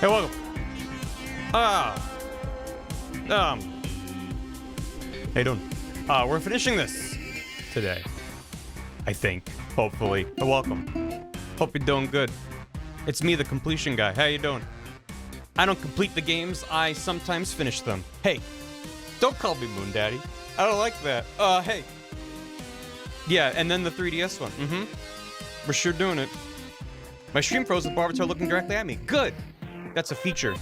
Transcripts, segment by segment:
Hey, welcome. How you doing? We're finishing this today. I think. Hopefully. Welcome. Hope you're doing good. It's me, the completion guy. How you doing? I don't complete the games, I sometimes finish them. Hey, don't call me Moon Daddy. I don't like that. Hey. Yeah, and then the 3DS one. We're sure doing it. My stream froze with Barbatar looking directly at me. Good. That's a feature.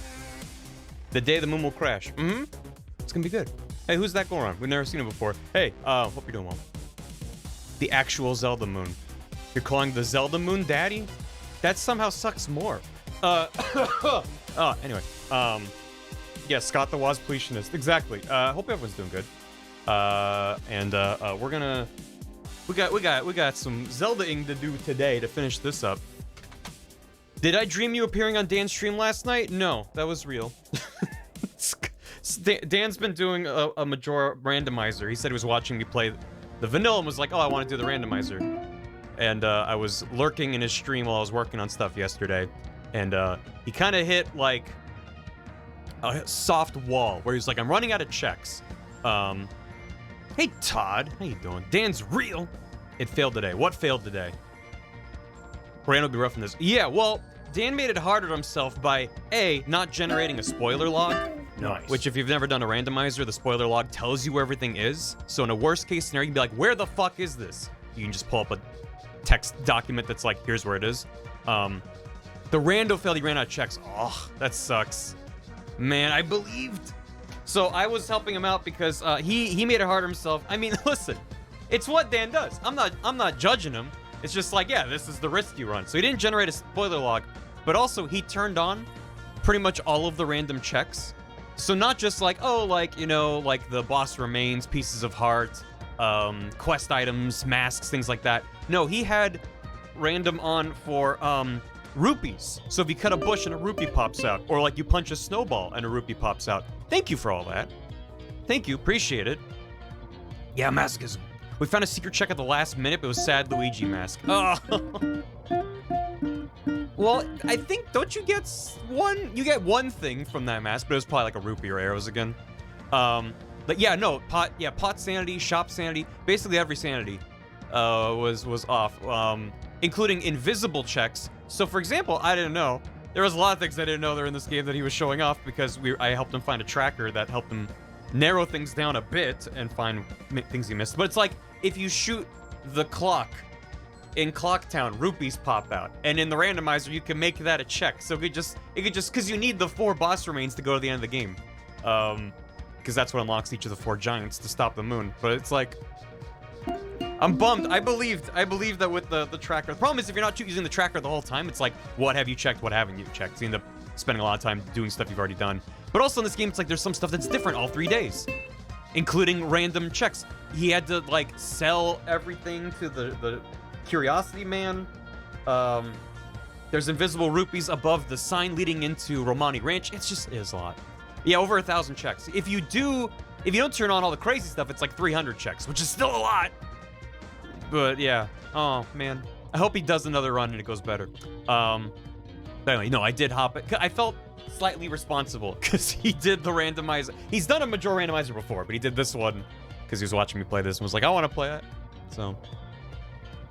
The day the moon will crash. It's gonna be good. Hey, who's that going on? We've never seen it before. Hey, hope you're doing well. The actual Zelda moon. You're calling the Zelda moon Daddy? That somehow sucks more. Anyway. Yeah, Scott the Waspletionist. Exactly. Hope everyone's doing good. We're gonna... We got some Zelda-ing to do today to finish this up. Did I dream you appearing on Dan's stream last night? No, that was real. Dan's been doing a Majora randomizer. He said he was watching me play the vanilla and was like, oh, I want to do the randomizer. And I was lurking in his stream while I was working on stuff yesterday. And he kind of hit, like, a soft wall where he's like, I'm running out of checks. Hey, Todd. How you doing? Dan's real. It failed today. What failed today? Rand will be rough in this. Yeah, well, Dan made it harder on himself by, A, not generating a spoiler log. Nice. Which, if you've never done a randomizer, the spoiler log tells you where everything is. So in a worst-case scenario, you can be like, where the fuck is this? You can just pull up a text document that's like, here's where it is. The rando failed, he ran out of checks. Oh, that sucks. Man, I believed. So I was helping him out because he made it hard on himself. I mean, listen, it's what Dan does. I'm not judging him. It's just like, yeah, this is the risk you run. So he didn't generate a spoiler log, but also he turned on pretty much all of the random checks. So not just like, oh, like, you know, like the boss remains, pieces of heart, quest items, masks, things like that. No, he had random on for rupees. So if you cut a bush and a rupee pops out, or like you punch a snowball and a rupee pops out. Thank you for all that. Thank you, appreciate it. Yeah, mask is... We found a secret check at the last minute, but it was sad Luigi mask. Oh. Well, I think, don't you get one? You get one thing from that mask, but it was probably like a rupee or arrows again. But yeah, no, pot sanity, shop sanity, basically every sanity was off, including invisible checks. So for example, I didn't know. There was a lot of things I didn't know that were in this game that he was showing off because I helped him find a tracker that helped him narrow things down a bit and find things he missed. But it's like, if you shoot the clock in Clocktown, rupees pop out. And in the randomizer, you can make that a check. So it could just, because you need the 4 boss remains to go to the end of the game. Because that's what unlocks each of the 4 giants to stop the moon. But it's like, I'm bummed. I believed that with the tracker. The problem is if you're not using the tracker the whole time, it's like, what have you checked? What haven't you checked? So you end up spending a lot of time doing stuff you've already done. But also in this game, it's like there's some stuff that's different all 3 days, including random checks. He had to like sell everything to the Curiosity Man. There's invisible rupees above the sign leading into Romani Ranch. It is a lot. Yeah, over 1,000 checks. If you don't turn on all the crazy stuff, it's like 300 checks, which is still a lot. But yeah, oh man, I hope he does another run and it goes better. But anyway, no, I did hop it. I felt slightly responsible because he did the randomizer. He's done a Majora randomizer before, but he did this one because he was watching me play this and was like, I want to play it. So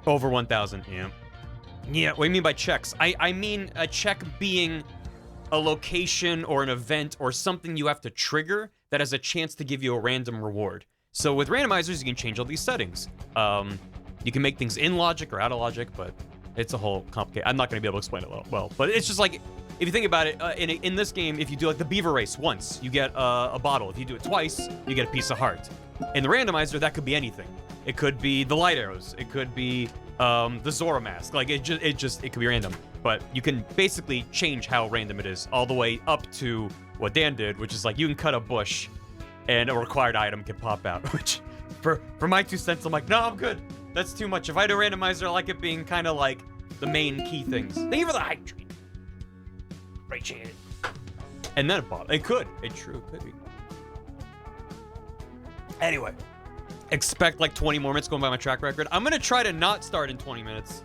over 1,000, yeah. Yeah, what do you mean by checks? I mean a check being a location or an event or something you have to trigger that has a chance to give you a random reward. So with randomizers, you can change all these settings. You can make things in logic or out of logic, but it's a whole complicated... I'm not going to be able to explain it well, but it's just like, if you think about it, in this game, if you do like the beaver race once, you get a bottle. If you do it twice, you get a piece of heart. In the randomizer, that could be anything. It could be the light arrows. It could be the Zora mask. Like, it could be random. But you can basically change how random it is, all the way up to what Dan did, which is like, you can cut a bush and a required item can pop out, which, for my 2 cents, I'm like, no, I'm good. That's too much. If I do a randomizer, I like it being kind of like the main key things. Thank you for the hype treat. Appreciate it. And then it popped. It could. It true could be. Anyway, expect like 20 more minutes going by my track record. I'm gonna try to not start in 20 minutes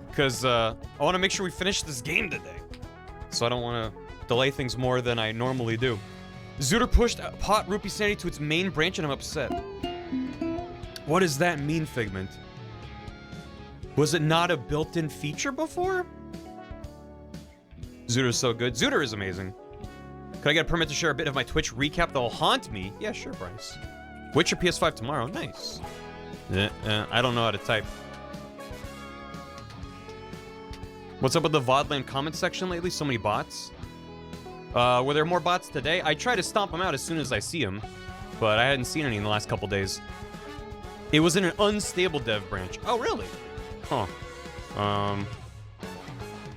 because I want to make sure we finish this game today. So I don't want to delay things more than I normally do. Zooter pushed Pot Rupee Sanity to its main branch and I'm upset. What does that mean, Figment? Was it not a built-in feature before? Zooter's so good. Zooter is amazing. Could I get a permit to share a bit of my Twitch recap that will haunt me? Yeah, sure, Bryce. Witcher PS5 tomorrow. Nice. I don't know how to type. What's up with the VODland comment section lately? So many bots. Were there more bots today? I try to stomp them out as soon as I see them, but I hadn't seen any in the last couple days. It was in an unstable dev branch. Oh, really? Huh.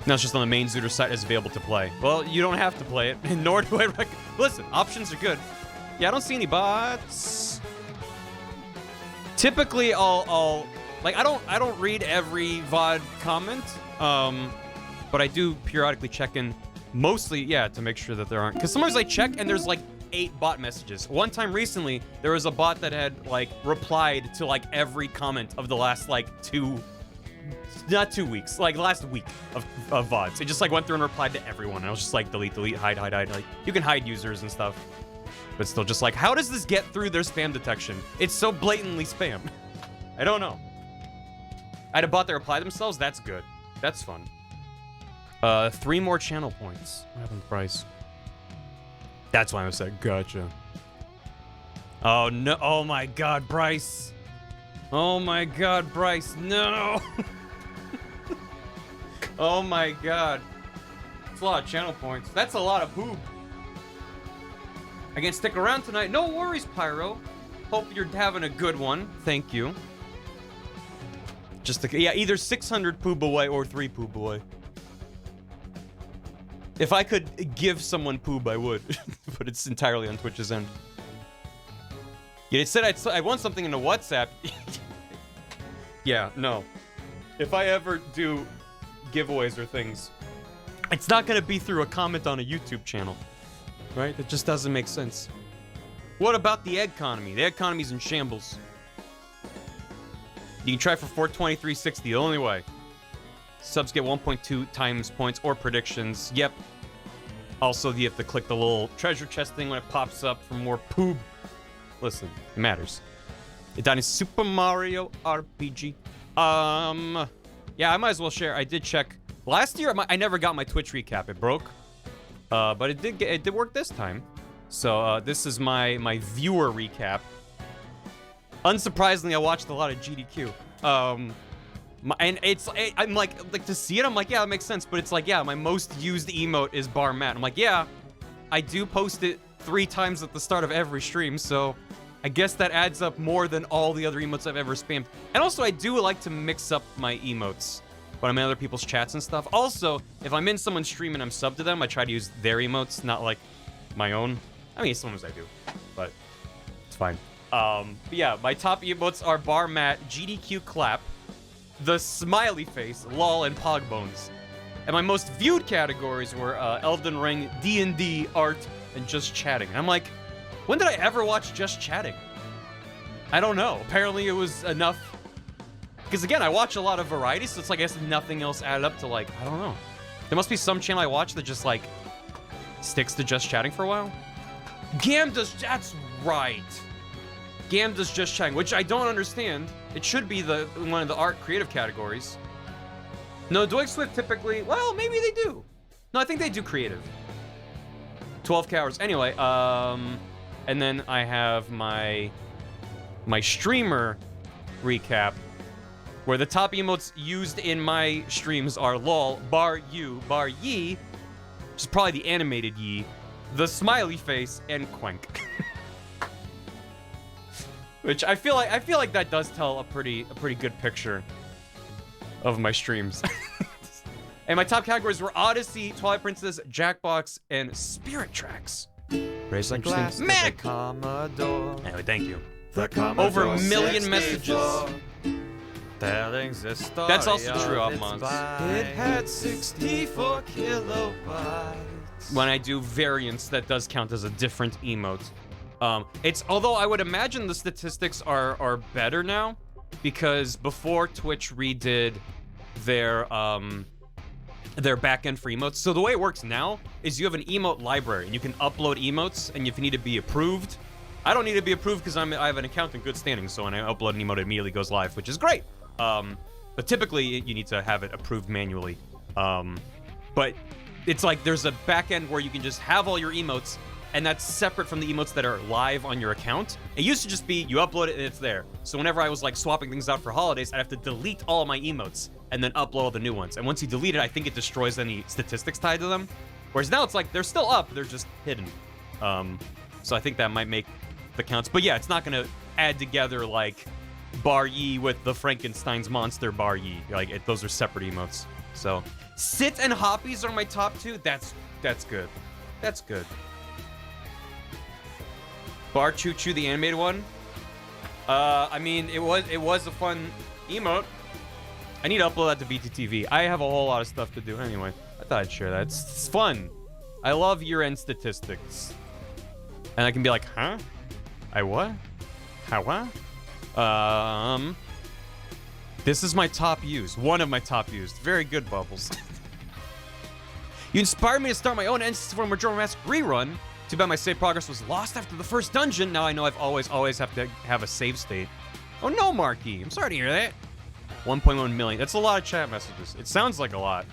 Now it's just on the main Zooter site as available to play. Well, you don't have to play it, nor do I recommend. Listen, options are good. Yeah, I don't see any bots. Typically, I'll like I don't read every VOD comment, but I do periodically check in. Mostly, yeah, to make sure that there aren't. Because sometimes I check and there's like 8 bot messages. One time recently, there was a bot that had like replied to like every comment of the last like not 2 weeks, like last week of VODs. It just like went through and replied to everyone. And I was just like, delete, hide. Like, you can hide users and stuff. But still just like, how does this get through their spam detection? It's so blatantly spam. I don't know. I had a bot that replied themselves. That's good. That's fun. 3 more channel points. What happened to Bryce? That's why I said, gotcha. Oh, no. Oh, my God, Bryce. Oh, my God, Bryce. No. Oh, my God. That's a lot of channel points. That's a lot of poop. I can stick around tonight. No worries, Pyro. Hope you're having a good one. Thank you. Just yeah, either 600 poob away or 3 poob away. If I could give someone poob, I would. But it's entirely on Twitch's end. Yeah, it said I want something in the WhatsApp. Yeah, no. If I ever do giveaways or things, it's not going to be through a comment on a YouTube channel. Right? That just doesn't make sense. What about the egg economy? The egg economy's in shambles. You can try for 423.60, the only way. Subs get 1.2 times points or predictions. Yep. Also, you have to click the little treasure chest thing when it pops up for more poob. Listen, it matters. It died in Super Mario RPG. Yeah, I might as well share. I did check. Last year, I never got my Twitch recap. It broke. But it did work this time. So, this is my viewer recap. Unsurprisingly, I watched a lot of GDQ. And I'm like to see it, I'm like, yeah, that makes sense. But it's like, yeah, my most used emote is bar Matt. I'm like, yeah, I do post it 3 times at the start of every stream, so I guess that adds up more than all the other emotes I've ever spammed. And also, I do like to mix up my emotes when I'm in other people's chats and stuff. Also, if I'm in someone's stream and I'm subbed to them, I try to use their emotes, not like my own. I mean, sometimes I do, but it's fine. But yeah, my top emotes are bar Matt, GDQ clap, the smiley face, lol, and pogbones. And my most viewed categories were Elden Ring, D&D, art, and just chatting. And I'm like, when did I ever watch just chatting? I don't know. Apparently it was enough. Because again, I watch a lot of variety, so it's like I guess nothing else added up to like, I don't know. There must be some channel I watch that just like sticks to just chatting for a while. Gam does, that's right. Gam does just chatting, which I don't understand. It should be one of the art creative categories. No, Dwight Swift typically, well, maybe they do. No, I think they do creative. 12 hours. Anyway, and then I have my streamer recap, where the top emotes used in my streams are lol, bar you, bar ye, which is probably the animated ye, the smiley face, and quank. Which I feel like that does tell a pretty good picture of my streams. And my top categories were Odyssey, Twilight Princess, Jackbox, and Spirit Tracks. Raise the glass to the Commodore. Anyway, thank you. Over a million messages. Telling the story. That's also true of Mons. It had 64 kilobytes. When I do variants, that does count as a different emote. Although I would imagine the statistics are better now, because before Twitch redid their their backend for emotes. So the way it works now is you have an emote library and you can upload emotes, and if you need to be approved, I don't need to be approved because I have an account in good standing, so when I upload an emote, it immediately goes live, which is great. But typically you need to have it approved manually. But it's like there's a backend where you can just have all your emotes, and that's separate from the emotes that are live on your account. It used to just be you upload it and it's there. So whenever I was like swapping things out for holidays, I'd have to delete all of my emotes and then upload all the new ones. And once you delete it, I think it destroys any statistics tied to them. Whereas now it's like they're still up, they're just hidden. So I think that might make the counts. But yeah, it's not gonna add together like BarryWasStreaming with the Frankenstein's monster BarryWasStreaming. Like those are separate emotes. So Sit and Hoppies are my top two. That's good. That's good. Bar Choo Choo, the animated one. I mean, it was a fun emote. I need to upload that to VTTV. I have a whole lot of stuff to do anyway. I thought I'd share that. It's fun. I love year-end statistics. And I can be like, huh? I what? How what? This is my top used. One of my top used. Very good, Bubbles. You inspired me to start my own N64 Majora's Mask rerun. Too bad my save progress was lost after the first dungeon. Now I know I've always have to have a save state. Oh no, Marky. I'm sorry to hear that. 1.1 million. That's a lot of chat messages. It sounds like a lot.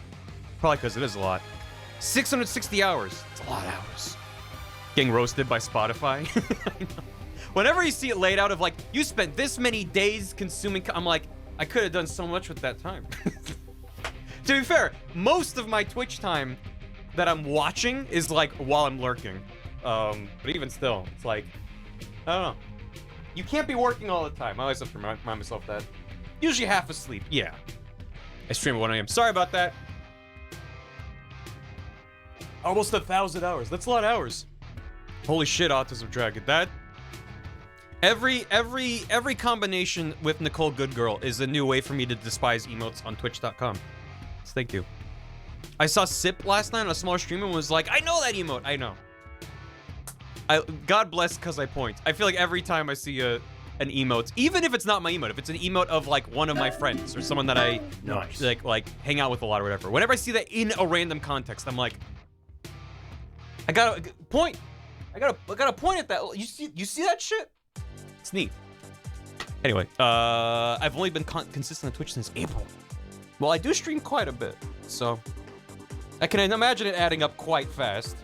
Probably because it is a lot. 660 hours. It's a lot of hours. Getting roasted by Spotify. I know. Whenever you see it laid out of like, you spent this many days consuming, I'm like, I could have done so much with that time. To be fair, most of my Twitch time that I'm watching is like while I'm lurking. But even still, it's like, I don't know. You can't be working all the time. I always have to remind myself that. Usually half asleep, yeah. I stream at 1 a.m. Sorry about that. Almost 1,000 hours. That's a lot of hours. Holy shit, Autism Dragon. That... Every combination with Nicole Goodgirl is a new way for me to despise emotes on Twitch.com. So thank you. I saw Sip last night on a smaller stream and was like, I know that emote. I know. God bless because I point. I feel like every time I see an emote, even if it's not my emote, if it's an emote of like one of my friends or someone that I like hang out with a lot or whatever, whenever I see that in a random context, I'm like, I gotta point. I gotta point at that. You see that shit? It's neat. Anyway, I've only been consistent on Twitch since April. Well, I do stream quite a bit, so I can imagine it adding up quite fast.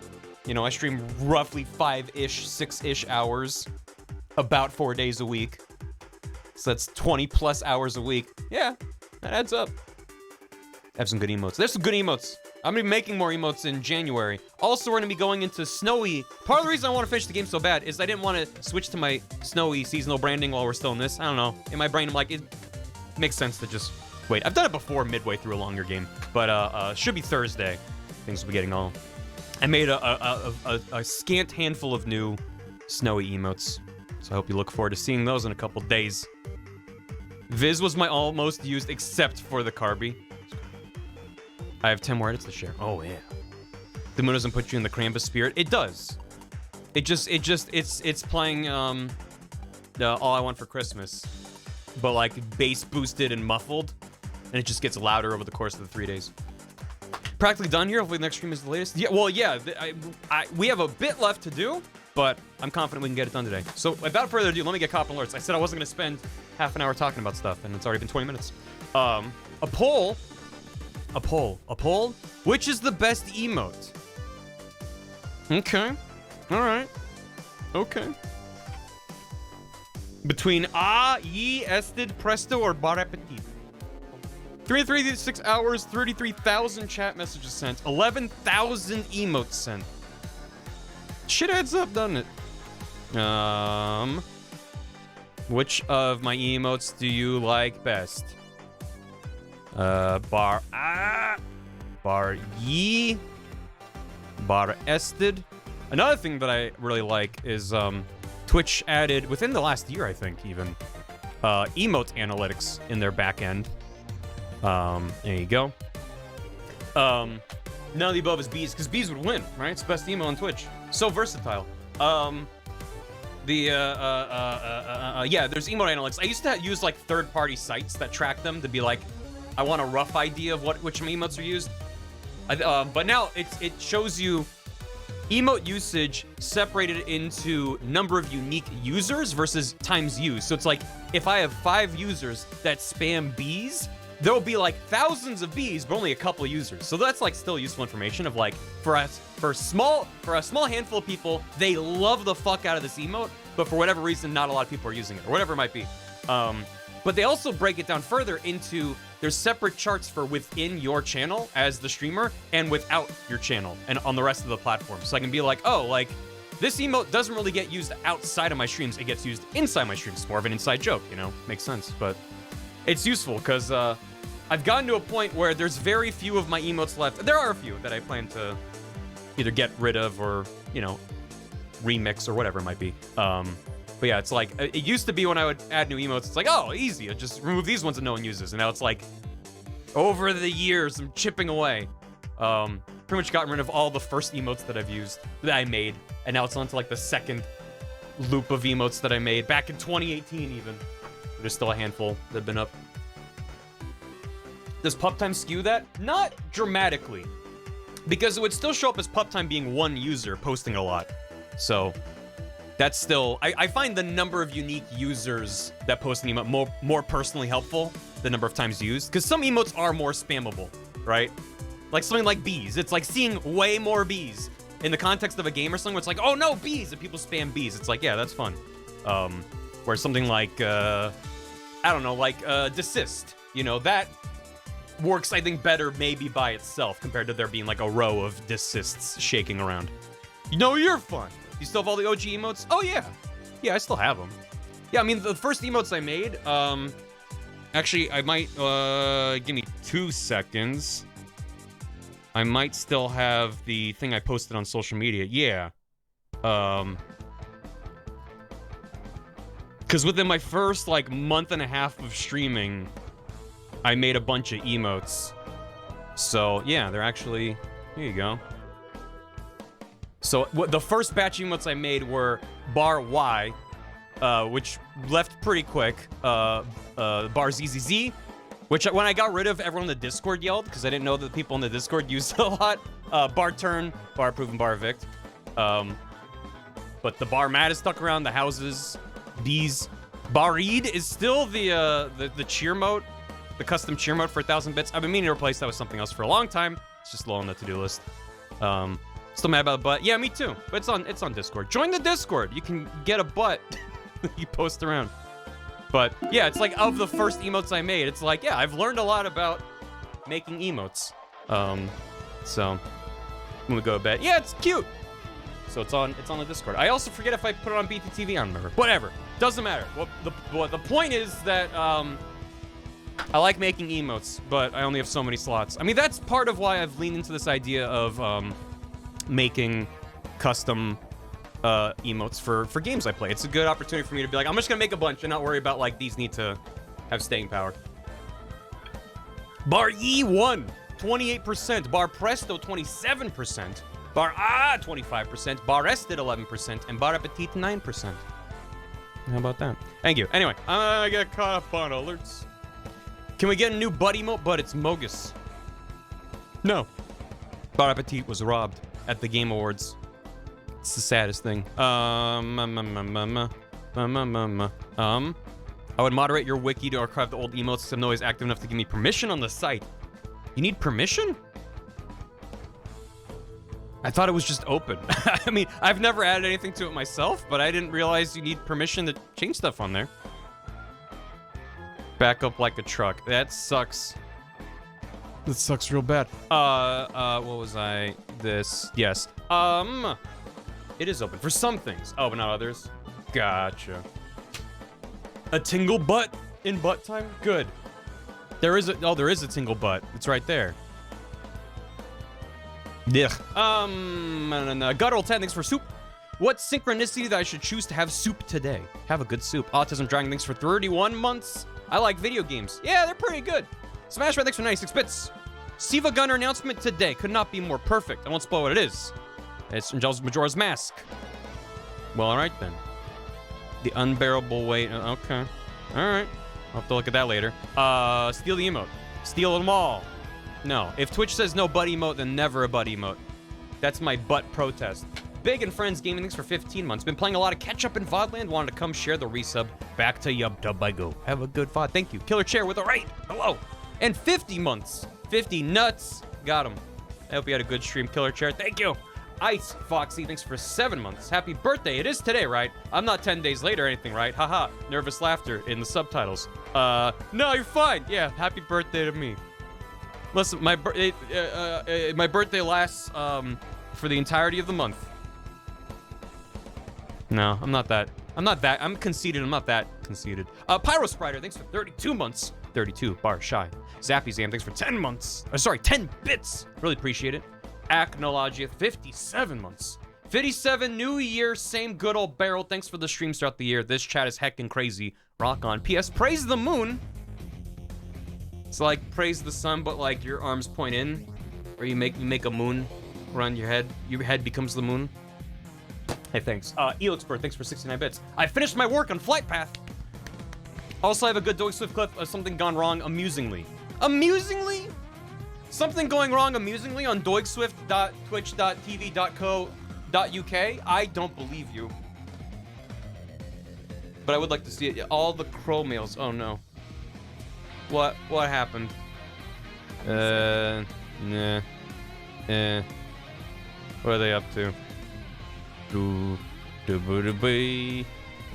You know, I stream roughly 5-ish, 6-ish hours, about 4 days a week. So that's 20 plus hours a week. Yeah, that adds up. I have some good emotes. There's some good emotes. I'm gonna be making more emotes in January. Also, we're gonna be going into snowy. Part of the reason I want to finish the game so bad is I didn't want to switch to my snowy seasonal branding while we're still in this. I don't know. In my brain, I'm like, it makes sense to just wait. I've done it before midway through a longer game, but should be Thursday. Things will be getting all. I made a scant handful of new snowy emotes, so I hope you look forward to seeing those in a couple days. Viz was my almost used, except for the Carby. I have 10 more edits to share. Oh yeah. The moon doesn't put you in the Krampus spirit. It does. It's playing All I Want for Christmas, but like bass boosted and muffled, and it just gets louder over the course of the 3 days. Practically done here. Hopefully the next stream is the latest. Yeah, well, yeah. We have a bit left to do, but I'm confident we can get it done today. So without further ado, let me get cop alerts. I said I wasn't gonna spend half an hour talking about stuff, and it's already been 20 minutes. A poll. Which is the best emote? Okay. All right. Okay. Between ye, ested, presto, or bar appetit. 336 hours, 33,000 chat messages sent, 11,000 emotes sent. Shit adds up, doesn't it? Which of my emotes do you like best? Bar ye, bar ested. Another thing that I really like is Twitch added within the last year, I think, even emote analytics in their back end. There you go. None of the above is bees, because bees would win, right? It's the best emo on Twitch. So versatile. Yeah, there's emote analytics. I used to use like third-party sites that track them to be like, I want a rough idea of which emotes are used. But now it shows you emote usage separated into number of unique users versus times used. So it's like, if I have 5 users that spam bees, there'll be like thousands of bees, but only a couple of users. So that's like still useful information of like, for a small handful of people, they love the fuck out of this emote, but for whatever reason, not a lot of people are using it, or whatever it might be. But they also break it down further into, there's separate charts for within your channel as the streamer and without your channel and on the rest of the platform. So I can be like, oh, like, this emote doesn't really get used outside of my streams. It gets used inside my streams. It's more of an inside joke, you know? Makes sense, but it's useful because I've gotten to a point where there's very few of my emotes left. There are a few that I plan to either get rid of or, you know, remix or whatever it might be. But yeah, it's like, it used to be when I would add new emotes, it's like, oh, easy, I'll just remove these ones that no one uses. And now it's like, over the years, I'm chipping away. Pretty much gotten rid of all the first emotes that I've used, that I made. And now it's on to like the second loop of emotes that I made, back in 2018 even. There's still a handful that have been up. Does pup time skew that? Not dramatically. Because it would still show up as pup time being one user posting a lot. So that's still, I find the number of unique users that post an emote more personally helpful, the number of times used, because some emotes are more spammable, right? Like something like bees. It's like seeing way more bees in the context of a game or something where it's like, oh no, bees, and people spam bees. It's like, yeah, that's fun. Where something like, I don't know, like desist, you know, that works, I think, better maybe by itself compared to there being like a row of desists shaking around. You know, you're fun. You still have all the OG emotes? Oh, yeah. Yeah, I still have them. Yeah, I mean, the first emotes I made, actually, I might, give me 2 seconds. I might still have the thing I posted on social media. Yeah. Because within my first, like, month and a half of streaming, I made a bunch of emotes. So, yeah, they're actually, here you go. So the first batch of emotes I made were BarY, which left pretty quick. BarZZZ, which when I got rid of, everyone in the Discord yelled because I didn't know that the people in the Discord used it a lot. BarTurn, BarProven, BarVict. But the BarMat is stuck around, the houses, bees. BarRead is still the cheer mode, the custom cheer mode for 1,000 bits. I've been meaning to replace that with something else for a long time. It's just low on the to-do list. Still mad about the butt. Yeah, me too. But it's on Discord. Join the Discord. You can get a butt. You post around. But yeah, it's like of the first emotes I made, it's like, yeah, I've learned a lot about making emotes. So I'm gonna go to bed. Yeah, it's cute. So it's on the Discord. I also forget if I put it on BTTV. I don't remember. Whatever. Doesn't matter. Well, the point is that I like making emotes, but I only have so many slots. I mean, that's part of why I've leaned into this idea of making custom emotes for games I play. It's a good opportunity for me to be like, I'm just gonna make a bunch and not worry about like these need to have staying power. BarY1, 28%. BarPresto, 27%. BarA, 25%. BarRested, 11%. And BarAppetit, 9%. How about that? Thank you. Anyway, I get caught up on alerts. Can we get a new butt emote? But it's Mogus. No. BarAppetit was robbed at the Game Awards. It's the saddest thing. I would moderate your wiki to archive the old emotes since I'm always active enough to give me permission on the site. You need permission? I thought it was just open. I mean, I've never added anything to it myself, but I didn't realize you need permission to change stuff on there. Back up like a truck. That sucks. That sucks real bad. What was I? This. Yes. It is open for some things. Oh, but not others. Gotcha. A tingle butt in butt time? Good. There is a tingle butt. It's right there. Ugh. Guttural 10, thanks for soup. What synchronicity that I should choose to have soup today? Have a good soup. Autism Dragon, thanks for 31 months. I like video games. Yeah, they're pretty good. Smash Red, thanks for 96 bits. Siva Gunner announcement today. Could not be more perfect. I won't spoil what it is. It's Majora's Mask. Well, alright then. The unbearable weight. Okay. Alright. I'll have to look at that later. Steal the emote. Steal them all. No. If Twitch says no butt emote, then never a butt emote. That's my butt protest. Big and Friends Gaming, thanks for 15 months. Been playing a lot of catch-up in VODland. Wanted to come share the resub. Back to YubDub I go. Have a good VOD. Thank you. Killer Chair with a raid. Hello. And 50 months. 50 nuts. Got him. I hope you had a good stream, Killer Chair. Thank you. Ice Foxy, thanks for 7 months. Happy birthday. It is today, right? I'm not 10 days late or anything, right? Haha. Nervous laughter in the subtitles. No, you're fine. Yeah, happy birthday to me. Listen, my birthday lasts for the entirety of the month. No, I'm not that. I'm conceited. I'm not that conceited. Pyro Sprider, thanks for 32 months. 32, bar shy. Zappy Zam, thanks for 10 months. Sorry, 10 bits. Really appreciate it. Acnologia, 57 months. 57, new year, same good old barrel. Thanks for the streams throughout the year. This chat is heckin' crazy. Rock on. P.S. Praise the moon. It's like praise the sun, but like your arms point in, or you make a moon around your head. Your head becomes the moon. Hey, thanks. Elixpert, thanks for 69 bits. I finished my work on Flight Path. Also, I have a good Doig Swift clip of something gone wrong amusingly. Amusingly? Something going wrong amusingly on doigswift.twitch.tv.co.uk? I don't believe you. But I would like to see it. All the crow mails. Oh no. What happened? Nah. What are they up to? Do do boo do bee.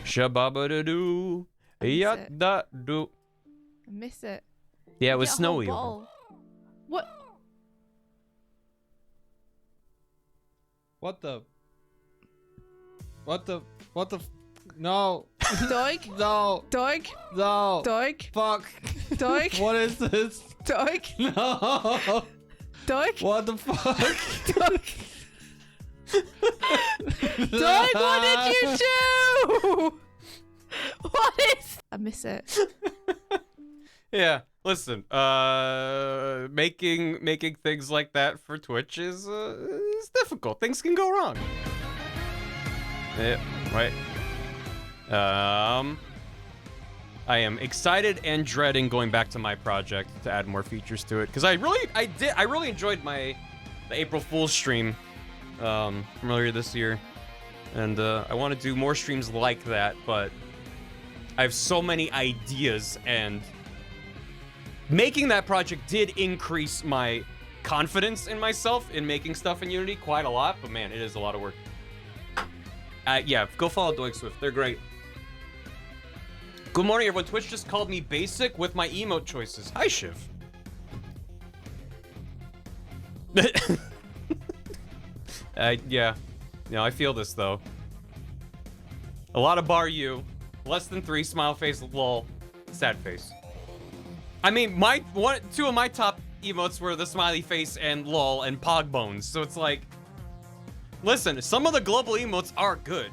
Shababa do do. Ya da do. I miss it. Yeah, it was Get a snowy. whole ball. What? What the no. Doig? No. Doig? No. Doig? Fuck. Doig? What is this? Doig? No. Doig? What the fuck? Doig? Doig, what did you do? What is? I miss it. Yeah, listen. Making things like that for Twitch is difficult. Things can go wrong. Yeah, right. I am excited and dreading going back to my project to add more features to it because I really enjoyed the April Fool's stream from earlier this year, and I want to do more streams like that, but I have so many ideas, and making that project did increase my confidence in myself in making stuff in Unity quite a lot, but man, it is a lot of work. Yeah, go follow Doig Swift. They're great. Good morning, everyone. Twitch just called me basic with my emote choices. Hi, Shiv. Yeah. No, I feel this, though. A lot of bar you. Less than 3, smile face, lol, sad face. I mean, two of my top emotes were the smiley face and lol and pog bones, so it's like... Listen, some of the global emotes are good.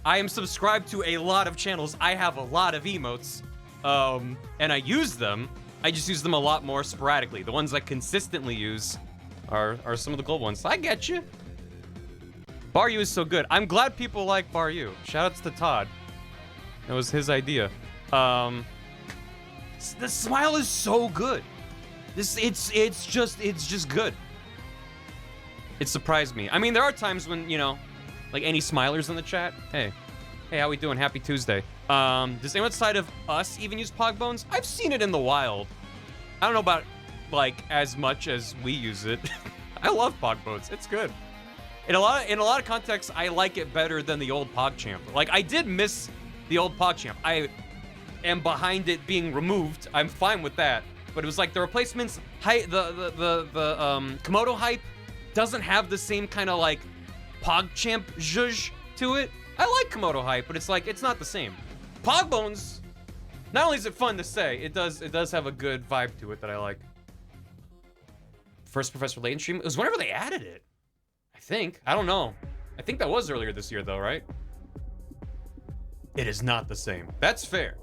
I am subscribed to a lot of channels. I have a lot of emotes, and I use them. I just use them a lot more sporadically. The ones I consistently use are some of the global ones. I get you. Bar U is so good. I'm glad people like Bar U. Shoutouts to Todd. That was his idea. The smile is so good. It's just good. It surprised me. I mean, there are times when, you know, like any smilers in the chat. Hey, how we doing? Happy Tuesday. Does anyone outside of us even use pog bones? I've seen it in the wild. I don't know about like as much as we use it. I love pog bones. It's good. In a lot of contexts, I like it better than the old PogChamp. Like, I did miss the old PogChamp. I am behind it being removed. I'm fine with that. But it was like the replacements, the Komodo hype doesn't have the same kind of like PogChamp zhuzh to it. I like Komodo hype, but it's like it's not the same. Pogbones, not only is it fun to say, it does have a good vibe to it that I like. First Professor Layton stream, it was whenever they added it. I think. I don't know. I think that was earlier this year though, right? It is not the same. That's fair.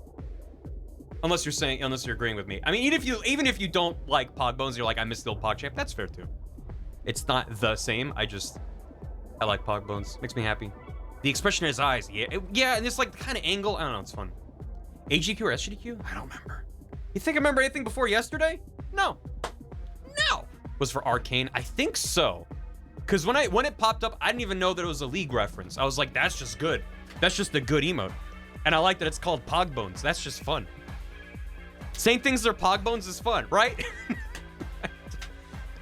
Unless you're agreeing with me. I mean, even if you don't like Pogbones, you're like, I miss the old PogChamp, that's fair too. It's not the same. I like Pogbones. Makes me happy. The expression in his eyes, yeah, and it's like the kind of angle. I don't know, it's fun. AGQ or SGDQ? I don't remember. You think I remember anything before yesterday? No. was for Arcane? I think so. Because when it popped up, I didn't even know that it was a League reference. I was like, that's just good. That's just a good emote. And I like that it's called Pogbones. That's just fun. Saying things are Pogbones is fun, right?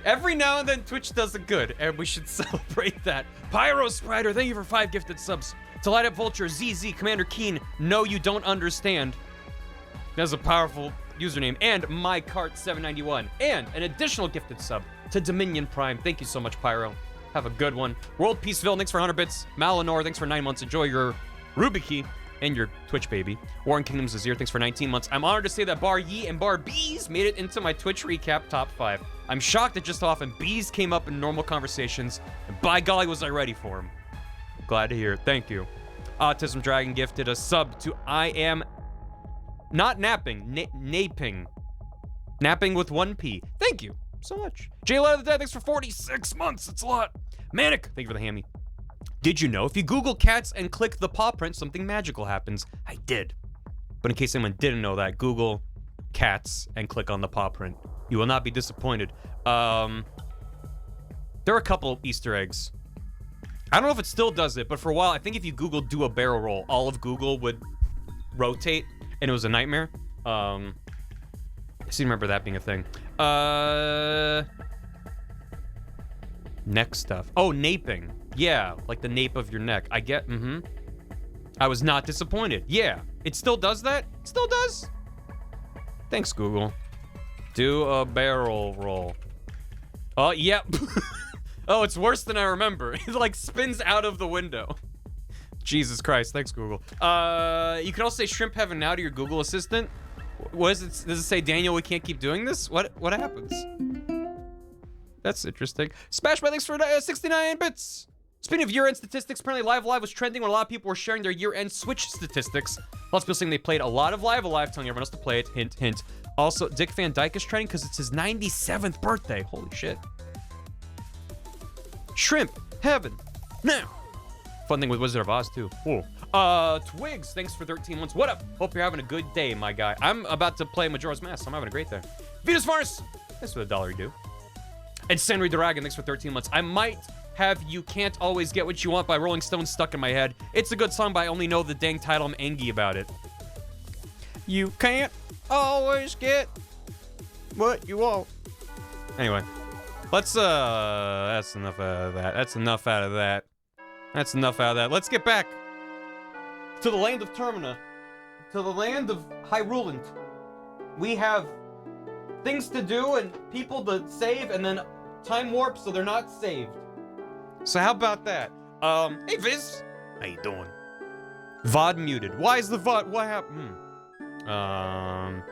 Every now and then Twitch does it good, and we should celebrate that. Pyro Sprider, thank you for 5 gifted subs. To Light Up Vulture, ZZ, Commander Keen, no, you don't understand. That's a powerful username. And MyCart791. And an additional gifted sub to Dominion Prime. Thank you so much, Pyro. Have a good one. World Peaceville, thanks for 100 bits. Malinor, thanks for 9 months. Enjoy your Ruby Key and your Twitch baby. Warren Kingdoms Azir, thanks for 19 months. I'm honored to say that Bar Yee and Bar Bees made it into my Twitch recap top 5. I'm shocked that just often Bees came up in normal conversations, and by golly was I ready for him. Glad to hear it. Thank you. Autism Dragon gifted a sub to I am not napping, naping. Napping with 1P. Thank you so much. Jay Light of the Dead, thanks for 46 months. It's a lot. Manic, thank you for the hammy. Did you know if you Google cats and click the paw print, something magical happens? I did. But in case anyone didn't know that, Google cats and click on the paw print. You will not be disappointed. There are a couple Easter eggs. I don't know if it still does it, but for a while, I think if you Google do a barrel roll, all of Google would rotate, and it was a nightmare. I seem to remember that being a thing. Neck stuff. Oh, naping. Yeah, like the nape of your neck. I get, I was not disappointed. Yeah, it still does that? It still does? Thanks, Google. Do a barrel roll. Oh, yep. Oh, it's worse than I remember. It like spins out of the window. Jesus Christ, thanks, Google. You can also say shrimp heaven now to your Google Assistant. What is it? Does it say, Daniel, we can't keep doing this? What happens? That's interesting. Smash my thanks for 69 bits. Speaking of year-end statistics, apparently Live Alive was trending when a lot of people were sharing their year-end Switch statistics. Lots of people saying they played a lot of Live Alive, telling everyone else to play it. Hint, hint. Also, Dick Van Dyke is trending because it's his 97th birthday. Holy shit. Shrimp heaven now. Fun thing with Wizard of Oz too. Whoa. Twigs, thanks for 13 months. What up? Hope you're having a good day, my guy. I'm about to play Majora's Mask, so I'm having a great day. Venus Mars, thanks for the $1 you do. And Senri Dragon, thanks for 13 months. I might have You Can't Always Get What You Want by Rolling Stone stuck in my head. It's a good song, but I only know the dang title. I'm angry about it. You can't always get what you want. Anyway, let's, that's enough out of that. That's enough out of that. That's enough out of that. Let's get back to the land of Termina, to the land of Hyrulant. We have things to do and people to save, and then time warp so they're not saved. So how about that? Hey Viz, how you doing? VOD muted. Why is the VOD? What happened?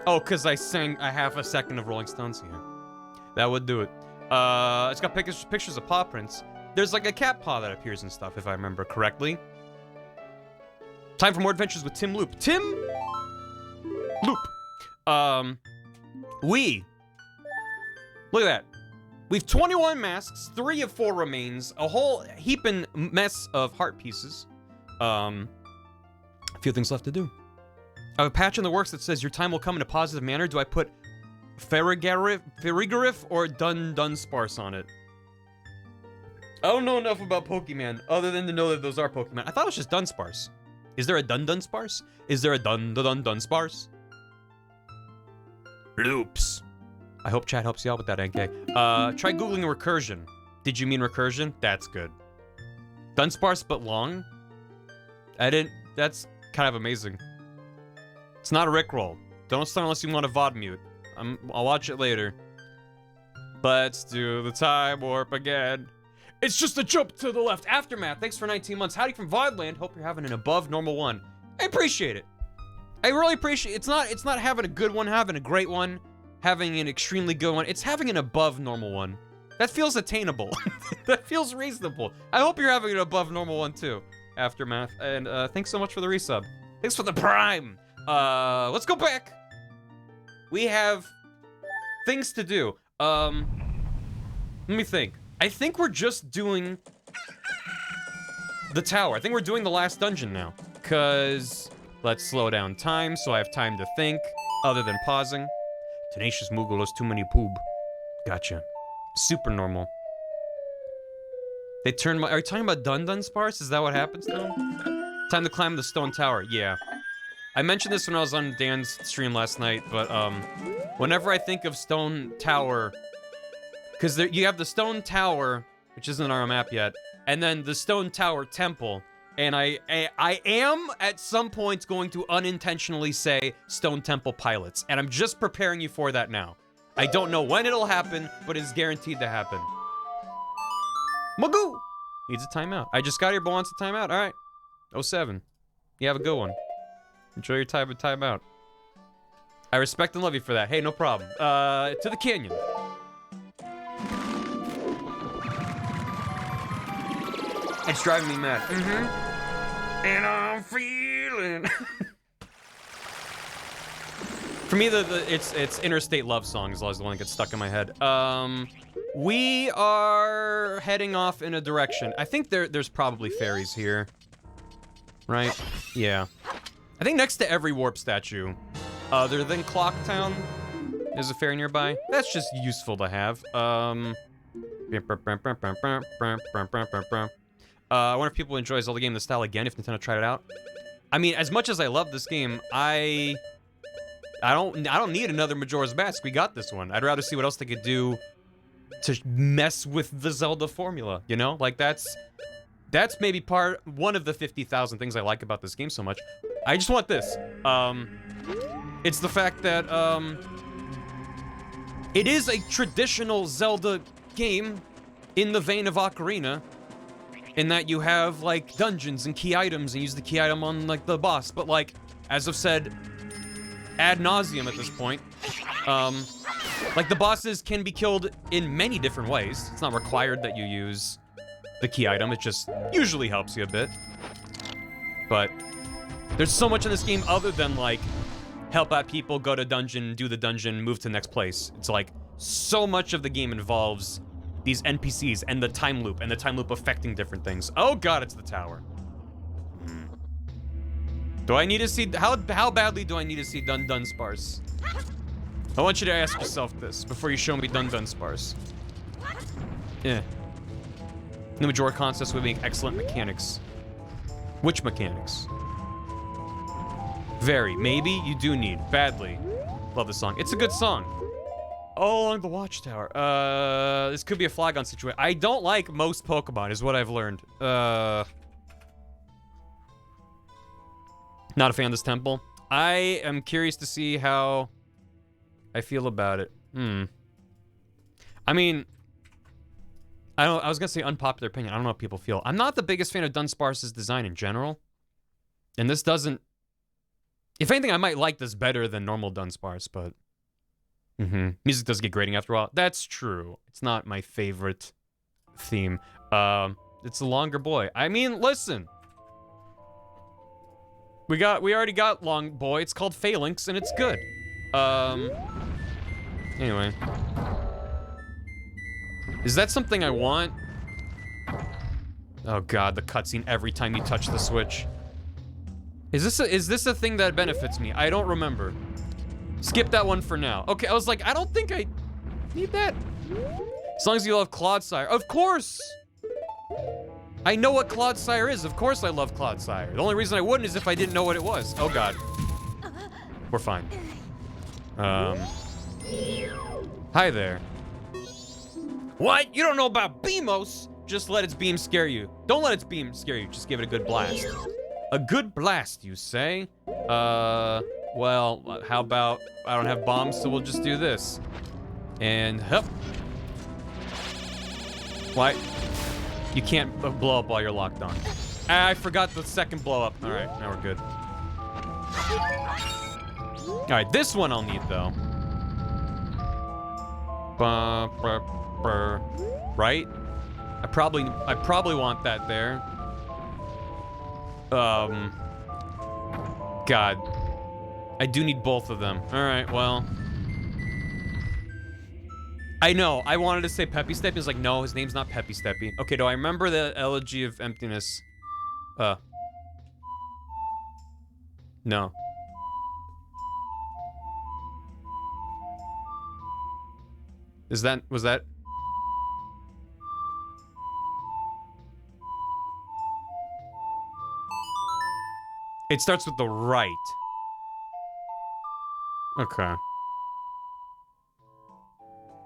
Oh, cause I sang a half a second of Rolling Stones here. That would do it. It's got pictures of paw prints. There's like a cat paw that appears and stuff, if I remember correctly. Time for more adventures with Tim Loop. Tim Loop. Look at that. We've 21 masks, 3 of 4 remains, a whole heaping mess of heart pieces. A few things left to do. I have a patch in the works that says your time will come in a positive manner. Do I put Ferrigarif or Dunsparce on it? I don't know enough about Pokemon other than to know that those are Pokemon. I thought it was just Dunsparce. Is there a Dunsparce? Is there a Dunsparce? Loops. I hope chat helps you out with that, NK. Try Googling recursion. Did you mean recursion? That's good. Dunsparce but long? That's kind of amazing. It's not a Rickroll. Don't start unless you want a VOD mute. I'll watch it later. Let's do the time warp again. It's just a jump to the left. Aftermath, thanks for 19 months. Howdy from Vodland. Hope you're having an above normal one. I appreciate it. I really appreciate it. It's not having a good one, having a great one, having an extremely good one. It's having an above normal one. That feels attainable. That feels reasonable. I hope you're having an above normal one too. Aftermath. And thanks so much for the resub. Thanks for the prime. Let's go back. We have things to do. Let me think. I think we're just doing the tower. I think we're doing the last dungeon now. Cause let's slow down time so I have time to think other than pausing. Tenacious Moogle has too many poob. Gotcha. Super normal. They turned my... Are you talking about Dun Sparse? Is that what happens to them? Time to climb the stone tower. Yeah. I mentioned this when I was on Dan's stream last night, but, whenever I think of stone tower... Because you have the stone tower, which isn't on our map yet, and then the stone tower temple. And I am, at some point, going to unintentionally say Stone Temple Pilots. And I'm just preparing you for that now. I don't know when it'll happen, but it's guaranteed to happen. Magoo! Needs a timeout. I just got here, but wants a timeout. Alright. 07. You have a good one. Enjoy your time with timeout. I respect and love you for that. Hey, no problem. To the canyon. It's driving me mad. And I'm feeling. For me, it's Interstate Love Song is always the one that gets stuck in my head. We are heading off in a direction. I think there's probably fairies here. Right? Yeah. I think next to every warp statue, other than Clocktown, there's a fairy nearby. That's just useful to have. I wonder if people enjoy Zelda game the style again if Nintendo tried it out. I mean, as much as I love this game, I don't need another Majora's Mask. We got this one. I'd rather see what else they could do to mess with the Zelda formula, you know? Like that's maybe one of the 50,000 things I like about this game so much. I just want this. It's the fact that it is a traditional Zelda game in the vein of Ocarina, in that you have, like, dungeons and key items and use the key item on, like, the boss. But, like, as I've said ad nauseum at this point, like, the bosses can be killed in many different ways. It's not required that you use the key item. It just usually helps you a bit. But there's so much in this game other than, like, help out people, go to dungeon, do the dungeon, move to the next place. It's, like, so much of the game involves these NPCs and the time loop affecting different things. Oh god, it's the tower. Do I need to see how badly do I need to see Dun Sparse? I want you to ask yourself this before you show me Dun Sparse. Yeah. The Majora concepts would make excellent mechanics. Which mechanics? Very. Maybe you do need. Badly. Love the song. It's a good song. Oh, along the watchtower. This could be a Flygon situation. I don't like most Pokemon, is what I've learned. Not a fan of this temple. I am curious to see how I feel about it. I mean, I was gonna say unpopular opinion. I don't know how people feel. I'm not the biggest fan of Dunsparce's design in general. And this doesn't... If anything, I might like this better than normal Dunsparce, but... Music does get grating after a while. That's true. It's not my favorite theme. It's a longer boy. I mean, listen. We already got long boy. It's called Phalanx, and it's good. Anyway. Is that something I want? Oh god, the cutscene every time you touch the switch. Is this a thing that benefits me? I don't remember. Skip that one for now. Okay, I was like, I don't think I need that. As long as you love Clodsire. Of course! I know what Clodsire is. Of course I love Clodsire. The only reason I wouldn't is if I didn't know what it was. Oh god. We're fine. Hi there. What? You don't know about Beamos? Just let its beam scare you. Don't let its beam scare you. Just give it a good blast. A good blast, you say? Well, how about I don't have bombs, so we'll just do this. And hup. Why? You can't blow up while you're locked on. I forgot the second blow up. All right, now we're good. All right, this one I'll need though. Right? I probably want that there. God. I do need both of them. All right, well. I know, I wanted to say Peppy Steppy. It's like, no, his name's not Peppy Steppy. Okay, do I remember the Elegy of Emptiness? No. Was that? It starts with the right. Okay.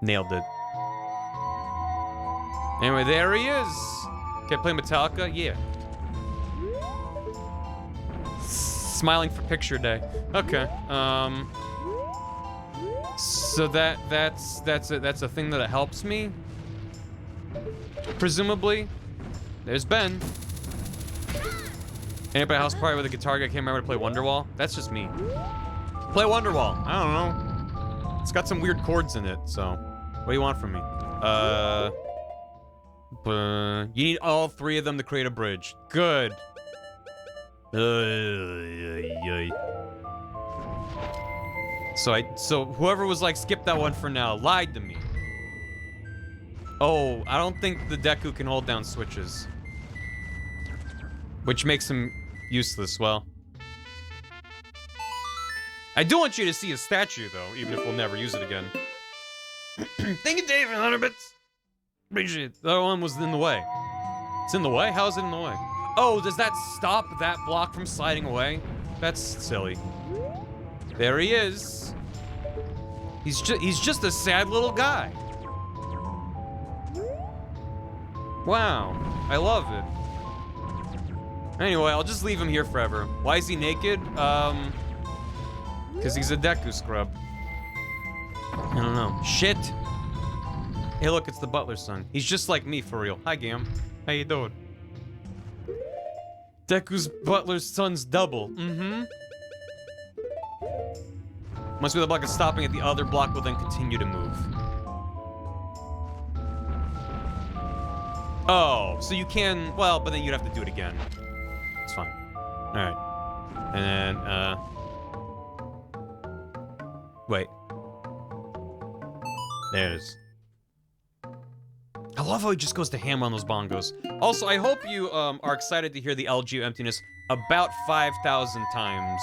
Nailed it. Anyway, there he is. Can I play Metallica? Yeah. Smiling for picture day. Okay. So that's a thing that helps me. Presumably. There's Ben. Anybody house party with a guitar guy can't remember to play Wonderwall? That's just me. Play Wonderwall. I don't know. It's got some weird chords in it, so what do you want from me? You need all three of them to create a bridge. Good. So whoever was like, skip that one for now, lied to me. Oh, I don't think the Deku can hold down switches. Which makes him useless, well. I do want you to see his statue, though, even if we'll never use it again. Thank you, Dave, 100 bits. Appreciate it. The other one was in the way. It's in the way? How is it in the way? Oh, does that stop that block from sliding away? That's silly. There he is. He's just a sad little guy. Wow, I love it. Anyway, I'll just leave him here forever. Why is he naked? Because he's a Deku scrub. I don't know. Shit. Hey, look, it's the butler's son. He's just like me, for real. Hi, Gam. How you doing? Deku's butler's son's double. Mm-hmm. Must be the block is stopping at the other block will then continue to move. Oh, so you can, well, but then you'd have to do it again. It's fine. All right. And then, wait. There it is. I love how he just goes to hammer on those bongos. Also, I hope you are excited to hear the LG of Emptiness about 5,000 times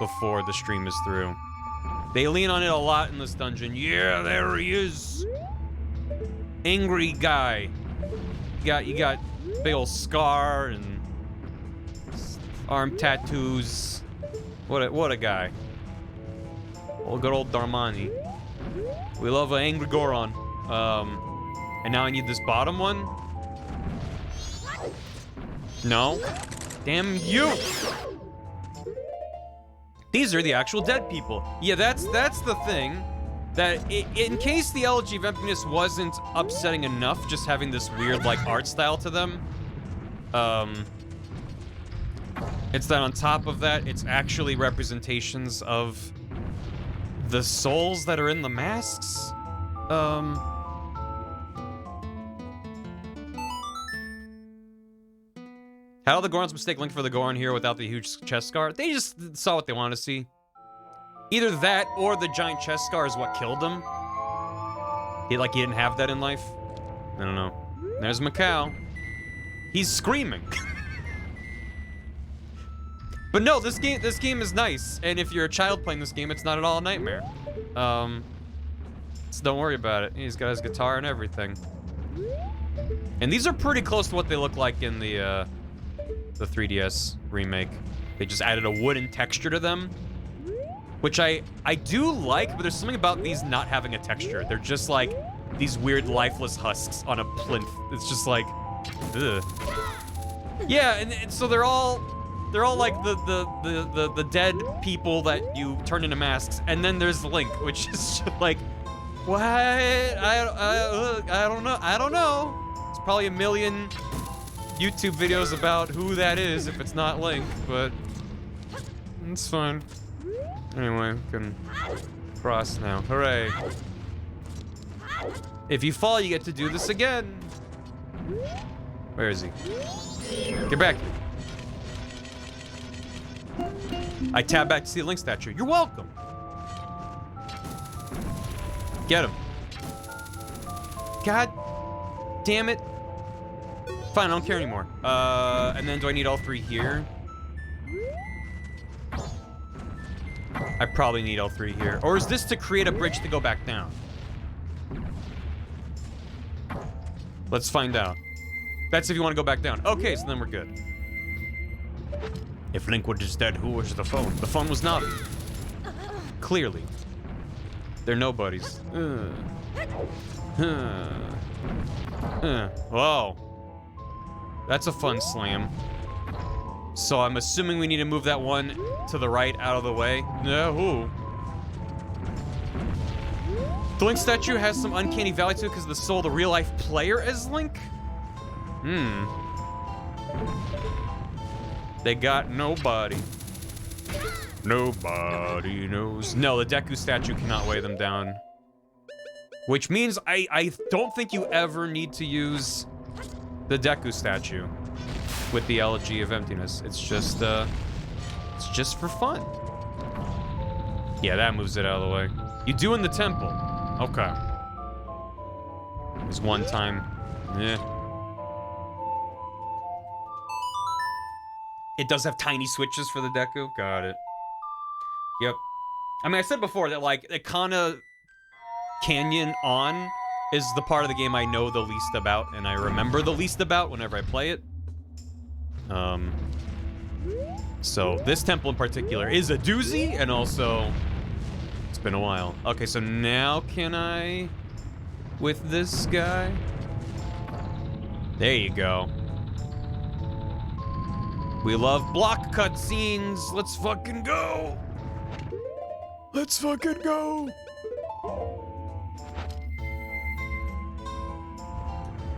before the stream is through. They lean on it a lot in this dungeon. Yeah, there he is. Angry guy. You got big ol' scar and arm tattoos. What a guy. Oh, good old Darmani. We love an angry Goron. And now I need this bottom one. No. Damn you. These are the actual dead people. Yeah, that's the thing. That in case the LG of Emptiness wasn't upsetting enough, just having this weird like art style to them, it's that on top of that, it's actually representations of the souls that are in the masks. How did the Gorons mistake Link for the Goron here without the huge chest scar? They just saw what they wanted to see. Either that or the giant chest scar is what killed him. He didn't have that in life. I don't know. There's Macau. He's screaming. But no, this game is nice. And if you're a child playing this game, it's not at all a nightmare. So don't worry about it. He's got his guitar and everything. And these are pretty close to what they look like in the 3DS remake. They just added a wooden texture to them. Which I do like, but there's something about these not having a texture. They're just like these weird lifeless husks on a plinth. It's just like, ugh. Yeah, and so they're all like the dead people that you turn into masks, and then there's Link, which is just like, what? I don't know. It's probably a million YouTube videos about who that is if it's not Link, but it's fine. Anyway, we can cross now. Hooray. If you fall, you get to do this again. Where is he? Get back. I tab back to see the Link statue. You're welcome. Get him. God damn it. Fine, I don't care anymore. And then do I need all three here? I probably need all three here. Or is this to create a bridge to go back down? Let's find out. That's if you want to go back down. Okay, so then we're good. If Link was just dead, who was the phone? The phone was Navi. Clearly. They're nobodies. Whoa. That's a fun slam. So I'm assuming we need to move that one to the right out of the way. No. The Link statue has some uncanny valley to it because of the soul of the real-life player as Link? They got nobody. Nobody knows. No, the Deku statue cannot weigh them down. Which means I don't think you ever need to use the Deku statue with the Elegy of Emptiness. It's just for fun. Yeah, that moves it out of the way. You do in the temple. Okay. There's one time. Yeah. It does have tiny switches for the Deku. Got it. Yep. I mean, I said before that, like, Ikana Canyon on is the part of the game I know the least about, and I remember the least about whenever I play it. So this temple in particular is a doozy, and also it's been a while. Okay, so now can I with this guy? There you go. We love block cutscenes. Let's fucking go. Let's fucking go.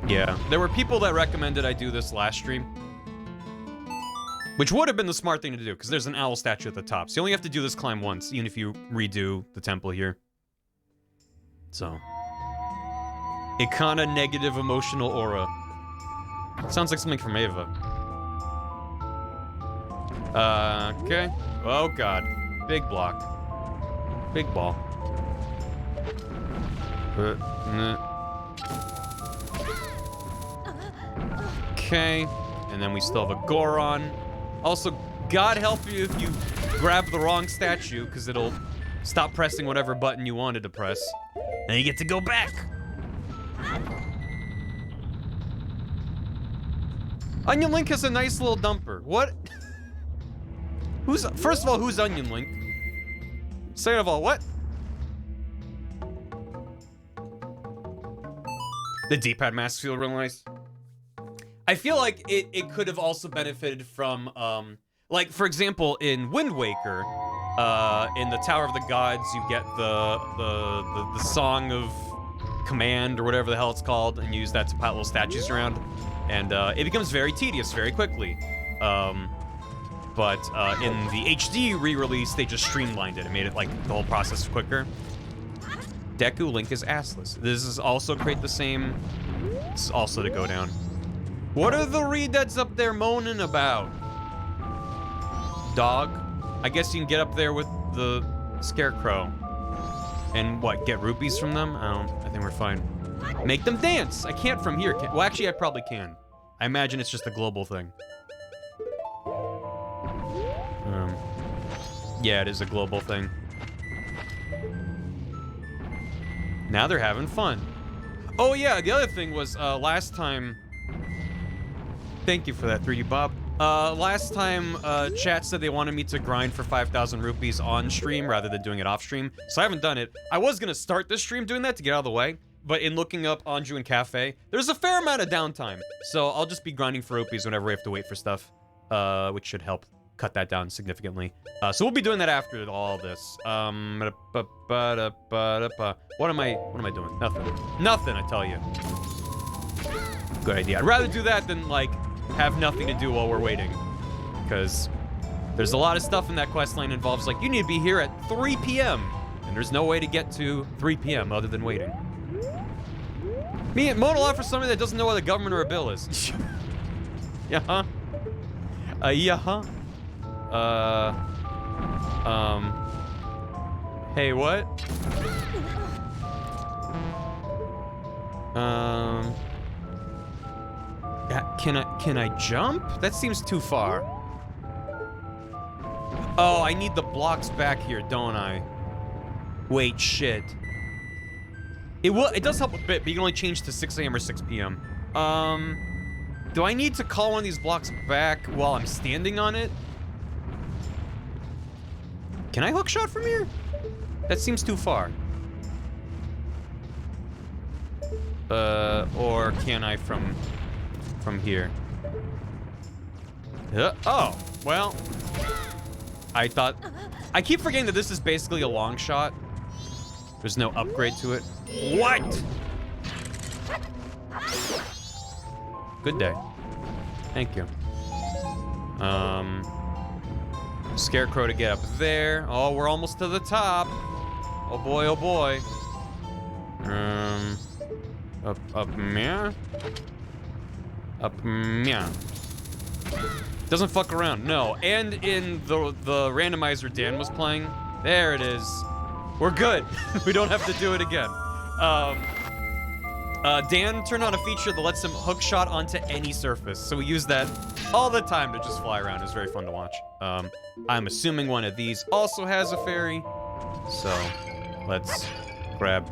Yeah, there were people that recommended I do this last stream. Which would have been the smart thing to do, because there's an owl statue at the top. So you only have to do this climb once, even if you redo the temple here. So. Ikana negative emotional aura. Sounds like something from Ava. Okay. Oh god. Big block. Big ball. Okay. And then we still have a Goron. Also, God help you if you grab the wrong statue, because it'll stop pressing whatever button you wanted to press. And you get to go back. Onion Link has a nice little dumper. What? First of all, who's Onion Link? Second of all, what? The D-pad masks feel real nice. I feel like it could have also benefited from, like, for example, in Wind Waker, in the Tower of the Gods, you get the Song of Command, or whatever the hell it's called, and you use that to pilot little statues around, and it becomes very tedious very quickly. But in the HD re-release, they just streamlined it and made it, like, the whole process quicker. Deku Link is assless. This is also create the same. This is also to go down. What are the Redeads up there moaning about? Dog? I guess you can get up there with the Scarecrow. And what, get rupees from them? I think we're fine. Make them dance! I can't from here. Well, actually, I probably can. I imagine it's just a global thing. Yeah, it is a global thing. Now they're having fun. Oh yeah, the other thing was, last time... Thank you for that, 3D Bob. Last time, chat said they wanted me to grind for 5,000 rupees on stream rather than doing it off stream. So I haven't done it. I was gonna start this stream doing that to get out of the way, but in looking up Anju and Cafe, there's a fair amount of downtime. So I'll just be grinding for rupees whenever we have to wait for stuff, which should help cut that down significantly. So we'll be doing that after all this. What am I doing? Nothing. Nothing, I tell you. Good idea. I'd rather do that than, like, have nothing to do while we're waiting. Because there's a lot of stuff in that quest line involves, like, you need to be here at 3 p.m. And there's no way to get to 3 p.m. other than waiting. Me and Mona for somebody that doesn't know what a government or a bill is. Yeah, huh? Yeah, huh? Hey, what? Can I jump? That seems too far. Oh, I need the blocks back here, don't I? Wait, shit. It does help a bit, but you can only change to 6 a.m. or 6 p.m. Do I need to call one of these blocks back while I'm standing on it? Can I hook shot from here? That seems too far. Or can I from here? Oh, well. I keep forgetting that this is basically a long shot. There's no upgrade to it. What? Good day. Thank you. Scarecrow to get up there. Oh, we're almost to the top. Oh boy, oh boy. Up, meow. Up, meow. Doesn't fuck around, no. And in the randomizer Dan was playing, there it is. We're good. We don't have to do it again. Dan turned on a feature that lets him hook shot onto any surface, so we use that all the time to just fly around. It's very fun to watch. I'm assuming one of these also has a fairy, so let's grab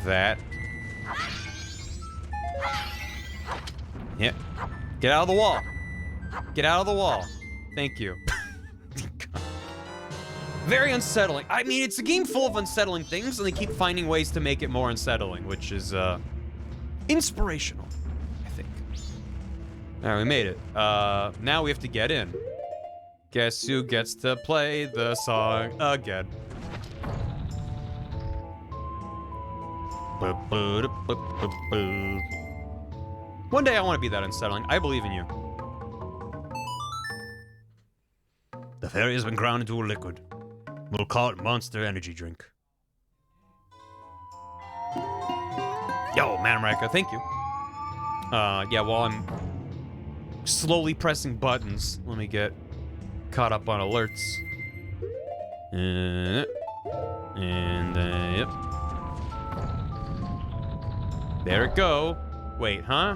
that. Yeah, get out of the wall. Get out of the wall. Thank you. Very unsettling. I mean, it's a game full of unsettling things, and they keep finding ways to make it more unsettling, which is, inspirational, I think. All right, we made it. Now we have to get in. Guess who gets to play the song again? One day I want to be that unsettling. I believe in you. The fairy has been ground into a liquid. We'll call it Monster Energy Drink. Yo, Manamraka, thank you. Yeah, while I'm slowly pressing buttons, let me get caught up on alerts. Yep. There it go. Wait, huh?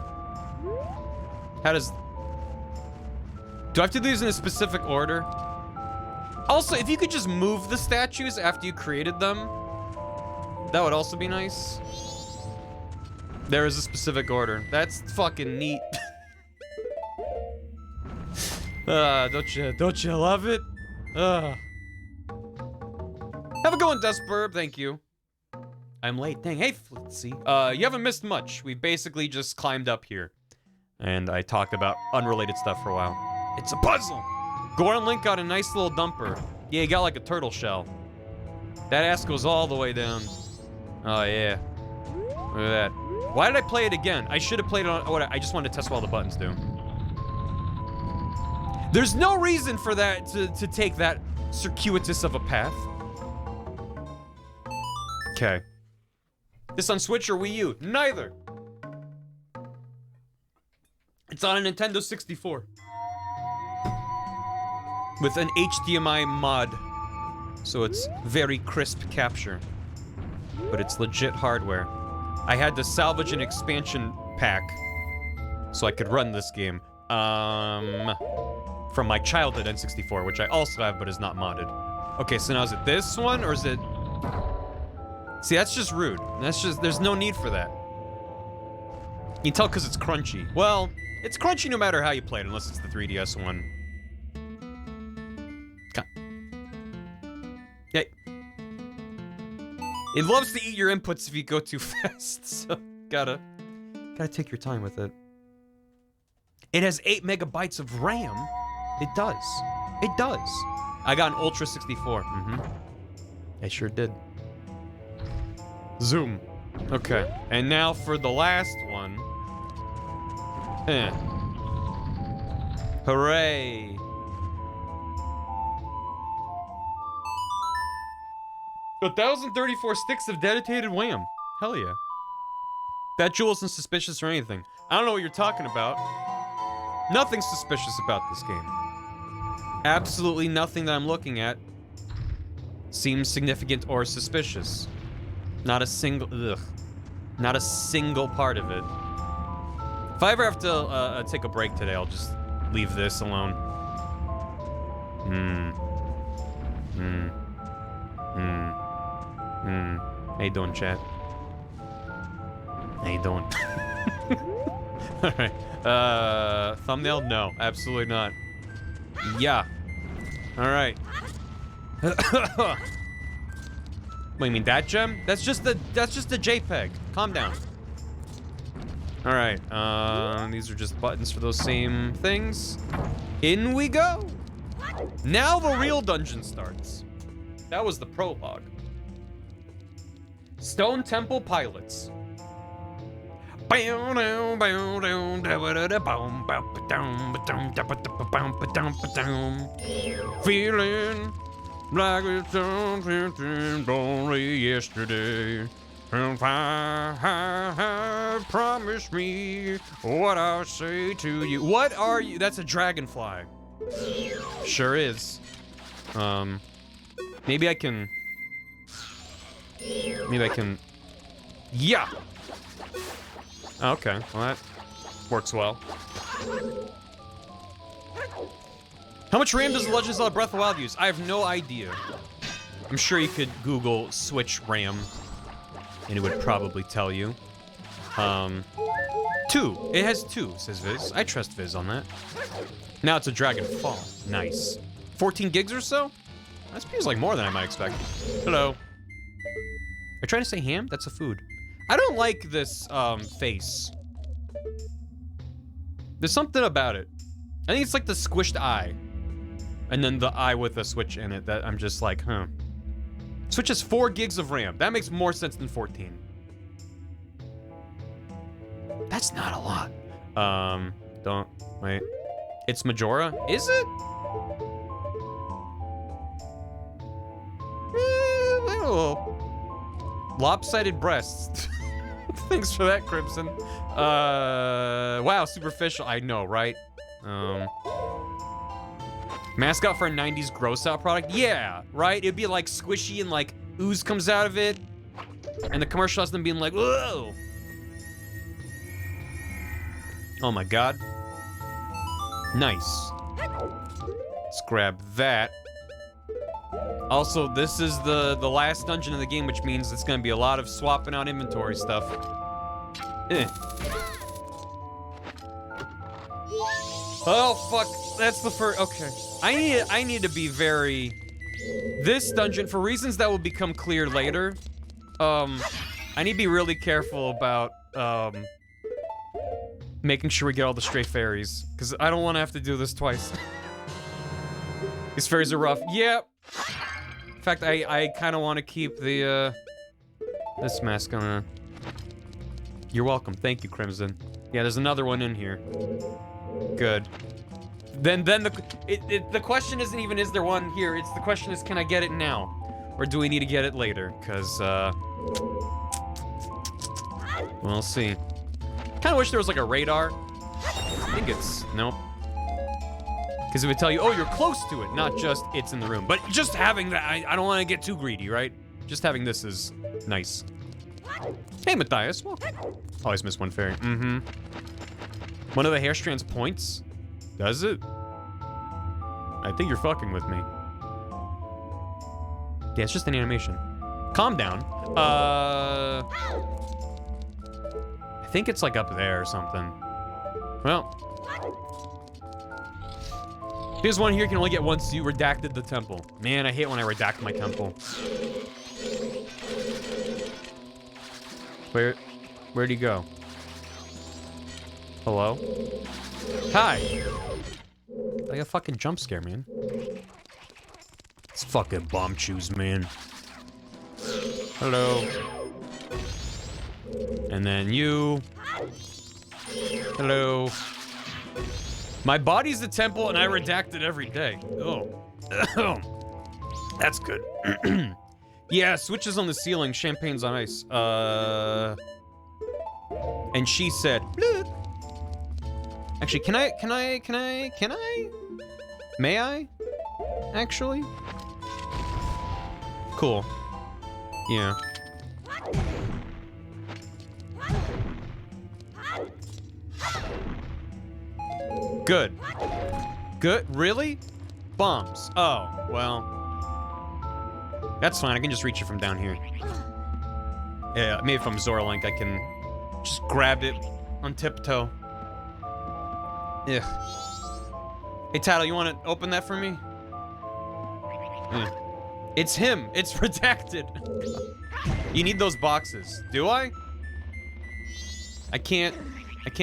How does... Do I have to do these in a specific order? Also, if you could just move the statues after you created them, that would also be nice. There is a specific order. That's fucking neat. Don't you love it? Have a good one, Dustburb. Thank you. I'm late. Dang. Hey, Flitzy. You haven't missed much. We basically just climbed up here, and I talked about unrelated stuff for a while. It's a puzzle. Goran Link got a nice little dumper. Yeah, he got like a turtle shell. That ass goes all the way down. Oh yeah. Look at that. Why did I play it again? I should have played it on... Oh, I just wanted to test what all the buttons do. There's no reason for that to take that circuitous of a path. Okay. This on Switch or Wii U? Neither. It's on a Nintendo 64. With an HDMI mod. So it's very crisp capture. But it's legit hardware. I had to salvage an expansion pack so I could run this game. From my childhood N64, which I also have but is not modded. Okay, so now is it this one or is it... See, that's just rude. That's just... There's no need for that. You can tell because it's crunchy. Well, it's crunchy no matter how you play it, unless it's the 3DS one. Hey. It loves to eat your inputs if you go too fast, so gotta take your time with it. It has 8 megabytes of RAM. It does. It does. I got an Ultra 64. I sure did. Zoom. Okay. And now for the last one. Hooray. 1,034 sticks of dedicated wham. Hell yeah. That jewel isn't suspicious or anything. I don't know what you're talking about. Nothing suspicious about this game. Absolutely nothing that I'm looking at seems significant or suspicious. Not a single... Ugh. Not a single part of it. If I ever have to take a break today, I'll just leave this alone. How you doing, chat? How you doing? Alright. Thumbnail? No, absolutely not. Yeah. Alright. What do you mean, that gem? That's just the JPEG. Calm down. All right, these are just buttons for those same things. In we go. Now the real dungeon starts. That was the prologue. Stone Temple Pilots. Feeling like it's something only yesterday. Promise me what I'll say to you. What are you? That's a dragonfly. Sure is. Maybe I can. Yeah. Okay. Well, that works well. How much RAM does The Legend of Zelda Breath of the Wild use? I have no idea. I'm sure you could Google Switch RAM, and it would probably tell you. 2. It has 2, says Viz. I trust Viz on that. Now it's a Dragon Fall. Nice. 14 gigs or so? That feels like more than I might expect. Hello. Are you trying to say ham? That's a food. I don't like this, face. There's something about it. I think it's like the squished eye. And then the eye with a Switch in it that I'm just like, huh. Switch has 4 gigs of RAM. That makes more sense than 14. That's not a lot. Don't, wait. It's Majora? Is it? Lopsided breasts. Thanks for that, Crimson. Wow, superficial. I know, right? Mascot for a 90s gross out product? Yeah, right? It'd be like squishy and like ooze comes out of it. And the commercial has them being like, whoa. Oh my god. Nice. Let's grab that. Also, this is the last dungeon of the game, which means it's gonna be a lot of swapping out inventory stuff. Oh fuck, that's the first. Okay, I need to be very. This dungeon, for reasons that will become clear later, I need to be really careful about making sure we get all the stray fairies, because I don't want to have to do this twice. These fairies are rough. Yep. In fact, I kind of want to keep the this mask on. You're welcome. Thank you, Crimson. Yeah, there's another one in here. Good. Then the question isn't even is there one here. It's the question is can I get it now, or do we need to get it later? Cause we'll see. Kind of wish there was like a radar. I think it's nope. Because it would tell you, oh, you're close to it, not just it's in the room. But just having that, I don't want to get too greedy, right? Just having this is nice. Hey, Matthias, welcome. Always miss one fairy. Mm-hmm. One of the hair strands points? Does it? I think you're fucking with me. Yeah, it's just an animation. Calm down. I think it's like up there or something. Well. Here's one here, you can only get once you redacted the temple. Man, I hate when I redact my temple. Where'd he go? Hello? Hi! Like a fucking jump scare, man. It's fucking bomb shoes, man. Hello. And then you. Hello. My body's the temple and I redact it every day. Oh. That's good. Yeah, switches on the ceiling, champagne's on ice. And she said, look. Actually, can I? May I? Actually? Cool. Yeah. Good. Good? Really? Bombs. Oh, well. That's fine, I can just reach it from down here. Yeah, maybe if I'm Zora Link, I can just grab it on tiptoe. Yeah. Hey, Tattle, you want to open that for me? Yeah. It's him. It's redacted. You need those boxes. Do I? I can't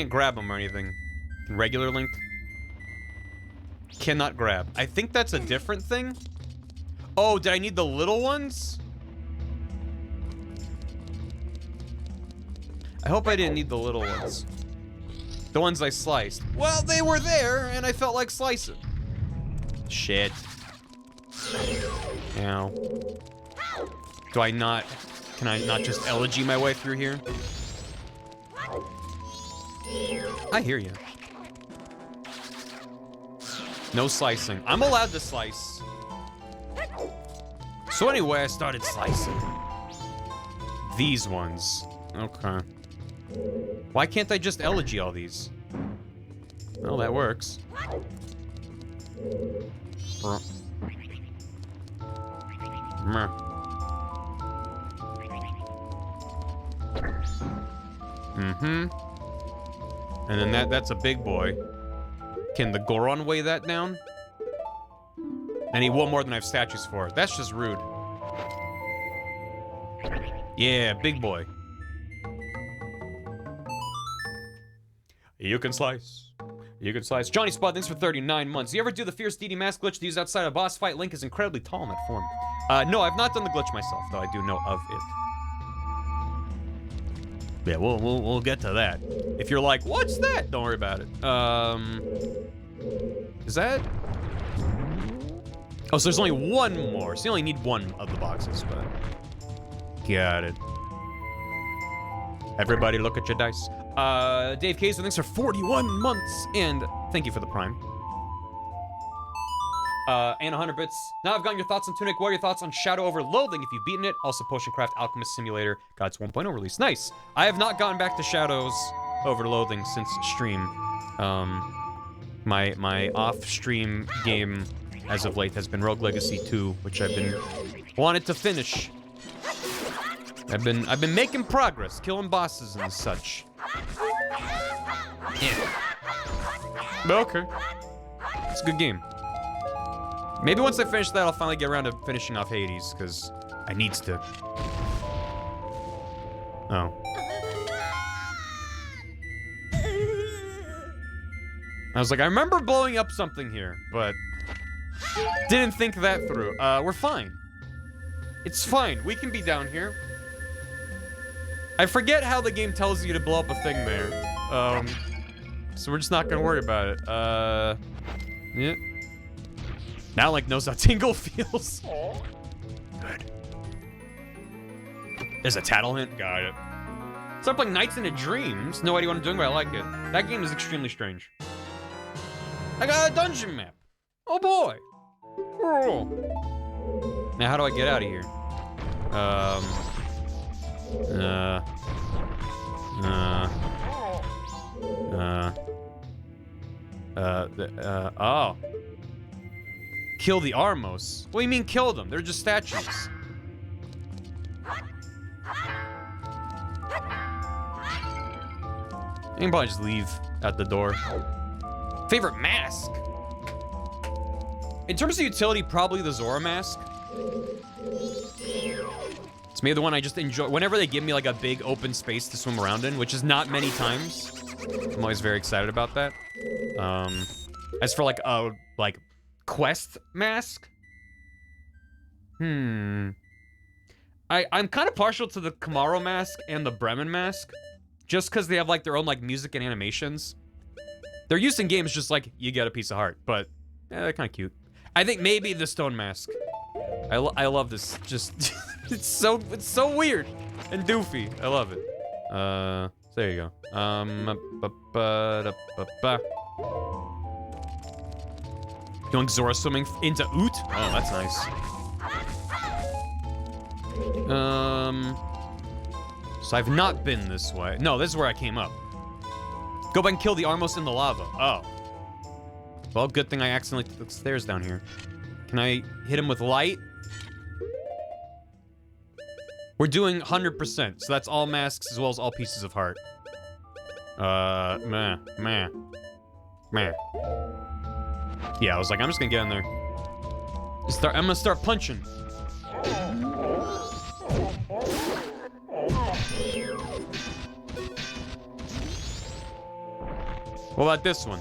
grab them or anything. Regular link. Cannot grab. I think that's a different thing. Oh, did I need the little ones? I hope I didn't need the little ones. The ones I sliced. Well, they were there, and I felt like slicing. Shit. Ow. Do I not... Can I not just elegy my way through here? I hear you. No slicing. I'm allowed to slice. So anyway, I started slicing. These ones. Okay. Why can't I just elegy all these? Well, that works. Mm-hmm. And then that's a big boy. Can the Goron weigh that down? I need one more than I have statues for. That's just rude. Yeah, big boy. You can slice. You can slice. Johnny Spot, thanks for 39 months. You ever do the Fierce DD Mask glitch to use outside a boss fight? Link is incredibly tall in that form. No, I've not done the glitch myself, though I do know of it. Yeah, we'll get to that. If you're like, what's that? Don't worry about it. Is that? Oh, so there's only one more. So you only need one of the boxes, but... Got it. Everybody look at your dice. Dave Kaiser, thanks for 41 months, and thank you for the Prime. And 100 bits. Now I've gotten your thoughts on Tunic. What are your thoughts on Shadow over Loathing if you've beaten it? Also, Potioncraft Alchemist Simulator got its 1.0 release. Nice. I have not gotten back to Shadows over Loathing since stream. My off-stream game as of late has been Rogue Legacy 2, which I've been wanted to finish. I've been making progress, killing bosses and such. Yeah. But okay. It's a good game. Maybe once I finish that, I'll finally get around to finishing off Hades, because I needs to. Oh. I was like, I remember blowing up something here, but didn't think that through. We're fine. It's fine. We can be down here. I forget how the game tells you to blow up a thing there. So we're just not gonna worry about it. Yeah. Now, like, knows how Tingle feels. Good. There's a tattle hint. Got it. Start playing Nights into Dreams. No idea what I'm doing, but I like it. That game is extremely strange. I got a dungeon map. Oh boy. Oh. Now, how do I get out of here? Oh. Kill the Armos. What do you mean kill them? They're just statues. You can probably just leave at the door. Favorite mask? In terms of utility, probably the Zora mask. It's maybe the one I just enjoy. Whenever they give me like a big open space to swim around in, which is not many times, I'm always very excited about that. As for like a quest mask, I'm kind of partial to the Kamaro mask and the Bremen mask, just because they have like their own like music and animations. They're used in games just like you get a piece of heart, but they're kind of cute. I think maybe the stone mask. I love this. Just it's so weird and doofy. I love it. So there you go. Going Zora swimming into Oot? Oh, that's nice. So I've not been this way. No, this is where I came up. Go back and kill the Armos in the lava. Oh. Well, good thing I accidentally took the stairs down here. Can I hit him with light? We're doing 100%, so that's all masks as well as all pieces of heart. Meh. Yeah, I was like, I'm just gonna get in there. I'm gonna start punching. What about this one?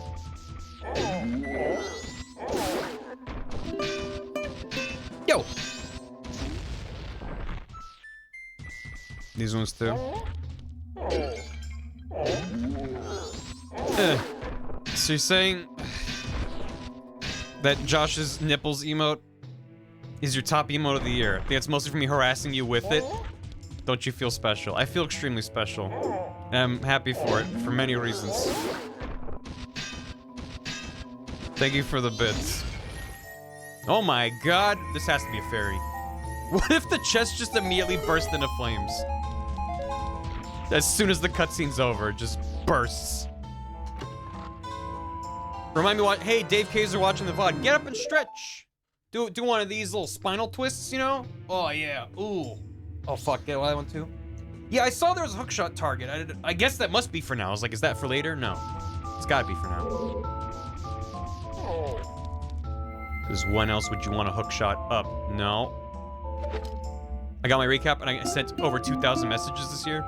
Yo! These ones too. So you're saying that Josh's nipples emote is your top emote of the year? I think it's mostly for me harassing you with it. Don't you feel special? I feel extremely special. And I'm happy for it, for many reasons. Thank you for the bits. Oh my god, this has to be a fairy. What if the chest just immediately burst into flames? As soon as the cutscene's over, it just bursts. Remind me what? Hey, Dave Kaiser watching the VOD. Get up and stretch. Do one of these little spinal twists, you know? Oh yeah. Ooh. Oh fuck. Get that one too. Yeah, I saw there was a hookshot target. I guess that must be for now. I was like, is that for later? No. It's gotta be for now. Because when else would you want a hookshot up? No. I got my recap and I sent over 2,000 messages this year.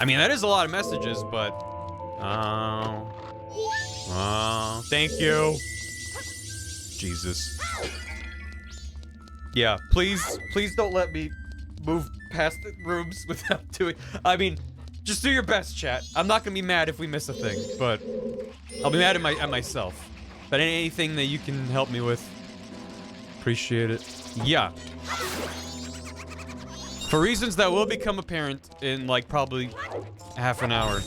I mean, that is a lot of messages, but... Oh, thank you. Jesus. Yeah, please don't let me move past the rooms without doing... I mean, just do your best, chat. I'm not gonna be mad if we miss a thing, but... I'll be mad at myself. But anything that you can help me with, appreciate it. Yeah. For reasons that will become apparent in, like, probably half an hour.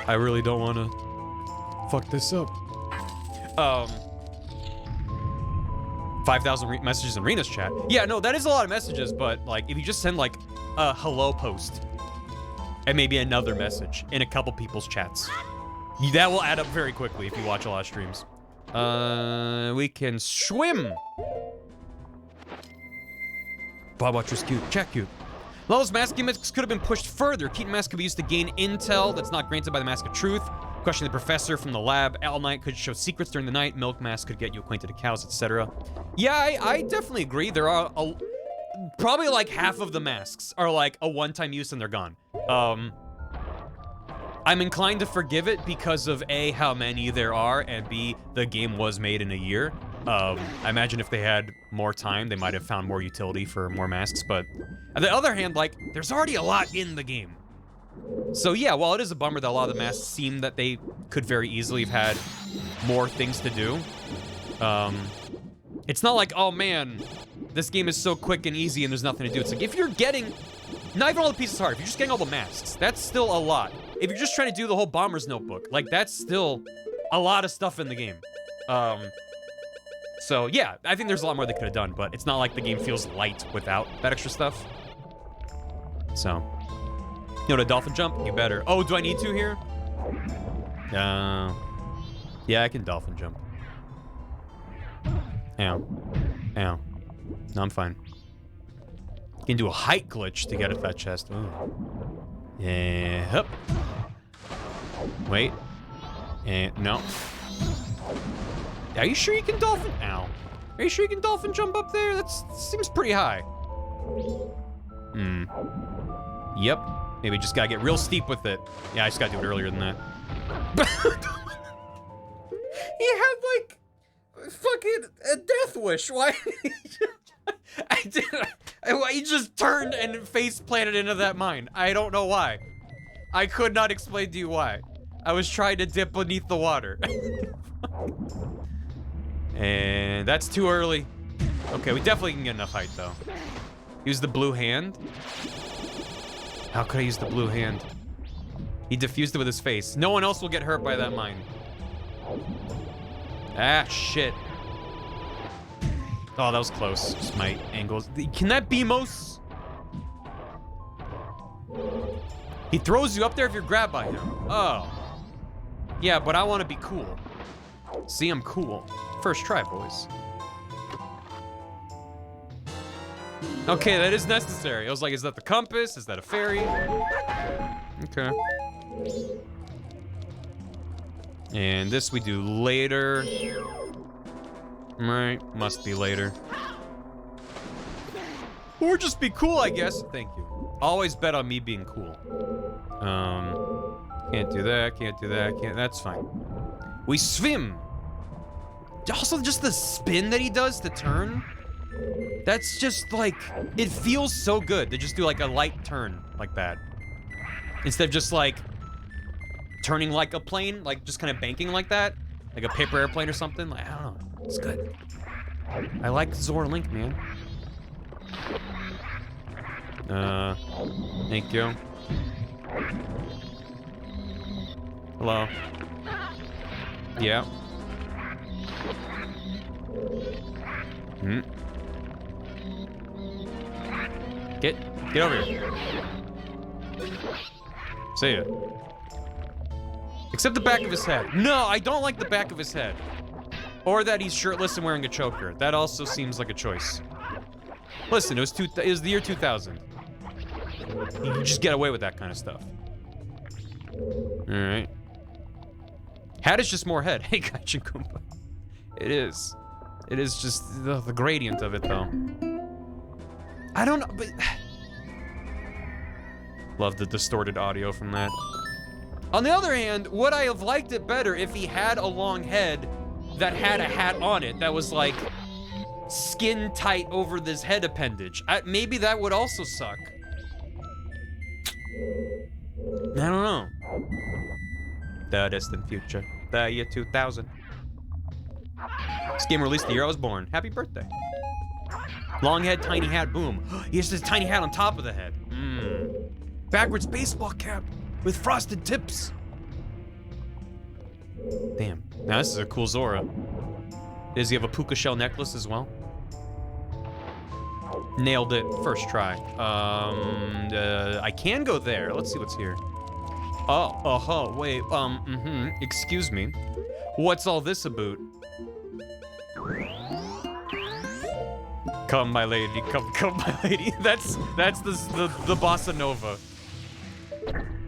I really don't want to fuck this up. 5,000 messages in Rena's chat. Yeah, no, that is a lot of messages, but, like, if you just send, like, a hello post and maybe another message in a couple people's chats, that will add up very quickly if you watch a lot of streams. We can swim. Bob Watcher's cute. Check cute. Those mask gimmicks could have been pushed further. Keaton mask could be used to gain intel that's not granted by the Mask of Truth. Question the professor from the lab. All Night could show secrets during the night. Milk mask could get you acquainted to cows, etc. Yeah, I definitely agree. There are probably like half of the masks are like a one-time use and they're gone. I'm inclined to forgive it because of A, how many there are, and B, the game was made in a year. I imagine if they had more time, they might have found more utility for more masks, but on the other hand, like, there's already a lot in the game. So yeah, while it is a bummer that a lot of the masks seem that they could very easily have had more things to do, it's not like, oh man, this game is so quick and easy and there's nothing to do. It's like, if you're getting, not even all the pieces hard, if you're just getting all the masks, that's still a lot. If you're just trying to do the whole Bomber's Notebook, like, that's still a lot of stuff in the game. So yeah, I think there's a lot more they could have done, but it's not like the game feels light without that extra stuff. So, you know, to dolphin jump, you better. Oh, do I need to here? Yeah, I can dolphin jump. Ow. Ow. No, I'm fine. You can do a height glitch to get at that chest. Ooh. Yeah, hup. Wait. And no. Are you sure you can dolphin? Ow. Are you sure you can dolphin jump up there? That seems pretty high. Yep. Maybe just gotta get real steep with it. Yeah, I just gotta do it earlier than that. He had like fucking a death wish. Why? He just turned and face planted into that mine. I don't know why. I could not explain to you why. I was trying to dip beneath the water. And that's too early. Okay, we definitely can get enough height though. Use the blue hand. How could I use the blue hand? He diffused it with his face. No one else will get hurt by that mine. Ah, shit. Oh, that was close. Just my angles. Can that be most? He throws you up there if you're grabbed by him. Oh. Yeah, but I want to be cool. See, I'm cool. First try, boys. Okay, that is necessary. I was like, is that the compass? Is that a fairy? Okay. And this we do later. Right, must be later. Or just be cool, I guess. Thank you. Always bet on me being cool. Can't do that, can't do that, can't. That's fine. We swim. Also, just the spin that he does to turn. That's just like, it feels so good to just do like a light turn like that. Instead of just like turning like a plane, like just kind of banking like that. Like a paper airplane or something. Like, I don't know. It's good. I like Zora Link, man. Thank you. Hello. Yeah. Get over here. See ya. Except the back of his head. No, I don't like the back of his head. Or that he's shirtless and wearing a choker. That also seems like a choice. Listen, it was the year 2000. You can just get away with that kind of stuff. Alright. Hat is just more head. Hey, Gaijin Goomba. It is. It is just the gradient of it, though. I don't know, but... Love the distorted audio from that. On the other hand, would I have liked it better if he had a long head that had a hat on it that was like skin tight over this head appendage? Maybe that would also suck. I don't know. The distant future. The year 2000. This game released the year I was born. Happy birthday. Long head, tiny hat, boom. He has this tiny hat on top of the head. Backwards baseball cap with frosted tips. Damn. Now this is a cool Zora. Does he have a puka shell necklace as well? Nailed it. First try. I can go there. Let's see what's here. Oh, wait, excuse me. What's all this about? Come, my lady, come, my lady. That's the bossa nova.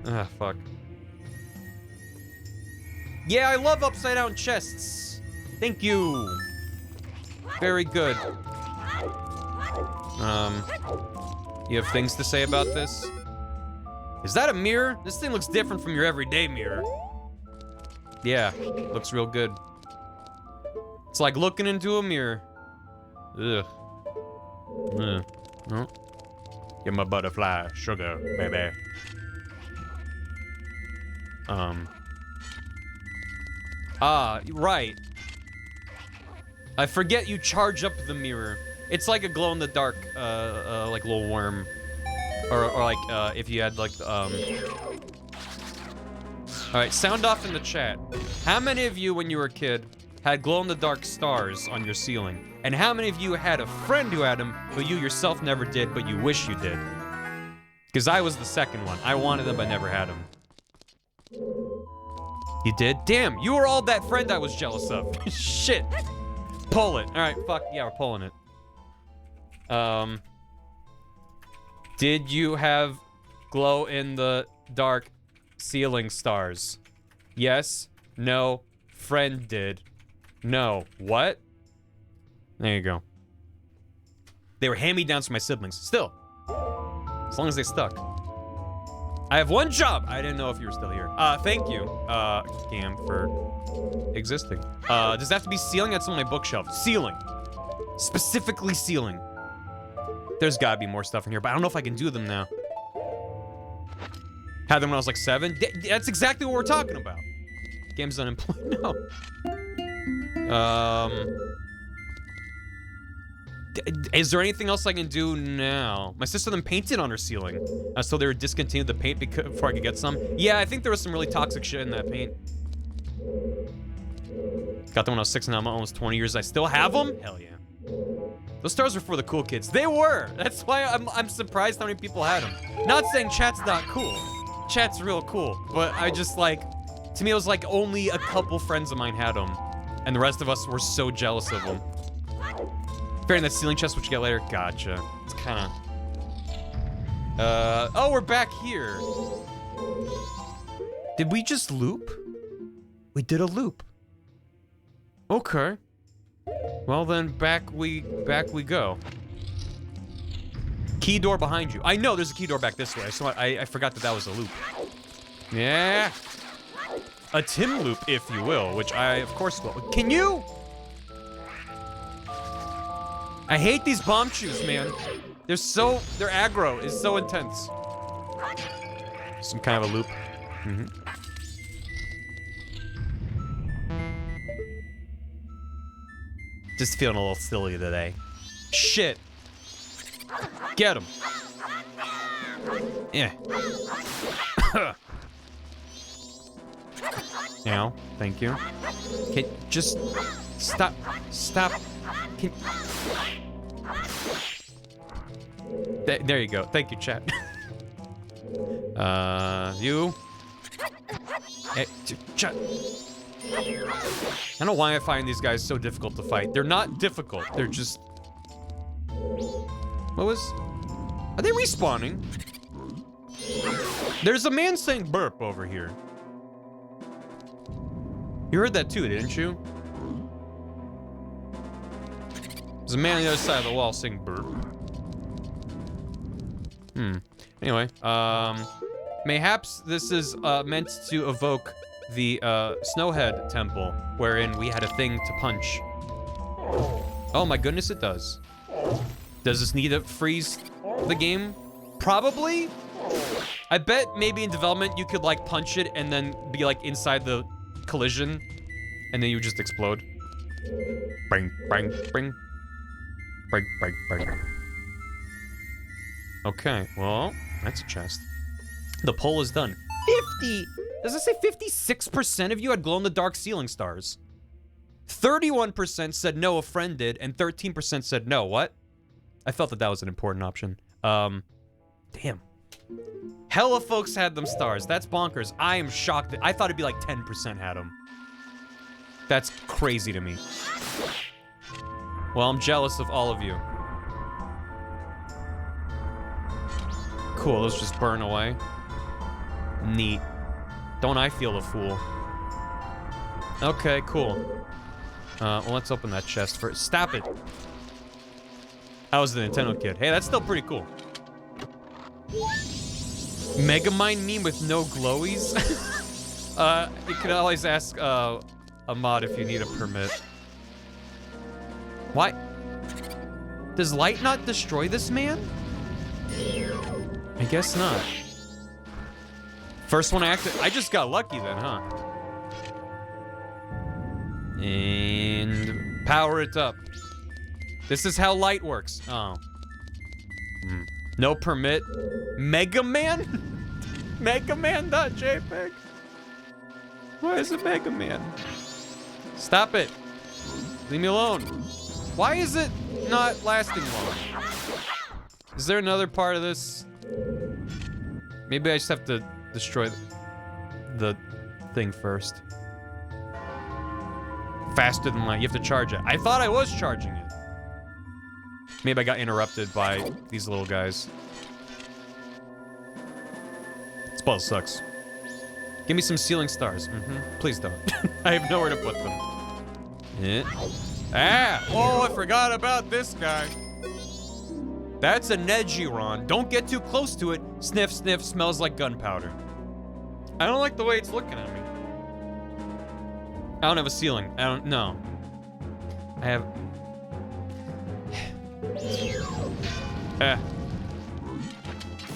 Ah, fuck. Yeah, I love upside down chests. Thank you. Very good. You have things to say about this? Is that a mirror? This thing looks different from your everyday mirror. Yeah, looks real good. It's like looking into a mirror. Ugh. Oh. Get my butterfly sugar, baby. Right. I forget you charge up the mirror. It's like a glow-in-the-dark, like little worm. Or like, if you had like, Alright, sound off in the chat. How many of you, when you were a kid, had glow-in-the-dark stars on your ceiling? And how many of you had a friend who had them, but you yourself never did, but you wish you did? Because I was the second one. I wanted them, but never had them. You did? Damn, you were all that friend I was jealous of. Shit. Pull it. Alright, fuck. Yeah, we're pulling it. Did you have glow-in-the-dark ceiling stars? Yes. No. Friend did. No. What? There you go. They were hand-me-downs from my siblings. Still. As long as they stuck. I have one job! I didn't know if you were still here. Thank you, Cam, for existing. Does that have to be ceiling? That's on my bookshelf. Ceiling. Specifically ceiling. There's gotta be more stuff in here, but I don't know if I can do them now. Had them when I was like 7? That's exactly what we're talking about. Game's unemployed. No. Is there anything else I can do now? My sister then painted on her ceiling. So they were discontinued the paint before I could get some. Yeah, I think there was some really toxic shit in that paint. Got them when I was 6 and now I'm almost 20 years. I still have them? Hell yeah. Those stars were for the cool kids. They were. That's why I'm surprised how many people had them. Not saying chat's not cool. Chat's real cool. But I just like, to me it was like only a couple friends of mine had them. And the rest of us were so jealous of them. Bearing that ceiling chest, which you get later. Gotcha. It's kind of... oh, we're back here. Did we just loop? We did a loop. Okay. Well then, back we go. Key door behind you. I know there's a key door back this way, so I forgot that was a loop. Yeah. A Tim loop, if you will, which I, of course, will. Can you? I hate these bomb shoes, man. Their aggro is so intense. Some kind of a loop. Just feeling a little silly today. Shit. Get him. Yeah. Now, thank you. Can just stop. Can... There you go. Thank you, chat. You. Hey, chat. I don't know why I find these guys so difficult to fight. They're not difficult. They're just... Are they respawning? There's a man saying burp over here. You heard that too, didn't you? There's a man on the other side of the wall saying burp. Anyway, mayhaps this is meant to evoke the Snowhead Temple, wherein we had a thing to punch. Oh my goodness, it does. Does this need to freeze the game? Probably. I bet maybe in development you could like punch it and then be like inside the collision, and then you just explode. Bang, bang, bang. Bang, bang, bang. Okay, well, that's a chest. The poll is done. 50! Does it say 56% of you had glow-in-the-dark ceiling stars? 31% said no, a friend did, and 13% said no. What? I felt that was an important option. Damn. Hella folks had them stars. That's bonkers. I am shocked. I thought it'd be like 10% had them. That's crazy to me. Well, I'm jealous of all of you. Cool, those just burn away. Neat. Don't I feel a fool? Okay, cool. Well, let's open that chest first. Stop it. I was the Nintendo kid. Hey, that's still pretty cool. Megamind meme with no glowies? You could always ask a mod if you need a permit. Why? Does light not destroy this man? I guess not. First one active. I just got lucky then, huh? And power it up. This is how light works. Oh. No permit. Mega Man? Mega Man.jpg. Why is it Mega Man? Stop it. Leave me alone. Why is it not lasting long? Is there another part of this? Maybe I just have to destroy the thing first. Faster than light. You have to charge it. I thought I was charging it. Maybe I got interrupted by these little guys. This puzzle sucks. Give me some ceiling stars. Please don't. I have nowhere to put them. Yeah. Ah! Oh, I forgot about this guy. That's a Nejiron. Don't get too close to it. Sniff, sniff, smells like gunpowder. I don't like the way it's looking at me. I don't have a ceiling. I don't know. I have...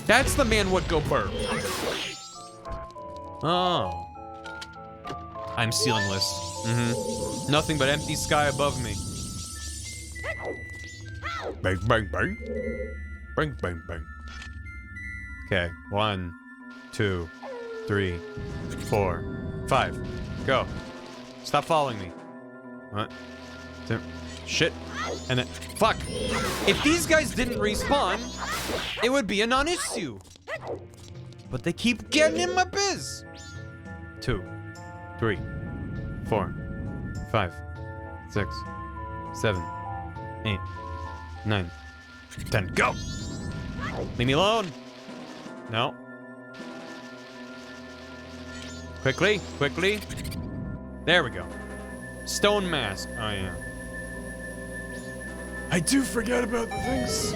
That's the man would go burp. Oh. I'm ceilingless. Nothing but empty sky above me. Bang, bang, bang. Bang, bang, bang. Okay, 1, 2, 3, 4, 5. Go. Stop following me. What? Shit. And then, fuck. If these guys didn't respawn, it would be a non-issue. But they keep getting in my biz. 2, 3, 4, 5, 6, 7, 8, 9, 10. Go! Leave me alone. No. Quickly, quickly. There we go. Stone mask. Oh, yeah. I do forget about the things.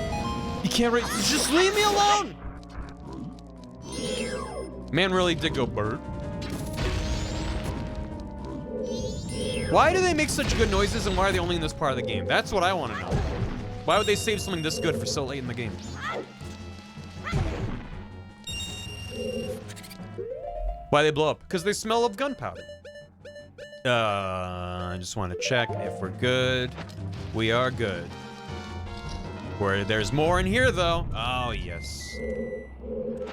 You can't write. Just leave me alone. Man really did go bird. Why do they make such good noises and why are they only in this part of the game? That's what I want to know. Why would they save something this good for so late in the game? Why they blow up? Because they smell of gunpowder. I just want to check if we're good. We are good. There's more in here, though. Oh, yes.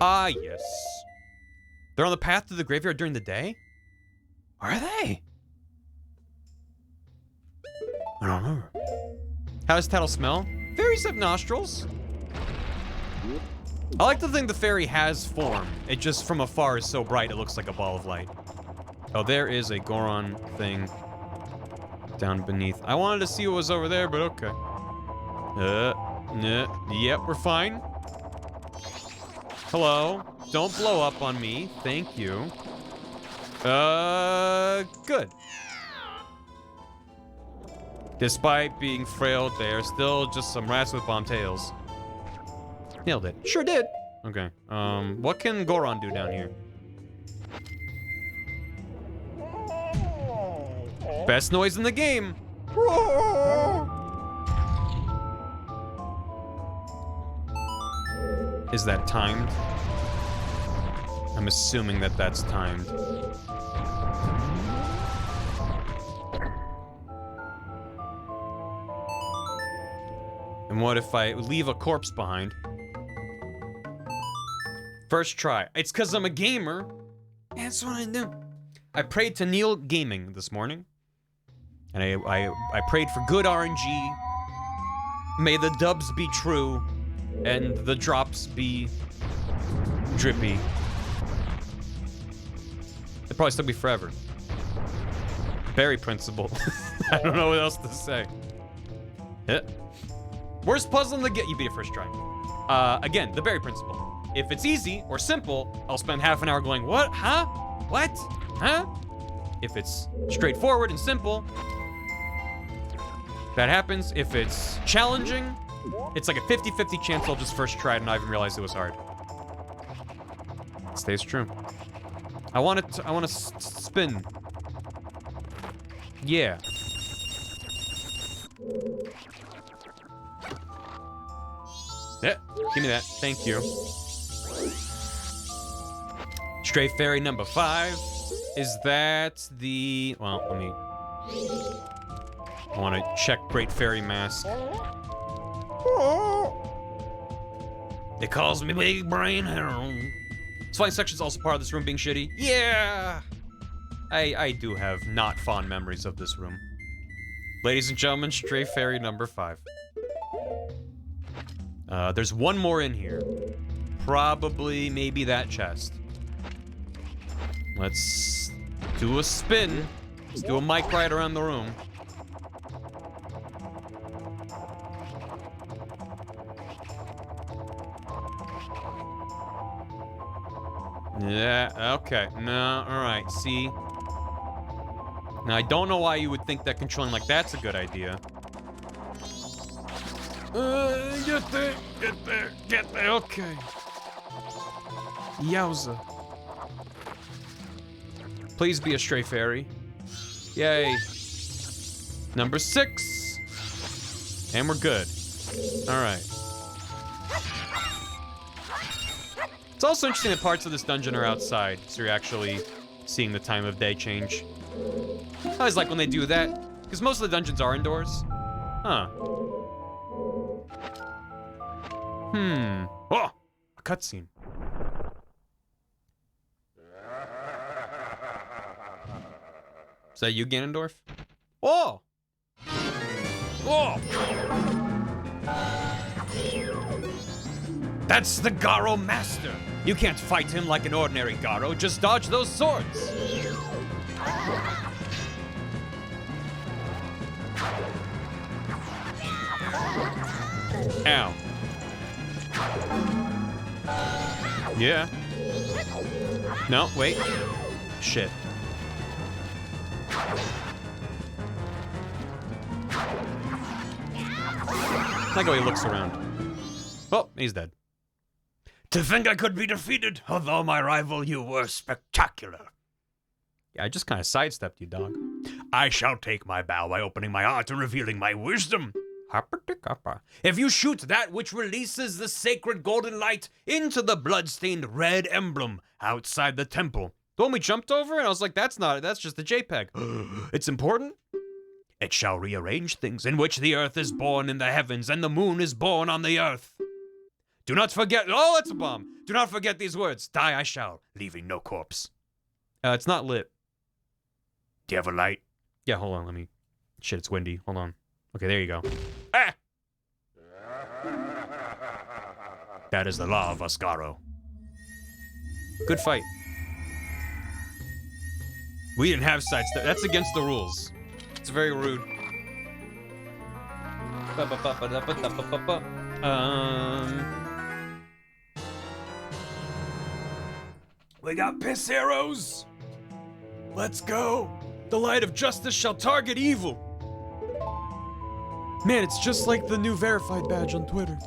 Ah, yes. They're on the path to the graveyard during the day? Are they? I don't know. How does Tattle smell? Fairies have nostrils. I like to think the fairy has form. It just from afar is so bright it looks like a ball of light. Oh, there is a Goron thing down beneath. I wanted to see what was over there, but okay. Yep, we're fine. Hello. Don't blow up on me. Thank you. Good. Despite being frail, they are still just some rats with bomb tails. Nailed it. Sure did. Okay. What can Goron do down here? Best noise in the game. Is that timed? I'm assuming that that's timed. And what if I leave a corpse behind? First try. It's because I'm a gamer. That's what I do. I prayed to Neil Gaming this morning. And I prayed for good RNG. May the dubs be true. And the drops be drippy. They'll probably still be forever. Barry principle. I don't know what else to say. Worst puzzle in the game. You beat it first try. Again, the Barry principle. If it's easy or simple, I'll spend half an hour going, what? Huh? What? Huh? If it's straightforward and simple, that happens. If it's challenging, it's like a 50-50 chance I'll just first try it and not even realize it was hard. It stays true. I want to spin. Yeah. Yeah, give me that. Thank you. Stray Fairy number 5. Is that the... Well, let me... I want to check Great Fairy Mask. It calls me Big Brain Harold. Flying section's also part of this room being shitty. Yeah! I do have not fond memories of this room. Ladies and gentlemen, Stray Fairy number 5. There's one more in here. Probably, maybe that chest. Let's do a spin. Let's do a mic ride around the room. Yeah, okay. No, alright, see? Now, I don't know why you would think that controlling like that's a good idea. Get there, get there, get there, okay. Yowza. Please be a stray fairy. Yay. Number 6. And we're good. Alright. It's also interesting that parts of this dungeon are outside, so you're actually seeing the time of day change. I always like when they do that, because most of the dungeons are indoors. Huh. Oh! A cutscene. Is that you, Ganondorf? Oh! Oh! That's the Garo Master! You can't fight him like an ordinary Garo, just dodge those swords! Ow. Yeah. No, wait. Shit. I like how he looks around. Oh, he's dead. To think I could be defeated, although my rival you were spectacular. Yeah, I just kind of sidestepped you, dog. I shall take my bow by opening my heart and revealing my wisdom. If you shoot that which releases the sacred golden light into the blood-stained red emblem outside the temple. The one we jumped over, and I was like, that's just a JPEG. It's important? It shall rearrange things in which the earth is born in the heavens and the moon is born on the earth. Do not forget, oh, it's a bomb. Do not forget these words. Die I shall, leaving no corpse. It's not lit. Do you have a light? Yeah, hold on, let me... Shit, it's windy. Hold on. Okay, there you go. Ah! That is the law of Oscaro. Good fight. We didn't have sidestep. That's against the rules. It's very rude. We got piss arrows. Let's go. The light of justice shall target evil. Man, it's just like the new verified badge on Twitter.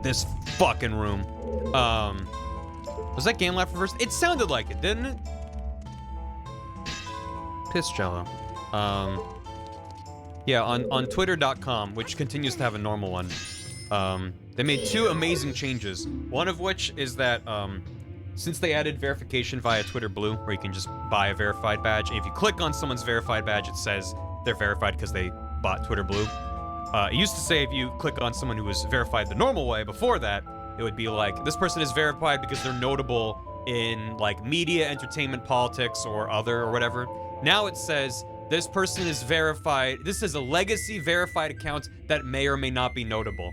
This fucking room. Was that game lab reversed? It sounded like it, didn't it? Piss jello. Yeah, on twitter.com, which continues to have a normal one. They made 2 amazing changes. One of which is that, since they added verification via Twitter Blue, where you can just buy a verified badge, and if you click on someone's verified badge, it says they're verified because they bought Twitter Blue. It used to say if you click on someone who was verified the normal way before that, it would be like, this person is verified because they're notable in, like, media, entertainment, politics, or other, or whatever. Now it says, this person is verified, this is a legacy verified account that may or may not be notable.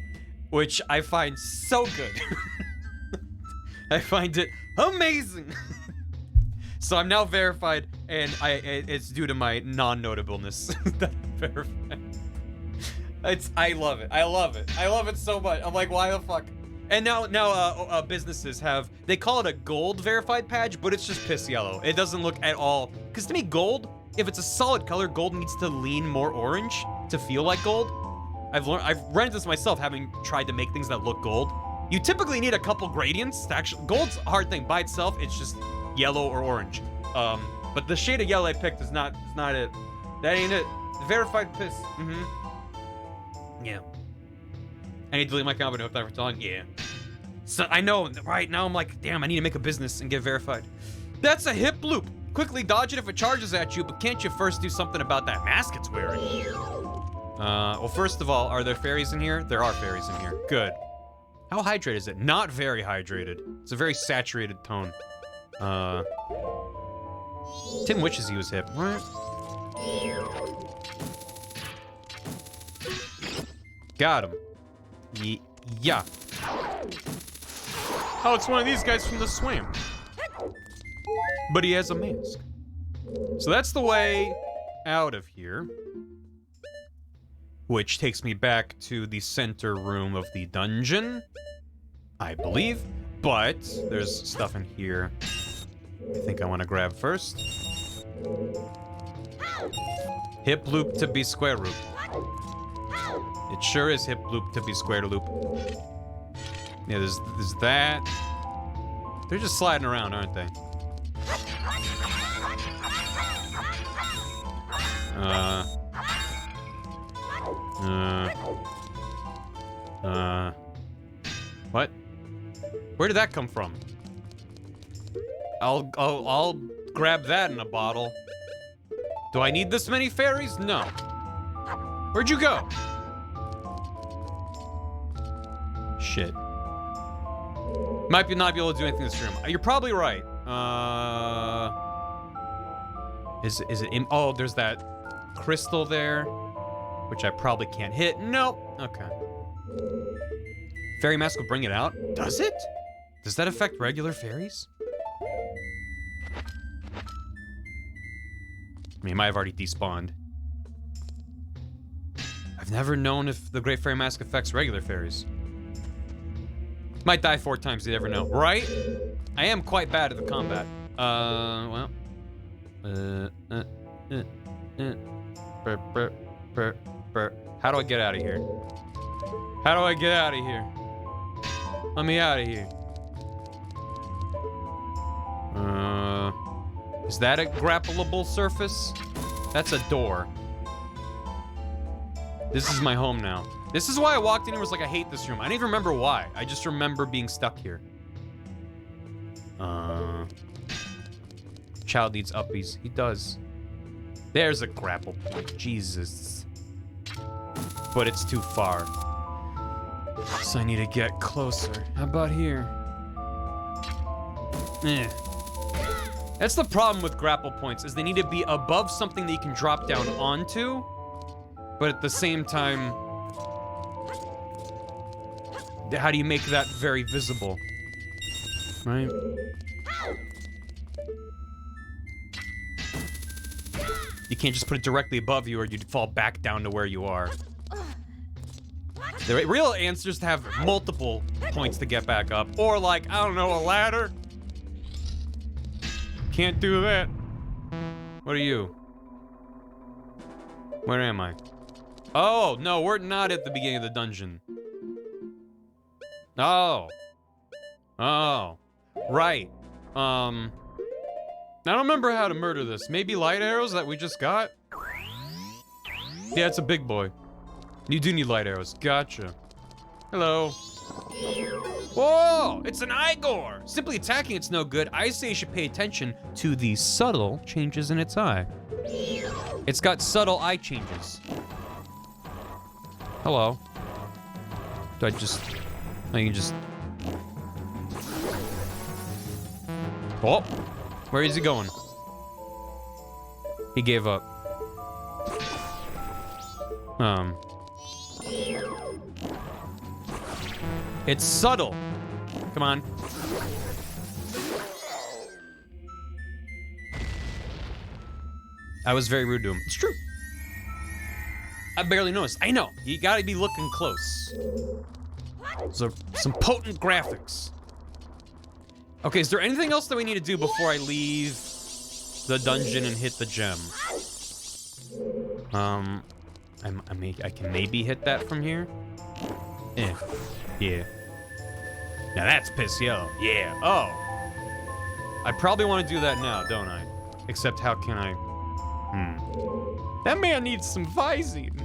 Which I find so good. I find it amazing. So I'm now verified, and it's due to my non-notableness that I'm verified. I love it. I love it. I love it so much. I'm like, why the fuck? And now businesses have, they call it a gold verified badge, but it's just piss yellow. It doesn't look at all, because to me, gold, if it's a solid color, gold needs to lean more orange to feel like gold. I've run into this myself, having tried to make things that look gold. You typically need a couple gradients to actually, gold's a hard thing by itself, it's just yellow or orange. But the shade of yellow I picked is not it. That ain't it. Verified piss. Yeah. I need to delete my comment if that for telling. Yeah. So I know, right now I'm like, damn, I need to make a business and get verified. That's a hip loop. Quickly dodge it if it charges at you, but can't you first do something about that mask it's wearing? Well, first of all, are there fairies in here? There are fairies in here. Good. How hydrated is it? Not very hydrated. It's a very saturated tone. Tim wishes he was hip. What? Got him. Yeah. Oh, it's one of these guys from the swamp. But he has a mask. So that's the way out of here. Which takes me back to the center room of the dungeon, I believe. But there's stuff in here I think I want to grab first. Hip loop to be square loop. It sure is hip loop to be square loop. Yeah, there's that. They're just sliding around, aren't they? What? Where did that come from? I'll grab that in a bottle. Do I need this many fairies? No. Where'd you go? Shit. Might not be able to do anything in this room. You're probably right. Is it in? Oh, there's that crystal there, which I probably can't hit. Nope. Okay. Fairy mask will bring it out. Does it? Does that affect regular fairies? I mean, it might have already despawned. I've never known if the Great Fairy Mask affects regular fairies. Might die 4 times, you never know. Right? I am quite bad at the combat. Well. How do I get out of here? How do I get out of here? Let me out of here. Is that a grappleable surface? That's a door. This is my home now. This is why I walked in and was like, I hate this room. I don't even remember why. I just remember being stuck here. Child needs uppies. He does. There's a grapple point. Jesus. But it's too far. So I need to get closer. How about here? Eh. That's the problem with grapple points, is they need to be above something that you can drop down onto, but at the same time, how do you make that very visible? Right? You can't just put it directly above you or you'd fall back down to where you are. The real answer is to have multiple points to get back up, or like, I don't know, a ladder? Can't do that. What are you? Where am I? Oh, no, we're not at the beginning of the dungeon. Oh. Oh. Right. I don't remember how to murder this. Maybe light arrows that we just got? Yeah, it's a big boy. You do need light arrows. Gotcha. Hello. Whoa! It's an Igor! Simply attacking it's no good. I say you should pay attention to the subtle changes in its eye. It's got subtle eye changes. Hello. Do I just... I can just... Oh! Where is he going? He gave up. It's subtle. Come on. I was very rude to him. It's true. I barely noticed. I know. You gotta be looking close. So, some potent graphics. Okay, is there anything else that we need to do before I leave the dungeon and hit the gem? I can maybe hit that from here. Yeah. Now that's piss yellow. Yeah. Oh. I probably want to do that now, don't I? Except how can I? That man needs some Visine.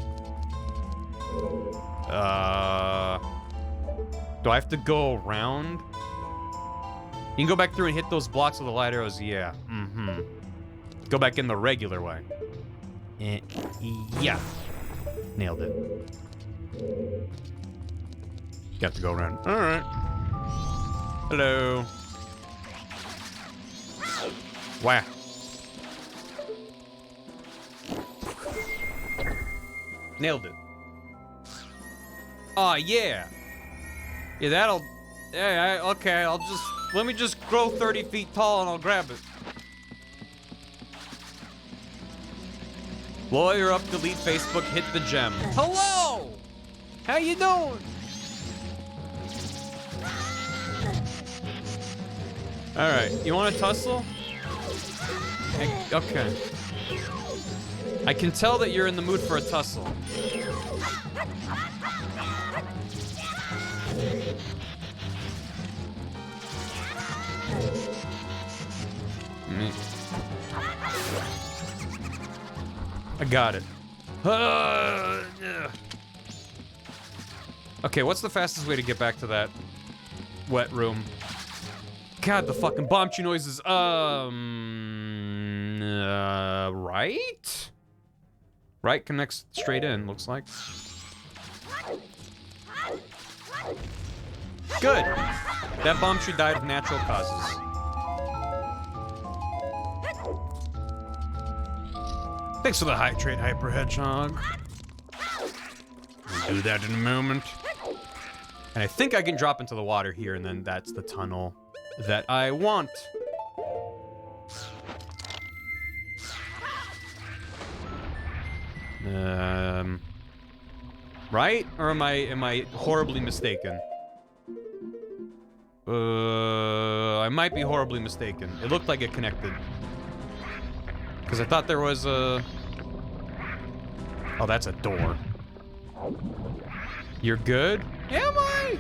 Do I have to go around? You can go back through and hit those blocks with the light arrows. Yeah. Go back in the regular way. Yeah. Nailed it. Got to go around. All right. Hello. Wow. Nailed it. Oh, yeah. Yeah, that'll... Yeah, okay, I'll just... Let me just grow 30 feet tall and I'll grab it. Lawyer up, delete Facebook, hit the gem. Hello! How you doing? Alright, you want to tussle? Okay. I can tell that you're in the mood for a tussle. I got it. Okay, what's the fastest way to get back to that wet room? God, the fucking bomb chew noises. Right? Right connects straight in, looks like. Good. That bomb chew died of natural causes. Thanks for the hydrate, Hyper Hedgehog. We'll do that in a moment. And I think I can drop into the water here, and then that's the tunnel that I want. Right? Or am I horribly mistaken? I might be horribly mistaken. It looked like it connected. Because I thought there was a... Oh, that's a door. You're good? Am I?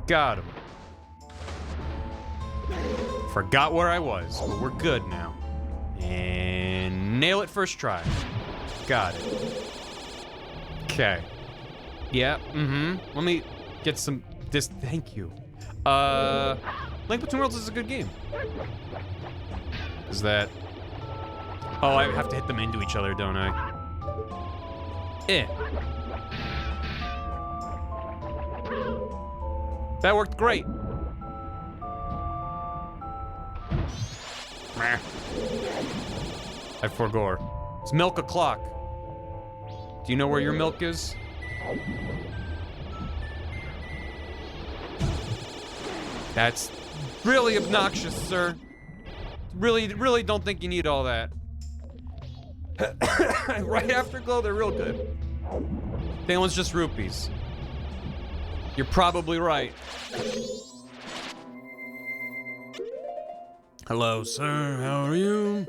Got him. Forgot where I was, but we're good now. And nail it first try. Got it. Okay. Yeah, Let me get some thank you. Link Between Worlds is a good game. Is that... Oh, I have to hit them into each other, don't I? That worked great. Meh. I forgore. Let's milk a clock. Do you know where your milk is? That's really obnoxious, sir. Really don't think you need all that. Right after glow, they're real good. That one's just rupees. You're probably right. Hello, sir. How are you?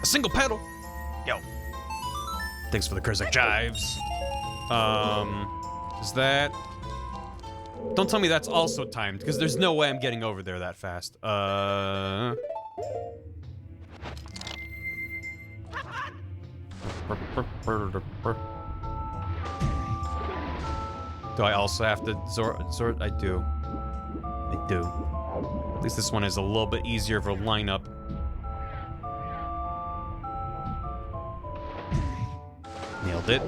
A single pedal. Yo. Thanks for the Kurzak jives. Is that... Don't tell me that's also timed, because there's no way I'm getting over there that fast. Do I also have to Zord? I do. I do. At least this one is a little bit easier of a lineup. Nailed it.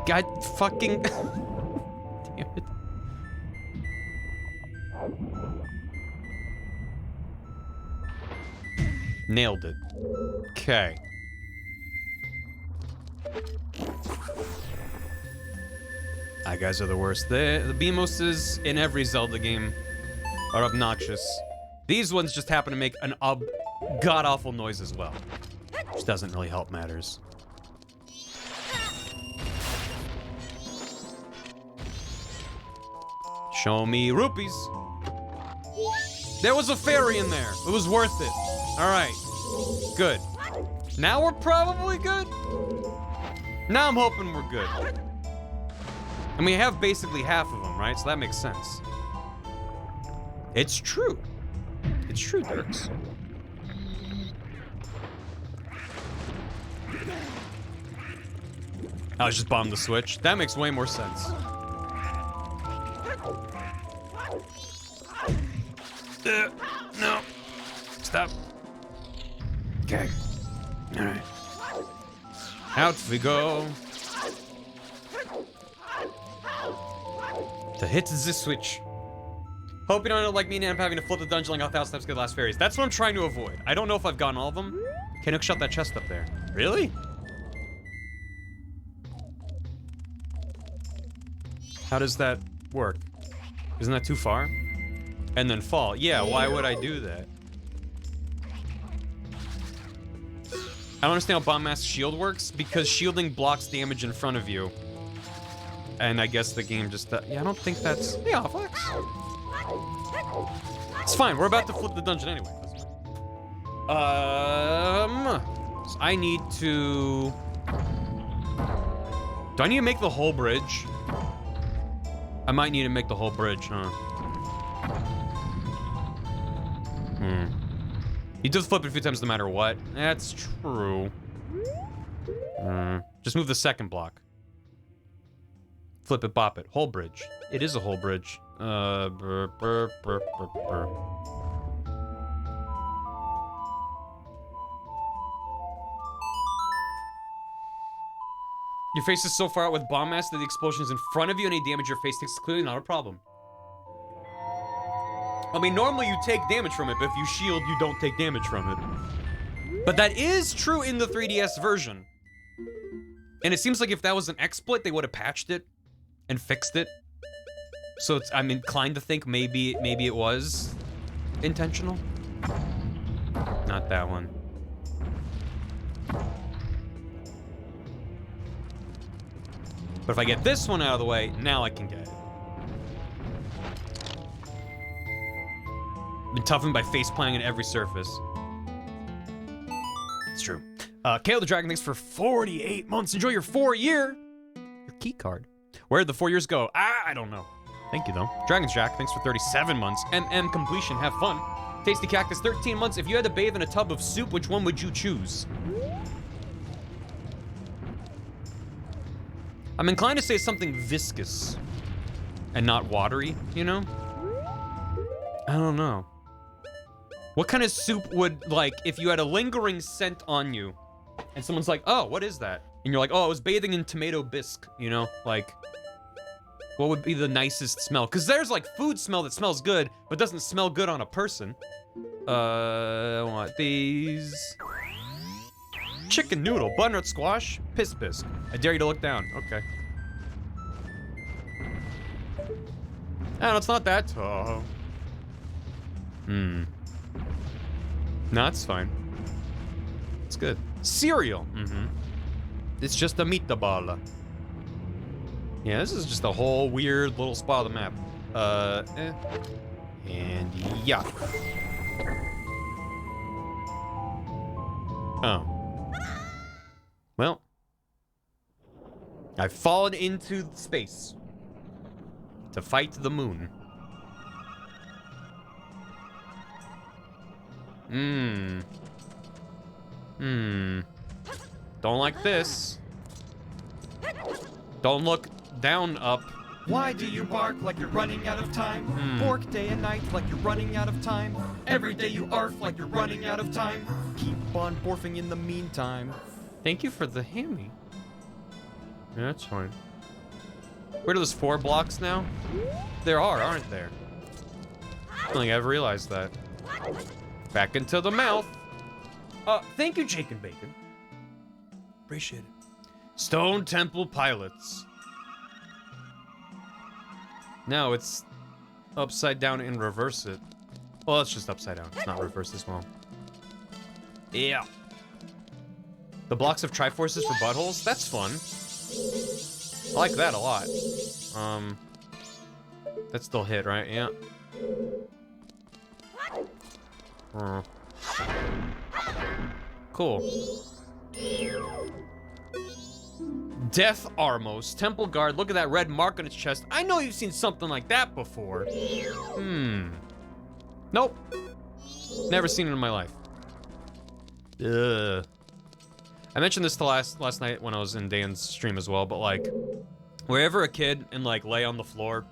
God fucking... Damn it. Nailed it. Okay. That guys are the worst. The Beamoses in every Zelda game are obnoxious. These ones just happen to make an god-awful noise as well. Which doesn't really help matters. Show me rupees. There was a fairy in there. It was worth it. All right. Good. Now we're probably good. Now I'm hoping we're good. And we have basically half of them, right? So that makes sense. It's true. It's true, Dirks. I was just bombed the switch. That makes way more sense. No. Stop. Okay. All right. Out we go. To hit the switch. Hope you don't know, like me, and I'm having to flip the dungeon like 1,000 steps to the last fairies. That's what I'm trying to avoid. I don't know if I've gotten all of them. Can you shut that chest up there? Really? How does that work? Isn't that too far? And then fall. Yeah, why would I do that? I don't understand how Bomb Mass shield works, because shielding blocks damage in front of you. And I guess the game just... yeah, I don't think that's... Yeah, flex. It's fine, we're about to flip the dungeon anyway. So I need to... Do I need to make the whole bridge? I might need to make the whole bridge, huh? You just flip it a few times no matter what. That's true. Just move the second block. Flip it, bop it. Whole bridge. It is a whole bridge. Your face is so far out with bomb mass that the explosion is in front of you. Any damage your face takes is clearly not a problem. I mean, normally you take damage from it, but if you shield, you don't take damage from it. But that is true in the 3DS version. And it seems like if that was an exploit, they would have patched it and fixed it. So it's, I'm inclined to think maybe it was intentional. Not that one. But if I get this one out of the way, now I can get it. Been toughened by face planting on every surface. It's true. Kale the Dragon, thanks for 48 months. Enjoy your 4-year. Your key card. Where'd the 4 years go? I don't know. Thank you, though. Dragon's Jack, thanks for 37 months. MM Completion, have fun. Tasty Cactus, 13 months. If you had to bathe in a tub of soup, which one would you choose? I'm inclined to say something viscous and not watery, you know? I don't know. What kind of soup would, like, if you had a lingering scent on you and someone's like, oh, what is that? And you're like, oh, I was bathing in tomato bisque, you know? Like, what would be the nicest smell? Because there's, like, food smell that smells good, but doesn't smell good on a person. I want these. Chicken noodle, butternut squash, piss bisque. I dare you to look down. Okay. Oh, it's not that tall. No, it's fine. It's good. Cereal. It's just a meatball. Yeah, this is just a whole weird little spot of the map. And yeah. Oh. Well. I've fallen into space to fight the moon. Don't like this. Don't look down, up. Why do you bark like you're running out of time? Bork day and night like you're running out of time. Every day you arf like you're running out of time. Keep on borfing in the meantime. Thank you for the hammy. Yeah, that's fine. Where are those 4 blocks now? There are, aren't there? I don't think I ever realized that. Back into the mouth. Thank you, Jake and Bacon. Appreciate it. Stone Temple Pilots. No, it's upside down and reverse it. Well, it's just upside down. It's not reversed as well. Yeah. The blocks of Triforces for buttholes? That's fun. I like that a lot. That still hit, right? Yeah. Cool. Death Armos, Temple Guard. Look at that red mark on its chest. I know you've seen something like that before. Nope. Never seen it in my life. Ugh. I mentioned this to last night when I was in Dan's stream as well, but like, wherever a kid and like lay on the floor,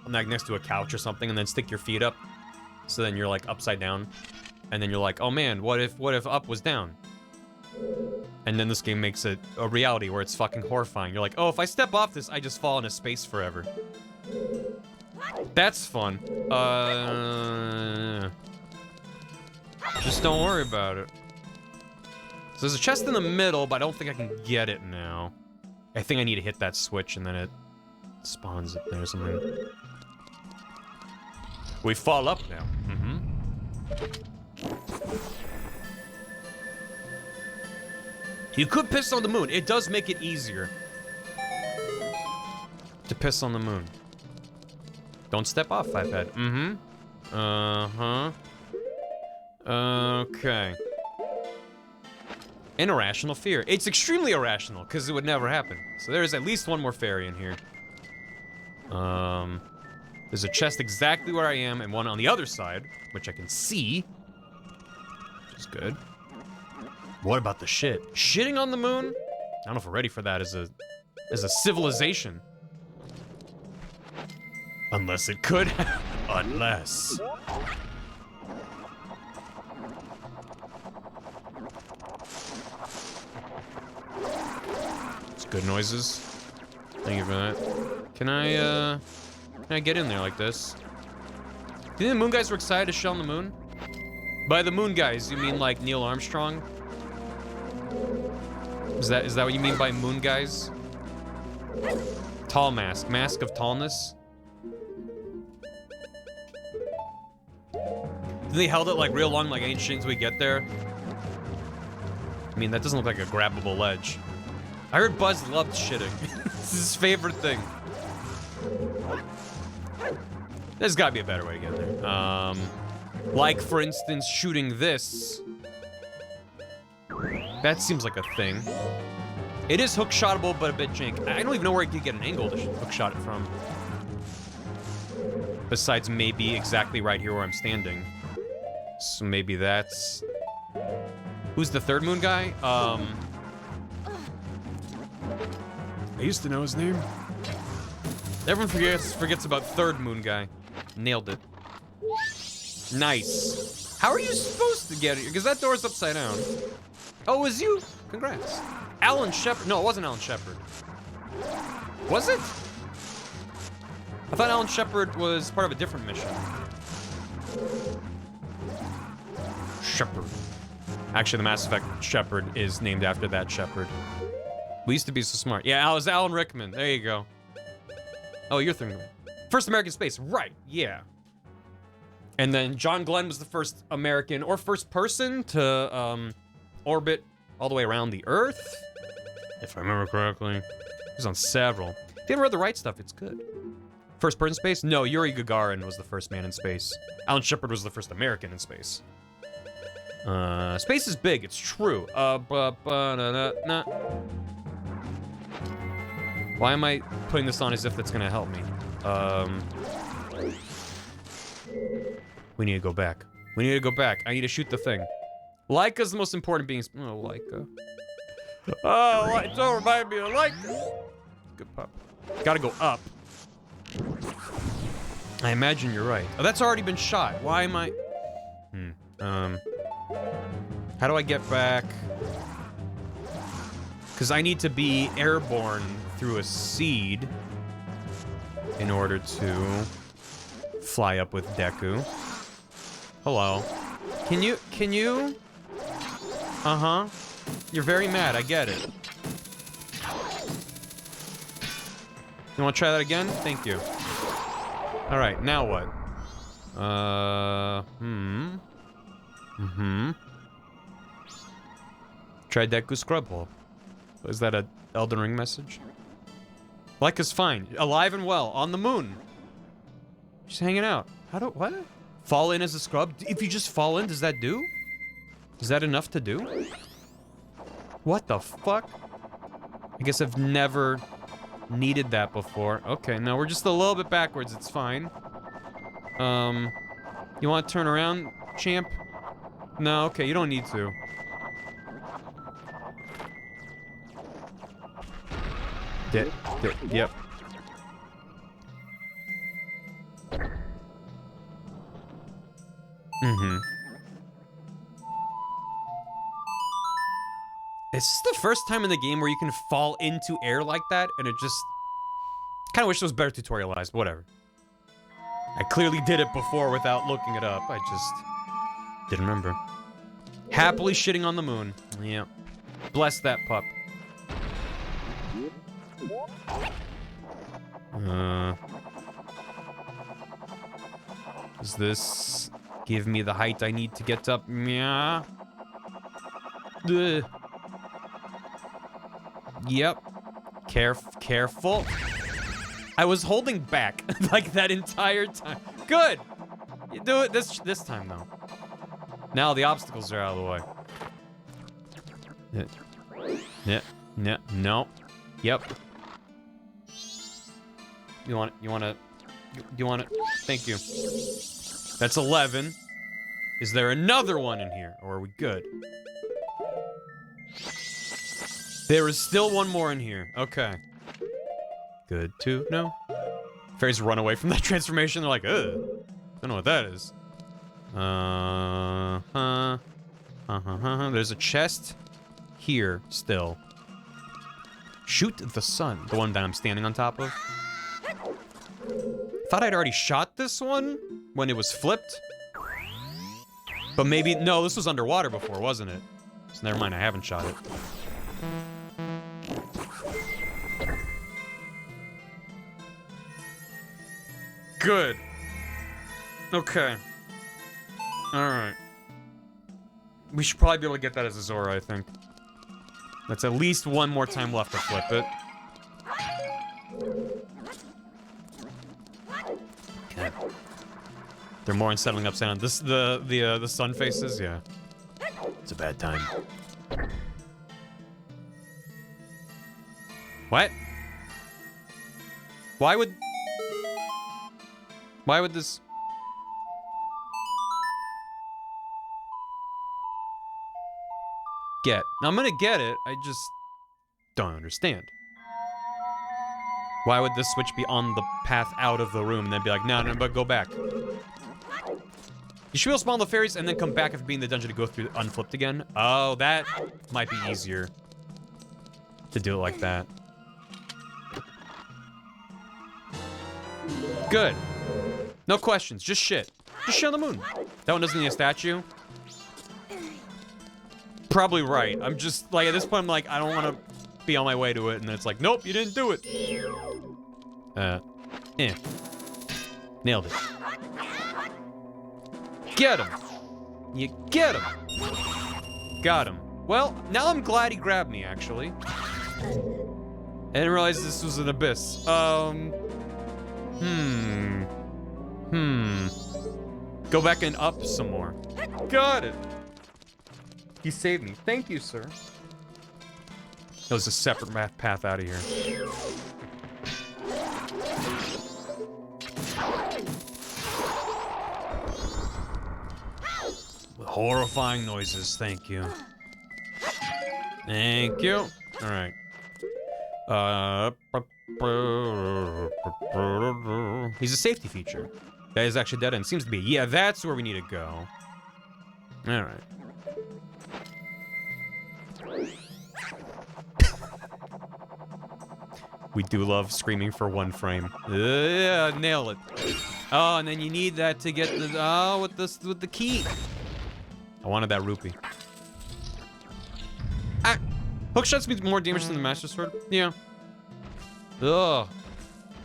like next to a couch or something, and then stick your feet up, so then you're like upside down, and then you're like, oh man, what if up was down? And then this game makes it a reality where it's fucking horrifying. You're like, oh, if I step off this, I just fall into space forever. That's fun. Just don't worry about it. So there's a chest in the middle, but I don't think I can get it now. I think I need to hit that switch and then it spawns it there or something. We fall up now. You could piss on the moon. It does make it easier to piss on the moon. Don't step off, I've had. Okay. An irrational fear. It's extremely irrational, because it would never happen. So there's at least one more fairy in here. There's a chest exactly where I am, and one on the other side, which I can see. Which is good. What about the shit? Shitting on the moon? I don't know if we're ready for that as a civilization. Unless it could. Unless. It's good noises. Thank you for that. Can I get in there like this? Do you think the moon guys were excited to shell on the moon? By the moon guys, you mean like Neil Armstrong? Is that what you mean by moon guys? Tall mask, mask of tallness? they held it like real long, like ancient until we get there. I mean, that doesn't look like a grabbable ledge. I heard Buzz loved shitting. This is his favorite thing. There's gotta be a better way to get there. Like, for instance, shooting this. That seems like a thing. It is hook-shottable, but a bit jank. I don't even know where you could get an angle to hook-shot it from. Besides maybe exactly right here where I'm standing. So maybe that's... Who's the third moon guy? I used to know his name. Everyone forgets about third moon guy. Nailed it. Nice. How are you supposed to get it? Because that door's upside down. Oh, it was you? Congrats. Alan Shepard. No, it wasn't Alan Shepard. Was it? I thought Alan Shepard was part of a different mission. Shepard. Actually, the Mass Effect Shepard is named after that Shepard. We used to be so smart. Yeah, it was Alan Rickman. There you go. Oh, you're thinking. First American space. Right, yeah. And then John Glenn was the first American or first person to orbit all the way around the Earth. If I remember correctly. He was on several. If you ever read The Right Stuff, it's good. First person in space? No, Yuri Gagarin was the first man in space. Alan Shepard was the first American in space. Space is big, it's true. Why am I putting this on as if that's gonna help me? We need to go back. We need to go back. I need to shoot the thing. Laika's the most important being. Oh, Laika. Oh, don't remind me of Laika. Good pup. Gotta go up. I imagine you're right. Oh, that's already been shot. Why am I... How do I get back? Because I need to be airborne through a seed in order to fly up with Deku. Hello. Can you? Uh-huh. You're very mad, I get it. You wanna try that again? Thank you. Alright, now what? Try Deku Scrub Hole. Is that a Elden Ring message? Laika's fine. Alive and well. On the moon. She's hanging out. What? Fall in as a scrub? If you just fall in, does that do? Is that enough to do? What the fuck? I guess I've never needed that before. Okay, no, we're just a little bit backwards. It's fine. You want to turn around, champ? No, okay, you don't need to. Yep. Is this the first time in the game where you can fall into air like that? And it just... Kind of wish it was better tutorialized, but whatever. I clearly did it before without looking it up. I just... didn't remember. Happily shitting on the moon. Yeah. Bless that pup. Does this give me the height I need to get up? Yeah. Yep. Careful. I was holding back like that entire time. Good. You do it this time though. Now the obstacles are out of the way. Yeah. No. Yep. You want it? Thank you. That's 11. Is there another one in here? Or are we good? There is still one more in here. Okay. Good to know. Fairies run away from that transformation. They're like, ugh. Don't know what that is. There's a chest here still. Shoot the sun. The one that I'm standing on top of. Thought I'd already shot this one when it was flipped. But maybe, no, this was underwater before, wasn't it? So never mind, I haven't shot it. Good. Okay. Alright. We should probably be able to get that as a Zora, I think. That's at least one more time left to flip it. Okay. They're more unsettling upside down. This the sun faces, yeah. It's a bad time. What? Why would this? Get. Now, I'm gonna get it, I just don't understand. Why would this switch be on the path out of the room and then be like, no, but go back? You should be able to spawn the fairies and then come back after being in the dungeon to go through unflipped again. Oh, that might be easier to do it like that. Good. No questions, just shit. Just shit on the moon. That one doesn't need a statue. Probably right. I'm just, like, at this point, I'm like, I don't want to be on my way to it, and then it's like, nope, you didn't do it. Nailed it. Get him. You get him. Got him. Well, now I'm glad he grabbed me, actually. I didn't realize this was an abyss. Go back and up some more. Got it. He saved me. Thank you, sir. That was a separate path out of here. Horrifying noises. Thank you. Thank you. All right. He's a safety feature. That is actually dead end. Seems to be. Yeah, that's where we need to go. All right. We do love screaming for one frame. Yeah, nail it. Oh, and then you need that to get the with the key. I wanted that rupee. Ah, hookshot's means more damage than the Master Sword. Yeah. Ugh.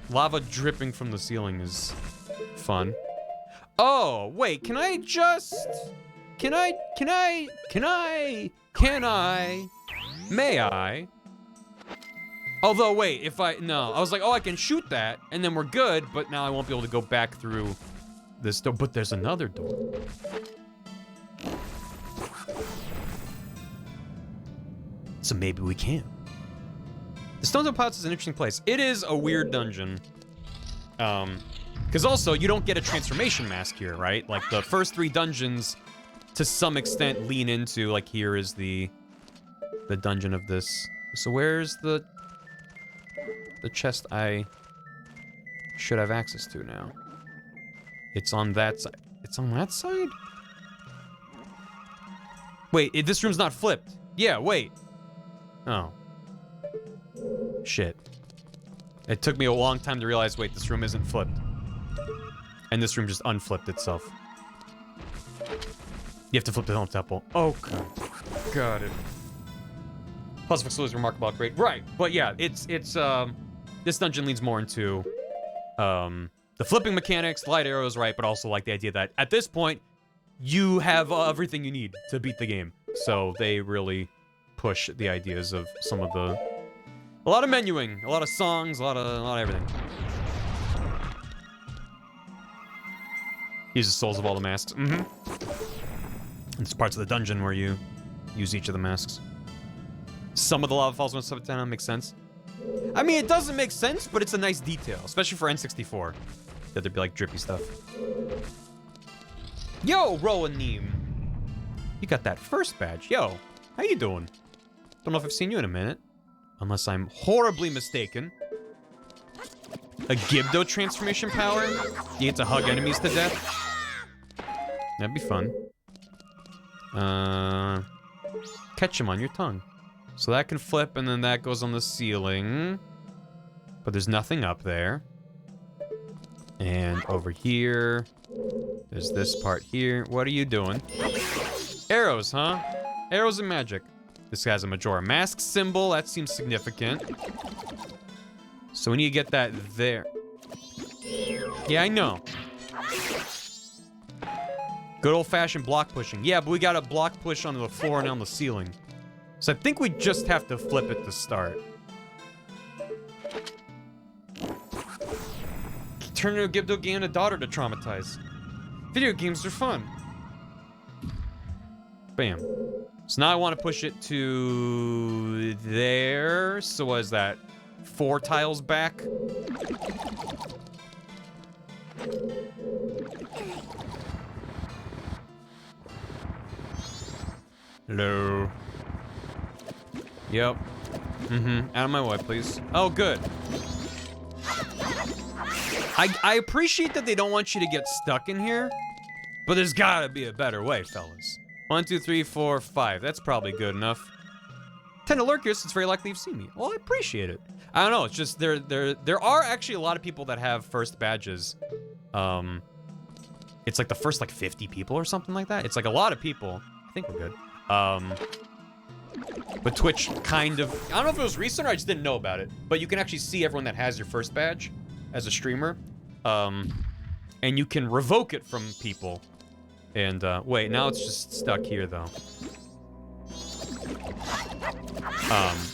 Lava dripping from the ceiling is fun. Oh, wait, can I? May I? Although, wait, no. I was like, oh, I can shoot that, and then we're good, but now I won't be able to go back through this door. But there's another door. So maybe we can. The Stones of Pots is an interesting place. It is a weird dungeon. Because also, you don't get a transformation mask here, right? Like, the first 3 dungeons, to some extent, lean into, like, here is the dungeon of this. So where's the chest I should have access to now? It's on that side. It's on that side? Wait, this room's not flipped. Yeah, wait. Oh. Shit. It took me a long time to realize, wait, this room isn't flipped. And this room just unflipped itself. You have to flip the Helm Temple. Okay. Got it. Puzzle is remarkable upgrade. Right, but yeah, it's this dungeon leans more into the flipping mechanics, light arrows, right, but also like the idea that at this point you have everything you need to beat the game. So they really push the ideas of some of a lot of menuing, a lot of songs, a lot of everything. Use the souls of all the masks. Mm-hmm. There's parts of the dungeon where you use each of the masks. Some of the lava falls when it's up down makes sense. I mean, it doesn't make sense, but it's a nice detail, especially for N64. That there'd be like drippy stuff. Yo, Rowaneem. You got that first badge. Yo, how you doing? Don't know if I've seen you in a minute. Unless I'm horribly mistaken. A Gibdo transformation power? You get to hug enemies to death? That'd be fun. Catch him on your tongue. So that can flip, and then that goes on the ceiling. But there's nothing up there. And over here, there's this part here. What are you doing? Arrows, huh? Arrows and magic. This has a Majora mask symbol. That seems significant. So we need to get that there. Yeah, I know. Good old-fashioned block pushing. Yeah, but we got a block push onto the floor and on the ceiling. So I think we just have to flip it to start. Turn to give the game a daughter to traumatize. Video games are fun. Bam. So now I want to push it to there. So what is that? 4 tiles back? Hello. Yep. Out of my way, please. Oh, good. I appreciate that they don't want you to get stuck in here, but there's gotta be a better way, fellas. 1, 2, 3, 4, 5. That's probably good enough. 10 to lurkers, it's very likely you've seen me. Well, I appreciate it. I don't know, it's just there are actually a lot of people that have first badges. It's like the first like 50 people or something like that. It's like a lot of people. I think we're good. But Twitch kind of, I don't know if it was recent or I just didn't know about it, but you can actually see everyone that has your first badge as a streamer. And you can revoke it from people. And, wait, now it's just stuck here, though.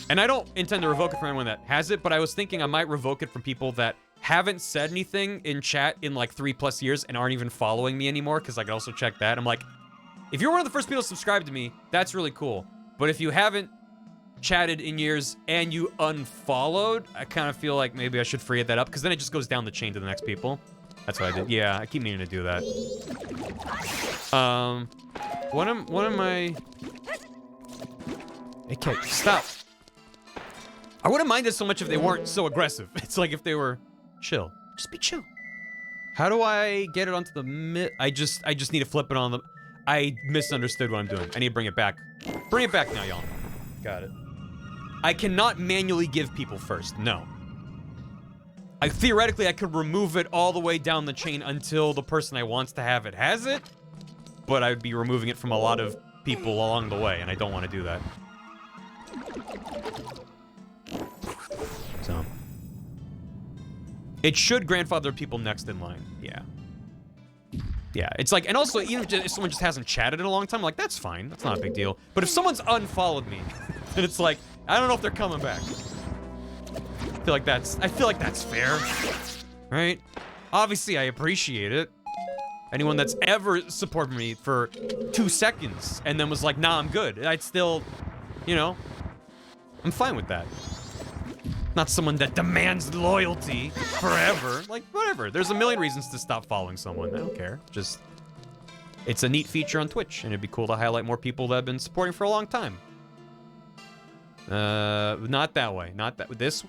And I don't intend to revoke it from anyone that has it, but I was thinking I might revoke it from people that haven't said anything in chat in, like, 3+ years and aren't even following me anymore, because I can also check that. I'm like, if you're one of the first people to subscribe to me, that's really cool. But if you haven't chatted in years and you unfollowed, I kind of feel like maybe I should free that up, because then it just goes down the chain to the next people. That's what I did. Yeah, I keep meaning to do that. What am I? Okay, stop. I wouldn't mind it so much if they weren't so aggressive. It's like if they were chill. Just be chill. How do I get it onto the mid? I just need to flip it on the. I misunderstood what I'm doing. I need to bring it back. Bring it back now, y'all. Got it. I cannot manually give people first. No. Theoretically, I could remove it all the way down the chain until the person I wants to have it has it, but I would be removing it from a lot of people along the way, and I don't want to do that. So. It should grandfather people next in line. Yeah. Yeah, it's like, and also, even if someone just hasn't chatted in a long time, like, that's fine. That's not a big deal. But if someone's unfollowed me, then it's like, I don't know if they're coming back. I feel like that's fair, right? Obviously, I appreciate it. Anyone that's ever supported me for 2 seconds and then was like, nah, I'm good. I'd still, you know, I'm fine with that. Not someone that demands loyalty forever. Like, whatever. There's a million reasons to stop following someone. I don't care. Just, it's a neat feature on Twitch, and it'd be cool to highlight more people that have been supporting for a long time. Not that way. Not that, this,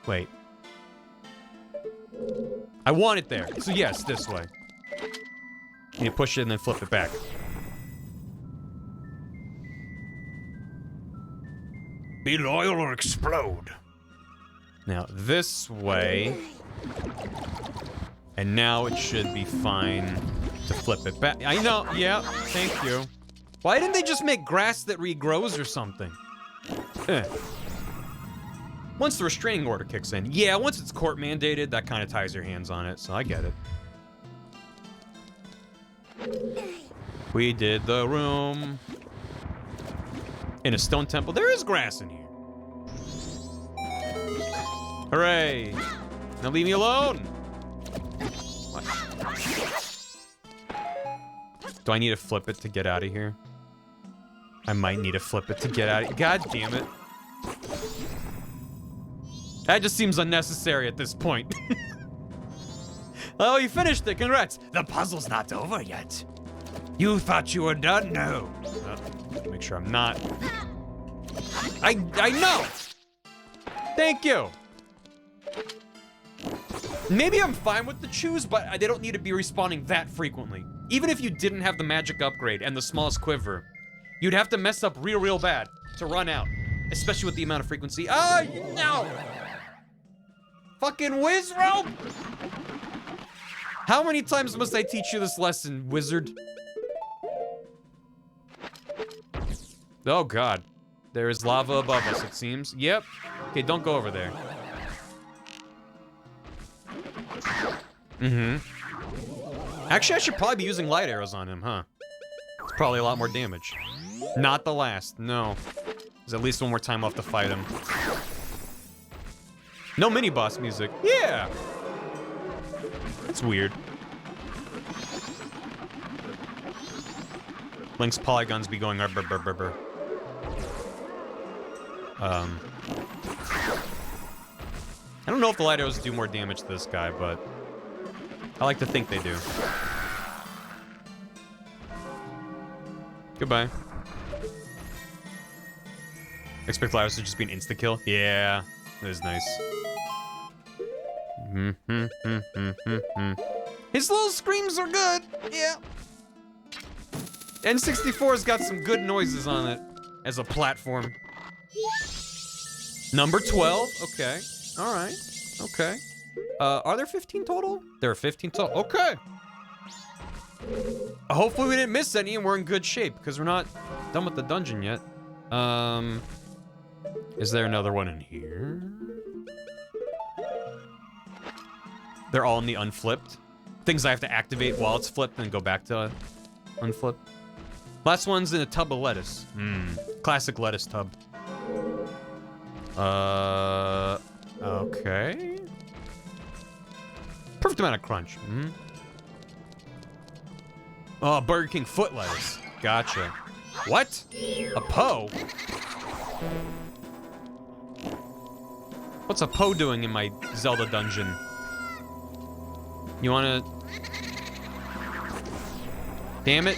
wait. I want it there. So yes, this way. You push it and then flip it back. Be loyal or explode. Now, this way. And now it should be fine to flip it back. I know, yeah, thank you. Why didn't they just make grass that regrows or something? Once the restraining order kicks in. Yeah, once it's court mandated, that kind of ties your hands on it, so I get it. We did the room. In a stone temple. There is grass in here. Hooray! Now leave me alone! What? Do I need to flip it to get out of here? I might need to flip it to get out of here. God damn it. That just seems unnecessary at this point. Oh, you finished it. Congrats. The puzzle's not over yet. You thought you were done? No. Make sure I'm not. I know! Thank you! Maybe I'm fine with the chews, but they don't need to be respawning that frequently. Even if you didn't have the magic upgrade and the smallest quiver, you'd have to mess up real bad to run out. Especially with the amount of frequency. Oh, no! Fucking whiz rope! How many times must I teach you this lesson, wizard? Oh god. There is lava above us, it seems. Yep. Okay, don't go over there. Actually, I should probably be using light arrows on him, huh? It's probably a lot more damage. Not the last, no. There's at least one more time left to fight him. No mini-boss music. Yeah! That's weird. Link's polygons be going brr, brr, brr, brr. I don't know if the light arrows do more damage to this guy, but I like to think they do. Goodbye. Expect light arrows to just be an insta-kill? Yeah, that is nice. His little screams are good, yeah. N64's got some good noises on it as a platform. Number 12, okay. All right, okay. Are there 15 total? There are 15 total, okay. Hopefully we didn't miss any and we're in good shape because we're not done with the dungeon yet. Is there another one in here? They're all in the unflipped. Things I have to activate while it's flipped and go back to unflipped. Last one's in a tub of lettuce. Classic lettuce tub. Okay. Perfect amount of crunch. Oh, Burger King foot lettuce. Gotcha. What? A Poe? What's a Poe doing in my Zelda dungeon? You wanna... Damn it.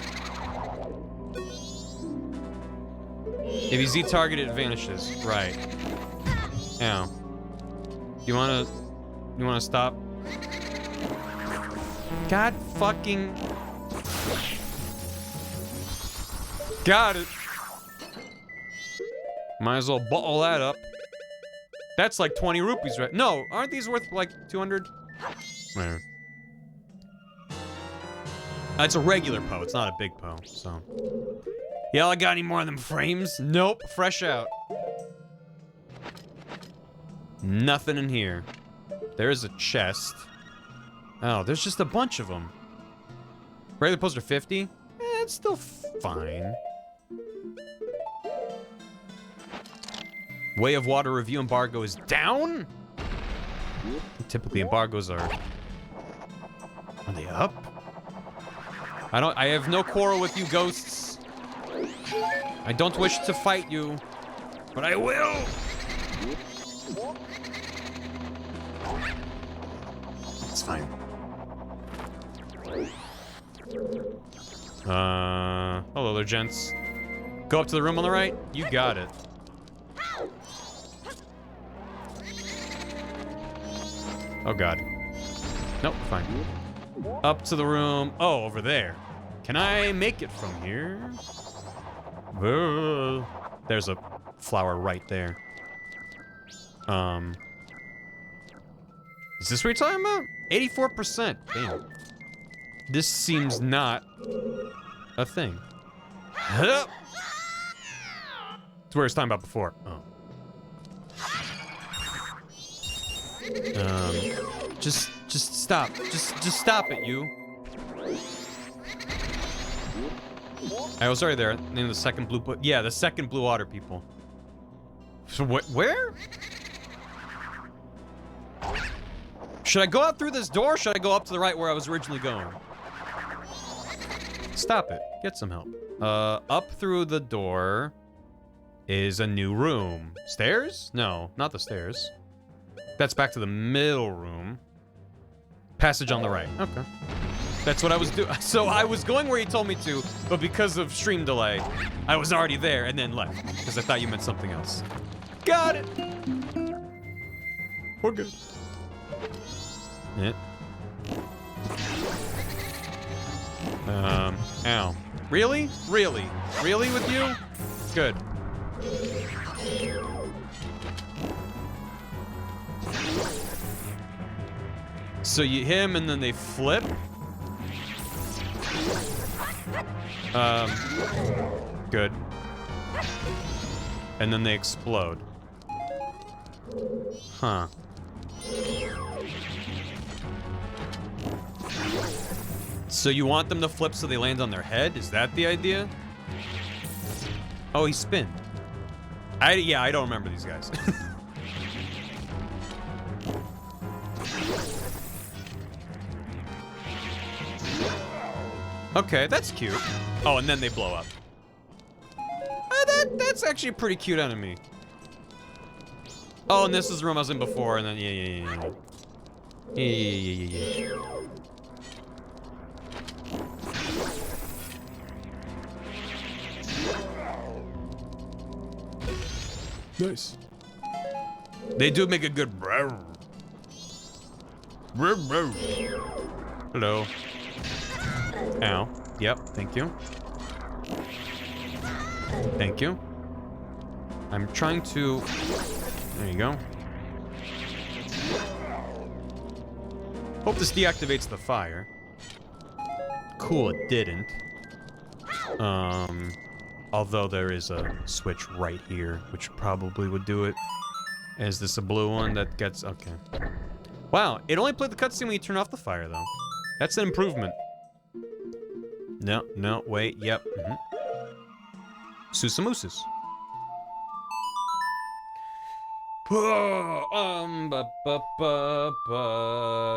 If you Z-target, it vanishes. Right. Ow. You wanna stop? God fucking... Got it. Might as well bottle that up. That's like 20 rupees, right? No, aren't these worth like 200? Whatever. It's a regular Poe, it's not a big Poe, so. Y'all got any more of them frames? Nope, fresh out. Nothing in here. There's a chest. Oh, there's just a bunch of them. Regular Poes are 50? It's still fine. Way of Water review embargo is down? Typically embargoes are they up? I have no quarrel with you ghosts. I don't wish to fight you, but I will. It's fine. Hello there, gents. Go up to the room on the right. You got it. Oh god. Nope, fine. Up to the room. Oh, over there. Can I make it from here? There's a flower right there. Is this what you're talking about? 84%. Damn. This seems not a thing. It's where I was talking about before. Oh. Just stop. Just stop it, you. I was already there. Name of the second blue... Yeah, the second Blue Water people. So where? Should I go out through this door or should I go up to the right where I was originally going? Stop it. Get some help. Up through the door is a new room. Stairs? No, not the stairs. That's back to the middle room. Passage on the right. Okay. That's what I was doing. So I was going where you told me to, but because of stream delay, I was already there and then left because I thought you meant something else. Got it. We're good. Yeah. Ow. Really? Really? Really with you? Good. So you hit him and then they flip? Good. And then they explode. Huh. So you want them to flip so they land on their head? Is that the idea? Oh, he spinned. Yeah, I don't remember these guys. Okay, that's cute. Oh, and then they blow up. That's actually a pretty cute enemy. Oh, and this is the room I was in before, and then yeah. Nice. They do make a good Hello. Ow. Yep, thank you. Thank you. I'm trying to... There you go. Hope this deactivates the fire. Cool, it didn't. Although there is a switch right here, which probably would do it. Is this a blue one that gets... Okay. Wow, it only played the cutscene when you turn off the fire, though. That's an improvement. No, wait, yep. Susamusus.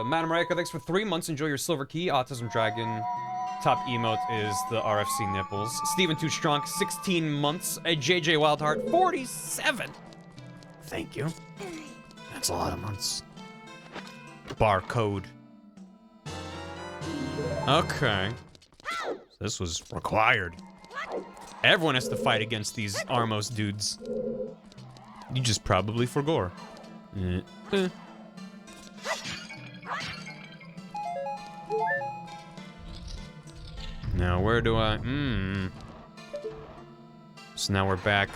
Madam Rayaka, thanks for 3 months. Enjoy your silver key. Autism Dragon. Top emote is the RFC nipples. Steven Too Strong, 16 months. JJ Wildheart, 47. Thank you. That's a lot of months. Barcode. Okay. This was required. Everyone has to fight against these Armos dudes. You just probably forgore. Now, where do I... So now we're back.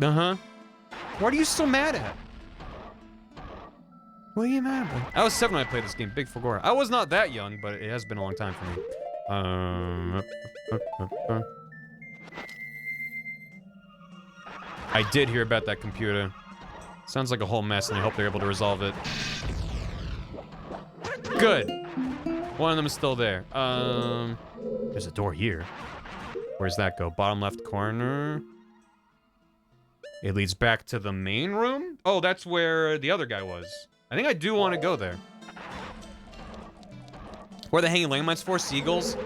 Uh-huh. What are you so mad at? What are you mad at? I was 7 when I played this game. Big forgore. I was not that young, but it has been a long time for me. I did hear about that computer. Sounds like a whole mess, and I hope they're able to resolve it. Good. One of them is still there. There's a door here. Where's that go? Bottom left corner. It leads back to the main room? Oh, that's where the other guy was. I think I do want to go there. Where are the hanging landmines for? Seagulls?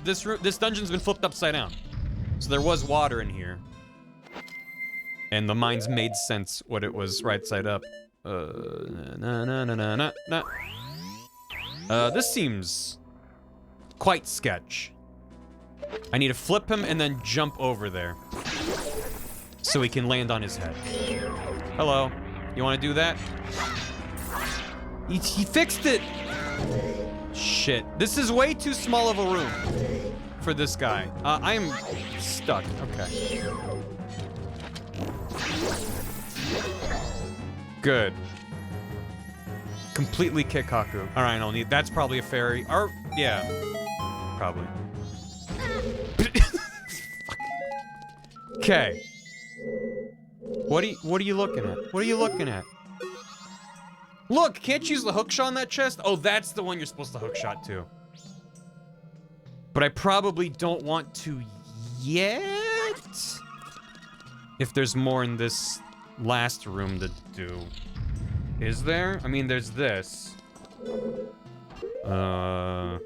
This dungeon's been flipped upside down. So there was water in here. And the mines made sense when it was right side up. This seems quite sketch. I need to flip him and then jump over there. So he can land on his head. Hello. You want to do that? He fixed it! Shit. This is way too small of a room for this guy. I'm stuck. Okay. Good. Completely kick Haku. Alright, I'll need... That's probably a fairy. Or... Yeah. Probably. Okay. What are you looking at? What are you looking at? Look, can't you use the hookshot on that chest? Oh, that's the one you're supposed to hookshot to. But I probably don't want to yet. If there's more in this last room to do. Is there? I mean, there's this. There's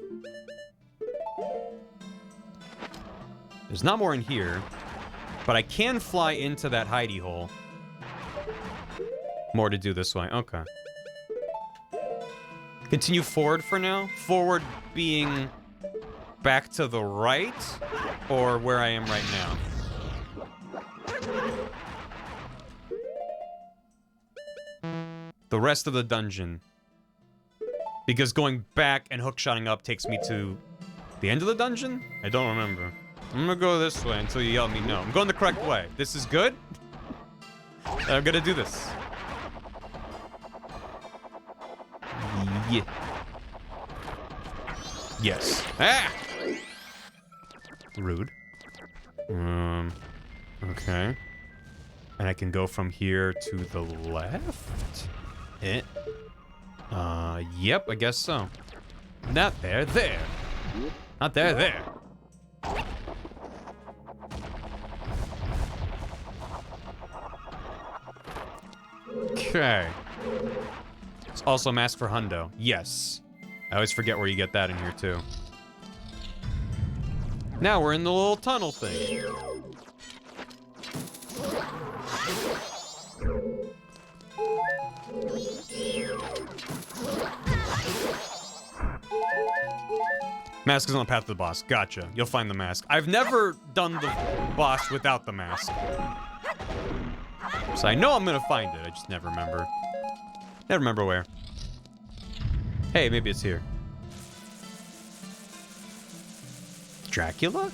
not more in here. But I can fly into that hidey hole. More to do this way. Okay. Continue forward for now. Forward being back to the right, or where I am right now. The rest of the dungeon. Because going back and hookshotting up takes me to the end of the dungeon? I don't remember. I'm gonna go this way until you yell at me no. I'm going the correct way. This is good? I'm gonna do this. Yeah. Yes. Ah! Rude. Okay. And I can go from here to the left? Yep, I guess so. Not there, there. Not there, there. Okay. It's also a mask for Hundo. Yes. I always forget where you get that in here, too. Now we're in the little tunnel thing. Mask is on the path to the boss. Gotcha. You'll find the mask. I've never done the boss without the mask. So I know I'm gonna find it. I just never remember. Never remember where. Hey, maybe it's here. Dracula?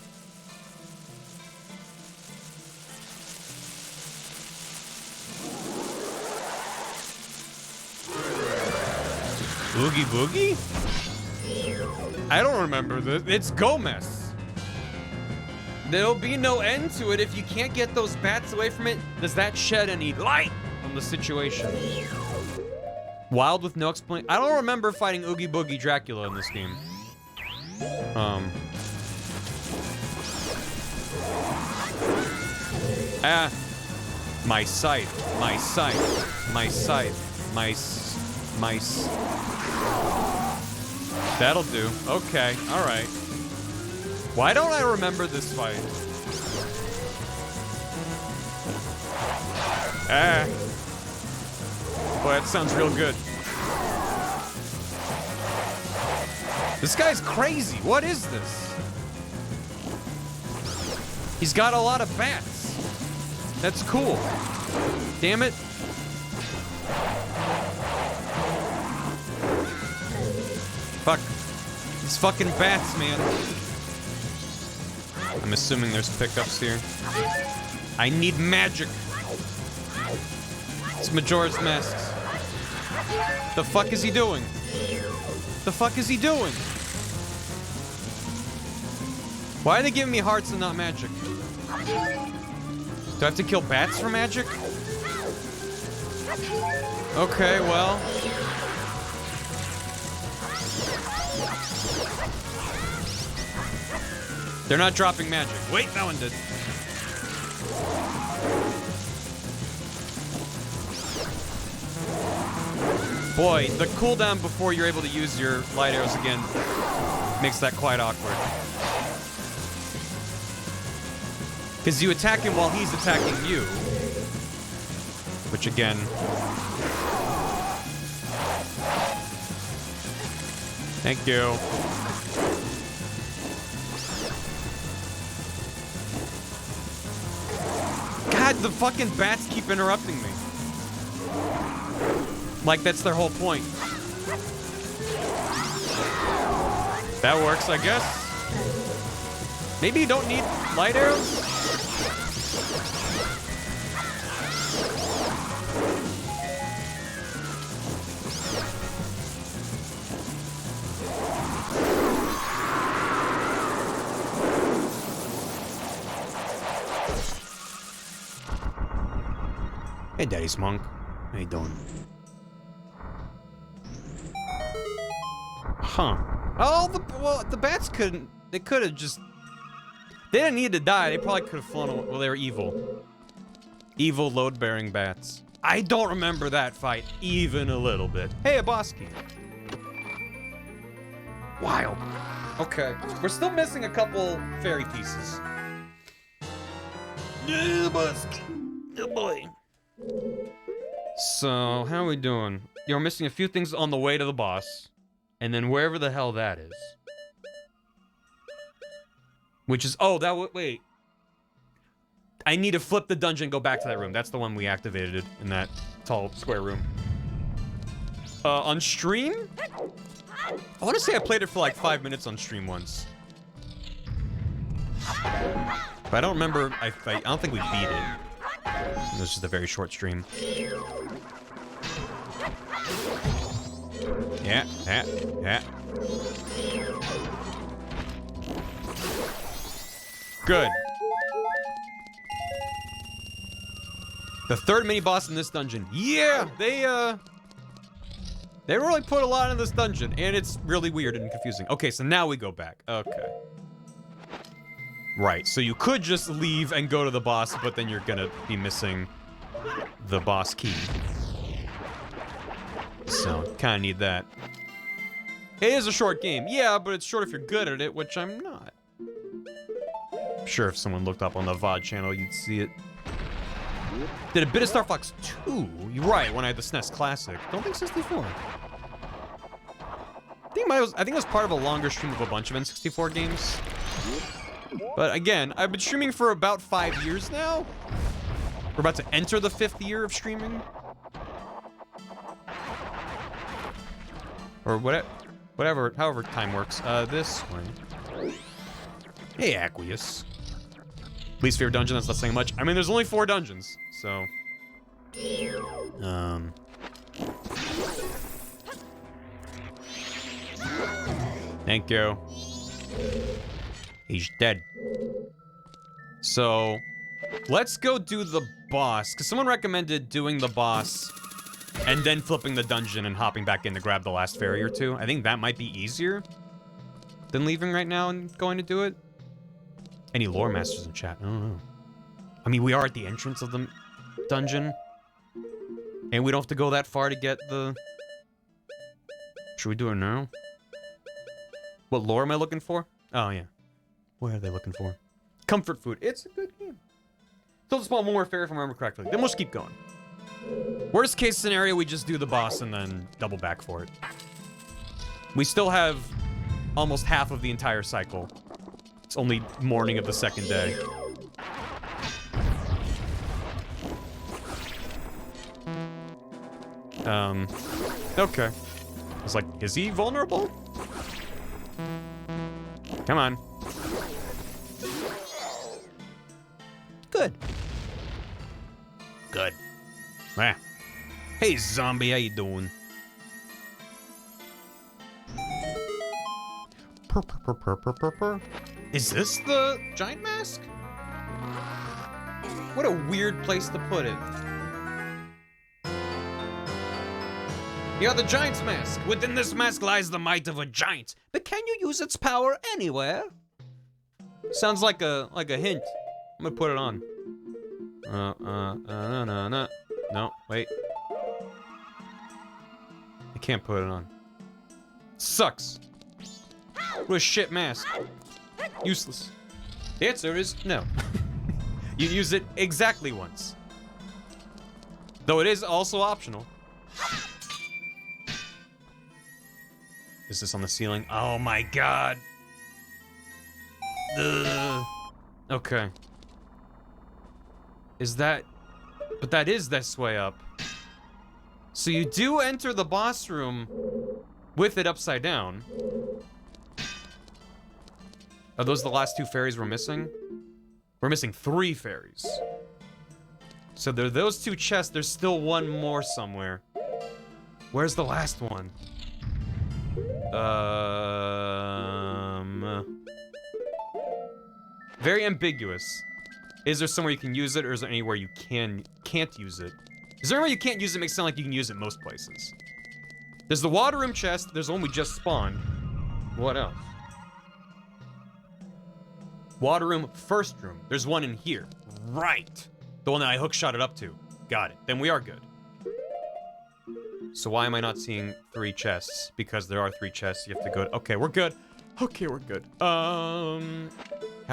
Oogie Boogie? I don't remember this. It's Gomez. There'll be no end to it if you can't get those bats away from it. Does that shed any light on the situation? Wild with no explain. I don't remember fighting Oogie Boogie Dracula in this game. My sight. My sight. My sight. My That'll do. Okay. All right. Why don't I remember this fight? Boy, that sounds real good. This guy's crazy. What is this? He's got a lot of bats. That's cool. Damn it. Fuck. These fucking bats, man. I'm assuming there's pickups here. I need magic. It's Majora's Masks. The fuck is he doing? The fuck is he doing? Why are they giving me hearts and not magic? Do I have to kill bats for magic? Okay, well. They're not dropping magic. Wait, that one did. Boy, the cooldown before you're able to use your light arrows again makes that quite awkward. Because you attack him while he's attacking you. Which again... Thank you. God, the fucking bats keep interrupting me. Like that's their whole point. That works, I guess. Maybe you don't need light arrows? Hey, Daddy's Monk. How you doing? Huh. Oh, the bats couldn't... They could have just... They didn't need to die. They probably could have flown away. Well, they were evil. Evil load-bearing bats. I don't remember that fight even a little bit. Hey, a boss key. Wild. Okay. We're still missing a couple fairy pieces. Yeah, boss key. Oh, boy. So, how are we doing? You're missing a few things on the way to the boss. And then wherever the hell that is. Which is... Oh, that... Wait. I need to flip the dungeon and go back to that room. That's the one we activated in that tall square room. On stream? I want to say I played it for like 5 minutes on stream once. But I don't remember... I don't think we beat it. It was just a very short stream. Yeah. Good. The third mini-boss in this dungeon. Yeah, They really put a lot in this dungeon, and it's really weird and confusing. Okay, so now we go back. Okay. Right, so you could just leave and go to the boss, but then you're gonna be missing the boss key. So, kinda need that. It is a short game, yeah, but it's short if you're good at it, which I'm not. I'm sure if someone looked up on the VOD channel, you'd see it. Did a bit of Star Fox 2? You're right, when I had the SNES Classic. Don't think 64. I think it was part of a longer stream of a bunch of N64 games. But again, I've been streaming for about 5 years now. We're about to enter the 5th year of streaming. Or whatever, however time works. This one. Hey, Aqueous. Least favorite dungeon, that's not saying much. I mean, there's only 4 dungeons, so. Thank you. He's dead. So, let's go do the boss, because someone recommended doing the boss and then flipping the dungeon and hopping back in to grab the last fairy or 2. I think that might be easier than leaving right now and going to do it. Any lore masters in chat? I don't know. I mean, we are at the entrance of the dungeon, and we don't have to go that far to get the... Should we do it now? What lore am I looking for? Oh, yeah. What are they looking for? Comfort food. It's a good game. Still spawn one more fairy if I remember correctly. Then we'll just keep going. Worst case scenario, we just do the boss and then double back for it. We still have almost half of the entire cycle. It's only morning of the 2nd day. Okay. I was like, is he vulnerable? Come on. Good. Good. Ah. Hey, zombie, how you doing? Purr. Is this the giant mask? What a weird place to put it. You're the giant's mask. Within this mask lies the might of a giant. But can you use its power anywhere? Sounds like a hint. I'm gonna put it on. No, wait. I can't put it on. Sucks. What a shit mask. Useless. The answer is no. You use it exactly once. Though it is also optional. Is this on the ceiling? Oh my god. Ugh. Okay. Is that... But that is this way up. So you do enter the boss room with it upside down. Are those the last 2 fairies we're missing? We're missing 3 fairies. So there are those 2 chests. There's still one more somewhere. Where's the last one? Very ambiguous. Is there somewhere you can use it, or is there anywhere you can't use it? Is there anywhere you can't use it? Makes it sound like you can use it most places. There's the water room chest. There's the one we just spawned. What else? Water room, first room. There's one in here. Right. The one that I hookshot it up to. Got it. Then we are good. So why am I not seeing 3 chests? Because there are 3 chests. You have to go... Okay, we're good. Okay, we're good. How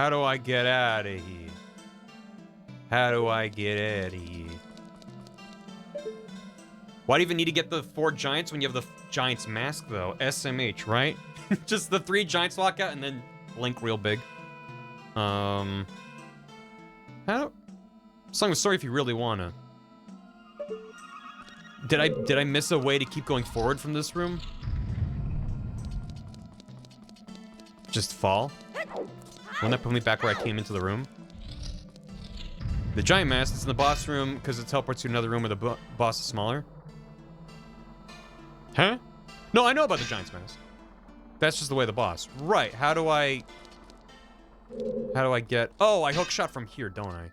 do I get out of here? How do I get out of here? Why do you even need to get the 4 giants when you have the giant's mask, though? SMH, right? Just the 3 giants walk out and then Link real big. How... Song of Story if you really wanna. Did I miss a way to keep going forward from this room? Just fall? Won't that put me back where I came into the room? The giant mask is in the boss room because it teleports to another room where the boss is smaller. Huh? No, I know about the giant's mask. That's just the way the boss. Right, how do I get... Oh, I hook shot from here, don't I?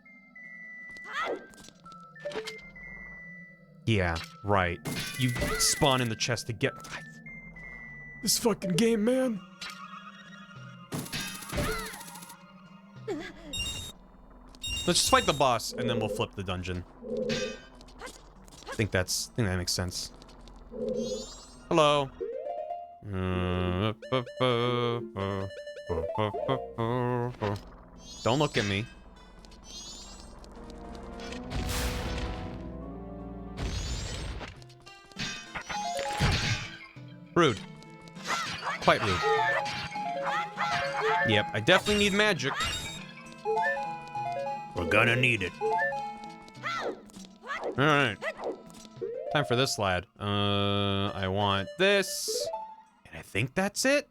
Yeah, right. You spawn in the chest to get... This fucking game, man. Let's just fight the boss, and then we'll flip the dungeon. I think that makes sense. Hello. Don't look at me. Rude. Quite rude. Yep, I definitely need magic. We're gonna need it. Alright. Time for this lad. I want this. And I think that's it.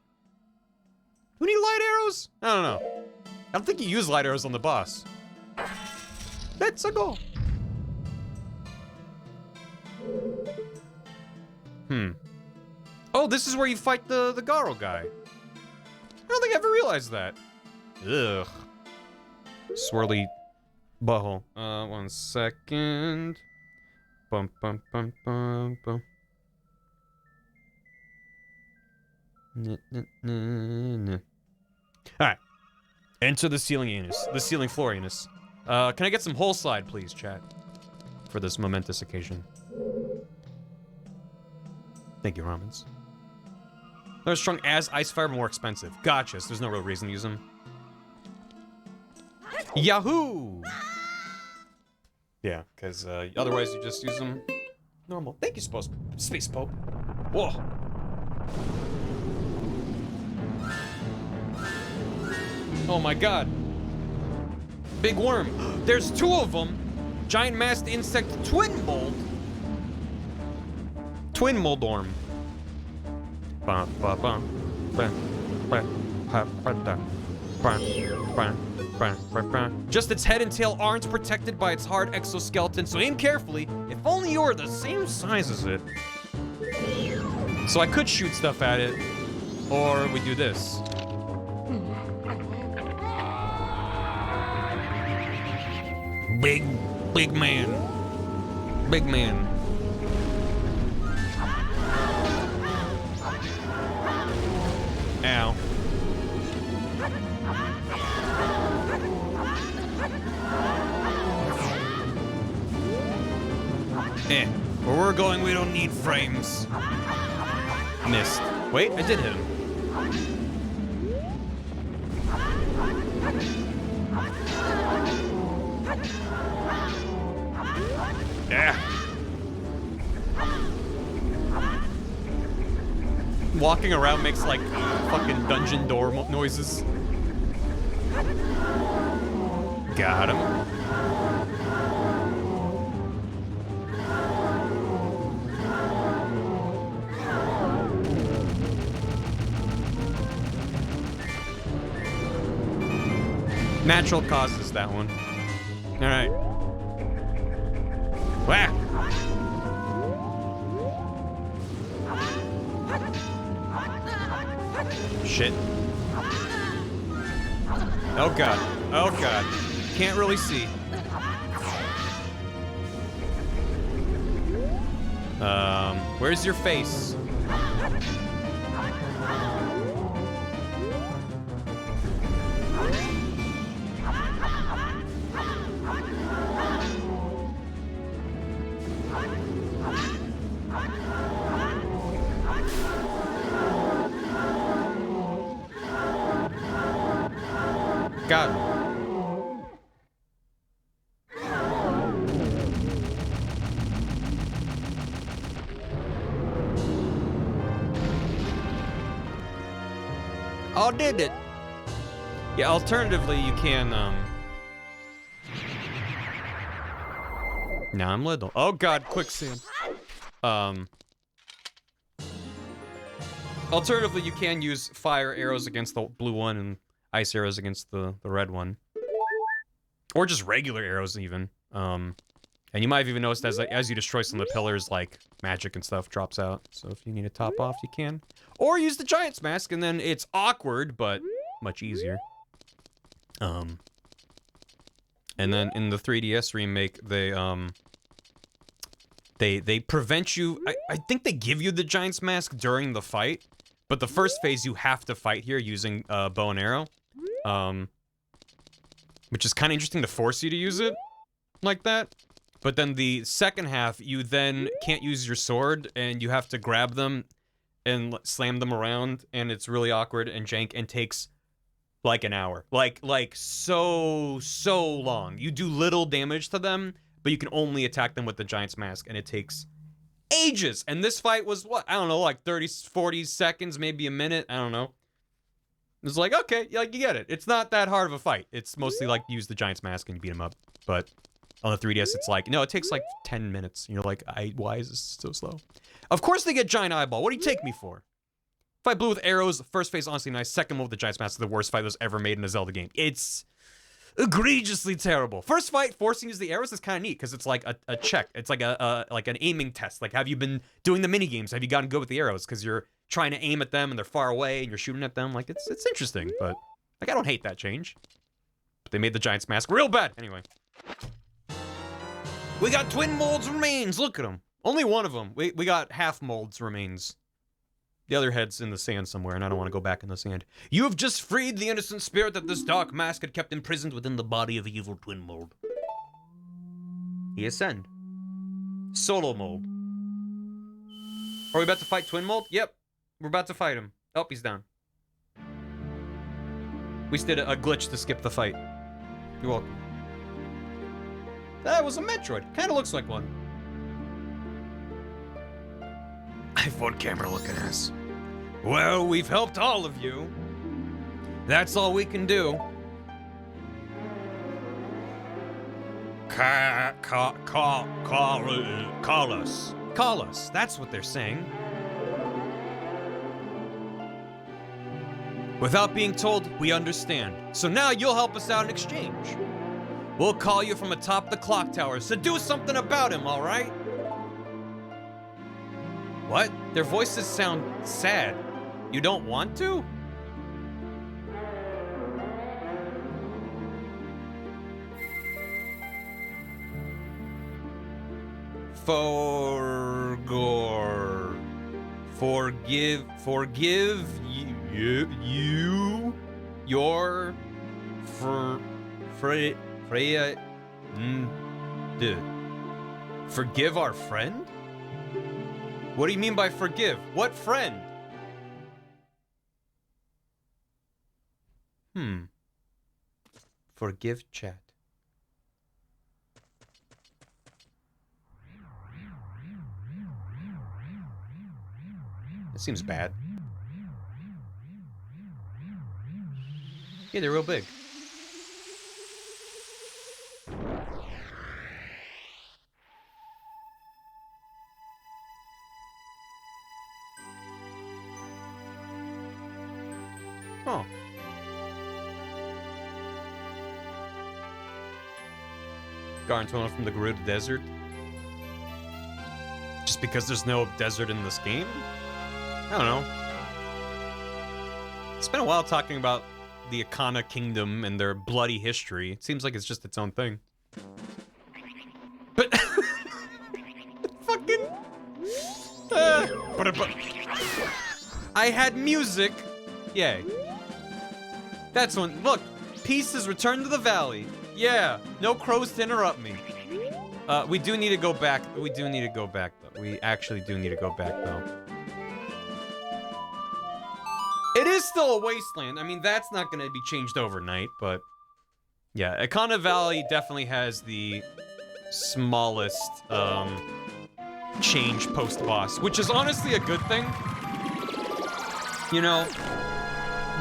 Do we need light arrows? I don't know. I don't think you use light arrows on the boss. Let's go. Oh, this is where you fight the Garo guy. I don't think I ever realized that. Ugh. Swirly butthole. 1 second. Bum bum bum bum bum. Alright. Enter the ceiling anus. The ceiling floor anus. Can I get some whole slide, please, chat? For this momentous occasion. Thank you, Ramens. They're as strong as Ice Fire, but more expensive. Gotcha, so there's no real reason to use them. Yahoo! Yeah, because otherwise you just use them normal. Thank you, Space Pope. Whoa. Oh my god. Big worm. There's 2 of them. Giant masked insect twin mold. Twin moldorm. Just its head and tail aren't protected by its hard exoskeleton, so aim carefully. If only you were the same size as it. So I could shoot stuff at it, or we do this. Big man. Big man. Ow. Where we're going, we don't need frames. Missed. Wait, I did hit him. Yeah. Walking around makes like fucking dungeon door noises. Got him. Natural causes, that one. Alright. Whack! Shit. Oh god. Oh god. Can't really see. Where's your face? God. Oh, did it? Yeah, alternatively, you can, Now I'm little. Oh god, quicksand. Alternatively, you can use fire arrows against the blue one and ice arrows against the red one. Or just regular arrows, even. And you might have even noticed as you destroy some of the pillars, like, magic and stuff drops out. So if you need to top off, you can. Or use the Giant's Mask, and then it's awkward, but much easier. And then in the 3DS remake, they They prevent you. I think they give you the Giant's Mask during the fight, but the first phase you have to fight here using bow and arrow, which is kind of interesting to force you to use it like that. But then the second half, you then can't use your sword, and you have to grab them and slam them around, and it's really awkward and jank and takes like an hour. Like so long. You do little damage to them, but you can only attack them with the Giant's Mask, and it takes ages. And this fight was, what, I don't know, like 30, 40 seconds, maybe a minute, I don't know. It was like, okay, like, you get it. It's not that hard of a fight. It's mostly like, use the Giant's Mask and you beat him up. But on the 3DS, it's like, no, it takes like 10 minutes. And you're like, why is this so slow? Of course they get Giant Eyeball. What do you take me for? Fight blue with arrows. First phase, honestly nice. Second one with the Giant's Mask is the worst fight that was ever made in a Zelda game. It's egregiously terrible. First fight, forcing to use the arrows is kind of neat because it's like a check. It's like like an aiming test. Like, have you been doing the mini games? Have you gotten good with the arrows? Because you're trying to aim at them and they're far away and you're shooting at them. Like, it's interesting, but like, I don't hate that change. But they made the Giant's Mask real bad. Anyway, we got twin molds remains. Look at them. Only one of them. We got half molds remains. The other head's in the sand somewhere, and I don't want to go back in the sand. You have just freed the innocent spirit that this dark mask had kept imprisoned within the body of evil twin mold. He ascend. Solo mold. Are we about to fight twin mold? Yep. We're about to fight him. Oh, he's down. We just did a glitch to skip the fight. You're welcome. That was a Metroid. Kind of looks like one. iPhone camera looking ass. Well, we've helped all of you. That's all we can do. Call us. Call us. That's what they're saying. Without being told, we understand. So now you'll help us out in exchange. We'll call you from atop the clock tower, so do something about him, all right? What? Their voices sound sad. You don't want to? Forgive you your Freya. Forgive our friend? What do you mean by forgive? What friend? Forgive chat. It seems bad. Yeah, they're real big. Oh. Garantona from the Gerudo Desert. Just because there's no desert in this game? I don't know. It's been a while talking about the Akana Kingdom and their bloody history. It seems like it's just its own thing. But... fucking... I had music. Yay. That's when... Look! Peace has returned to the valley. Yeah. No crows to interrupt me. We do need to go back. We do need to go back, though. We actually do need to go back, though. It is still a wasteland. I mean, that's not going to be changed overnight, but... Yeah, Akana Valley definitely has the smallest, change post-boss, which is honestly a good thing. You know,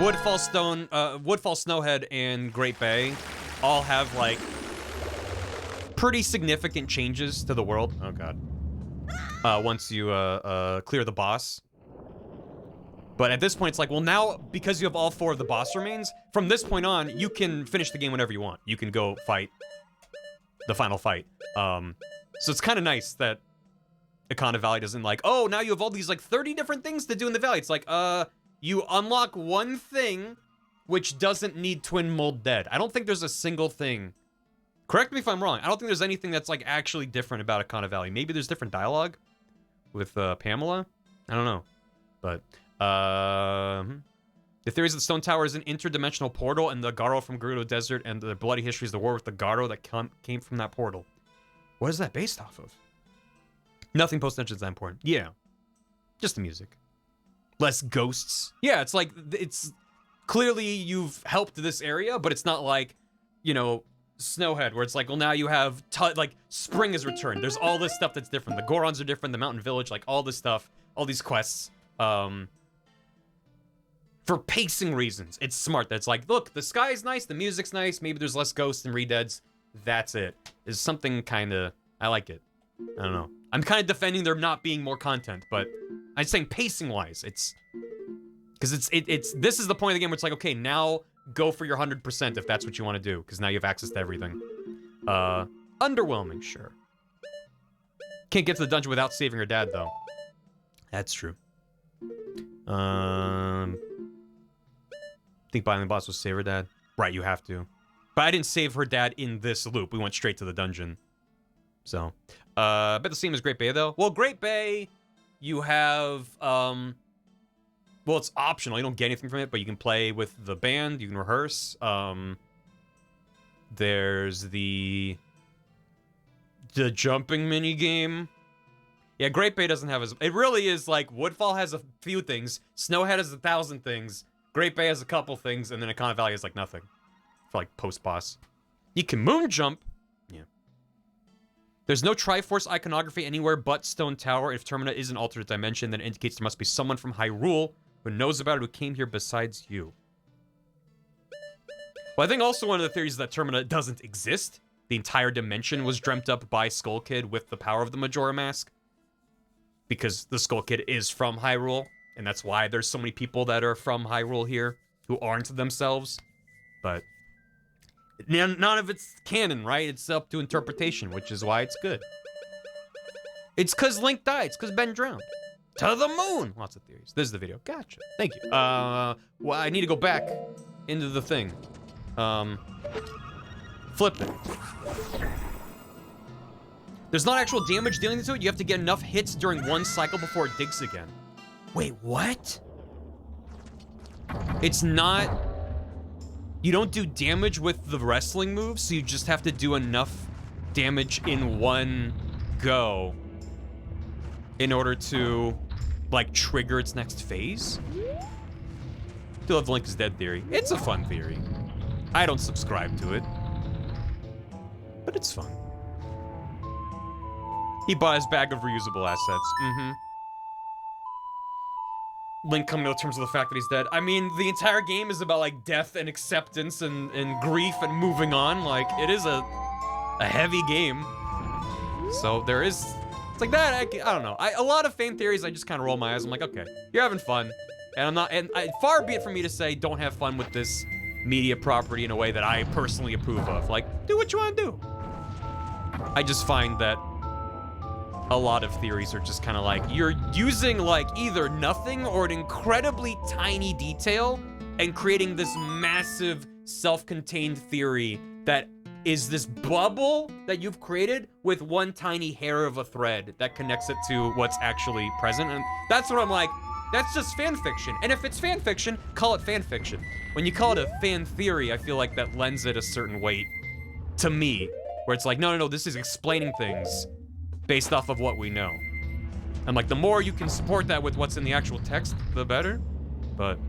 Woodfall Snowhead, and Great Bay all have, like, pretty significant changes to the world. Oh, God. Once you, clear the boss. But at this point, it's like, well, now, because you have all 4 of the boss remains, from this point on, you can finish the game whenever you want. You can go fight the final fight. So it's kind of nice that Akana Valley doesn't like, oh, now you have all these, like, 30 different things to do in the valley. It's like, you unlock one thing which doesn't need Twin Mold Dead. I don't think there's a single thing Correct me if I'm wrong. I don't think there's anything that's like actually different about Akana Valley. Maybe there's different dialogue with Pamela. I don't know. But the theory is that the Stone Tower is an interdimensional portal, and the Garo from Gerudo Desert and the bloody history is the war with the Garo that came from that portal. What is that based off of? Nothing post-tension is that important. Yeah. Just the music. Less ghosts. Yeah, it's like, it's clearly you've helped this area, but it's not like, you know, Snowhead, where it's like, well, now you have, like, spring has returned. There's all this stuff that's different. The Gorons are different, the Mountain Village, like, all this stuff, all these quests. For pacing reasons, it's smart. That's like, look, the sky's nice, the music's nice, maybe there's less ghosts and redeads. That's it. Is something kind of, I like it. I don't know. I'm kind of defending there not being more content, but I'm saying pacing-wise, it's... Because this is the point of the game where it's like, okay, now go for your 100% if that's what you want to do, because now you have access to everything. Underwhelming, sure. Can't get to the dungeon without saving her dad, though. That's true. I think buying the boss was save her dad. Right, you have to. But I didn't save her dad in this loop. We went straight to the dungeon. So, I bet the same as Great Bay, though. Well, Great Bay, you have, well, it's optional. You don't get anything from it, but you can play with the band. You can rehearse. There's the jumping mini game. Yeah, Great Bay doesn't have as... It really is like, Woodfall has a few things, Snowhead has 1,000 things, Great Bay has a couple things, and then Akana Valley has like nothing. For like post-boss. You can moon jump. Yeah. There's no Triforce iconography anywhere but Stone Tower. If Termina is an alternate dimension, then it indicates there must be someone from Hyrule who knows about it who came here besides you. Well, I think also one of the theories is that Termina doesn't exist. The entire dimension was dreamt up by Skull Kid with the power of the Majora Mask. Because the Skull Kid is from Hyrule, and that's why there's so many people that are from Hyrule here who aren't themselves. But none of it's canon, right? It's up to interpretation, which is why it's good. It's because Link died. It's because Ben drowned. To the moon! Lots of theories. This is the video. Gotcha. Thank you. Well, I need to go back into the thing. Flip it. There's not actual damage dealing to it. You have to get enough hits during one cycle before it digs again. Wait, what? It's not... You don't do damage with the wrestling moves, so you just have to do enough damage in one go in order to, like, trigger its next phase? Still have Link is dead theory. It's a fun theory. I don't subscribe to it, but it's fun. He bought his bag of reusable assets. Link coming to terms with the fact that he's dead. I mean, the entire game is about, like, death and acceptance and grief and moving on. Like, it is a heavy game. So there is... It's like that. I don't know. A lot of fan theories, I just kind of roll my eyes. I'm like, okay, you're having fun. And I'm not... And far be it from me to say, don't have fun with this media property in a way that I personally approve of. Like, do what you want to do. I just find that a lot of theories are just kind of like, you're using like either nothing or an incredibly tiny detail and creating this massive self-contained theory that is this bubble that you've created with one tiny hair of a thread that connects it to what's actually present. And that's what I'm like, that's just fan fiction. And if it's fan fiction, call it fan fiction. When you call it a fan theory, I feel like that lends it a certain weight to me, where it's like, no, this is explaining things based off of what we know. I'm like, the more you can support that with what's in the actual text, the better. But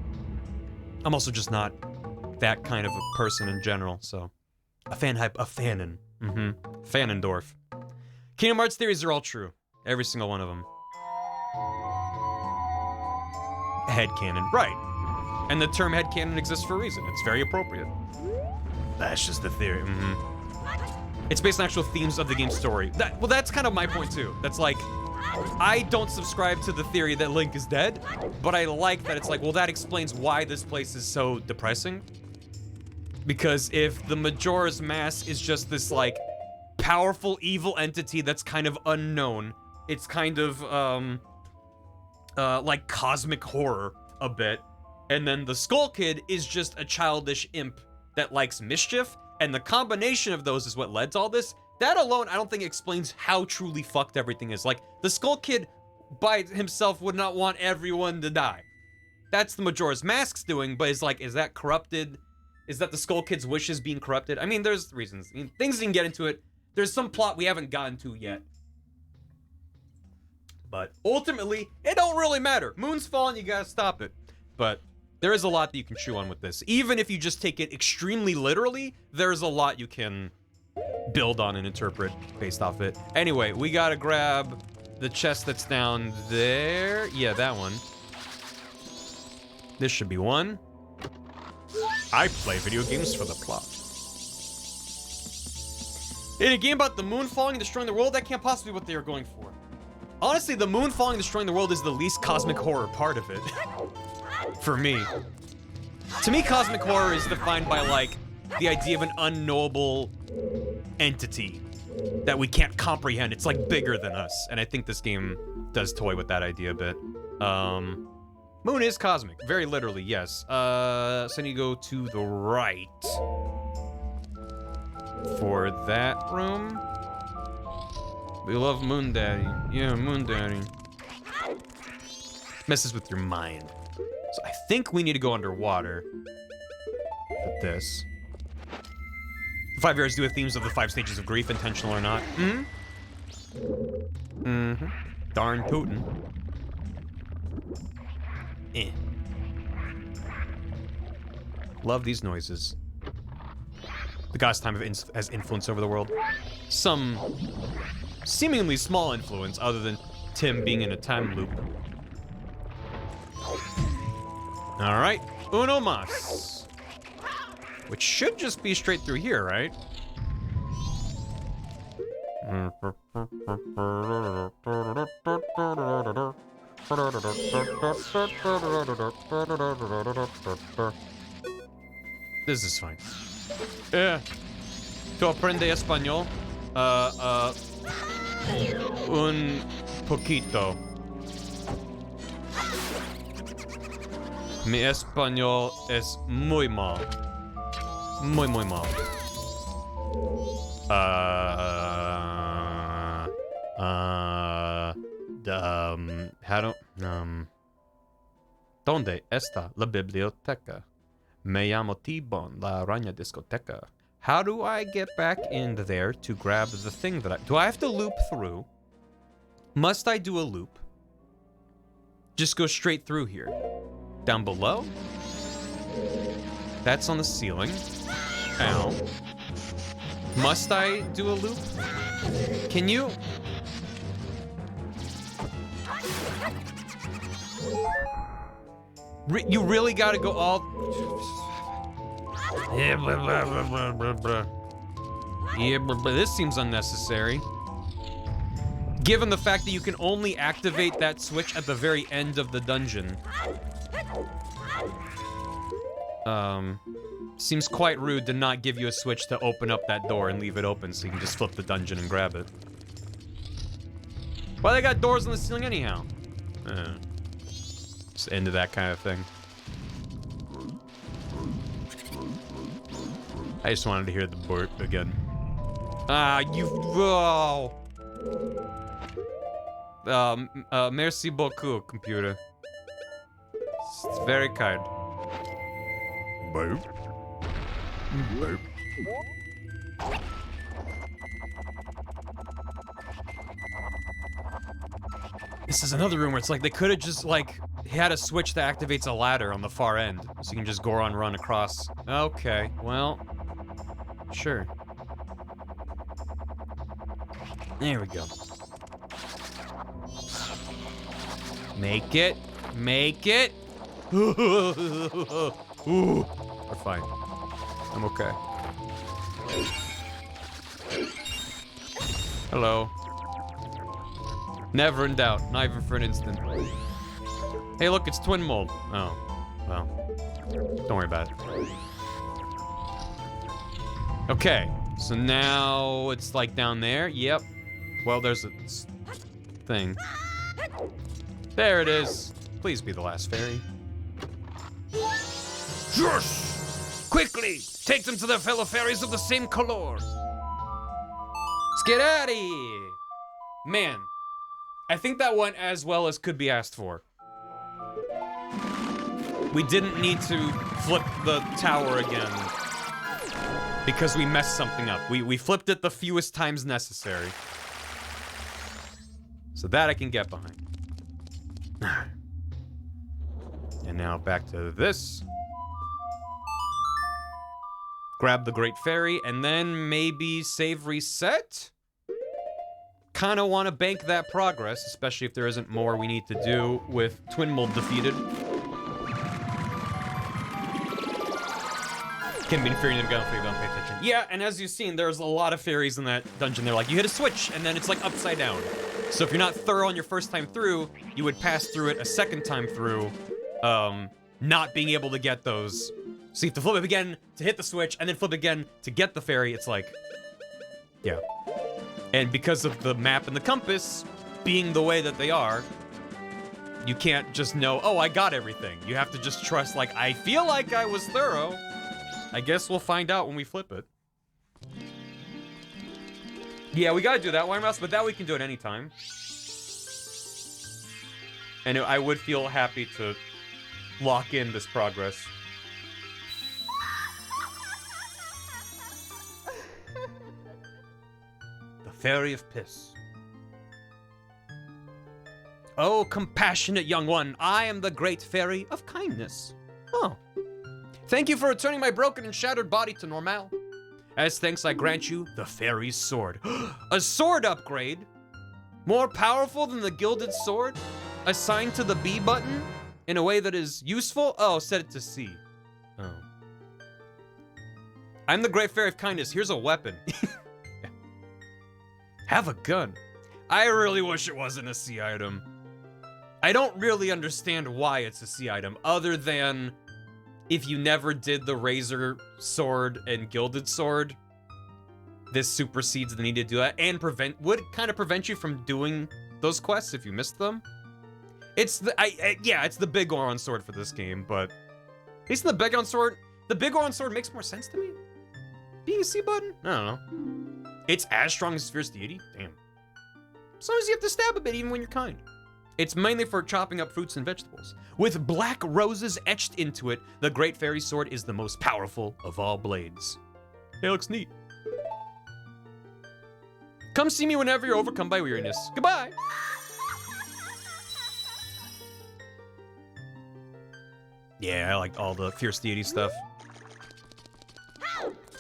I'm also just not that kind of a person in general, so. A fanon. Fanendorf. Kingdom Hearts theories are all true. Every single one of them. Headcanon, right. And the term headcanon exists for a reason. It's very appropriate. That's just the theory, It's based on actual themes of the game's story. Well, that's kind of my point too. That's like, I don't subscribe to the theory that Link is dead, but I like that it's like, well, that explains why this place is so depressing. Because if the Majora's Mask is just this like powerful evil entity that's kind of unknown, it's kind of like cosmic horror a bit, and then the Skull Kid is just a childish imp that likes mischief, And the combination of those is what led to all this. That alone, I don't think explains how truly fucked everything is. Like, the Skull Kid by himself would not want everyone to die. That's the Majora's Mask's doing, but it's like, is that corrupted? Is that the Skull Kid's wishes being corrupted? I mean, there's reasons. I mean, things didn't get into it. There's some plot we haven't gotten to yet. But ultimately, it don't really matter. Moon's falling, you gotta stop it. But there is a lot that you can chew on with this. Even if you just take it extremely literally, there's a lot you can build on and interpret based off it. Anyway, we gotta grab the chest that's down there. Yeah, that one. This should be one. I play video games for the plot. In a game about the moon falling and destroying the world, that can't possibly be what they are going for. Honestly, the moon falling and destroying the world is the least cosmic horror part of it. For me. To me, cosmic horror is defined by, like, the idea of an unknowable entity that we can't comprehend. It's, like, bigger than us. And I think this game does toy with that idea a bit. Moon is cosmic. Very literally, yes. So I need to go to the right. For that room. We love Moon Daddy. Yeah, Moon Daddy. Messes with your mind. So I think we need to go underwater. With this. The 5 areas do have themes of the 5 stages of grief, intentional or not. Darn tootin'. Love these noises. The God's time has influence over the world. Some seemingly small influence, other than Tim being in a time loop. All right, uno mas. Which should just be straight through here, right? This is fine. ¿Tú aprende español? Un poquito. Mi español es muy mal. Muy, muy mal. ¿Dónde está la biblioteca? Me llamo T-Bone, la araña discoteca. How do I get back in there to grab the thing that do I have to loop through? Must I do a loop? Just go straight through here. Down below? That's on the ceiling. Ow. Must I do a loop? Can you? You really gotta go all... Yeah, blah, blah, blah, blah, blah, blah. Yeah, blah, blah. This seems unnecessary. Given the fact that you can only activate that switch at the very end of the dungeon. Seems quite rude to not give you a switch to open up that door and leave it open so you can just flip the dungeon and grab it. Why they got doors on the ceiling anyhow? Just into that kind of thing. I just wanted to hear the burp again. Oh. Merci beaucoup, computer. It's very kind. Burp. Burp. This is another room where it's like they could have just like had a switch that activates a ladder on the far end, so you can just Goron run across. Okay, well, sure. There we go. Make it, make it. Ooh, we're fine. I'm okay. Hello. Never in doubt, not even for an instant. Hey, look, it's twin mold. Oh, well, don't worry about it. Okay, so now it's like down there. Yep. Well, there's a thing. There it is. Please be the last fairy. Yes! Quickly, take them to their fellow fairies of the same color. Skidaddy! Man, I think that went as well as could be asked for. We didn't need to flip the tower again because we messed something up. We flipped it the fewest times necessary. So that I can get behind. And now back to this. Grab the Great Fairy, and then maybe save reset? Kinda wanna bank that progress, especially if there isn't more we need to do with Twin Mold defeated. Can be inferior to the gun if you don't pay attention. Yeah, and as you've seen, there's a lot of fairies in that dungeon. They're like, you hit a switch, and then it's like upside down. So if you're not thorough on your first time through, you would pass through it a second time through, not being able to get those. So you have to flip it again to hit the switch, and then flip again to get the fairy. It's like, yeah. And because of the map and the compass being the way that they are, you can't just know, oh, I got everything. You have to just trust, like, I feel like I was thorough. I guess we'll find out when we flip it. Yeah, we gotta do that one, Mouse, but that we can do it anytime. And I would feel happy to lock in this progress. The Fairy of Piss. Oh, compassionate young one, I am the Great Fairy of Kindness. Oh. Thank you for returning my broken and shattered body to normal. As thanks, I grant you the Fairy's Sword. A sword upgrade? More powerful than the Gilded Sword? Assigned to the B button? In a way that is useful? Oh, set it to C. Oh. I'm the Great Fairy of Kindness. Here's a weapon. Have a gun. I really wish it wasn't a C item. I don't really understand why it's a C item, other than if you never did the Razor Sword and Gilded Sword, this supersedes the need to do that, and would kind of prevent you from doing those quests if you missed them. It's the yeah, it's the Big Oron Sword for this game, but isn't the Big Oron Sword? The Big Oron Sword makes more sense to me. Being a C button? I don't know. It's as strong as Fierce Deity? Damn. Sometimes you have to stab a bit even when you're kind. It's mainly for chopping up fruits and vegetables. With black roses etched into it, the Great Fairy Sword is the most powerful of all blades. It looks neat. Come see me whenever you're overcome by weariness. Goodbye! Yeah, I like all the Fierce Deity stuff.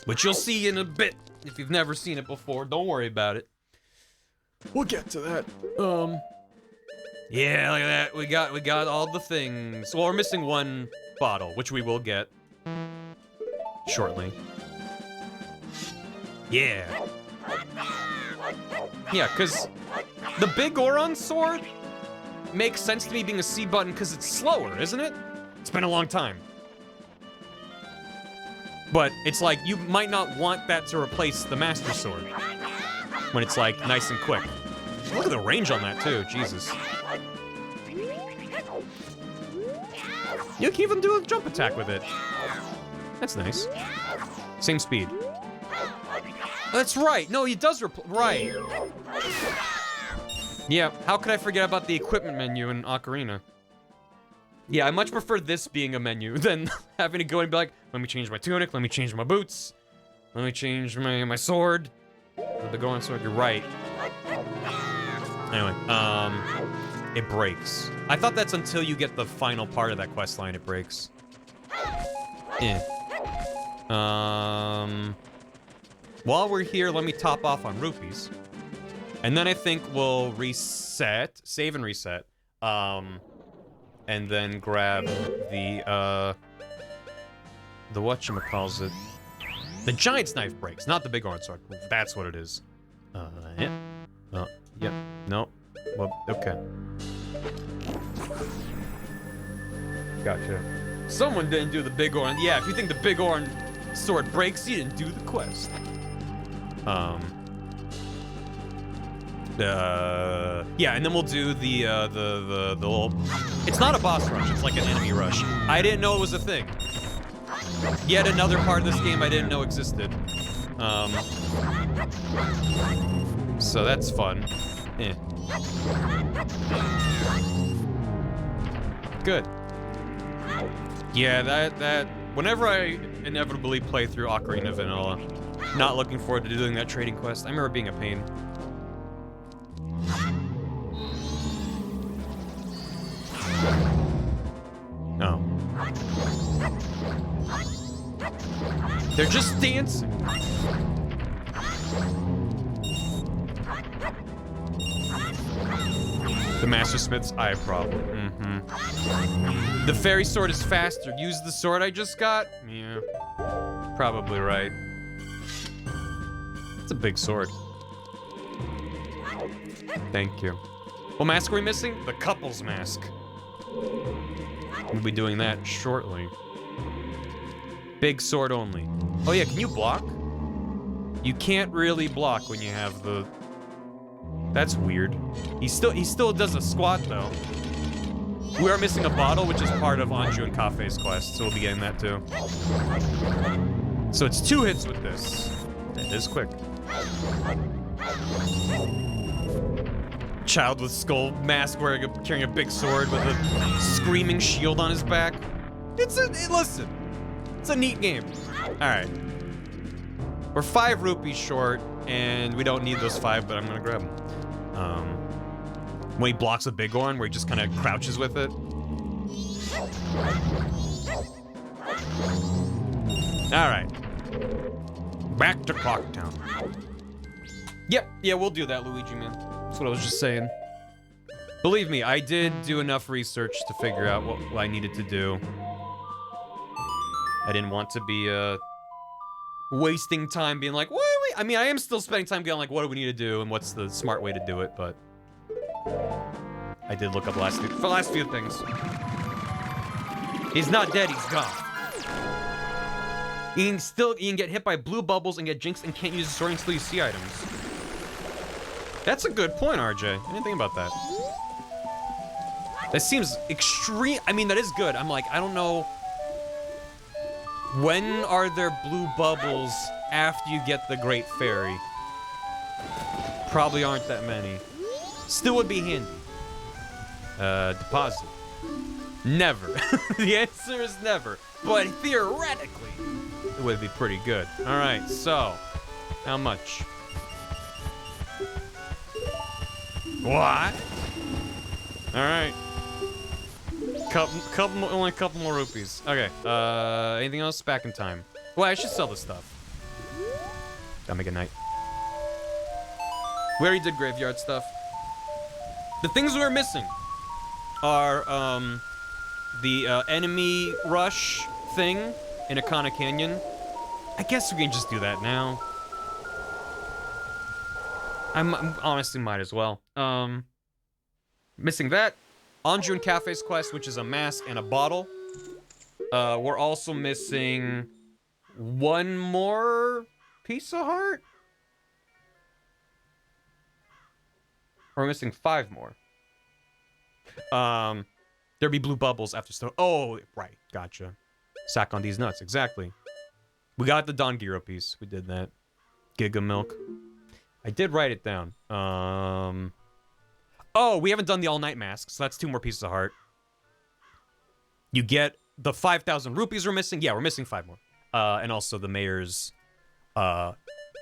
Which you'll see in a bit if you've never seen it before. Don't worry about it. We'll get to that. Yeah, look at that. We got all the things. Well, we're missing one bottle, which we will get shortly. Yeah. Yeah, because the Big Oron Sword makes sense to me being a C button because it's slower, isn't it? It's been a long time. But it's like, you might not want that to replace the Master Sword when it's like nice and quick. Look at the range on that too, Jesus. You can even do a jump attack with it. That's nice. Same speed. That's right. No, he does right. Yeah, how could I forget about the equipment menu in Ocarina? Yeah, I much prefer this being a menu than having to go and be like, let me change my tunic, let me change my boots, let me change my sword. The Goron sword, you're right. Anyway, it breaks. I thought that's until you get the final part of that quest line, it breaks. Yeah. While we're here, let me top off on rupees. And then I think we'll reset, save and reset. And then grab the whatchamacallit. The Giant's Knife breaks, not the Big Orange Sword. That's what it is. Yeah. Oh, yep. No. Well, okay. Gotcha. Someone didn't do the Big Orange. Yeah, if you think the Big Orange Sword breaks, you didn't do the quest. Yeah, and then we'll do the little... It's not a boss rush, it's like an enemy rush. I didn't know it was a thing. Yet another part of this game I didn't know existed. So that's fun. Eh. Good. Yeah, that whenever I inevitably play through Ocarina of Vanilla, not looking forward to doing that trading quest. I remember it being a pain. Oh. They're just dancing. The Mastersmith's eye problem. Mm-hmm. The fairy sword is faster. Use the sword I just got? Yeah. Probably right. It's a big sword. Thank you. What mask are we missing? The couple's mask. We'll be doing that shortly. Big sword only. Oh yeah, can you block? You can't really block when you have the... That's weird. He still does a squat though. We are missing a bottle, which is part of Anju and Kafei's quest, so we'll be getting that too. So it's 2 hits with this. It is quick. Child with skull mask carrying a big sword with a screaming shield on his back. Listen, it's a neat game. All right. We're 5 rupees short, and we don't need those 5, but I'm gonna grab them. When he blocks a big one, where he just kind of crouches with it. All right. Back to Clocktown. Yep, yeah, we'll do that, Luigi, man. That's what I was just saying. Believe me, I did do enough research to figure out what I needed to do. I didn't want to be, wasting time being like, what are we? I mean, I am still spending time going like, what do we need to do and what's the smart way to do it, but I did look up the last few things. He's not dead, he's gone. You can get hit by blue bubbles and get jinxed and can't use the sword until you see items. That's a good point, RJ. I didn't think about that. That seems extreme. I mean, that is good. I'm like, I don't know. When are there blue bubbles after you get the Great Fairy? Probably aren't that many. Still would be handy. Deposit. Never. The answer is never. But theoretically, it would be pretty good. All right, so how much? What? All right. Only a couple more rupees. Okay. Anything else? Back in time. Well, I should sell this stuff. Gotta make it night. We already did graveyard stuff. The things we're missing are the enemy rush thing in Akana Canyon. I guess we can just do that now. I'm honestly might as well. Missing that. Anju and Kafei's quest, which is a mask and a bottle. We're also missing 1 more piece of heart? Or we're missing 5 more. There'd be blue bubbles after stone. Oh, right, gotcha. Sack on these nuts, exactly. We got the Don Giro piece. We did that. Giga Milk. I did write it down. Oh, we haven't done the all-night mask, so that's 2 more pieces of heart. You get the 5,000 rupees we're missing. Yeah, we're missing 5 more. And also the mayor's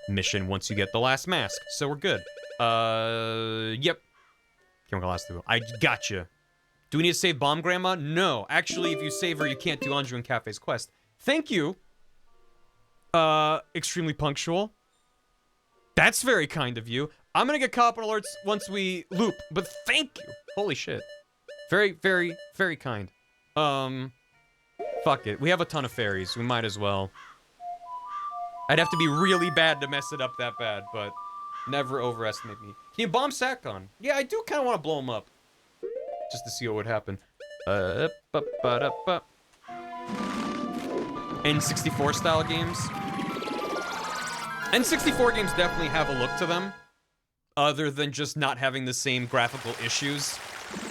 mission once you get the last mask. So we're good. Yep. Can't last through. I gotcha. Do we need to save Bomb Grandma? No. Actually, if you save her, you can't do Anju and Kafei's quest. Thank you. Extremely punctual. That's very kind of you. I'm gonna get cop alerts once we loop, but thank you. Holy shit. Very, very, very kind. Fuck it. We have a ton of fairies. We might as well. I'd have to be really bad to mess it up that bad, but never overestimate me. Can you bomb Sakon? Yeah, I do kind of want to blow him up. Just to see what would happen. N64 style games. N64 games definitely have a look to them. Other than just not having the same graphical issues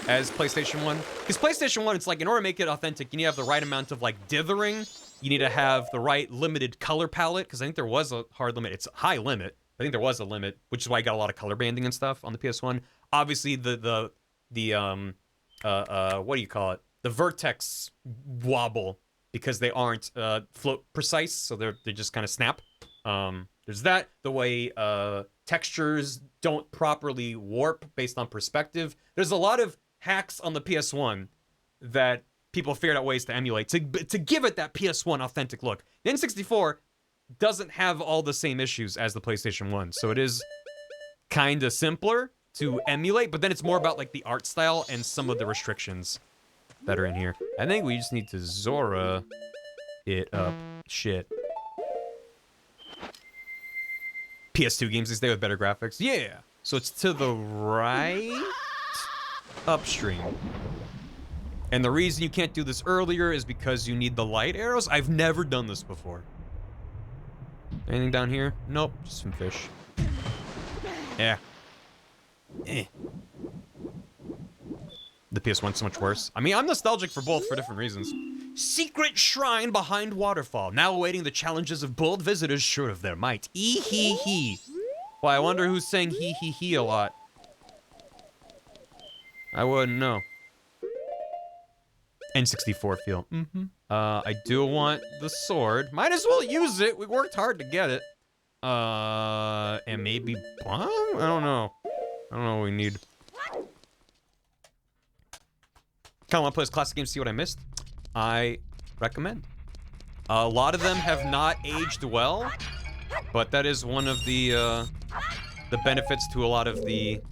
as PlayStation 1. Because PlayStation 1, it's like, in order to make it authentic, you need to have the right amount of, like, dithering You need to have the right limited color palette, because I think there was a hard limit. It's a high limit. I think there was a limit, which is why I got a lot of color banding and stuff on the PS1. Obviously, the what do you call it? The vertex wobble, because they aren't float precise, so they just kind of snap. There's that. The way textures don't properly warp based on perspective. There's a lot of hacks on the PS1 that people figured out ways to emulate to give it that PS1 authentic look. The N64 doesn't have all the same issues as the PlayStation 1, so it is kind of simpler to emulate, but then it's more about like the art style and some of the restrictions that are in here. I think we just need to Zora it up. Shit. PS2 games these days with better graphics. Yeah. So it's to the right upstream. And the reason you can't do this earlier is because you need the light arrows. I've never done this before. Anything down here? Nope, just some fish. Yeah. Eh. The PS1's so much worse. I mean, I'm nostalgic for both for different reasons. Secret shrine behind waterfall. Now awaiting the challenges of bold visitors sure of their might. Ee-hee-hee. Well, I wonder who's saying hee-hee-hee a lot. I wouldn't know. N64 feel. I do want the sword. Might as well use it. We worked hard to get it. And maybe bomb? I don't know. I don't know what we need. Kind of want to play this classic game to see what I missed? I recommend. A lot of them have not aged well, but that is one of the benefits to a lot of the,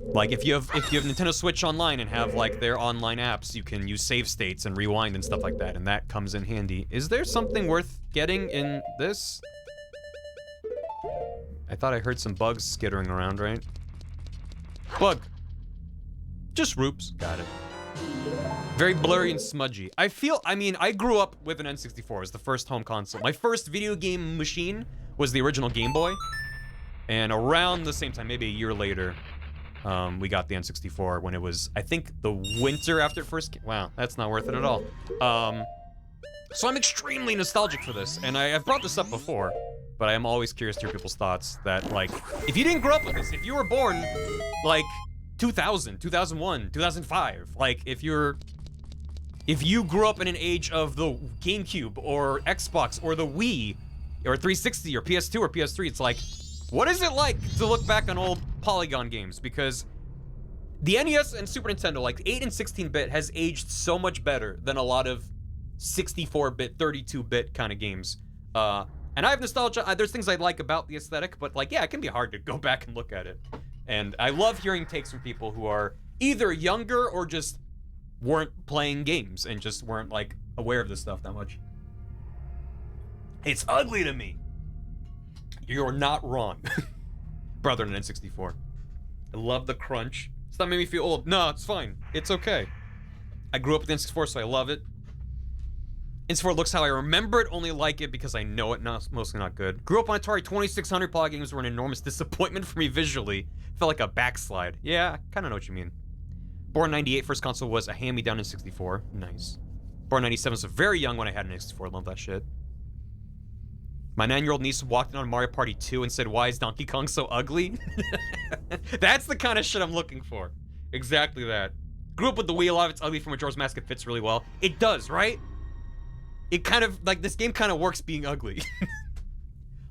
like if you have Nintendo Switch Online and have like their online apps, you can use save states and rewind and stuff like that, and that comes in handy. Is there something worth getting in this? I thought I heard some bugs skittering around, right? Bug. Just Roops. Got it. Very blurry and smudgy. I mean, I grew up with an N64. It was the first home console. My first video game machine was the original Game Boy. And around the same time, maybe a year later, we got the N64 when it was, I think, the winter after it first came. Wow, that's not worth it at all. So I'm extremely nostalgic for this. And I've brought this up before, but I am always curious to hear people's thoughts that, like, if you didn't grow up with this, if you were born, like, 2000, 2001, 2005, like, if you grew up in an age of the GameCube or Xbox or the Wii or 360 or PS2 or PS3, it's like, what is it like to look back on old Polygon games? Because the NES and Super Nintendo, like 8 and 16-bit, has aged so much better than a lot of 64-bit, 32-bit kind of games. And I have nostalgia. There's things I like about the aesthetic, but like, yeah, it can be hard to go back and look at it. And I love hearing takes from people who are either younger or just weren't playing games and just weren't like aware of this stuff that much. It's ugly to me. You're not wrong. Brother in N64. I love the crunch. It's not making me feel old. No, it's fine. It's okay. I grew up with N64, so I love it. N64 looks how I remember it, only like it because I know it, mostly not good. Grew up on Atari 2600. Poly games were an enormous disappointment for me visually. Felt like a backslide. Yeah, I kind of know what you mean. Born 98, first console was a hand-me-down in 64. Nice. Born 97, so very young when I had an N64. Love that shit. My 9-year-old niece walked in on Mario Party 2 and said, "Why is Donkey Kong so ugly?" That's the kind of shit I'm looking for. Exactly that. Grew up with the Wii. A lot of it's ugly for Majora's Mask. It fits really well. It does, right? It kind of, like, this game kind of works being ugly.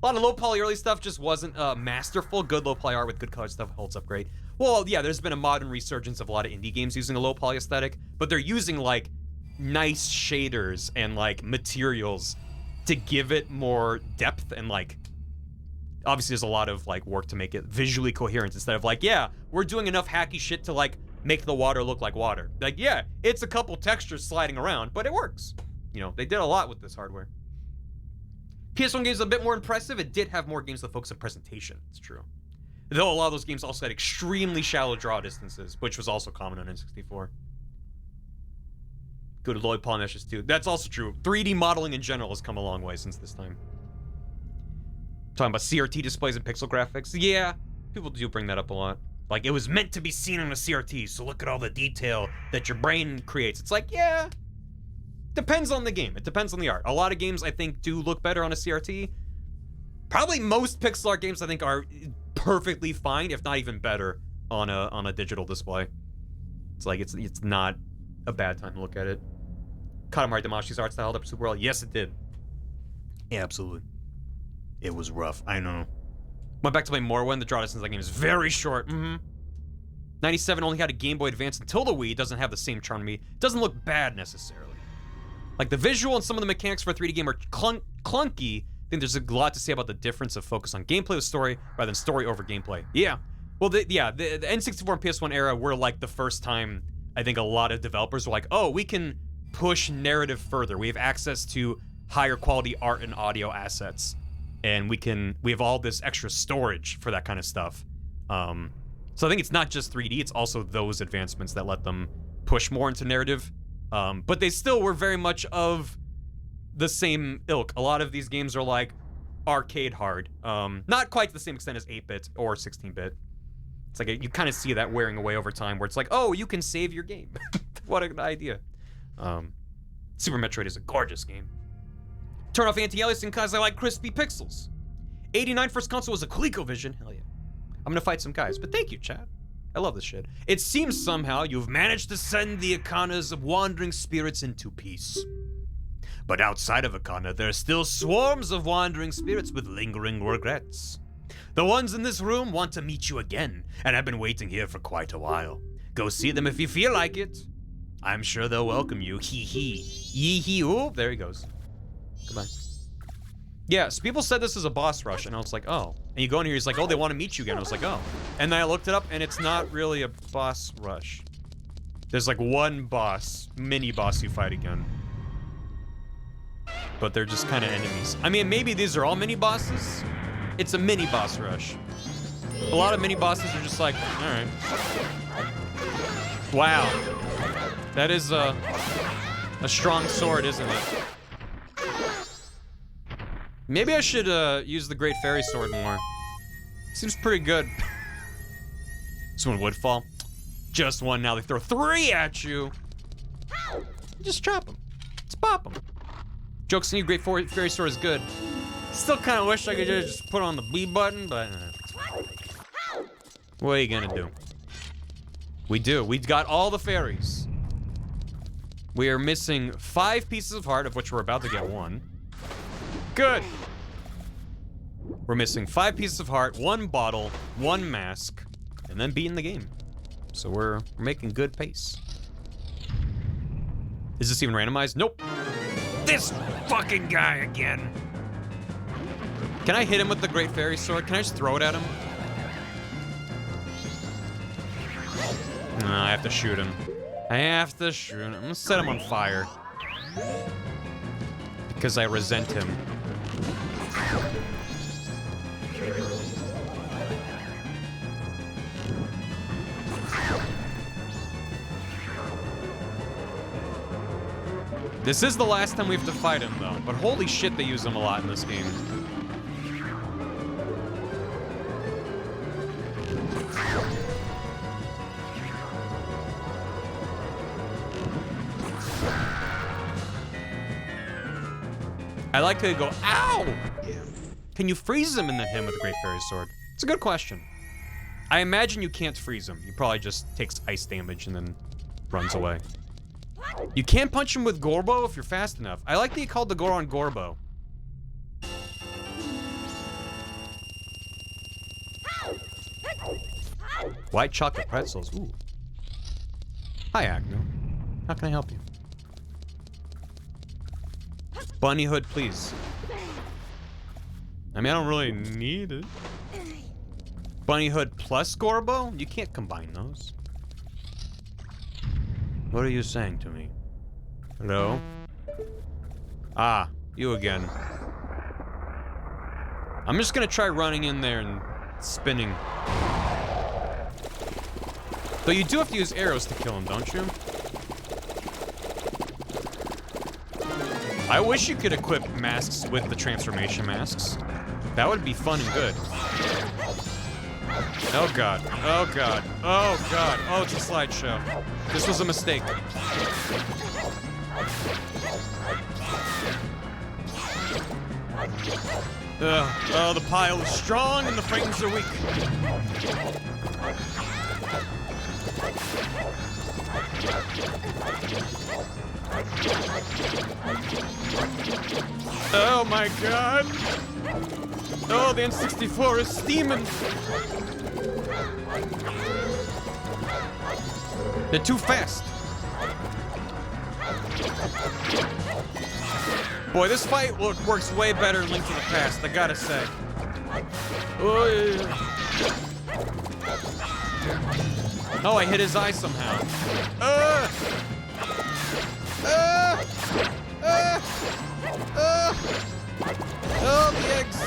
A lot of low-poly early stuff just wasn't masterful. Good low-poly art with good color stuff holds up great. Well, yeah, there's been a modern resurgence of a lot of indie games using a low-poly aesthetic, but they're using, like, nice shaders and, like, materials to give it more depth and, like, obviously there's a lot of, like, work to make it visually coherent instead of, like, yeah, we're doing enough hacky shit to, like, make the water look like water. Like, yeah, it's a couple textures sliding around, but it works. You know, they did a lot with this hardware. PS1 games are a bit more impressive. It did have more games that focus on presentation. It's true. Though a lot of those games also had extremely shallow draw distances, which was also common on N64. Good at low poly meshes too. That's also true. 3D modeling in general has come a long way since this time. Talking about CRT displays and pixel graphics. Yeah, people do bring that up a lot. Like, it was meant to be seen on a CRT, so look at all the detail that your brain creates. It's like, yeah, depends on the game. It depends on the art. A lot of games I think do look better on a CRT. Probably most pixel art games I think are perfectly fine, if not even better, on a digital display. It's like it's not a bad time to look at it. Katamari Damashi's art style held up super well. Yes, it did. Yeah, absolutely. It was rough. I know. Went back to play more when the draw distance of that game is very short. 97 only had a Game Boy Advance until the Wii. Doesn't have the same charm to me. Doesn't look bad necessarily. Like the visual and some of the mechanics for a 3D game are clunky. I think there's a lot to say about the difference of focus on gameplay with story rather than story over gameplay. Yeah. Well, the N64 and PS1 era were like the first time I think a lot of developers were like, oh, we can push narrative further. We have access to higher quality art and audio assets, and we have all this extra storage for that kind of stuff. So I think it's not just 3D, it's also those advancements that let them push more into narrative. But they still were very much of the same ilk. A lot of these games are like arcade hard. Not quite to the same extent as 8-bit or 16-bit. It's like you kind of see that wearing away over time where it's like, oh, you can save your game. What an idea. Super Metroid is a gorgeous game. Turn off anti-aliasing because I like crispy pixels. 89 first console was a ColecoVision. Hell yeah. I'm gonna fight some guys, but thank you, chat. I love this shit. It seems somehow you've managed to send the Akanas of wandering spirits into peace. But outside of Akana, there are still swarms of wandering spirits with lingering regrets. The ones in this room want to meet you again, and have been waiting here for quite a while. Go see them if you feel like it. I'm sure they'll welcome you. Hee hee. Yee hee. Oh, there he goes. Goodbye. Yeah, so people said this is a boss rush, and I was like, oh. And you go in here, he's like, oh, they want to meet you again. I was like, oh. And then I looked it up, and it's not really a boss rush. There's like one boss, mini boss you fight again. But they're just kind of enemies. I mean, maybe these are all mini bosses. It's a mini boss rush. A lot of mini bosses are just like, all right. Wow. That is a strong sword, isn't it? Maybe I should use the Great Fairy Sword more. Seems pretty good. This one would fall. Just one, now they throw 3 at you. Just chop them. Just pop them. Jokes on you, Great Fairy Sword is good. Still kind of wish I could just put on the B button, but what are you gonna do? We do. We got all the fairies. We are missing 5 pieces of heart, of which we're about to get 1. Good. We're missing 5 pieces of heart, 1 bottle, 1 mask, and then beating the game. So we're making good pace. Is this even randomized? Nope. This fucking guy again. Can I hit him with the Great Fairy Sword? Can I just throw it at him? No, I have to shoot him. I have to shoot him. I'm gonna set him on fire. Because I resent him. This is the last time we have to fight him, though. But holy shit, they use him a lot in this game. I like to go, ow! Can you freeze him and then hit him with a Great Fairy Sword? It's a good question. I imagine you can't freeze him. He probably just takes ice damage and then runs away. You can't punch him with Gorbo if you're fast enough. I like that you called the Goron Gorbo. White chocolate pretzels, ooh. Hi, Agno. How can I help you? Bunny hood, please. I mean, I don't really need it. Bunny hood plus Gorbo? You can't combine those. What are you saying to me? Hello? Ah, you again. I'm just gonna try running in there and spinning. Though you do have to use arrows to kill him, don't you? I wish you could equip masks with the transformation masks. That would be fun and good. Oh god, oh god, oh god, oh it's a slideshow. This was a mistake. Oh, the pile is strong and the frames are weak. Oh my god! Oh, the N64 is steaming! They're too fast! Boy, this fight works way better in Link to the Past, I gotta say. Oh, yeah. Oh, I hit his eye somehow. Oh, the eggs!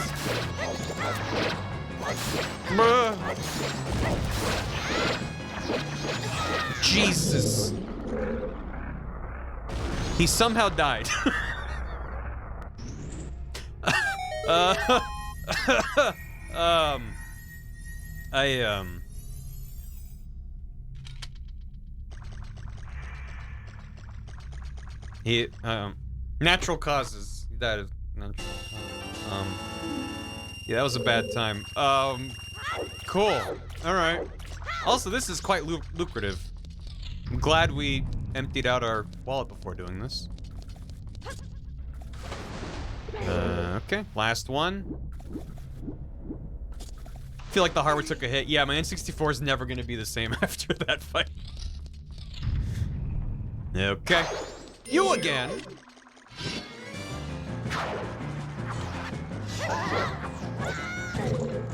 Jesus. He somehow died. Natural causes. That is natural. Yeah, that was a bad time. Cool. All right. Also, this is quite lucrative. I'm glad we emptied out our wallet before doing this. Okay, last one. Feel like the hardware took a hit. Yeah, my N64 is never gonna be the same after that fight. Okay. You again.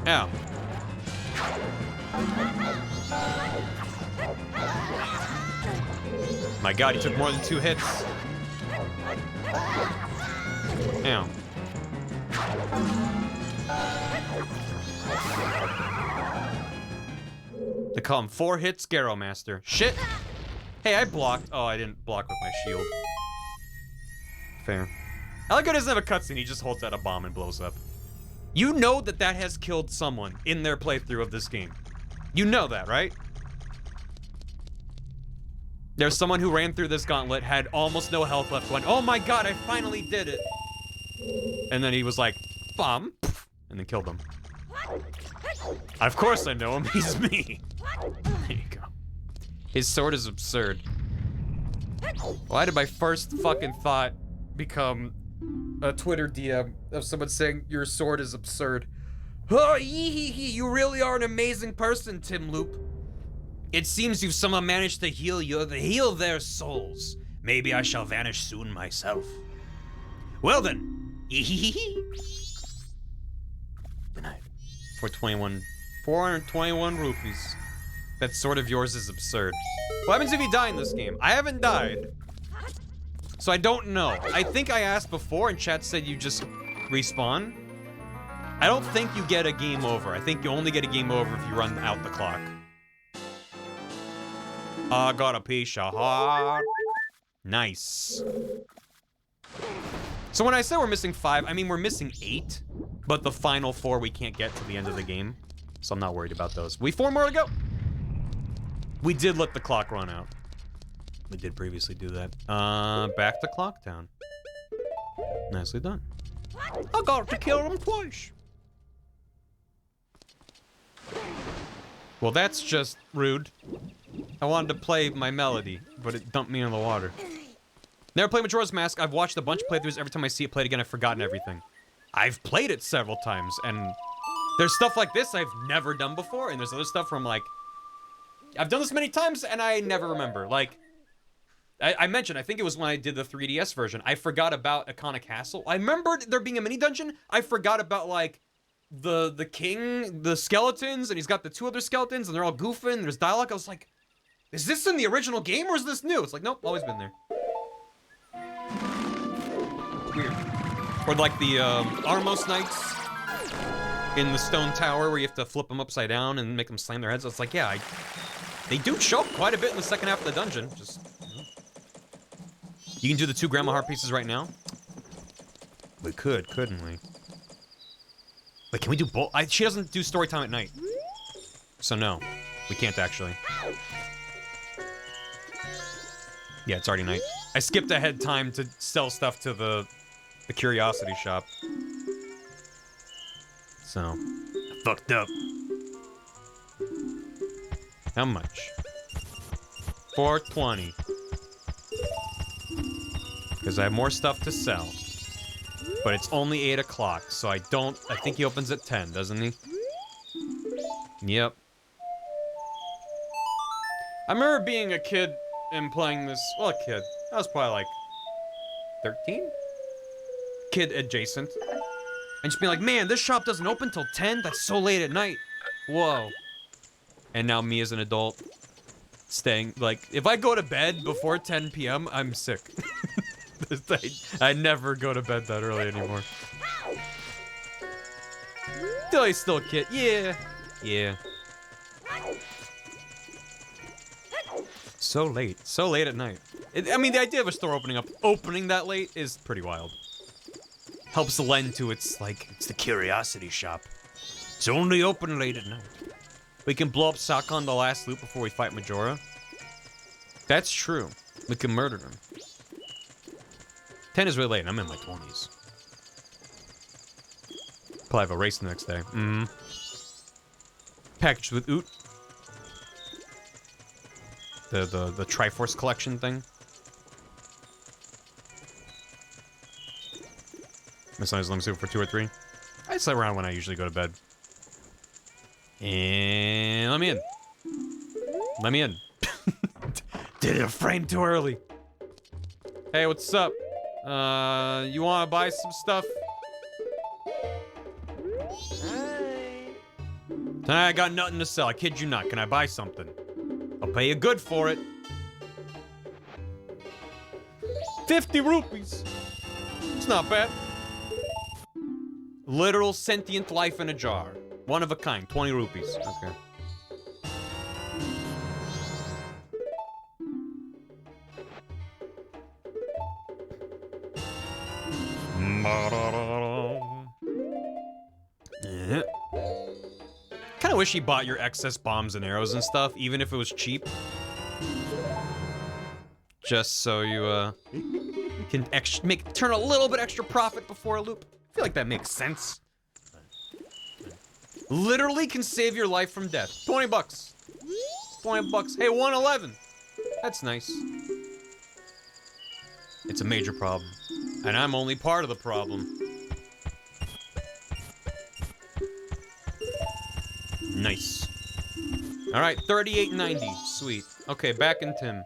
Ow. My god, he took more than 2 hits. Ow. They call him 4 hit Scarrow Master. Shit. Hey, I blocked. Oh, I didn't block with my shield. Fair. I like how he doesn't have a cutscene, he just holds out a bomb and blows up. You know that that has killed someone in their playthrough of this game. You know that, right? There's someone who ran through this gauntlet, had almost no health left, going, oh my god, I finally did it. And then he was like, bomb, and then killed him. Of course I know him, he's me. There you go. His sword is absurd. Why did my first fucking thought become a Twitter DM of someone saying your sword is absurd? Oh, you really are an amazing person, Tim Loop. It seems you've somehow managed to heal their souls. Maybe I shall vanish soon myself. Well then, Good night. 421 rupees. That sword of yours is absurd. What happens if you die in this game? I haven't died. So I don't know. I think I asked before and chat said you just respawn. I don't think you get a game over. I think you only get a game over if you run out the clock. I got a piece of heart. Nice. So when I say we're missing 5, I mean we're missing 8, but the final 4 we can't get to the end of the game. So I'm not worried about those. We 4 more to go. We did let the clock run out. We did previously do that. Back to Clock Town. Nicely done. I got to kill him twice. Well, that's just rude. I wanted to play my melody, but it dumped me in the water. Never played Majora's Mask. I've watched a bunch of playthroughs. Every time I see it played again, I've forgotten everything. I've played it several times, and there's stuff like this I've never done before, and there's other stuff where I'm like, I've done this many times, and I never remember. Like, I mentioned, I think it was when I did the 3DS version, I forgot about Iconic Castle. I remembered there being a mini dungeon. I forgot about, like, the king, the skeletons, and he's got the 2 other skeletons, and they're all goofing, there's dialogue. I was like, is this in the original game, or is this new? It's like, nope, always been there. Weird. Or like the Armos Knights in the stone tower where you have to flip them upside down and make them slam their heads. It's like, yeah, they do show up quite a bit in the second half of the dungeon. Just, you can do the 2 grandma heart pieces right now. We could, couldn't we? Wait, can we do both? She doesn't do story time at night. So no, we can't actually. Yeah, it's already night. I skipped ahead time to sell stuff to the curiosity shop. So, Fucked up. how much? 420. Because I have more stuff to sell. But it's only 8 o'clock, so I think he opens at 10, doesn't he? Yep. I remember being a kid and playing this, well, a kid. I was probably like 13? Kid adjacent. And just being like, man, this shop doesn't open till 10? That's so late at night. Whoa. And now me as an adult, staying, like, if I go to bed before 10 p.m., I'm sick. I never go to bed that early anymore. Still, he's still a kid. Yeah. Yeah. So late at night. I mean, the idea of a store opening that late is pretty wild. Helps lend to its, like, It's the curiosity shop. It's only open late at night. we can blow up Sakon the last loop before we fight Majora. That's true. We can murder him. 10 is really late, and I'm in my 20s. Probably have a race the next day. Mm-hmm. Packaged with Oot. The Triforce collection thing. Miss Nice, let me see for 2 or 3. I sit around when I usually go to bed. And let me in. Let me in. Did it a frame too early. Hey, what's up? You wanna buy some stuff? I got nothing to sell. I kid you not. Can I buy something? I'll pay you good for it. 50 rupees. It's not bad. Literal sentient life in a jar. One of a kind. 20 rupees. Okay. Yeah. Kind of wish he bought your excess bombs and arrows and stuff, even if it was cheap. Just so you can turn a little bit extra profit before a loop. I feel like that makes sense. Literally can save your life from death. 20 bucks. 20 bucks. Hey, 111. That's nice. It's a major problem. And I'm only part of the problem. Nice. All right, 38.90. Sweet. Okay, back in Tim.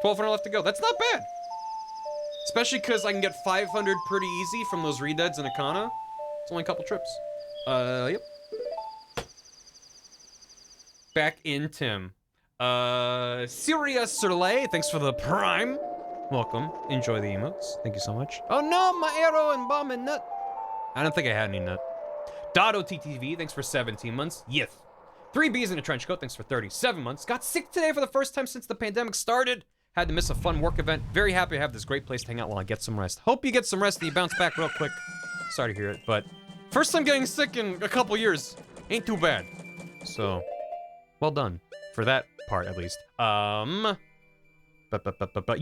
$1,200 left to go. That's not bad. Especially because I can get 500 pretty easy from those redeads in Akana. It's only a couple trips. Yep. Back in Tim. Syria Soleil, thanks for the prime. Welcome. Enjoy the emotes. Thank you so much. Oh no, my arrow and bomb and nut. I don't think I had any nut. Dotto TTV, thanks for 17 months. Yith. 3 Bs in a trench coat, thanks for 37 months. Got sick today for the first time since the pandemic started. Had to miss a fun work event. Very happy to have this great place to hang out while I get some rest. Hope you get some rest and you bounce back real quick. Sorry to hear it, but first time getting sick in a couple years. Ain't too bad. So, well done. For that part, at least. But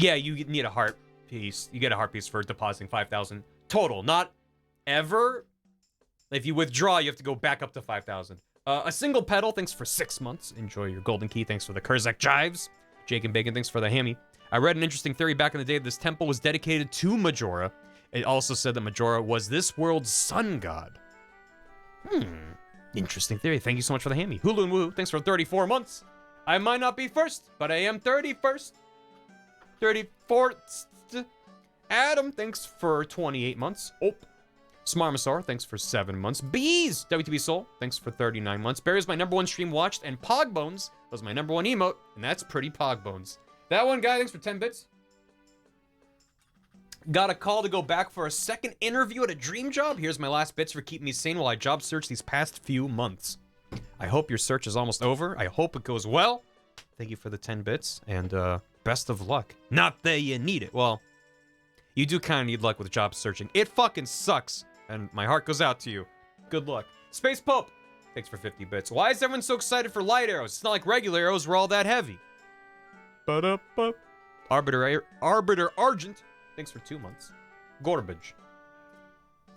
yeah, you need a heart piece. You get a heart piece for depositing 5,000 total, not ever. If you withdraw, you have to go back up to 5,000. A single pedal, thanks for 6 months. Enjoy your golden key, thanks for the Kurzak Jives. Jake and Bacon, thanks for the hammy. I read an interesting theory back in the day that this temple was dedicated to Majora. It also said that Majora was this world's sun god. Interesting theory. Thank you so much for the hammy. Hulu and Woo, thanks for 34 months. I might not be first, but I am 31st. 34th. Adam, thanks for 28 months. Oh. Smarmasaur, thanks for 7 months. Bees, WTB Soul, thanks for 39 months. Barry was my #1 stream watched, and Pogbones was my #1 emote, and that's pretty Pogbones. That one guy, thanks for 10 bits. Got a call to go back for a second interview at a dream job. Here's my last bits for keeping me sane while I job search these past few months. I hope your search is almost over. I hope it goes well. Thank you for the 10 bits, and best of luck. Not that you need it. Well, you do kind of need luck with job searching. It fucking sucks. And my heart goes out to you. Good luck. Space Pope, thanks for 50 bits. Why is everyone so excited for light arrows? It's not like regular arrows were all that heavy. Ba-da-ba. Arbiter Argent, thanks for 2 months. Gorbage.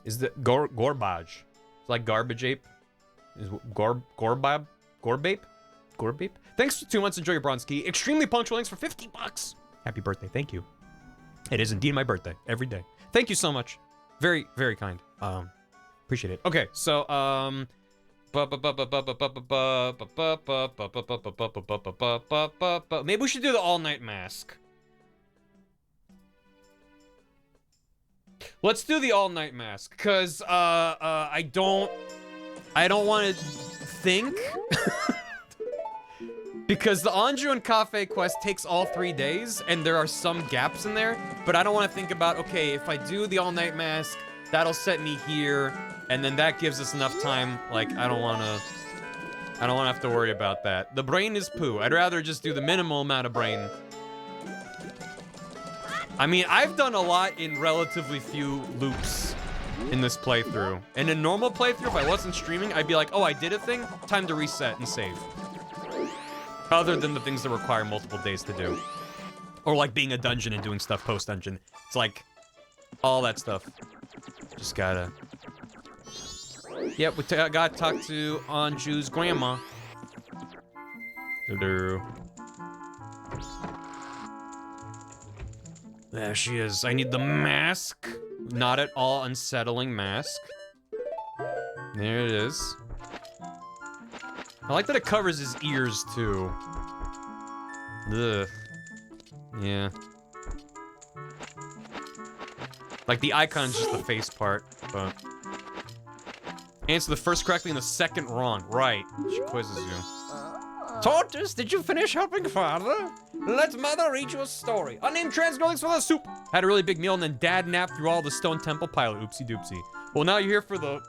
Is the Gorbage? It's like garbage ape. Is Gorbabe? Gorbape? Thanks for 2 months. Enjoy your bronze key. Extremely punctual. Thanks for 50 bucks. Happy birthday. Thank you. It is indeed my birthday every day. Thank you so much. Very, very kind. Appreciate it. Okay, so maybe we should do the all-night mask. Let's do the all-night mask, cause I don't want to think. Because the Anjou and Cafe quest takes all 3 days, and there are some gaps in there, but I don't want to think about, okay, if I do the all-night mask, that'll set me here, and then that gives us enough time. Like, I don't want to have to worry about that. The brain is poo. I'd rather just do the minimal amount of brain. I mean, I've done a lot in relatively few loops in this playthrough. In a normal playthrough, if I wasn't streaming, I'd be like, oh, I did a thing, time to reset and save. Other than the things that require multiple days to do. Or like being a dungeon and doing stuff post-dungeon. It's like, all that stuff. Just gotta... Yep, we gotta talk to Anjou's grandma. Hello. There she is. I need the mask. Not at all unsettling mask. There it is. I like that it covers his ears, too. Ugh. Yeah. Like, the icon's just the face part, but... Answer the first correctly and the second wrong. Right. She quizzes you. Tortoise, did you finish helping father? Let mother read you a story. Unnamed transgrowings for the soup. Had a really big meal and then dad napped through all the Stone Temple pilot. Oopsie doopsie. Well, now you're here for the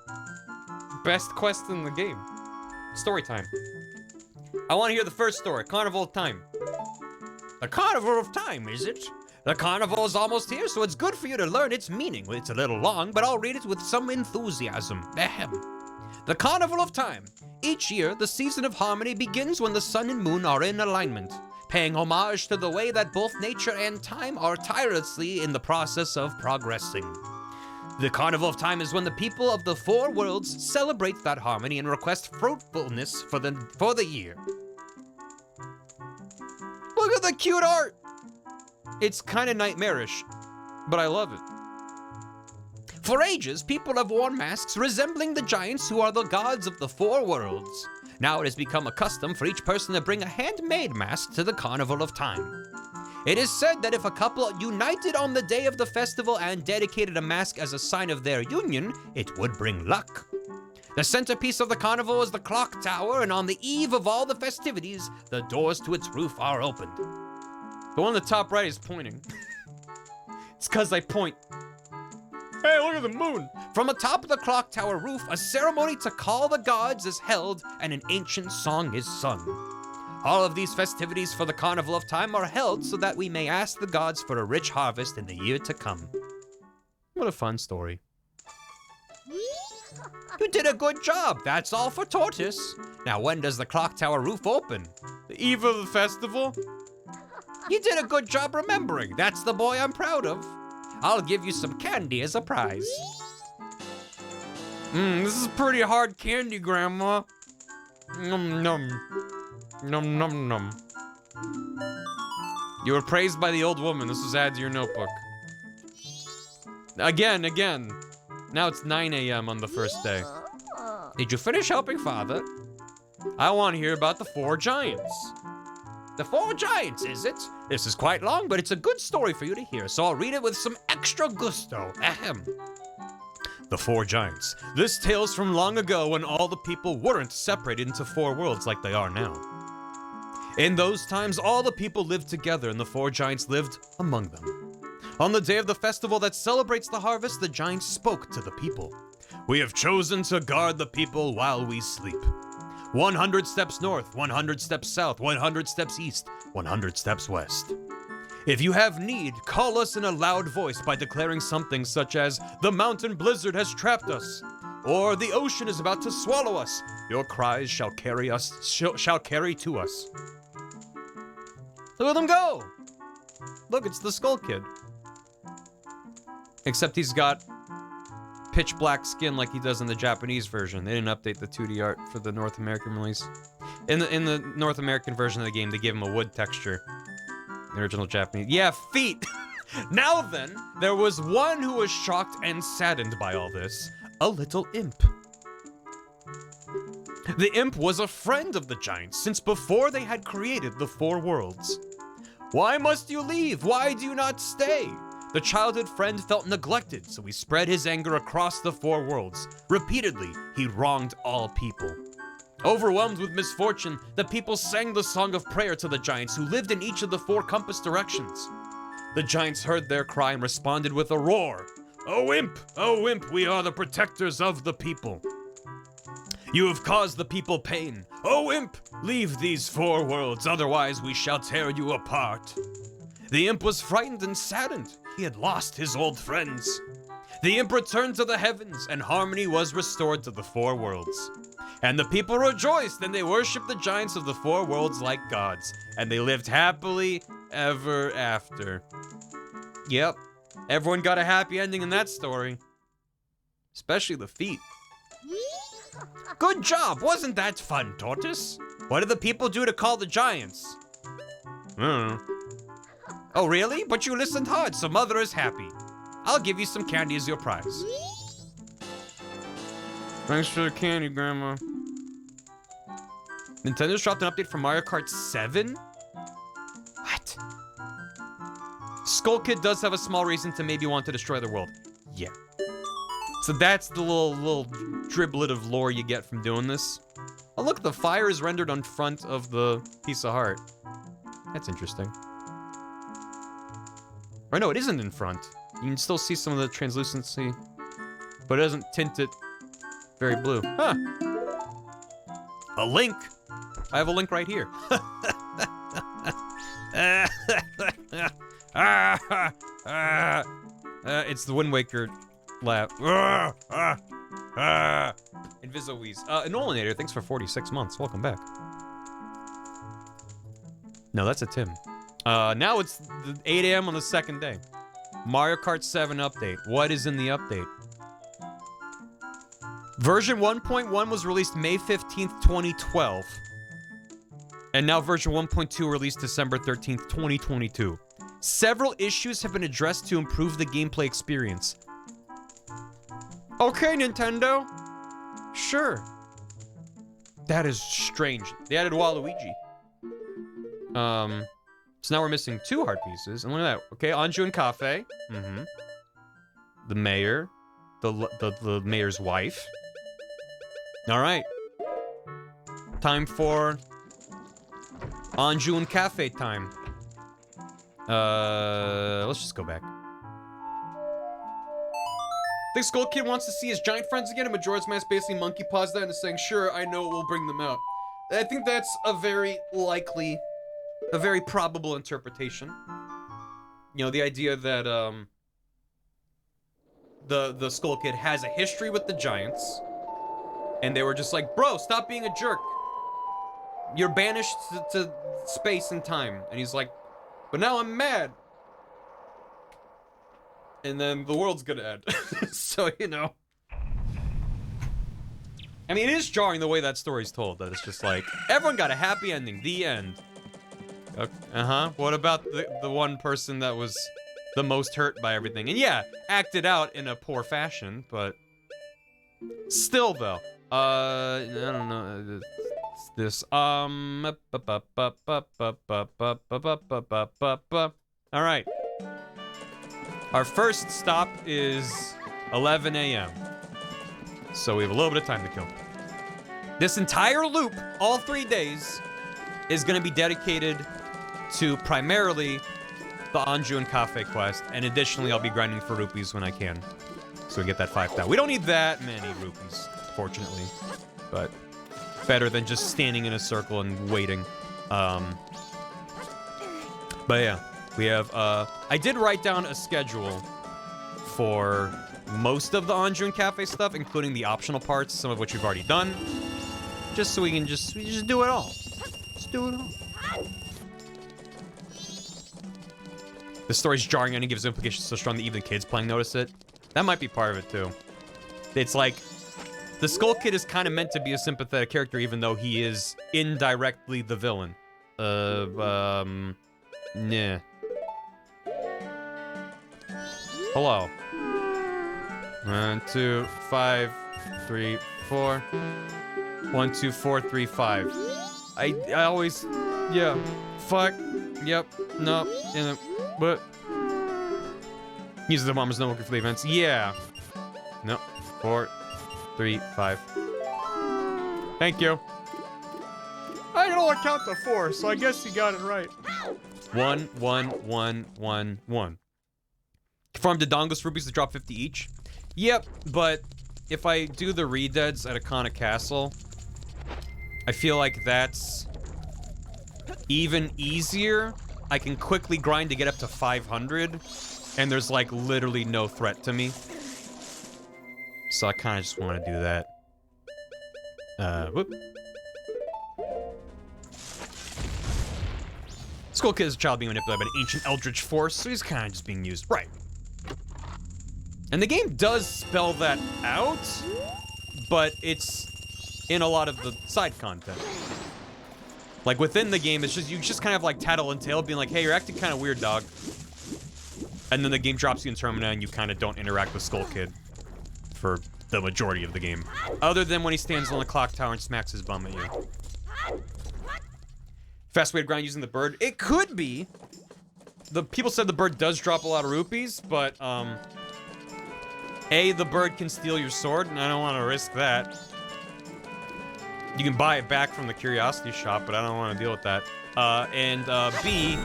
best quest in the game. Story time. I want to hear the first story. Carnival of Time. The Carnival of Time, is it? The carnival is almost here, so it's good for you to learn its meaning. It's a little long, but I'll read it with some enthusiasm. Ahem. The Carnival of Time. Each year, the season of harmony begins when the sun and moon are in alignment, paying homage to the way that both nature and time are tirelessly in the process of progressing. The Carnival of Time is when the people of the 4 worlds celebrate that harmony and request fruitfulness for the year. Look at the cute art! It's kind of nightmarish, but I love it. For ages, people have worn masks resembling the giants who are the gods of the 4 worlds. Now it has become a custom for each person to bring a handmade mask to the Carnival of Time. It is said that if a couple united on the day of the festival and dedicated a mask as a sign of their union, it would bring luck. The centerpiece of the carnival is the clock tower, and on the eve of all the festivities, the doors to its roof are opened. The one on the top right is pointing. It's because I point. Hey, look at the moon! From atop of the clock tower roof, a ceremony to call the gods is held and an ancient song is sung. All of these festivities for the Carnival of Time are held so that we may ask the gods for a rich harvest in the year to come. What a fun story. You did a good job. That's all for Tortoise. Now, when does the clock tower roof open? The eve of the festival? You did a good job remembering. That's the boy I'm proud of. I'll give you some candy as a prize. This is pretty hard candy, Grandma. Num num. Num num num. You were praised by the old woman. This was added to your notebook. Again. Now it's 9 a.m. on the first day. Did you finish helping Father? I want to hear about the 4 giants. The 4 giants, is it? This is quite long, but it's a good story for you to hear, so I'll read it with some extra gusto. Ahem. The 4 giants. This tale's from long ago when all the people weren't separated into 4 worlds like they are now. In those times, all the people lived together and the 4 giants lived among them. On the day of the festival that celebrates the harvest, the giants spoke to the people. We have chosen to guard the people while we sleep. 100 steps north, 100 steps south, 100 steps east, 100 steps west. If you have need, call us in a loud voice by declaring something such as, the mountain blizzard has trapped us, or the ocean is about to swallow us. Your cries shall carry to us. Look at them go! Look, it's the Skull Kid. Except he's got pitch black skin like he does in the Japanese version. They didn't update the 2D art for the North American release. In the North American version of the game, they gave him a wood texture. The original Japanese. Yeah, feet! Now then, there was one who was shocked and saddened by all this. A little imp. The imp was a friend of the giants since before they had created the 4 worlds. Why must you leave? Why do you not stay? The childhood friend felt neglected, so he spread his anger across the 4 worlds. Repeatedly, he wronged all people. Overwhelmed with misfortune, the people sang the song of prayer to the giants who lived in each of the 4 compass directions. The giants heard their cry and responded with a roar. Oh imp, we are the protectors of the people. You have caused the people pain. Oh imp, leave these 4 worlds, otherwise we shall tear you apart. The imp was frightened and saddened. He had lost his old friends. The imp returned to the heavens, and harmony was restored to the 4 worlds. And the people rejoiced, and they worshipped the giants of the 4 worlds like gods, and they lived happily ever after. Yep, everyone got a happy ending in that story. Especially the feet. Good job, wasn't that fun, Tortoise? What did the people do to call the giants? Oh, really? But you listened hard, so Mother is happy. I'll give you some candy as your prize. Thanks for the candy, Grandma. Nintendo's dropped an update for Mario Kart 7? What? Skull Kid does have a small reason to maybe want to destroy the world. Yeah. So that's the little driblet of lore you get from doing this. Oh look, the fire is rendered on front of the piece of heart. That's interesting. Or no, it isn't in front. You can still see some of the translucency, but it doesn't tint it very blue. Huh. A link. I have a link right here. It's the Wind Waker laugh. Inviso-Wheeze. Nolanator, thanks for 46 months. Welcome back. No, that's a Tim. Now it's 8 a.m. on the 2nd day. Mario Kart 7 update. What is in the update? Version 1.1 was released May 15th, 2012. And now version 1.2 released December 13th, 2022. Several issues have been addressed to improve the gameplay experience. Okay, Nintendo. Sure. That is strange. They added Waluigi. So now we're missing 2 heart pieces. And look at that. Okay, Anju and Cafe. The mayor. The mayor's wife. All right. Time for Anju and Cafe time. Let's just go back. I think Skull Kid wants to see his giant friends again, and Majora's Mask basically monkey paws that and is saying, sure, I know it will bring them out. I think that's a very likely, a very probable interpretation. You know, the idea that, the Skull Kid has a history with the giants, and they were just like, bro, stop being a jerk. You're banished to space and time. And he's like, but now I'm mad. And then the world's gonna end. So, you know. I mean, it is jarring the way that story's told, that it's just like, everyone got a happy ending, the end. What about the one person that was the most hurt by everything? And yeah, acted out in a poor fashion, but still though. I don't know. This, Alright. Our first stop is 11 a.m. So we have a little bit of time to kill. This entire loop, all 3 days, is going to be dedicated to primarily the Anju and Cafe quest, and additionally I'll be grinding for rupees when I can. So we get that 5,000. We don't need that many rupees, fortunately, but better than just standing in a circle and waiting. But yeah, we have, I did write down a schedule for most of the Anju and Cafe stuff, including the optional parts, some of which we've already done, just so we can just do it all. Just do it all. The story's jarring and it gives implications so strong that even kids playing notice it. That might be part of it too. It's like, the Skull Kid is kind of meant to be a sympathetic character even though he is indirectly the villain. Nah. Hello. 1, 2, 5, 3, 4. 1, 2, 4, 3, 5. I always, yeah. Fuck. Yep. No. What? Uses the bomber's no working for the events. Yeah. No. 4, 3, 5. Thank you. I can only count to 4, so I guess you got it right. 1, 1, 1, 1, 1. Farm Dodongus rupees to drop 50 each. Yep, but if I do the Redeads at Akana Castle, I feel like that's even easier. I can quickly grind to get up to 500, and there's like literally no threat to me. So I kind of just want to do that. Whoop. Skull Kid is a child being manipulated by an ancient eldritch force, so he's kind of just being used. Right. And the game does spell that out, but it's in a lot of the side content. Like within the game, it's just, you just kind of like tattle and tail being like, hey, you're acting kind of weird, dog. And then the game drops you in Termina and you kind of don't interact with Skull Kid for the majority of the game. Other than when he stands on the clock tower and smacks his bum at you. Fast way to grind using the bird. It could be. The people said the bird does drop a lot of rupees, but A, the bird can steal your sword, and I don't want to risk that. You can buy it back from the curiosity shop, but I don't want to deal with that. And B,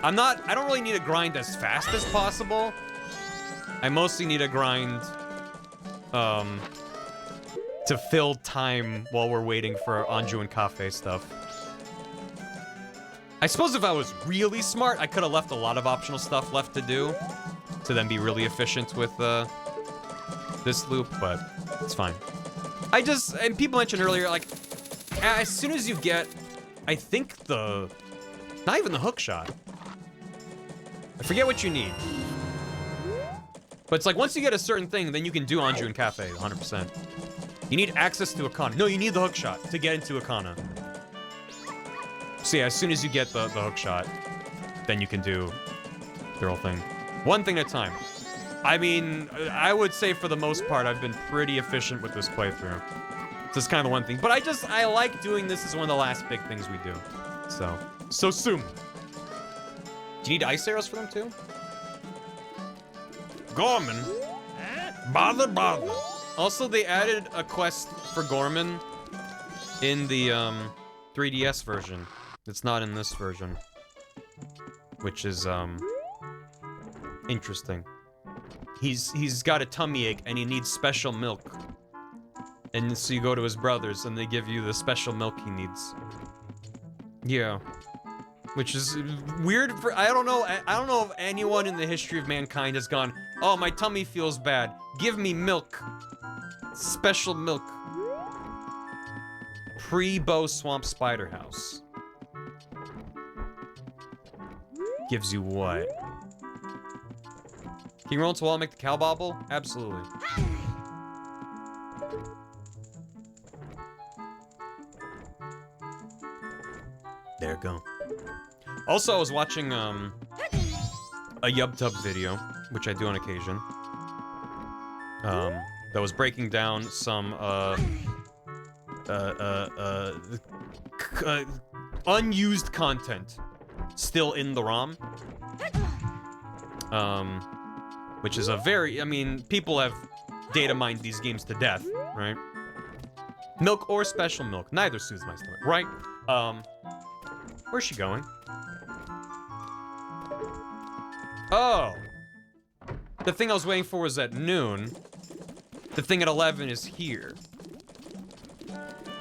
I don't really need to grind as fast as possible. I mostly need to grind to fill time while we're waiting for Anju and Cafe stuff. I suppose if I was really smart, I could have left a lot of optional stuff left to do to then be really efficient with this loop, but it's fine. And people mentioned earlier, like, as soon as you get, I think not even the hook shot. I forget what you need. But it's like, once you get a certain thing, then you can do Anju and Cafe, 100%. You need access to Akana. No, you need the hook shot to get into Akana. So yeah, as soon as you get the hook shot, then you can do the whole thing. One thing at a time. I mean, I would say for the most part, I've been pretty efficient with this playthrough. This is kind of the one thing. But I like doing this as one of the last big things we do. So soon. Do you need ice arrows for them too? Gorman? Bother. Also, they added a quest for Gorman in the 3DS version. It's not in this version. Which is interesting. He's got a tummy ache and he needs special milk. And so you go to his brothers and they give you the special milk he needs. Yeah. Which is weird for, I don't know if anyone in the history of mankind has gone, oh, my tummy feels bad. Give me milk. Special milk. Pre-Bow Swamp Spider House. Gives you what? Can you roll into the wall and make the cow bobble? Absolutely. There you go. Also, I was watching a YubTub video, which I do on occasion. That was breaking down some unused content still in the ROM. Which is a very, I mean, people have data mined these games to death, right? Milk or special milk, neither soothes my stomach, right? Where's she going? Oh. The thing I was waiting for was at noon. The thing at 11 is here.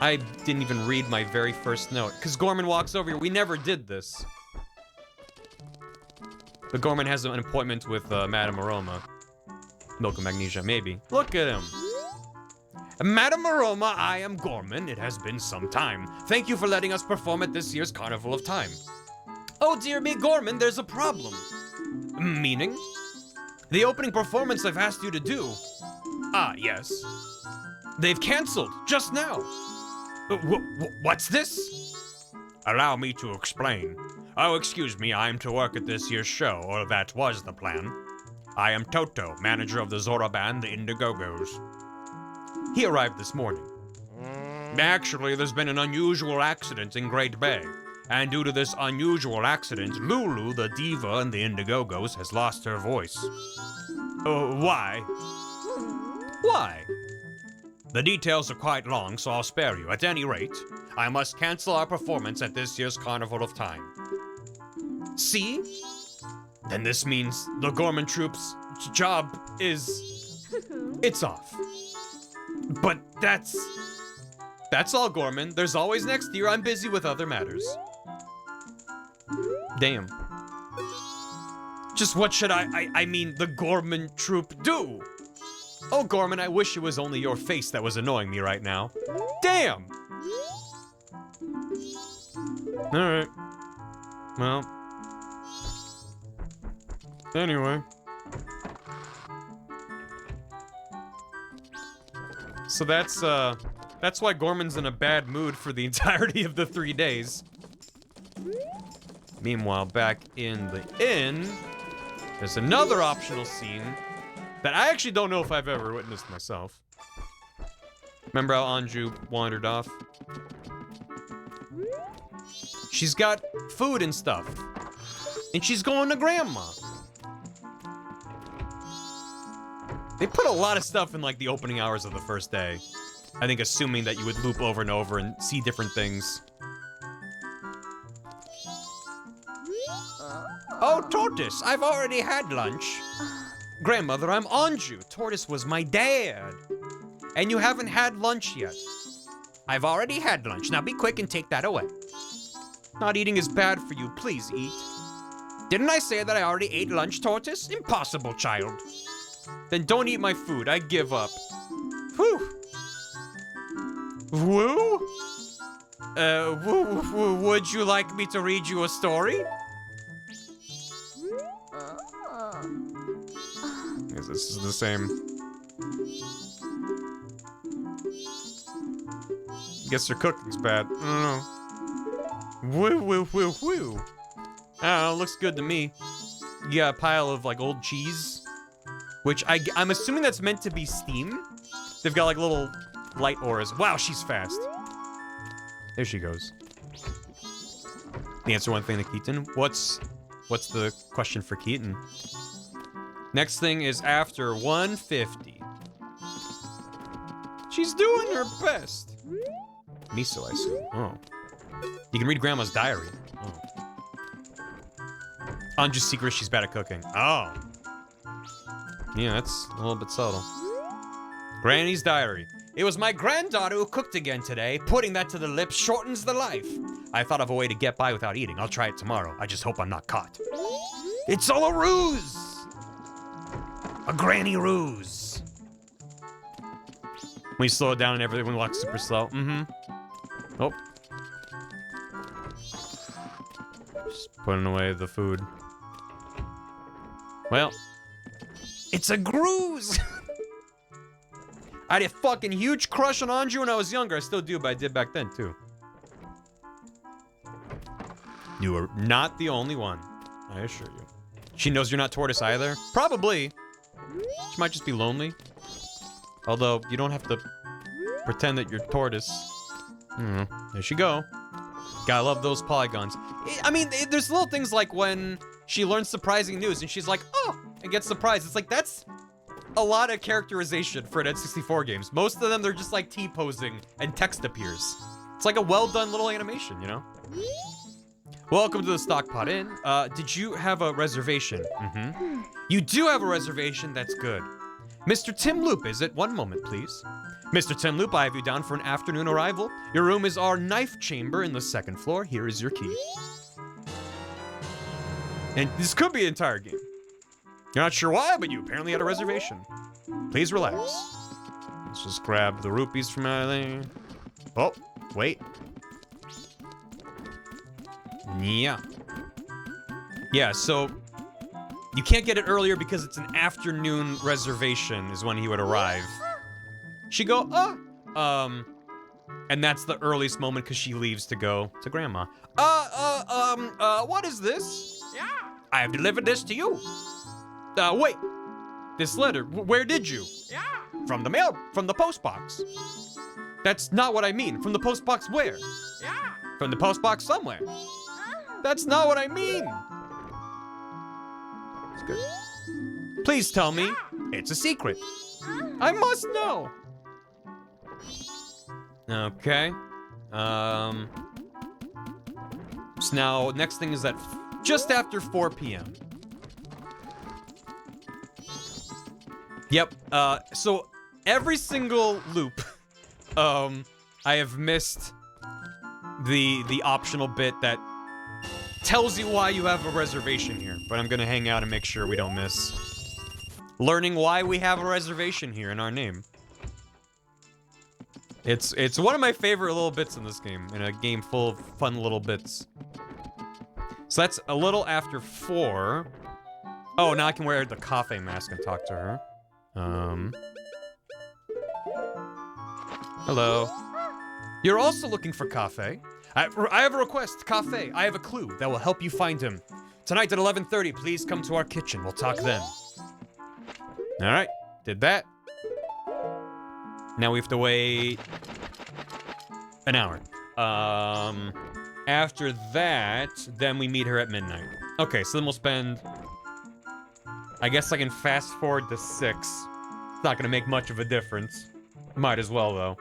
I didn't even read my very first note, because Gorman walks over here. We never did this. But Gorman has an appointment with Madame Aroma. Milk and magnesia, maybe. Look at him. Madame Aroma, I am Gorman. It has been some time. Thank you for letting us perform at this year's Carnival of Time. Oh dear me, Gorman, there's a problem. Meaning? The opening performance I've asked you to do. Ah, yes. They've canceled, just now. What's this? Allow me to explain. Oh, excuse me, I'm to work at this year's show, or that was the plan. I am Toto, manager of the Zora band, the Indiegogo's. He arrived this morning. Actually, there's been an unusual accident in Great Bay. And due to this unusual accident, Lulu, the diva in the Indiegogos, has lost her voice. Why? Why? The details are quite long, so I'll spare you. At any rate, I must cancel our performance at this year's Carnival of Time. See? Then this means the Gorman Troupe's job is... it's off. But that's all, Gorman. There's always next year. I'm busy with other matters. Damn. Just what should I mean, the Gorman Troupe do? Oh, Gorman, I wish it was only your face that was annoying me right now. Damn! Alright. Well. Anyway. So that's why Gorman's in a bad mood for the entirety of the 3 days. Meanwhile, back in the inn, there's another optional scene that I actually don't know if I've ever witnessed myself. Remember how Anju wandered off? She's got food and stuff. And she's going to Grandma. They put a lot of stuff in like the opening hours of the first day. I think assuming that you would loop over and over and see different things. Oh, Tortoise, I've already had lunch. Grandmother, I'm Anju. Tortoise was my dad. And you haven't had lunch yet. I've already had lunch. Now be quick and take that away. Not eating is bad for you. Please eat. Didn't I say that I already ate lunch, Tortoise? Impossible, child. Then don't eat my food. I give up. Whew. Woo? Would you like me to read you a story? I guess this is the same. Guess your cooking's bad. I don't know. Woo. I don't know, looks good to me. You got a pile of like old cheese, which I'm assuming that's meant to be steam. They've got like little light auras. Wow, she's fast. There she goes. The answer one thing to Keaton. What's the question for Keaton? Next thing is after 150. She's doing her best. Miso, I assume. Oh. You can read Grandma's diary. Oh. Anju's secret, she's bad at cooking. Oh. Yeah, that's a little bit subtle. Granny's diary. It was my granddaughter who cooked again today. Putting that to the lips shortens the life. I thought of a way to get by without eating. I'll try it tomorrow. I just hope I'm not caught. It's all a ruse! A granny ruse. When you slow it down and everyone walks super slow. Mm-hmm. Oh. Just putting away the food. Well. It's a ruse! I had a fucking huge crush on Anju when I was younger. I still do, but I did back then, too. You are not the only one, I assure you. She knows you're not Tortoise either? Probably. She might just be lonely. Although, you don't have to pretend that you're Tortoise. There she go. Gotta love those polygons. I mean, there's little things like when she learns surprising news and she's like, oh, and gets surprised. It's like, that's a lot of characterization for an N64 games. Most of them, they're just like T-posing and text appears. It's like a well-done little animation, you know? Welcome to the Stockpot Inn. Did you have a reservation? Mm-hmm. You do have a reservation, that's good. Mr. Tim Loop, is it? One moment, please. Mr. Tim Loop, I have you down for an afternoon arrival. Your room is our knife chamber in the 2nd floor. Here is your key. And this could be an entire game. You're not sure why, but you apparently had a reservation. Please relax. Let's just grab the rupees from out of there. Oh, wait. Yeah. Yeah, so You can't get it earlier because it's an afternoon reservation is when he would arrive. She go, and that's the earliest moment because she leaves to go to grandma. What is this? Yeah. I have delivered this to you. Wait. This letter, where did you? Yeah. From the mail, from the post box. That's not what I mean. From the post box where? Yeah. From the post box somewhere. That's not what I mean. It's good. Please tell me. It's a secret. I must know. Okay. So now, next thing is that just after 4 p.m. Yep, so every single loop, I have missed the optional bit that tells you why you have a reservation here, but I'm gonna hang out and make sure we don't miss learning why we have a reservation here in our name. It's one of my favorite little bits in this game, in a game full of fun little bits. So that's a little after 4. Oh, now I can wear the cafe mask and talk to her. Hello. You're also looking for Cafe. I have a request, Cafe. I have a clue that will help you find him. Tonight at 11:30, please come to our kitchen. We'll talk then. All right, did that. Now we have to wait an hour. After that, then we meet her at midnight. Okay, so then we'll spend... I guess I can fast forward to 6. It's not gonna make much of a difference. Might as well, though.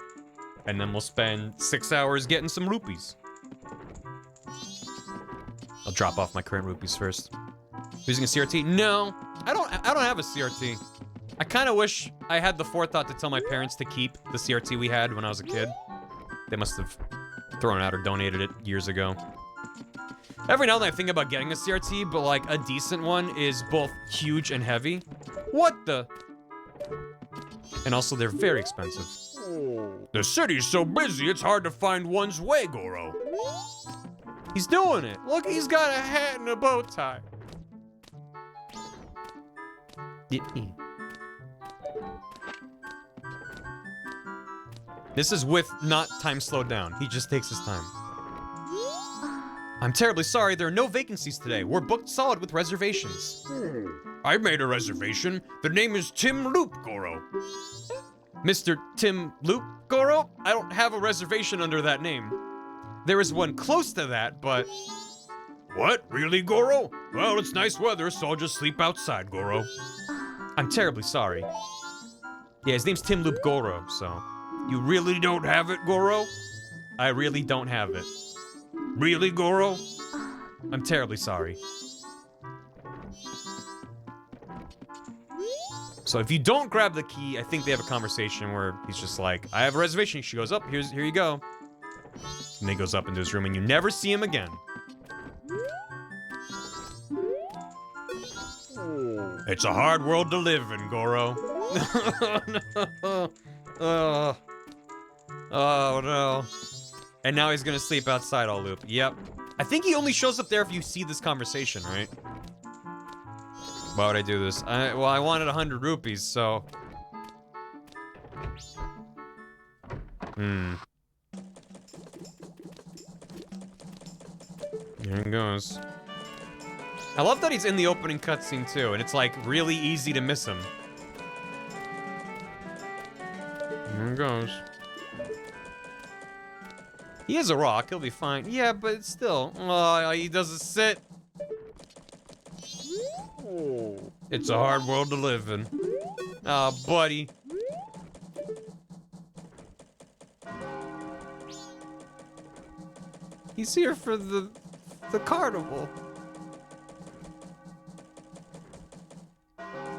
And then we'll spend 6 hours getting some rupees. I'll drop off my current rupees first. Using a CRT? No, I don't have a CRT. I kind of wish I had the forethought to tell my parents to keep the CRT we had when I was a kid. They must have thrown it out or donated it years ago. Every now and then I think about getting a CRT, but like a decent one is both huge and heavy. What the? And also they're very expensive. The city's so busy, it's hard to find one's way, Goro. He's doing it. Look, he's got a hat and a bow tie. This is with not time slowed down. He just takes his time. I'm terribly sorry, there are no vacancies today. We're booked solid with reservations. I made a reservation. The name is Tim Loop, Goro. Mr. Tim Loop, Goro? I don't have a reservation under that name. There is one close to that, but... What? Really, Goro? Well, it's nice weather, so I'll just sleep outside, Goro. I'm terribly sorry. Yeah, his name's Tim Loop Goro, so... You really don't have it, Goro? I really don't have it. Really, Goro? I'm terribly sorry. So if you don't grab the key, I think they have a conversation where he's just like, I have a reservation. She goes, here you go. And then he goes up into his room and you never see him again. It's a hard world to live in, Goro. No. Oh no. And now he's gonna sleep outside all loop. Yep. I think he only shows up there if you see this conversation, right? Why would I do this? Well, I wanted 100 rupees, so... Here it goes. I love that he's in the opening cutscene too, and it's like really easy to miss him. Here it goes. He is a rock, he'll be fine. Yeah, but still. Oh, he doesn't sit. It's a hard world to live in. Ah, buddy. He's here for the carnival.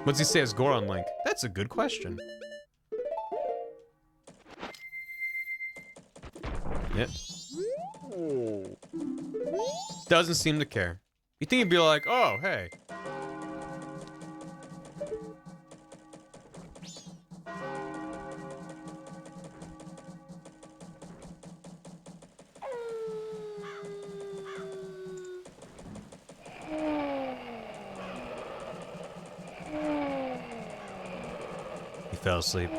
What's he say as Goron Link? That's a good question. Yep. Doesn't seem to care. You think he'd be like, oh, hey. He fell asleep.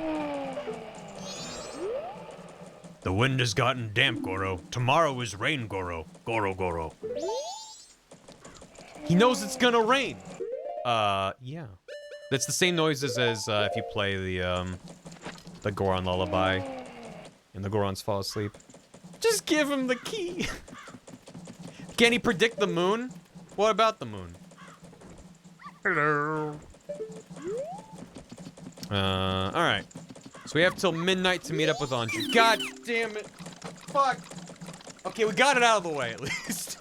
The wind has gotten damp, Goro. Tomorrow is rain, Goro. Goro. He knows it's gonna rain. Yeah. That's the same noises as if you play the Goron lullaby and the Gorons fall asleep. Just give him the key. Can he predict the moon? What about the moon? Hello. Alright. So we have till midnight to meet up with Anju. God damn it. Fuck. Okay, we got it out of the way at least.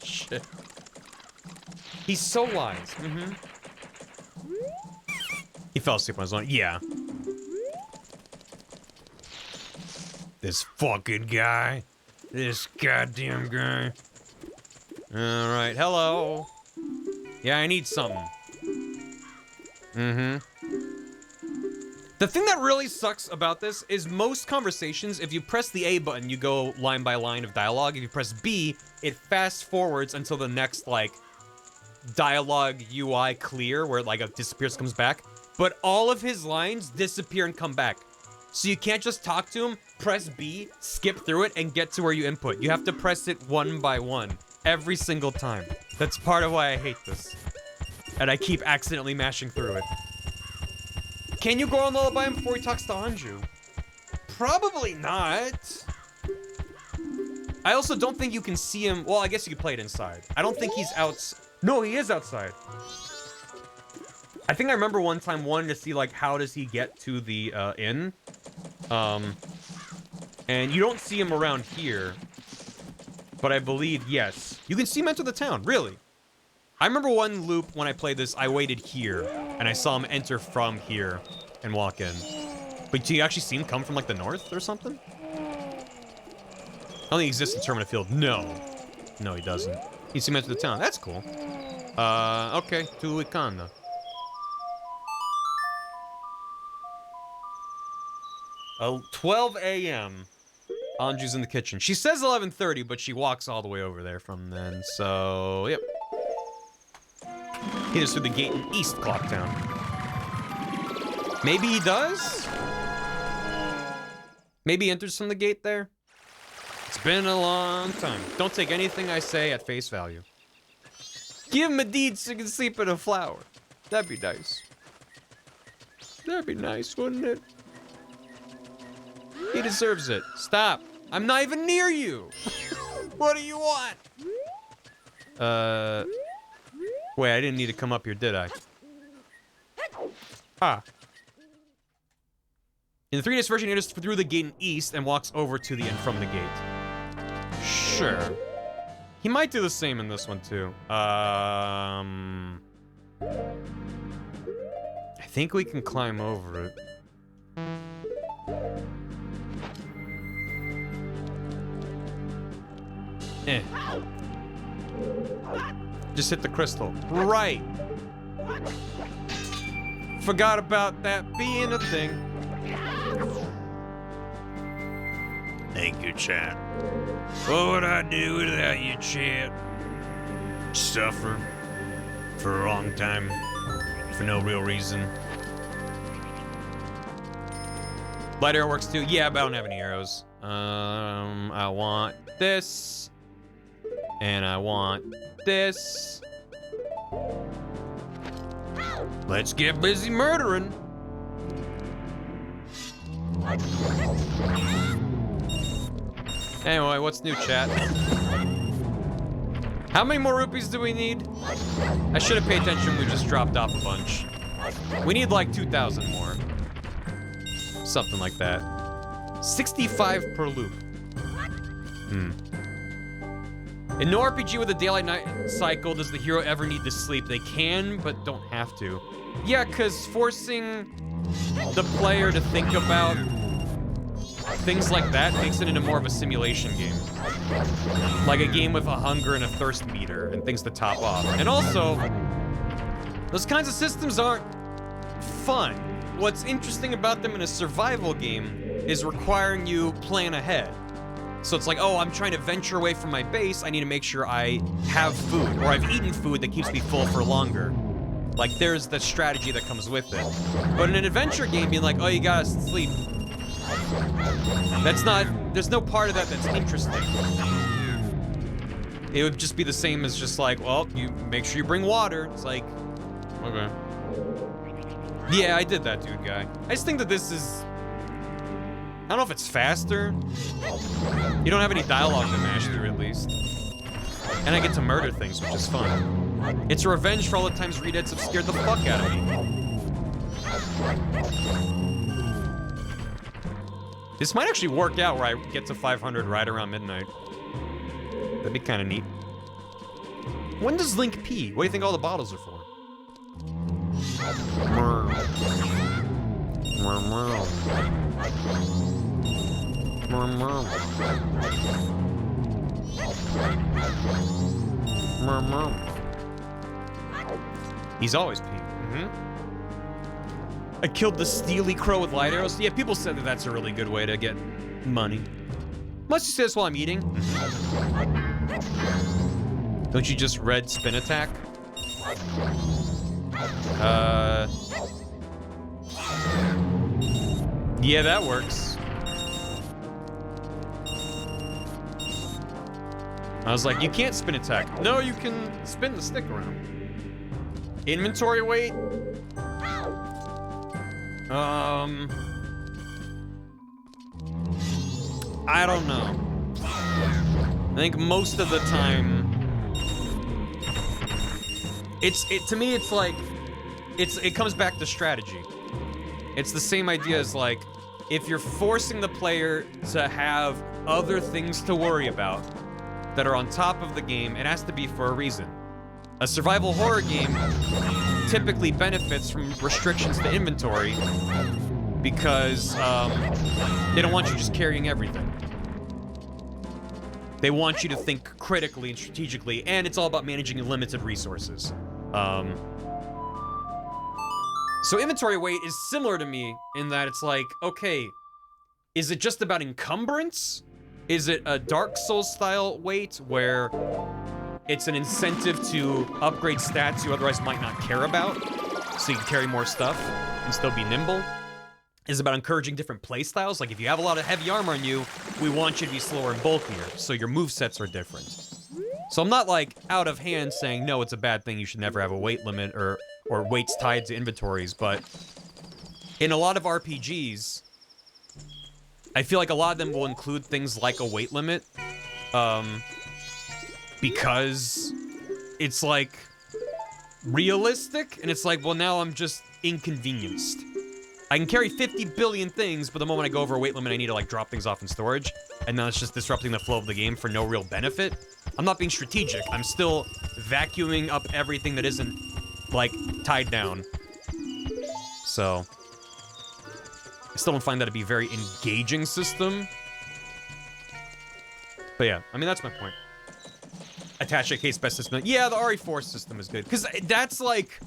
Shit. He's so wise. He fell asleep on his own. Yeah. This fucking guy. This goddamn guy. Alright, hello. Yeah, I need something. The thing that really sucks about this is most conversations, if you press the A button, you go line by line of dialogue. If you press B, it fast forwards until the next, like, dialogue UI clear, where, like, it disappears, comes back. But all of his lines disappear and come back. So you can't just talk to him, press B, skip through it, and get to where you input. You have to press it one by one, every single time. That's part of why I hate this. And I keep accidentally mashing through it. Can you go on lullaby him before he talks to Anju? Probably not. I also don't think you can see him. Well, I guess you could play it inside. I don't think he's out. No, he is outside. I think I remember one time wanting to see, like, how does he get to the inn? And you don't see him around here. But I believe, yes. You can see him enter the town, really. I remember one loop when I played this, I waited here, and I saw him enter from here and walk in. But do you actually see him come from, like, the north or something? I don't think he exists in Termina Field. No. No, he doesn't. You see him enter the town. That's cool. Okay. To Wakanda. 12 a.m. Anju's in the kitchen. She says 11:30, but she walks all the way over there from then, so, yep. He is through the gate in East Clocktown. Maybe he does? Maybe he enters from the gate there? It's been a long time. Don't take anything I say at face value. Give him a deed so he can sleep in a flower. That'd be nice. That'd be nice, wouldn't it? He deserves it. Stop. I'm not even near you. What do you want? Wait, I didn't need to come up here, did I? Ah. In the 3DS version, he enters through the gate in East and walks over to the end from the gate. Sure. He might do the same in this one, too. I think we can climb over it. Just hit the crystal. Right. Forgot about that being a thing. Thank you, chat. What would I do without you, chat? Suffer for a long time for no real reason. Light arrow works too. Yeah, but I don't have any arrows. I want this. And I want this. Let's get busy murdering. Anyway, what's new, chat? How many more rupees do we need? I should have paid attention. We just dropped off a bunch. We need like 2,000 more. Something like that. 65 per loop. In no RPG with a daylight-night cycle does the hero ever need to sleep. They can, but don't have to. Yeah, because forcing the player to think about things like that makes it into more of a simulation game. Like a game with a hunger and a thirst meter and things to top off. And also, those kinds of systems aren't fun. What's interesting about them in a survival game is requiring you plan ahead. So it's like, oh, I'm trying to venture away from my base. I need to make sure I have food, or I've eaten food that keeps me full for longer. Like, there's the strategy that comes with it. But in an adventure game, being like, oh, you gotta sleep. That's not, there's no part of that that's interesting. It would just be the same as just like, well, you make sure you bring water. It's like, okay. Yeah, I did that, dude, guy. I just think that this is, I don't know if it's faster. You don't have any dialogue to mash through, at least. And I get to murder things, which is fun. It's a revenge for all the times Redeads have scared the fuck out of me. This might actually work out where I get to 500 right around midnight. That'd be kind of neat. When does Link pee? What do you think all the bottles are for? He's always peeing. I killed the steely crow with light arrows. Yeah, people said that that's a really good way to get money. Must you say this while I'm eating? Don't you just red spin attack? Yeah, that works. I was like, you can't spin attack. No, you can spin the stick around. Inventory weight? I don't know. I think most of the time, to me, it's like, it comes back to strategy. It's the same idea as like, if you're forcing the player to have other things to worry about that are on top of the game, it has to be for a reason. A survival horror game typically benefits from restrictions to inventory because they don't want you just carrying everything. They want you to think critically and strategically, and it's all about managing limited resources. So inventory weight is similar to me in that it's like, okay, is it just about encumbrance? Is it a Dark Souls style weight where it's an incentive to upgrade stats you otherwise might not care about, so you can carry more stuff and still be nimble? Is it about encouraging different play styles? Like if you have a lot of heavy armor on you, we want you to be slower and bulkier, so your movesets are different. So I'm not like out of hand saying, no, it's a bad thing, you should never have a weight limit or weights tied to inventories, but in a lot of RPGs, I feel like a lot of them will include things like a weight limit, because it's like realistic, and it's like, well, now I'm just inconvenienced. I can carry 50 billion things, but the moment I go over a weight limit, I need to like drop things off in storage, and now it's just disrupting the flow of the game for no real benefit. I'm not being strategic. I'm still vacuuming up everything that isn't like tied down. So I still don't find that to be a very engaging system. But yeah, I mean, that's my point. Attach a case best system. Yeah, the RE4 system is good. Because that's like...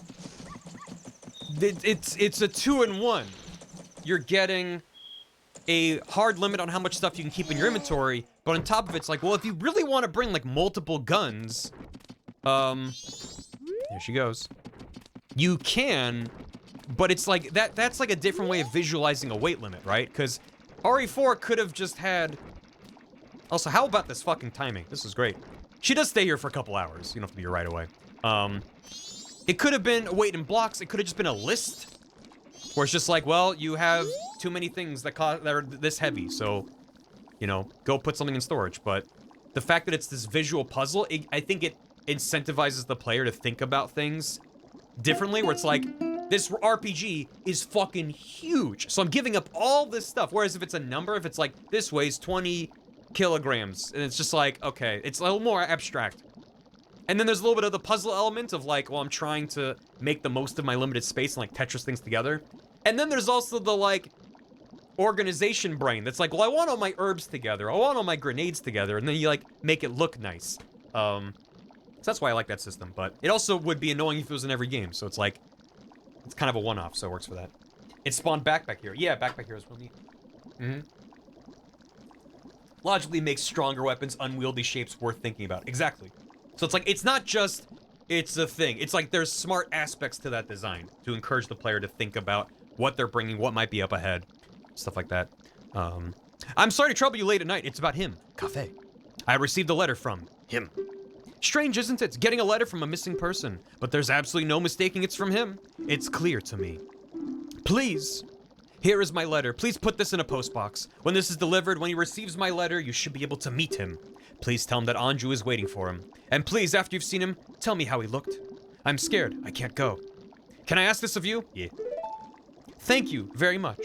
It's a 2-in-1. You're getting a hard limit on how much stuff you can keep in your inventory, but on top of it, it's like, well, if you really want to bring, like, multiple guns... There she goes. You can... But it's like, that's like a different way of visualizing a weight limit, right? Because RE4 could have just had... Also, how about this fucking timing? This is great. She does stay here for a couple hours. You don't have to be here right away. It could have been a weight in blocks. It could have just been a list. Where it's just like, well, you have too many things that are this heavy, so, you know, go put something in storage. But the fact that it's this visual puzzle, I think it incentivizes the player to think about things differently, where it's like, this RPG is fucking huge, so I'm giving up all this stuff. Whereas if it's a number, if it's like, this weighs 20 kilograms, and it's just like, okay, it's a little more abstract. And then there's a little bit of the puzzle element of like, well, I'm trying to make the most of my limited space and like Tetris things together. And then there's also the like, organization brain that's like, well, I want all my herbs together, I want all my grenades together, and then you like, make it look nice. So that's why I like that system, but it also would be annoying if it was in every game, so it's like, it's kind of a one-off, so it works for that. It spawned backpack here. Yeah, backpack here is real neat. Logically makes stronger weapons unwieldy shapes worth thinking about. Exactly. So it's like, it's not just it's a thing. It's like there's smart aspects to that design to encourage the player to think about what they're bringing, what might be up ahead, stuff like that. I'm sorry to trouble you late at night. It's about him, Cafe. I received a letter from him. Strange, isn't it? Getting a letter from a missing person, but there's absolutely no mistaking it's from him. It's clear to me. Please, here is my letter. Please put this in a postbox. When this is delivered, when he receives my letter, you should be able to meet him. Please tell him that Anju is waiting for him. And please, after you've seen him, tell me how he looked. I'm scared. I can't go. Can I ask this of you? Yeah. Thank you very much.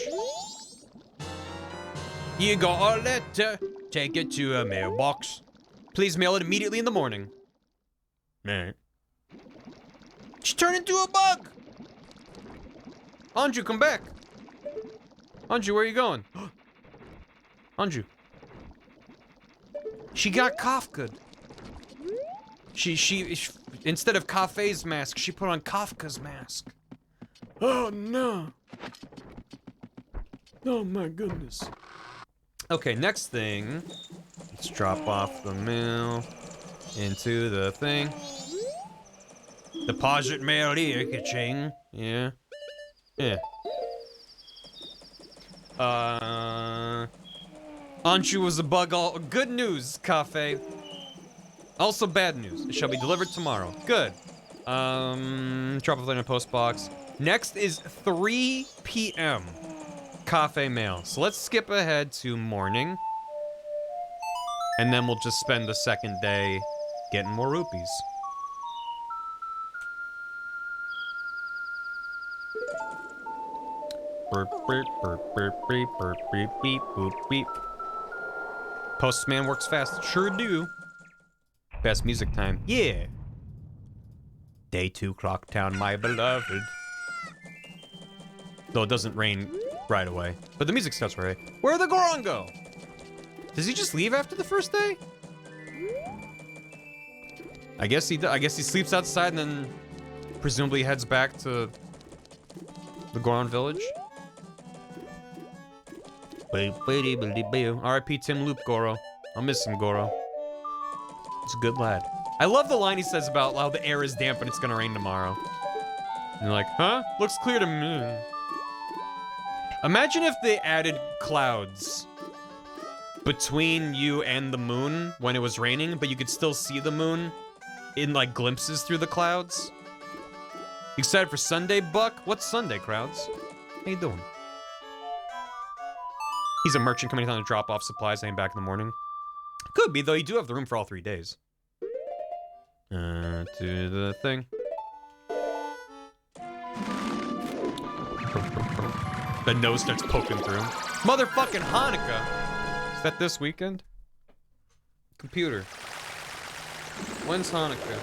You got a letter. Take it to a mailbox. Please mail it immediately in the morning. Alright. She turned into a bug! Anju, come back. Anju, where are you going? Anju. She got Kafka. She instead of Cafe's mask, she put on Kafka's mask. Oh no. Oh my goodness. Okay, next thing. Let's drop off the mail into the thing. Deposit mail here, ka-ching. Yeah. Yeah. Anju was a bug all. Good news, Cafe. Also bad news. It shall be delivered tomorrow. Good. Drop off in a post box. Next is 3 p.m. Cafe mail. So let's skip ahead to morning. And then we'll just spend the second day getting more rupees. Burp, burp, burp, burp, beep, burp, beep, beep, boop, beep. Postman works fast. Sure do. Best music time. Yeah. Day 2, Clocktown, my beloved. Though it doesn't rain right away. But the music starts right away. Where'd the Goron go? Does he just leave after the first day? I guess he sleeps outside and then presumably heads back to the Goron village. R.I.P. Tim Loop, Goro. I'll miss him, Goro. He's a good lad. I love the line he says about how the air is damp and it's gonna rain tomorrow. And you're like, huh? Looks clear to me. Imagine if they added clouds between you and the moon when it was raining, but you could still see the moon in like glimpses through the clouds. You excited for Sunday, Buck? What's Sunday, crowds? How you doing? He's a merchant coming down to drop off supplies and back in the morning. Could be, though. You do have the room for all 3 days. To the thing. The nose starts poking through. Motherfucking Hanukkah! Is that this weekend? Computer. When's Hanukkah?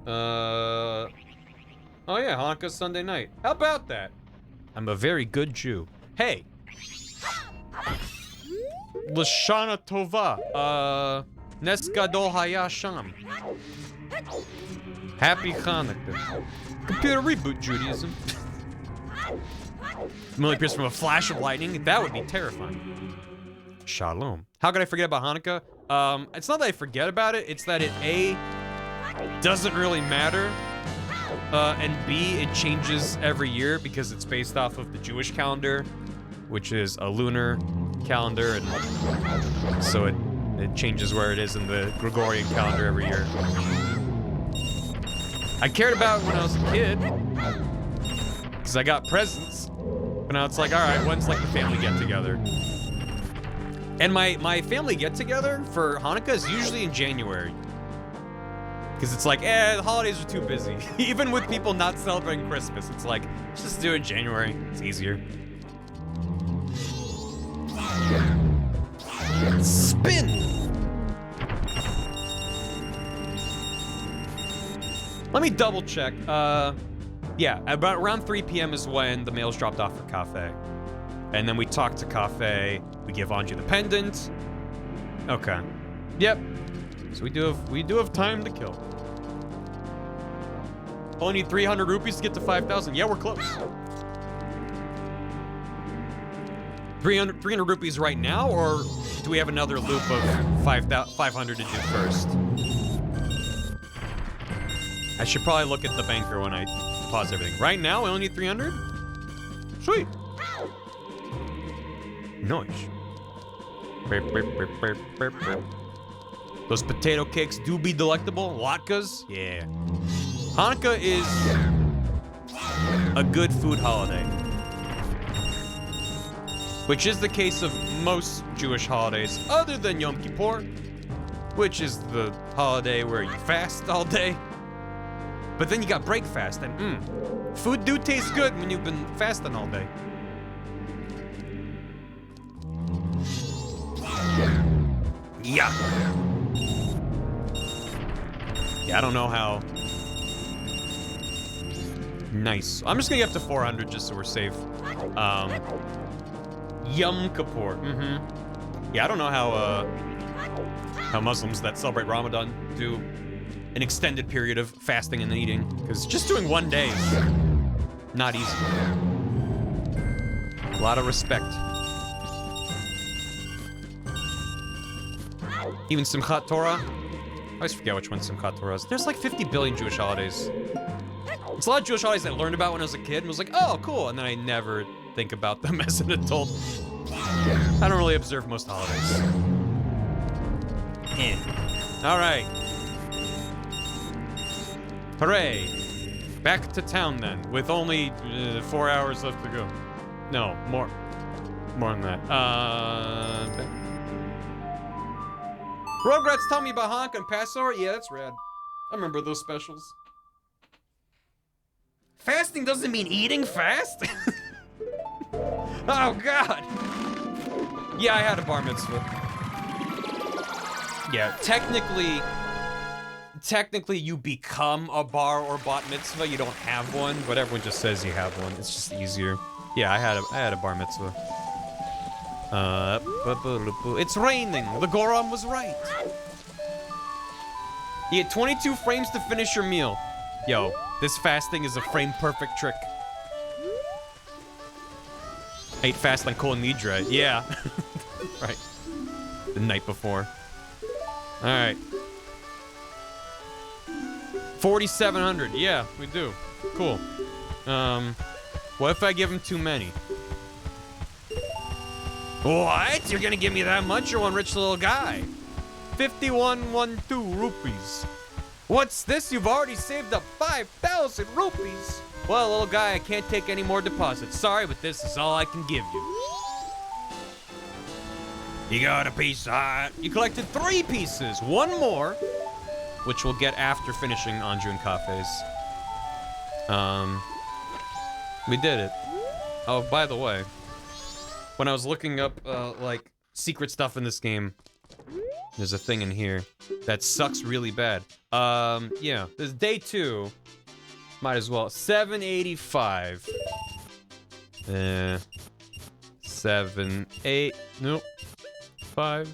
Oh yeah, Hanukkah's Sunday night. How about that? I'm a very good Jew. Hey! Lashana Tova. Nes Gadol Hayasham. Happy Hanukkah. Computer reboot Judaism. Millie appears from a flash of lightning. That would be terrifying. Shalom. How could I forget about Hanukkah? It's not that I forget about it. It's that it A, doesn't really matter. And B, it changes every year because it's based off of the Jewish calendar, which is a lunar calendar, and so it changes where it is in the Gregorian calendar every year. I cared about it when I was a kid, because I got presents, but now it's like, all right, when's like the family get-together? And my family get-together for Hanukkah is usually in January. Because it's like, the holidays are too busy. Even with people not celebrating Christmas, it's like, let's just do it in January. It's easier. Spin! Let me double check. Yeah, about around 3 p.m. is when the mail's dropped off for Cafe. And then we talk to Cafe, we give Anju the pendant. Okay. Yep. So we do have time to kill. Only need 300 rupees to get to 5,000. Yeah, we're close. 300 rupees right now, or do we have another loop of 500 to do first? I should probably look at the banker when I pause everything. Right now, I only need 300? Sweet. Nice. Those potato cakes do be delectable. Latkes? Yeah. Hanukkah is a good food holiday. Which is the case of most Jewish holidays, other than Yom Kippur, which is the holiday where you fast all day. But then you got break fast, and food do taste good when you've been fasting all day. Yeah. Yeah, I don't know how. Nice. I'm just gonna get up to 400 just so we're safe. Yom Kippur. Yeah, I don't know how Muslims that celebrate Ramadan do an extended period of fasting and eating, because just doing one day is not easy. A lot of respect. Even Simchat Torah. I always forget which one Simchat Torah is. There's like 50 billion Jewish holidays. It's a lot of Jewish holidays I learned about when I was a kid and was like, oh, cool. And then I never think about them as an adult. I don't really observe most holidays. All right. Hooray. Back to town then, with only 4 hours left to go. No, more than that. Rugrats tell me about Hanukkah and Passover. Yeah, that's rad. I remember those specials. Fasting doesn't mean eating fast? Oh, God. Yeah, I had a bar mitzvah. Yeah, technically you become a bar or bat mitzvah. You don't have one, but everyone just says you have one. It's just easier. Yeah, I had a bar mitzvah. It's raining. The Goron was right. You get 22 frames to finish your meal. Yo, this fasting is a frame-perfect trick. I ate fast like Kol Nidra. Yeah. Right. The night before. Alright. 4,700. Yeah, we do. Cool. What if I give him too many? What? You're gonna give me that much? You're one rich little guy. 5112 rupees. What's this? You've already saved up 5,000 rupees. Well, little guy, I can't take any more deposits. Sorry, but this is all I can give you. You got a piece of heart. You collected 3 pieces. 1 more, which we'll get after finishing Anju and Cafes. We did it. Oh, by the way, when I was looking up, like, secret stuff in this game, there's a thing in here that sucks really bad. Yeah, there's day 2. Might as well. 785. 7, 8, nope. 5.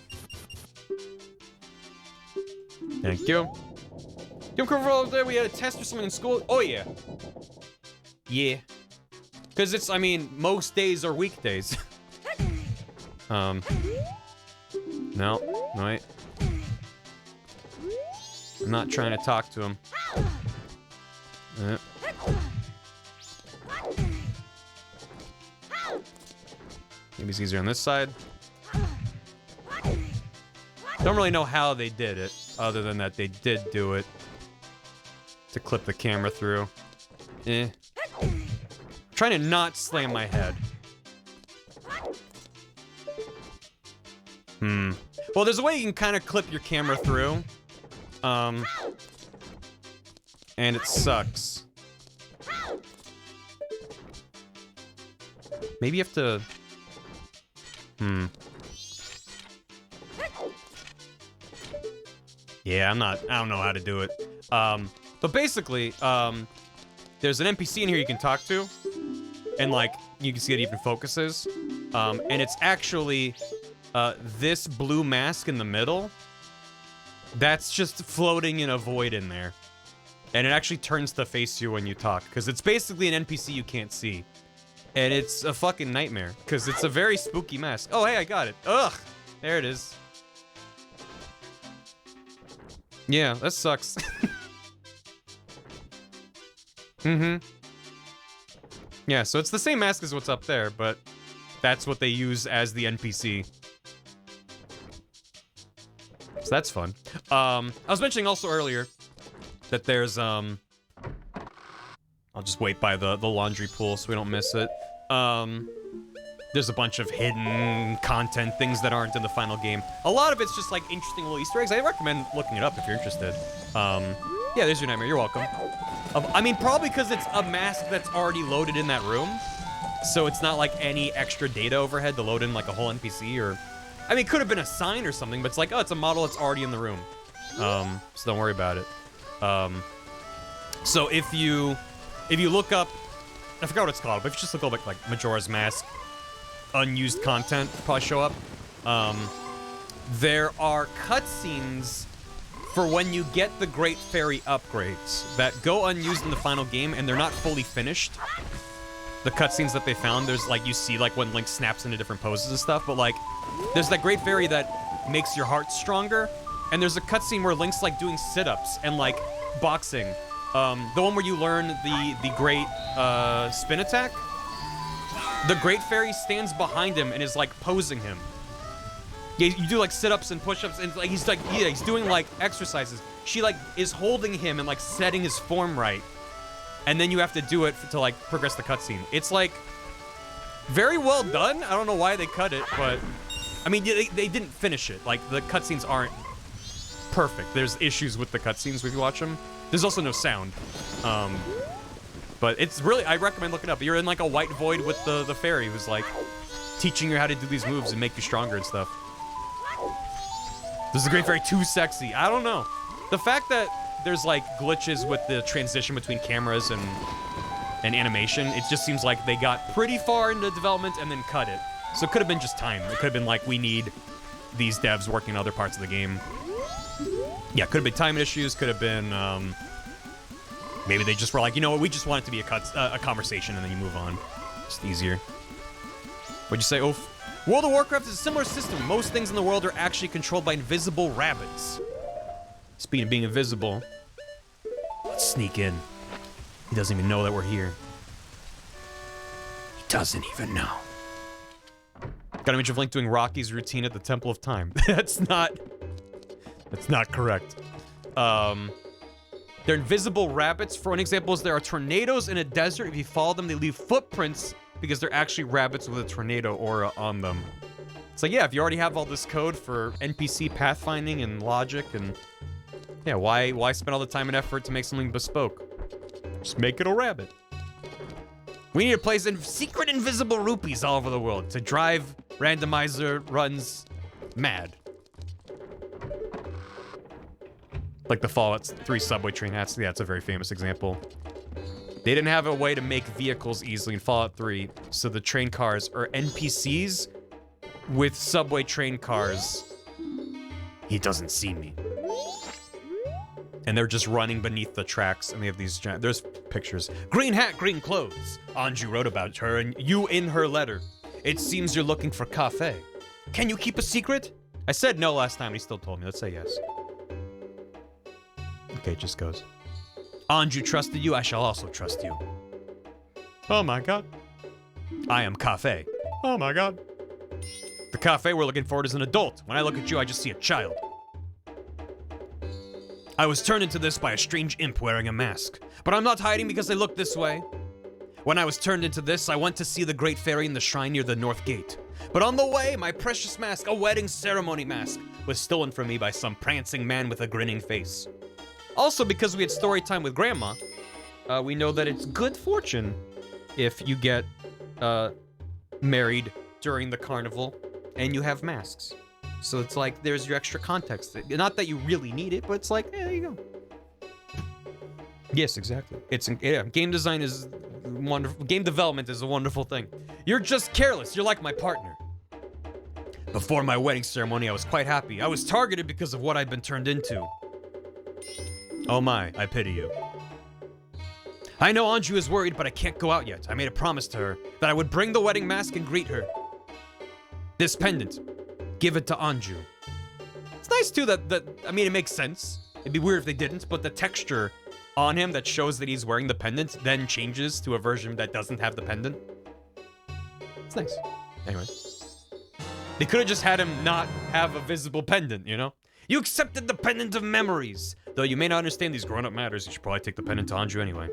Thank you. Yom Kippur all day, we had a test or something in school. Oh, yeah. Yeah. Because it's, I mean, most days are weekdays. No, wait. I'm not trying to talk to him. Maybe it's easier on this side. Don't really know how they did it, other than that they did do it. To clip the camera through. I'm trying to not slam my head. Well, there's a way you can kind of clip your camera through. And it sucks. Maybe you have to... Yeah, I don't know how to do it. But basically, there's an NPC in here you can talk to. And, like, you can see it even focuses. And it's actually... this blue mask in the middle, that's just floating in a void in there. And it actually turns to face you when you talk, because it's basically an NPC you can't see. And it's a fucking nightmare, because it's a very spooky mask. Oh, hey, I got it. Ugh! There it is. Yeah, that sucks. Mm-hmm. Yeah, so it's the same mask as what's up there, but that's what they use as the NPC. So that's fun. I was mentioning also earlier that there's, I'll just wait by the laundry pool so we don't miss it. There's a bunch of hidden content, things that aren't in the final game. A lot of it's just like interesting little Easter eggs. I recommend looking it up if you're interested. Yeah, there's your nightmare. You're welcome. I mean, probably because it's a mask that's already loaded in that room. So it's not like any extra data overhead to load in like a whole NPC or... I mean, it could have been a sign or something, but it's like, oh, it's a model that's already in the room. So don't worry about it. So if you look up... I forgot what it's called, but if you just look up like Majora's Mask, unused content will probably show up. There are cutscenes for when you get the Great Fairy upgrades that go unused in the final game, and they're not fully finished. The cutscenes that they found, there's like, you see like when Link snaps into different poses and stuff, but like, there's that Great Fairy that makes your heart stronger, and there's a cutscene where Link's like doing sit-ups and like boxing. The one where you learn the great spin attack. The Great Fairy stands behind him and is like posing him. Yeah, you do like sit-ups and push-ups, and like he's doing like exercises. She like is holding him and like setting his form right, and then you have to do it to like progress the cutscene. It's like very well done. I don't know why they cut it, but I mean they didn't finish it. Like the cutscenes aren't perfect. There's issues with the cutscenes if you watch them. There's also no sound. But it's really, I recommend looking up. You're in like a white void with the fairy who's like teaching you how to do these moves and make you stronger and stuff. This is the Great Fairy too sexy. I don't know. The fact that there's like glitches with the transition between cameras and animation, it just seems like they got pretty far into development and then cut it. So it could have been just time. It could have been like, we need these devs working on other parts of the game. Yeah, could have been time issues, could have been, maybe they just were like, you know what, we just want it to be a conversation and then you move on. Just easier. What'd you say, Oof? World of Warcraft is a similar system. Most things in the world are actually controlled by invisible rabbits. Speaking of being invisible, let's sneak in. He doesn't even know that we're here. He doesn't even know. Got an image of Link doing Rocky's routine at the Temple of Time. That's not correct. They're invisible rabbits. For an example, there are tornadoes in a desert. If you follow them, they leave footprints because they're actually rabbits with a tornado aura on them. It's like, yeah, if you already have all this code for NPC pathfinding and logic, and yeah, why spend all the time and effort to make something bespoke? Just make it a rabbit. We need to place secret invisible rupees all over the world to drive randomizer runs mad. Like the Fallout 3 subway train hats. Yeah, it's a very famous example. They didn't have a way to make vehicles easily in Fallout 3, so the train cars are NPCs with subway train cars. He doesn't see me. And they're just running beneath the tracks, and they have these giant... There's pictures. Green hat, green clothes. Anju wrote about her, and you in her letter. It seems you're looking for cafe. Can you keep a secret? I said no last time, and he still told me. Let's say yes. Okay, it just goes. Anju trusted you, I shall also trust you. Oh my god. I am Cafe. Oh my god. The Cafe we're looking for is an adult. When I look at you, I just see a child. I was turned into this by a strange imp wearing a mask. But I'm not hiding because I look this way. When I was turned into this, I went to see the Great Fairy in the shrine near the North Gate. But on the way, my precious mask, a wedding ceremony mask, was stolen from me by some prancing man with a grinning face. Also, because we had story time with Grandma, we know that it's good fortune if you get married during the carnival and you have masks. So it's like, there's your extra context. Not that you really need it, but it's like, there you go. Yes, exactly. Yeah, game design is wonderful. Game development is a wonderful thing. You're just careless. You're like my partner. Before my wedding ceremony, I was quite happy. I was targeted because of what I'd been turned into. Oh my, I pity you. I know Anju is worried, but I can't go out yet. I made a promise to her that I would bring the wedding mask and greet her. This pendant, give it to Anju. It's nice too that I mean, it makes sense. It'd be weird if they didn't, but the texture on him that shows that he's wearing the pendant, then changes to a version that doesn't have the pendant. It's nice. Anyway. They could have just had him not have a visible pendant, you know? You accepted the pendant of memories. Though you may not understand these grown-up matters, you should probably take the pendant to Anju anyway.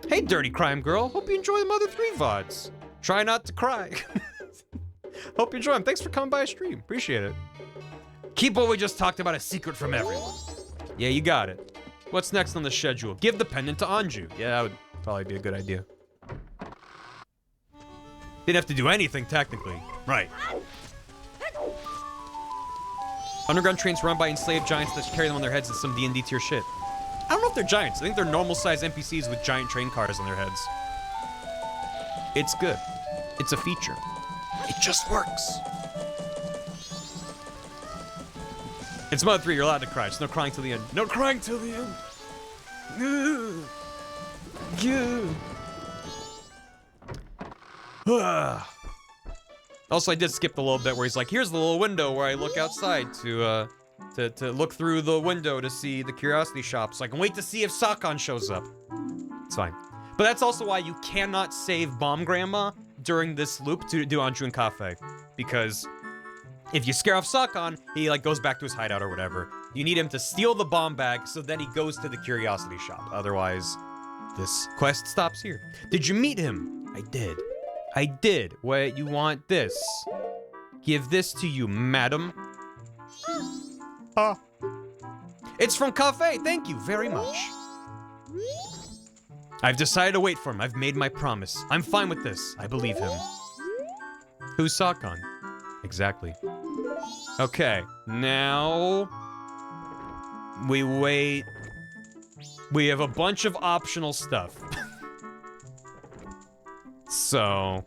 Hey, dirty crime girl. Hope you enjoy the Mother 3 VODs. Try not to cry. Hope you enjoy them. Thanks for coming by a stream. Appreciate it. Keep what we just talked about a secret from everyone. Yeah, you got it. What's next on the schedule? Give the pendant to Anju. Yeah, that would probably be a good idea. Didn't have to do anything, technically. Right. Underground trains run by enslaved giants that carry them on their heads in some D&D tier shit. I don't know if they're giants. I think they're normal-sized NPCs with giant train cars on their heads. It's good. It's a feature. It just works. It's Mother 3, you're allowed to cry. Just no crying till the end. No crying till the end. Also, I did skip the little bit where he's like, here's the little window where I look outside to look through the window to see the curiosity shop, so I can wait to see if Sakon shows up. It's fine. But that's also why you cannot save Bomb Grandma during this loop to do Anju and Cafe. Because if you scare off Sakon, he like goes back to his hideout or whatever. You need him to steal the bomb bag so then he goes to the curiosity shop. Otherwise, this quest stops here. Did you meet him? I did. I did. Wait, you want this? Give this to you, madam. It's from Cafe. Thank you very much. I've decided to wait for him. I've made my promise. I'm fine with this. I believe him. Who's Sakon? Exactly. Okay, now we wait. We have a bunch of optional stuff. So,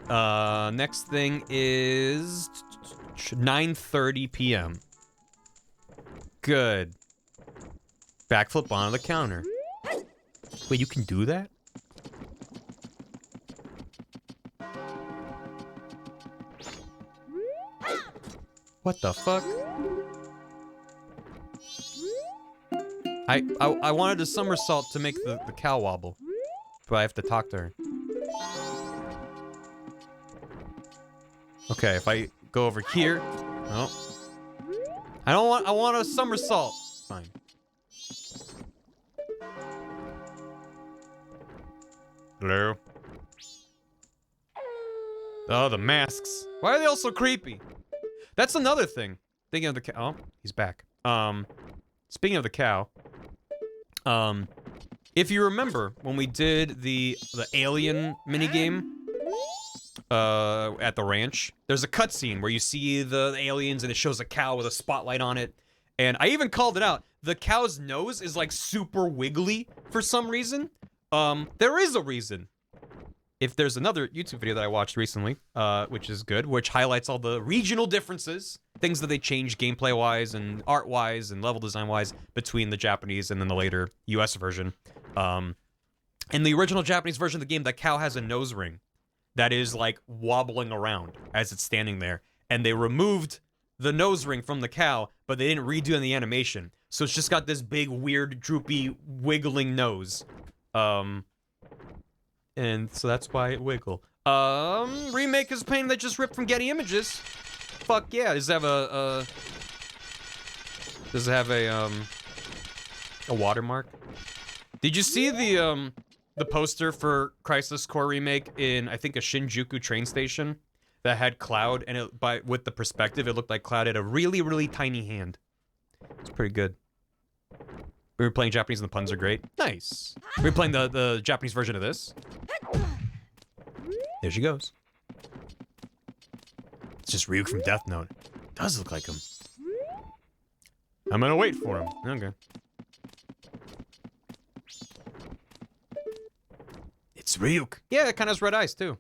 next thing is 9:30 p.m. Good. Backflip onto the counter. Wait, you can do that? What the fuck? I wanted a somersault to make the cow wobble. But I have to talk to her. Okay, if I go over here. No. I want a somersault. Fine. Hello? Oh, the masks. Why are they all so creepy? That's another thing. Thinking of the cow. Oh, he's back. Speaking of the cow. If you remember when we did the alien minigame at the ranch, there's a cutscene where you see the aliens and it shows a cow with a spotlight on it. And I even called it out. The cow's nose is like super wiggly for some reason. There is a reason. If there's another YouTube video that I watched recently, which is good, which highlights all the regional differences, things that they changed gameplay-wise and art-wise and level design-wise between the Japanese and then the later US version. In the original Japanese version of the game, the cow has a nose ring that is like wobbling around as it's standing there. And they removed the nose ring from the cow, but they didn't redo the animation. So it's just got this big, weird, droopy, wiggling nose. And so that's why it wiggle. Remake is a painting that just ripped from Getty Images. Fuck yeah. Does it have a watermark? Did you see the poster for Crisis Core Remake in, I think, a Shinjuku train station that had Cloud, and with the perspective, it looked like Cloud had a really, really tiny hand. It's pretty good. We were playing Japanese and the puns are great. Nice. We were playing the Japanese version of this. There she goes. It's just Ryuk from Death Note. Does look like him. I'm gonna wait for him. Okay. It's Ryuk. Yeah, it kind of has red eyes too.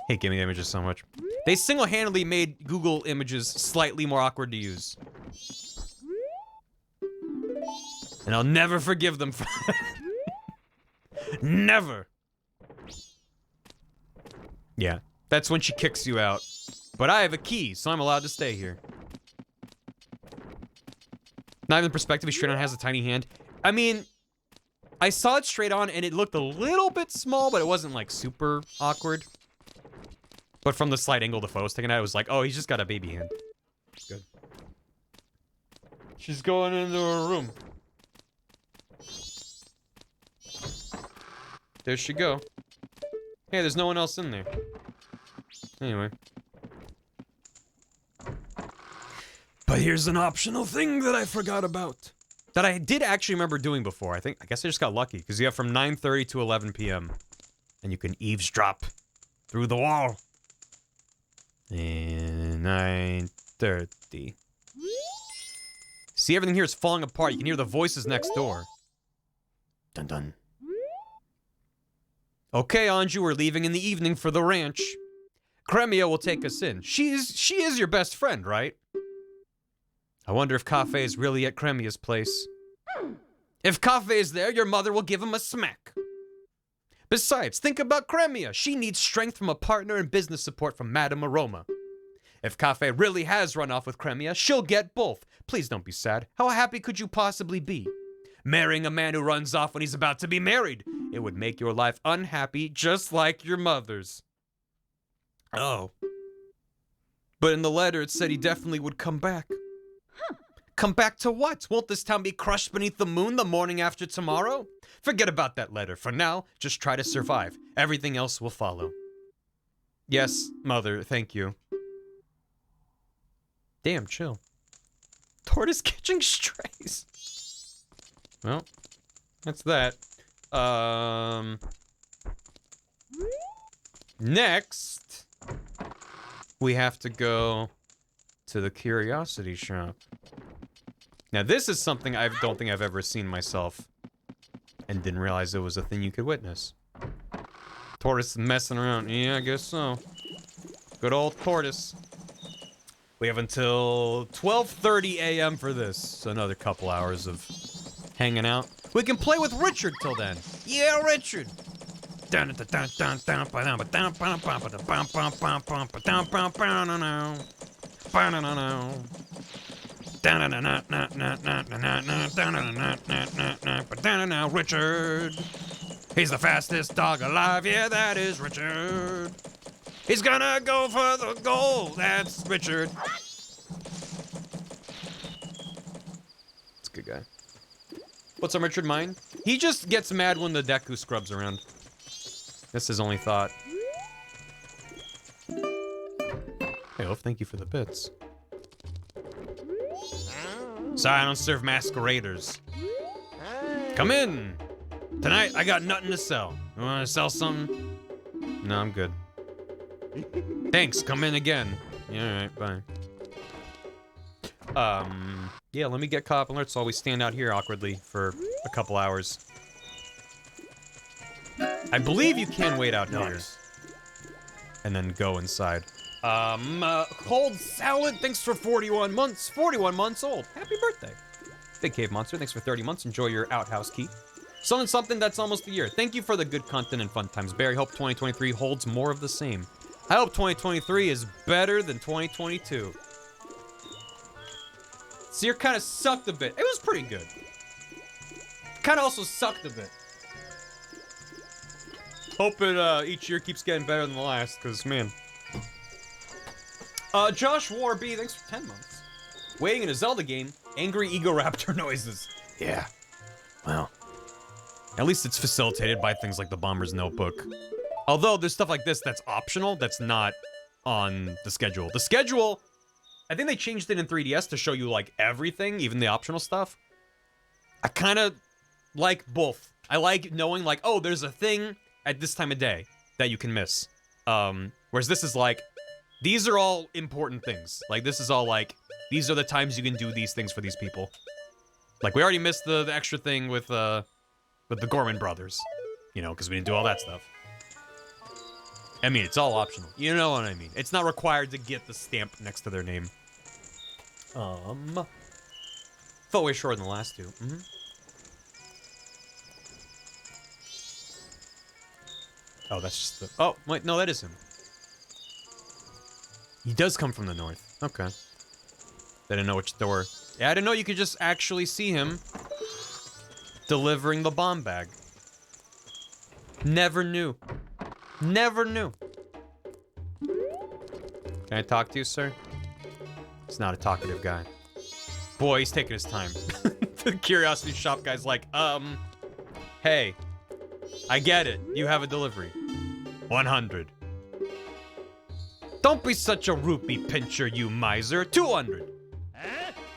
Hate Gaming Images so much. They single-handedly made Google Images slightly more awkward to use. And I'll never forgive them for it. Never. Yeah, that's when she kicks you out. But I have a key, so I'm allowed to stay here. Not even perspective, he straight on has a tiny hand. I mean, I saw it straight on and it looked a little bit small, but it wasn't like super awkward. But from the slight angle the photo was taken at, it was like, oh, he's just got a baby hand. Good. She's going into her room. There she go. Hey, there's no one else in there. Anyway. But here's an optional thing that I forgot about. That I did actually remember doing before. I guess I just got lucky. Because you have from 9:30 to 11 p.m. And you can eavesdrop through the wall. And 9:30. See, everything here is falling apart. You can hear the voices next door. Dun dun. Okay, Anju, we're leaving in the evening for the ranch. Cremia will take us in. She is your best friend, right? I wonder if Cafe is really at Cremia's place. If Cafe is there, your mother will give him a smack. Besides, think about Cremia. She needs strength from a partner and business support from Madame Aroma. If Cafe really has run off with Cremia, she'll get both. Please don't be sad. How happy could you possibly be? Marrying a man who runs off when he's about to be married. It would make your life unhappy, just like your mother's. Oh. But in the letter, it said he definitely would come back. Come back to what? Won't this town be crushed beneath the moon the morning after tomorrow? Forget about that letter. For now, just try to survive. Everything else will follow. Yes, mother, thank you. Damn, chill. Tortoise catching strays. Well, that's that. Next, we have to go to the curiosity shop. Now, this is something I don't think I've ever seen myself and didn't realize it was a thing you could witness. Tortoise messing around. Yeah, I guess so. Good old tortoise. We have until 12:30 a.m. for this. So another couple hours of hanging out. We can play with Richard till then. Yeah, Richard. Richard. He's the fastest dog alive. Yeah, that is Richard. He's gonna go for the goal. That's Richard. It's a good guy. What's up, Richard? Mine? He just gets mad when the Deku scrubs around. That's his only thought. Hey, Wolf, thank you for the bits. Sorry, I don't serve masqueraders. Come in. Tonight, I got nothing to sell. You want to sell something? No, I'm good. Thanks, come in again. Yeah, alright, bye. Yeah, let me get caught up alerts while we stand out here awkwardly for a couple hours. I believe you can wait out here. And then go inside. Cold Salad, thanks for 41 months. 41 months old. Happy birthday. Big Cave Monster, thanks for 30 months. Enjoy your outhouse key. Something that's almost a year. Thank you for the good content and fun times, Barry. Hope 2023 holds more of the same. I hope 2023 is better than 2022. So you're kind of sucked a bit. It was pretty good. Kind of also sucked a bit. Hope it each year keeps getting better than the last, because, man. Josh Warby, thanks for 10 months. Waiting in a Zelda game, angry Ego Raptor noises. Yeah. Well. At least it's facilitated by things like the Bomber's Notebook. Although there's stuff like this that's optional, that's not on the schedule. The schedule, I think they changed it in 3DS to show you, like, everything, even the optional stuff. I kind of like both. I like knowing, like, oh, there's a thing at this time of day that you can miss. Whereas this is like, these are all important things. Like, this is all like, these are the times you can do these things for these people. Like, we already missed the extra thing with the Gorman brothers. You know, because we didn't do all that stuff. I mean, it's all optional. You know what I mean. It's not required to get the stamp next to their name. Felt way shorter than the last two. Oh, that's just the... Oh, wait, no, that is him. He does come from the north. Okay. They didn't know which door. Yeah, I didn't know you could just actually see him delivering the bomb bag. Never knew. Never knew. Can I talk to you, sir? He's not a talkative guy. Boy, he's taking his time. The curiosity shop guy's like, hey, I get it. You have a delivery. 100. Don't be such a rupee pincher, you miser. 200.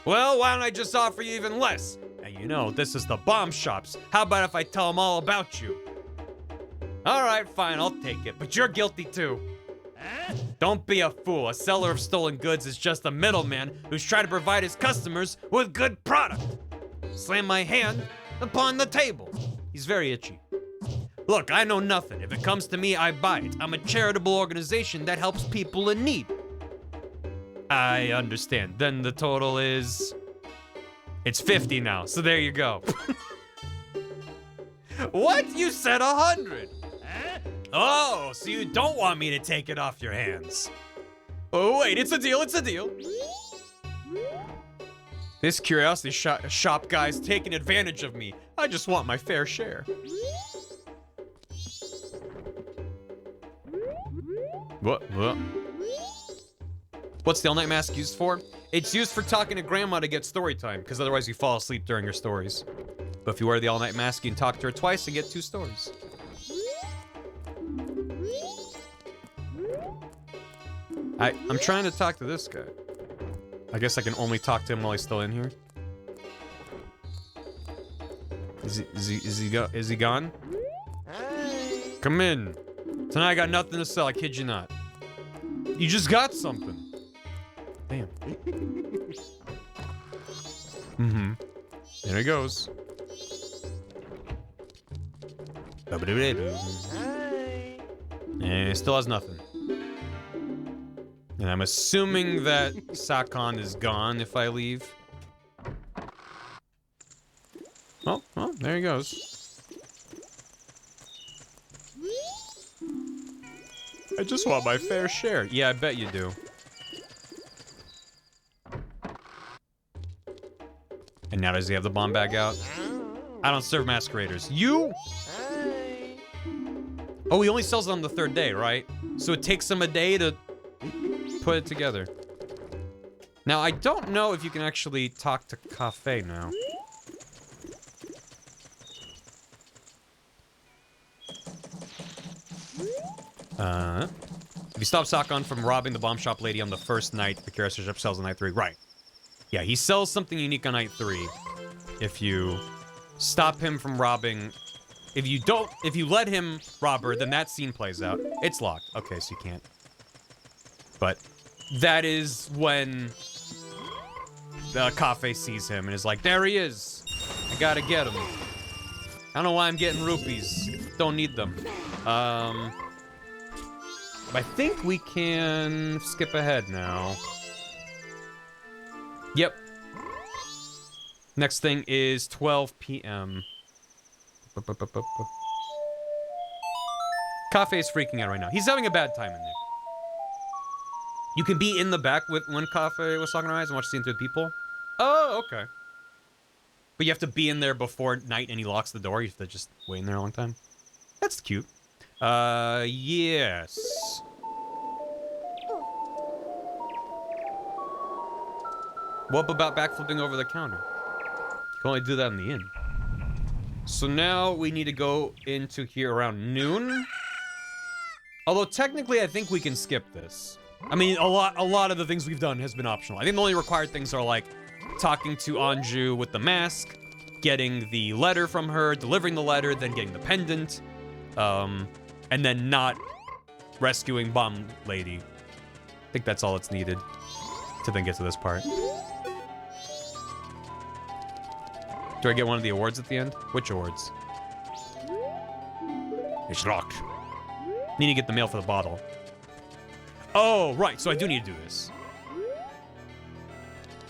Well, why don't I just offer you even less? And you know, this is the bomb shops. How about if I tell them all about you? All right, fine, I'll take it, but you're guilty too. Don't be a fool. A seller of stolen goods is just a middleman who's trying to provide his customers with good product. Slam my hand upon the table. He's very itchy. Look, I know nothing. If it comes to me, I buy it. I'm a charitable organization that helps people in need. I understand. Then the total is... It's 50 now, so there you go. What? You said 100. Oh, so you don't want me to take it off your hands. Oh, wait, it's a deal, it's a deal. This curiosity shop guy's taking advantage of me. I just want my fair share. What? What's the all-night mask used for? It's used for talking to grandma to get story time, because otherwise you fall asleep during your stories. But if you wear the all-night mask, you can talk to her twice and get 2 stories. I'm trying to talk to this guy. I guess I can only talk to him while he's still in here. Is he gone? Come in. Tonight I got nothing to sell, I kid you not. You just got something. Damn. There he goes. And still has nothing. And I'm assuming that Sakon is gone if I leave. Oh, well, there he goes. I just want my fair share. Yeah, I bet you do. And now does he have the bomb bag out? I don't serve masqueraders. You? Oh, he only sells it on the 3rd day, right? So it takes him a day to put it together. Now, I don't know if you can actually talk to Cafe now. If you stop Sakon from robbing the bomb shop lady on the 1st night, the curiosity shop sells on night 3. Right. Yeah, he sells something unique on night 3. If you stop him from robbing... If you let him rob her, then that scene plays out. It's locked. Okay, so you can't. But that is when the Cafe sees him and is like, there he is. I gotta get him. I don't know why I'm getting rupees. Don't need them. I think we can skip ahead now. Yep. Next thing is 12 p.m. Cafe is freaking out right now. He's having a bad time in there. You can be in the back with when Cafe was talking to eyes and watch the scene through people. Oh, okay. But you have to be in there before night and he locks the door. You have to just wait in there a long time. That's cute. Yes. What about backflipping over the counter? You can only do that in the inn. So now we need to go into here around noon. Although technically I think we can skip this. I mean, a lot of the things we've done has been optional. I think the only required things are like talking to Anju with the mask, getting the letter from her, delivering the letter, then getting the pendant, and then not rescuing Bomb Lady. I think that's all that's needed to then get to this part. Do I get one of the awards at the end? Which awards? It's locked. Need to get the mail for the bottle. Oh, right. So I do need to do this.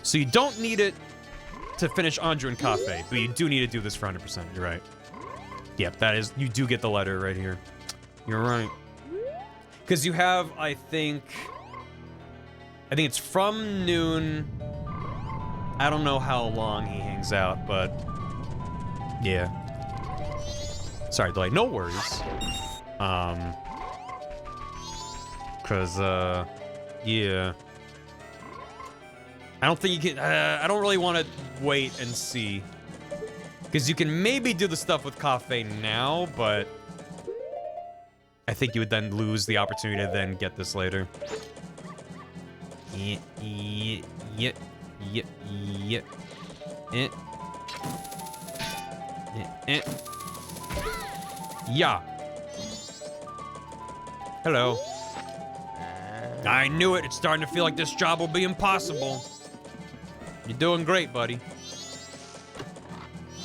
So you don't need it to finish Anju and Cafe, but you do need to do this for 100%. You're right. Yep, that is... You do get the letter right here. You're right. Because you have, I think... I think it's from noon. I don't know how long he hangs out, but yeah. Sorry, delay. No worries. Yeah. I don't think you can, I don't really want to wait and see. Because you can maybe do the stuff with Cafe now, but I think you would then lose the opportunity to then get this later. Yeah. Hello. I knew it. It's starting to feel like this job will be impossible. You're doing great, buddy.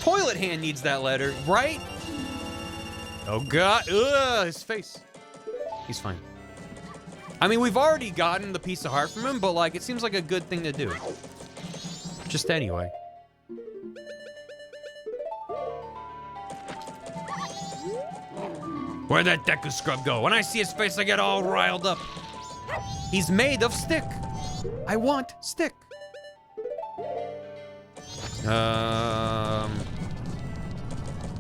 Toilet Hand needs that letter, right? Oh, God. Ugh, his face. He's fine. I mean, we've already gotten the piece of heart from him, but, like, it seems like a good thing to do. Just anyway. Where'd that Deku scrub go? When I see his face, I get all riled up. He's made of stick. I want stick.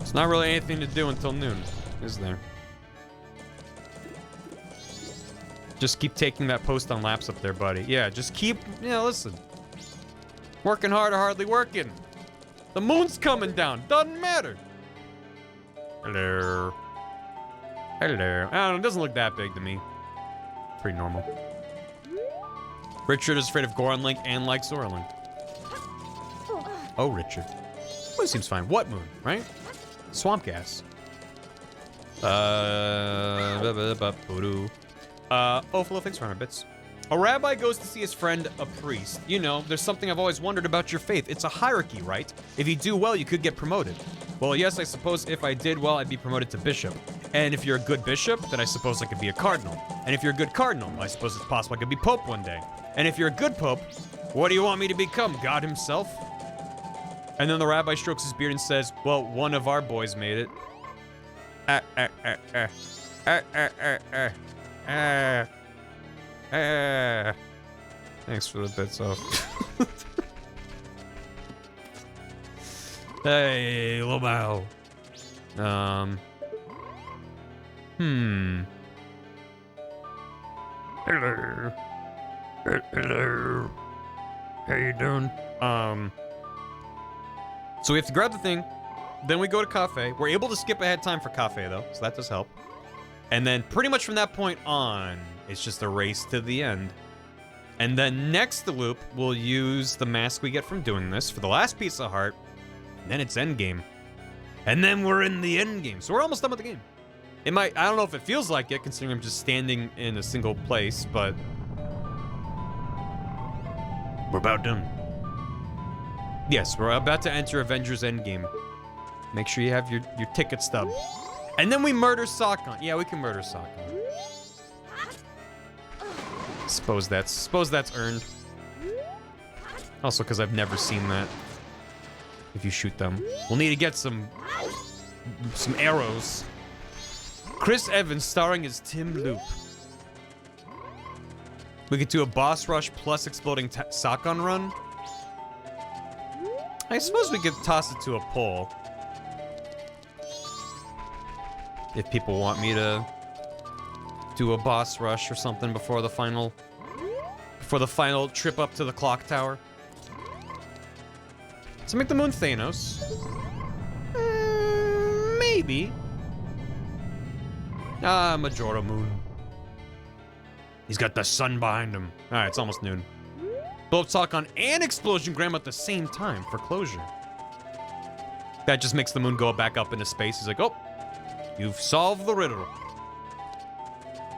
It's not really anything to do until noon, is there? Just keep taking that post on laps up there, buddy. Yeah, just keep, listen. Working hard or hardly working. The moon's coming down, doesn't matter. Hello. Hello. I don't know, it doesn't look that big to me. Pretty normal. Richard is afraid of Goron Link and likes Zora Link. Oh, Richard. Moon seems fine. What moon, right? Swamp gas. Ophala, thanks for 100 bits. A rabbi goes to see his friend, a priest. You know, there's something I've always wondered about your faith. It's a hierarchy, right? If you do well, you could get promoted. Well, yes, I suppose if I did well, I'd be promoted to bishop. And if you're a good bishop, then I suppose I could be a cardinal. And if you're a good cardinal, I suppose it's possible I could be pope one day. And if you're a good pope, what do you want me to become, God himself? And then the rabbi strokes his beard and says, well, one of our boys made it. Thanks for the bits off. Hey, Lomao. Hello. Hello. How you doing? So we have to grab the thing, then we go to Cafe. We're able to skip ahead time for Cafe, though, so that does help. And then pretty much from that point on, it's just a race to the end. And then next the loop, we'll use the mask we get from doing this for the last piece of heart. And then it's endgame. And then we're in the endgame. So we're almost done with the game. It might, I don't know if it feels like it, considering I'm just standing in a single place, but we're about done. Yes, we're about to enter Avengers Endgame. Make sure you have your ticket stub. And then we murder Sakon. Yeah, we can murder Sakon. Suppose that's earned. Also, because I've never seen that. If you shoot them, we'll need to get some arrows. Chris Evans starring as Tim Loop. We could do a boss rush plus exploding Sakon run. I suppose we could toss it to a poll. If people want me to do a boss rush or something before the final trip up to the clock tower. So make the moon Thanos. Maybe. Majora Moon. He's got the sun behind him. Alright, it's almost noon. Both Sakon and Explosion Graham at the same time for closure. That just makes the moon go back up into space. He's like, oh, you've solved the riddle.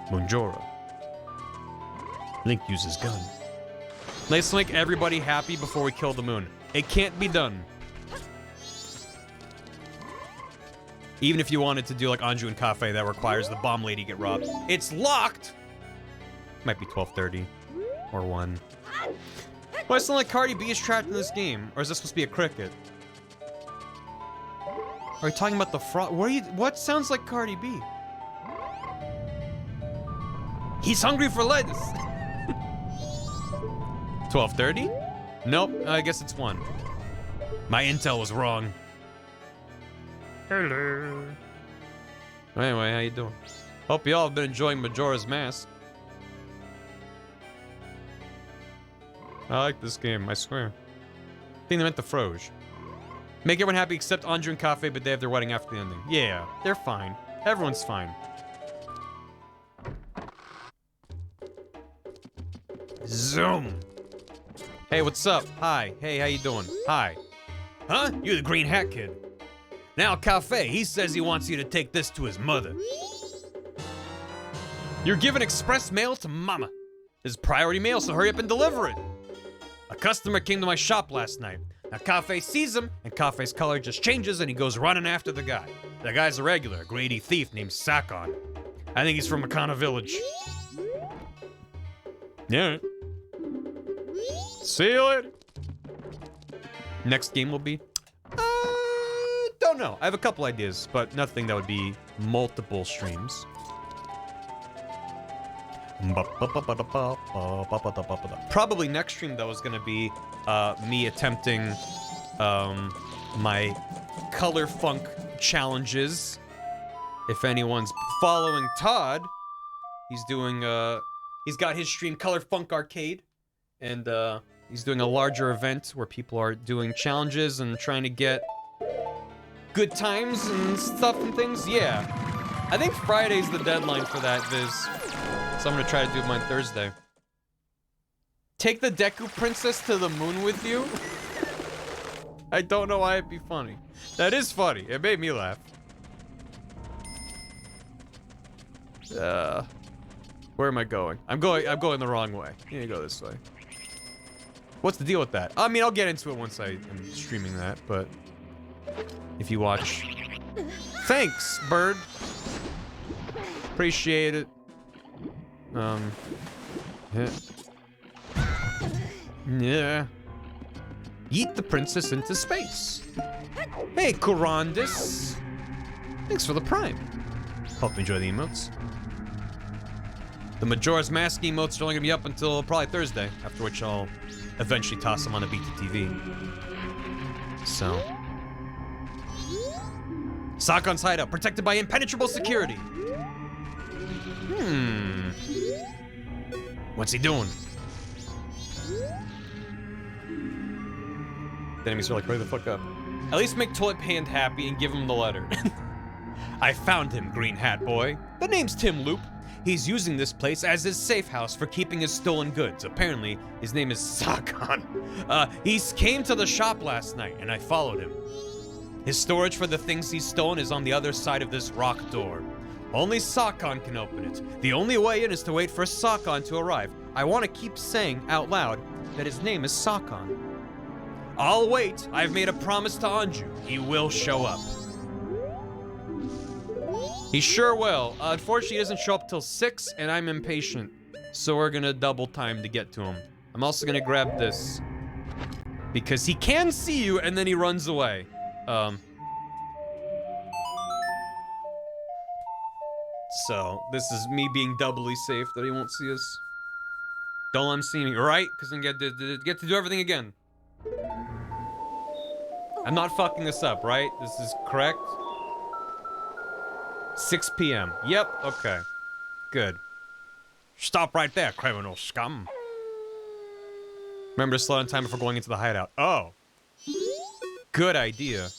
Moonjora. Link uses gun. Let's make everybody happy before we kill the moon. It can't be done. Even if you wanted to do like Anju and Cafe, that requires the bomb lady get robbed. It's locked! Might be 12:30 or 1. Why does it sound like Cardi B is trapped in this game? Or is this supposed to be a cricket? Are you talking about the frog? What sounds like Cardi B? He's hungry for lettuce. 12:30? Nope, I guess it's 1. My intel was wrong. Hello. Anyway, how you doing? Hope y'all have been enjoying Majora's Mask. I like this game, I swear. I think they meant the Froge. Make everyone happy except Anju and Cafe, but they have their wedding after the ending. Yeah, they're fine. Everyone's fine. Zoom. Hey, what's up? Hi. Hey, how you doing? Hi. Huh? You're the green hat kid. Now, Cafe, he says he wants you to take this to his mother. You're giving express mail to Mama. This is priority mail, so hurry up and deliver it. A customer came to my shop last night. Now, Cafe sees him, and Cafe's color just changes, and he goes running after the guy. The guy's a regular, a grade E thief named Sakon. I think he's from Makana Village. Yeah. See you later. Next game will be? Don't know. I have a couple ideas, but nothing that would be multiple streams. Probably next stream, though, is going to be me attempting my color funk challenges. If anyone's following Todd, he's doing he's got his stream Color Funk Arcade, and he's doing a larger event where people are doing challenges and trying to get good times and stuff and things. Yeah, I think Friday's the deadline for that viz, so I'm gonna try to do mine Thursday. Take the Deku Princess to the moon with you? I don't know why it'd be funny. That is funny. It made me laugh. Where am I going? I'm going the wrong way. You need to go this way. What's the deal with that? I mean, I'll get into it once I am streaming that, but if you watch. Thanks, bird. Appreciate it. Yeah. Yeet the princess into space. Hey, Kurandis. Thanks for the prime. Hope you enjoy the emotes. The Majora's Mask emotes are only gonna be up until probably Thursday, after which I'll eventually toss them on a BTTV. So. Sakon's hideout, protected by impenetrable security. What's he doing? The enemies are like, hurry the fuck up. At least make Toilet Hand happy and give him the letter. I found him, Green Hat Boy. The name's Tim Loop. He's using this place as his safe house for keeping his stolen goods. Apparently, his name is Sakon. He came to the shop last night, and I followed him. His storage for the things he's stolen is on the other side of this rock door. Only Sakon can open it. The only way in is to wait for Sakon to arrive. I want to keep saying out loud that his name is Sakon. I'll wait. I've made a promise to Anju. He will show up. He sure will. Unfortunately, he doesn't show up till 6, and I'm impatient. So we're gonna double time to get to him. I'm also gonna grab this. Because he can see you, and then he runs away. So, this is me being doubly safe that he won't see us. Don't let him see me, right? Because then get to do everything again. I'm not fucking this up, right? This is correct? 6 p.m. Yep, okay. Good. Stop right there, criminal scum. Remember to slow down time before going into the hideout. Oh. Good idea.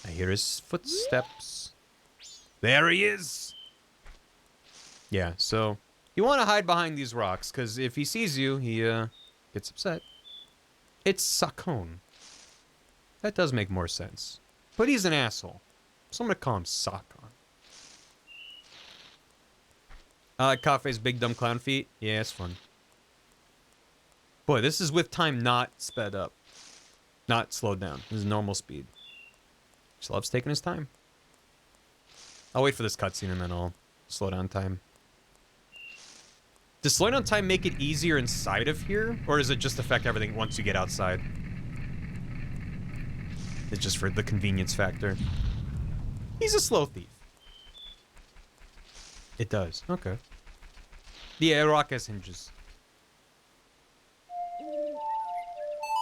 I hear his footsteps. There he is. Yeah, so you want to hide behind these rocks, because if he sees you, he gets upset. It's Sakon. That does make more sense. But he's an asshole. So I'm going to call him Sakon. I like Kafe's big dumb clown feet. Yeah, it's fun. Boy, this is with time not sped up. Not slowed down. This is normal speed. Just loves taking his time. I'll wait for this cutscene and then I'll slow down time. Does slowing down time make it easier inside of here? Or does it just affect everything once you get outside? It's just for the convenience factor. He's a slow thief. It does. Okay. Yeah, rock has hinges.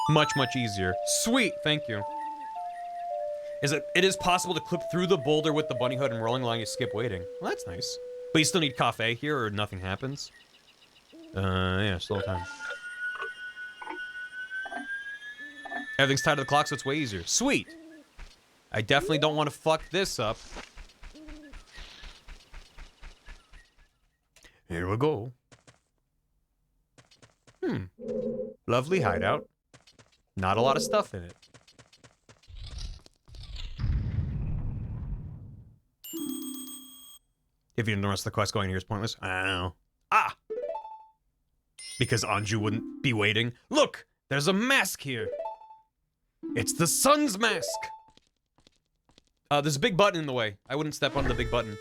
Much, much easier. Sweet, thank you. It is possible to clip through the boulder with the bunny hood and rolling along you skip waiting. Well, that's nice. But you still need cafe here or nothing happens. Yeah, still time. Everything's tied to the clock, so it's way easier. Sweet! I definitely don't want to fuck this up. Here we go. Lovely hideout. Not a lot of stuff in it. If you didn't know the rest of the quest going here is pointless. I don't know. Ah! Because Anju wouldn't be waiting. Look! There's a mask here! It's the sun's mask! There's a big button in the way. I wouldn't step on the big button.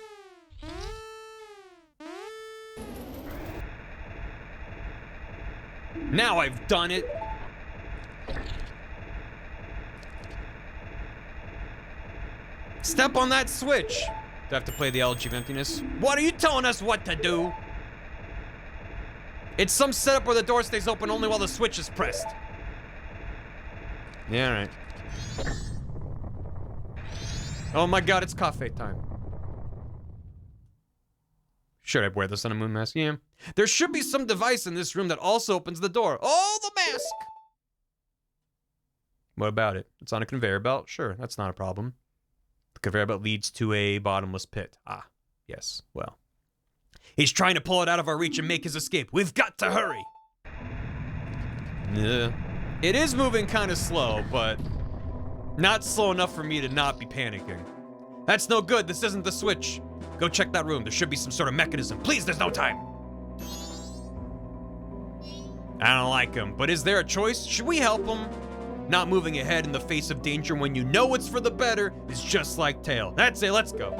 Now I've done it! Step on that switch! Do I have to play the Elegy of Emptiness? What are you telling us what to do? It's some setup where the door stays open only while the switch is pressed. Yeah, alright. Oh my god, it's cafe time. Should I wear the Sun and Moon mask? Yeah. There should be some device in this room that also opens the door. Oh, the mask! What about it? It's on a conveyor belt? Sure, that's not a problem. The conveyor belt leads to a bottomless pit. Ah, yes, well. He's trying to pull it out of our reach and make his escape. We've got to hurry! It is moving kind of slow, but not slow enough for me to not be panicking. That's no good, this isn't the switch. Go check that room, there should be some sort of mechanism. Please, there's no time! I don't like him, but is there a choice? Should we help him? Not moving ahead in the face of danger when you know it's for the better is just like Tail. That's it, let's go.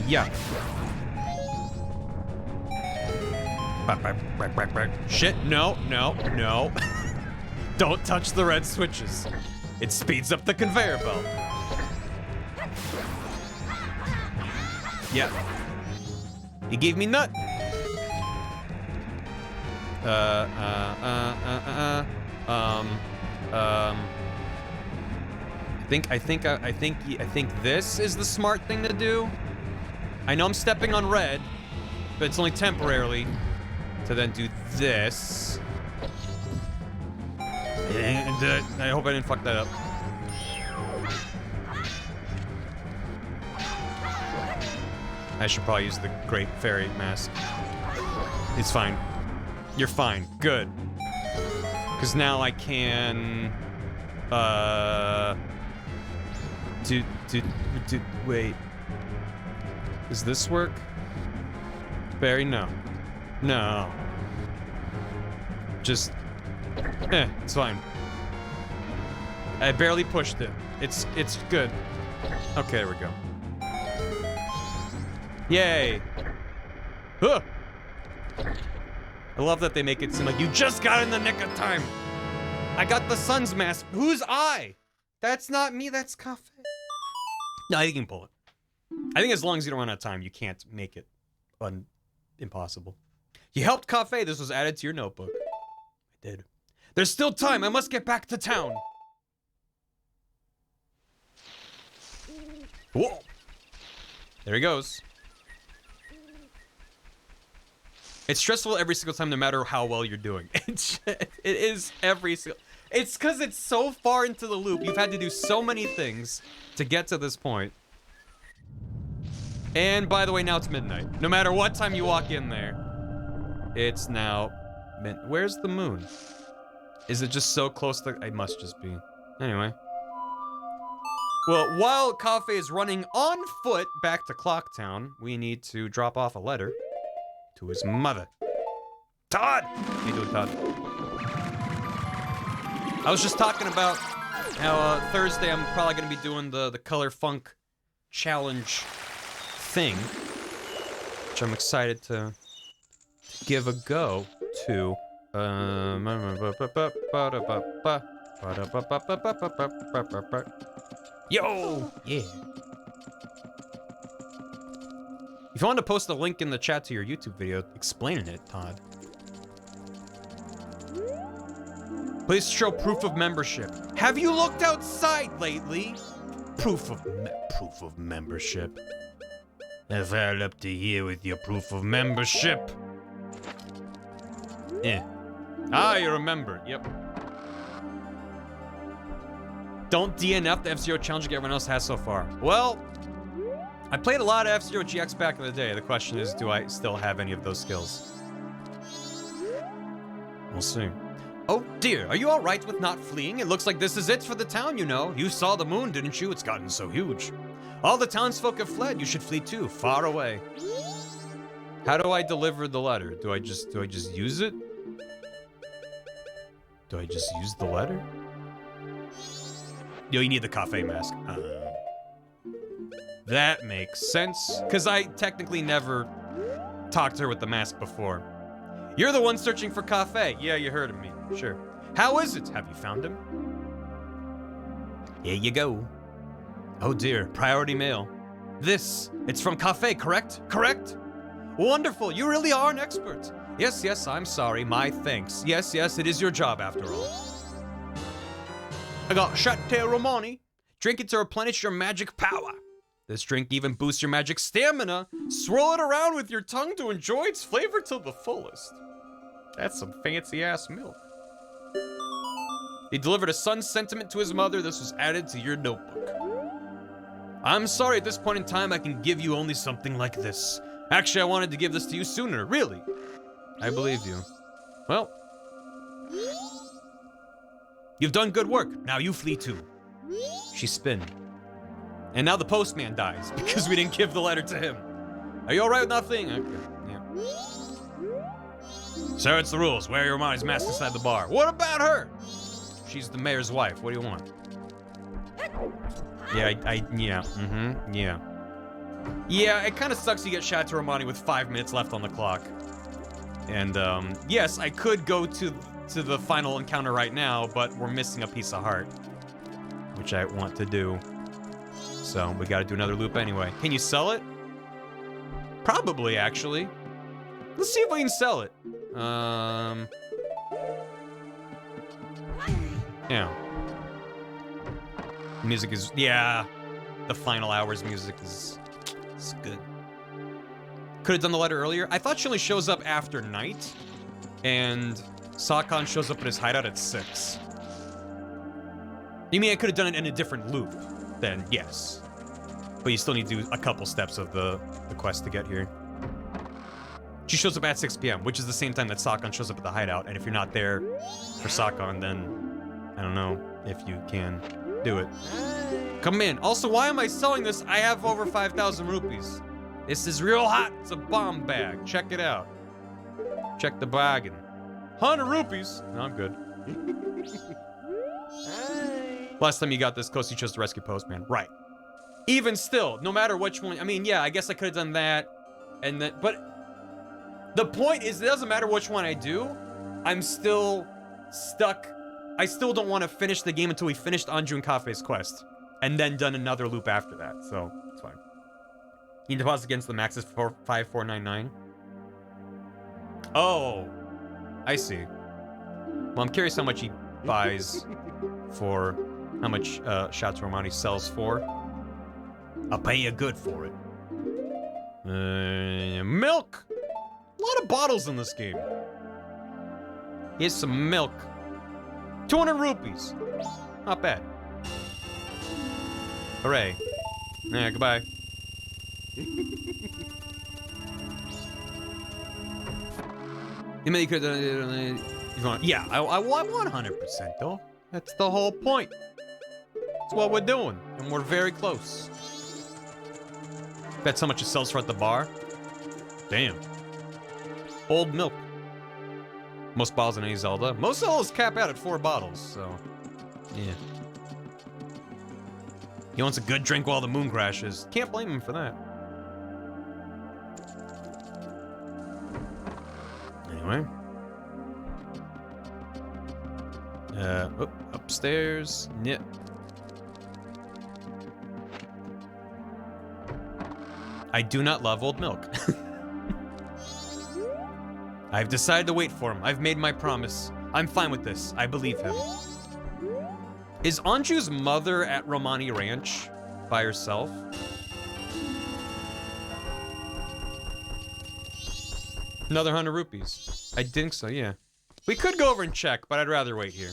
Yeah. Shit, no, no, no. Don't touch the red switches. It speeds up the conveyor belt. Yeah. He gave me nut. I think this is the smart thing to do. I know I'm stepping on red, but it's only temporarily. To then do this. And I hope I didn't fuck that up. I should probably use the Great Fairy Mask. It's fine. You're fine. Good. Because now I can... Wait. Does this work? Barry, no. No. Just... it's fine. I barely pushed it. It's good. Okay, there we go. Yay! Huh! I love that they make it seem like you just got in the nick of time. I got the sun's mask. Who's I? That's not me, that's Cafe. No, you can pull it. I think as long as you don't run out of time, you can't make it impossible. You helped Cafe. This was added to your notebook. I did. There's still time. I must get back to town. Whoa. There he goes. It's stressful every single time, no matter how well you're doing. It is every single... It's because it's so far into the loop. You've had to do so many things to get to this point. And by the way, now it's midnight. No matter what time you walk in there, it's now midnight. Where's the moon? Is it just so close to... It must just be. Anyway. Well, while Cafe is running on foot back to Clocktown, we need to drop off a letter to his mother. Todd! How you doing, Todd? I was just talking about how Thursday I'm probably going to be doing the Color Funk challenge thing, which I'm excited to give a go to. Yo! Yeah. If you want to post a link in the chat to your YouTube video explaining it, Todd. Please show proof of membership. Have you looked outside lately? Proof of membership. If I'll up to here with your proof of membership. Yeah. Ah, you remember. Yep. Don't DNF the F-Zero challenge like everyone else has so far. Well, I played a lot of F-Zero GX back in the day. The question is, do I still have any of those skills? We'll see. Oh dear, are you alright with not fleeing? It looks like this is it for the town, you know. You saw the moon, didn't you? It's gotten so huge. All the townsfolk have fled. You should flee too, far away. How do I deliver the letter? Do I just use it? Do I just use the letter? Yo, you need the cafe mask. That makes sense, because I technically never talked to her with the mask before. You're the one searching for cafe. Yeah, you heard of me. Sure. How is it? Have you found him? Here you go. Oh dear, priority mail. It's from cafe, correct? Correct? Wonderful, you really are an expert. Yes, I'm sorry, my thanks. Yes, it is your job after all. I got Chateau Romani. Drink it to replenish your magic power. This drink even boosts your magic stamina. Swirl it around with your tongue to enjoy its flavor to the fullest. That's some fancy-ass milk. He delivered a son's sentiment to his mother. This was added to your notebook. I'm sorry, at this point in time, I can give you only something like this. Actually, I wanted to give this to you sooner, really. I believe you. Well, you've done good work. Now you flee too. She spin. And now the postman dies because we didn't give the letter to him. Are you alright with nothing? Okay, yeah. Sir, it's the rules. Wear your Romani's mask inside the bar. What about her? She's the mayor's wife. What do you want? Yeah, yeah. Yeah, it kind of sucks you get Chateau Romani with 5 minutes left on the clock. And, yes, I could go to the final encounter right now, but we're missing a piece of heart, which I want to do. So, we gotta do another loop anyway. Can you sell it? Probably, actually. Let's see if we can sell it. Yeah. Music is, yeah. The final hour's music is good. Could have done the letter earlier. I thought she only shows up after night, and Sakon shows up in his hideout at 6. You mean I could have done it in a different loop? Then yes. But you still need to do a couple steps of the quest to get here. She shows up at 6 p.m., which is the same time that Sakon shows up at the hideout, and if you're not there for Sakon, then I don't know if you can do it. Come in. Also, why am I selling this? I have over 5,000 rupees. This is real hot. It's a bomb bag. Check it out. Check the bargain. 100 rupees. No, I'm good. Last time you got this close, you chose the rescue postman. Right. Even still, no matter which one. I mean, yeah, I guess I could have done that. And then, but the point is, it doesn't matter which one I do. I'm still stuck. I still don't want to finish the game until we finished Anju and Kafei's quest. And then done another loop after that. So, it's fine. You deposit against the max is 5499. Oh, I see. Well, I'm curious how much he buys for, how much Chateau Romani sells for. I'll pay you good for it. Milk! A lot of bottles in this game. Here's some milk. 200 rupees. Not bad. Hooray. Yeah, goodbye. You mean you could, if you want, yeah, I want 100% though. That's the whole point. That's what we're doing, and we're very close. That's how much it sells for at the bar. Damn. Old milk. Most bottles in any Zelda. Most Zeldas cap out at 4 bottles, so yeah. He wants a good drink while the moon crashes. Can't blame him for that. Anyway. Upstairs. Yep. I do not love old milk. I've decided to wait for him. I've made my promise. I'm fine with this. I believe him. Is Anju's mother at Romani Ranch by herself? Another 100 rupees. I think so, yeah. We could go over and check, but I'd rather wait here.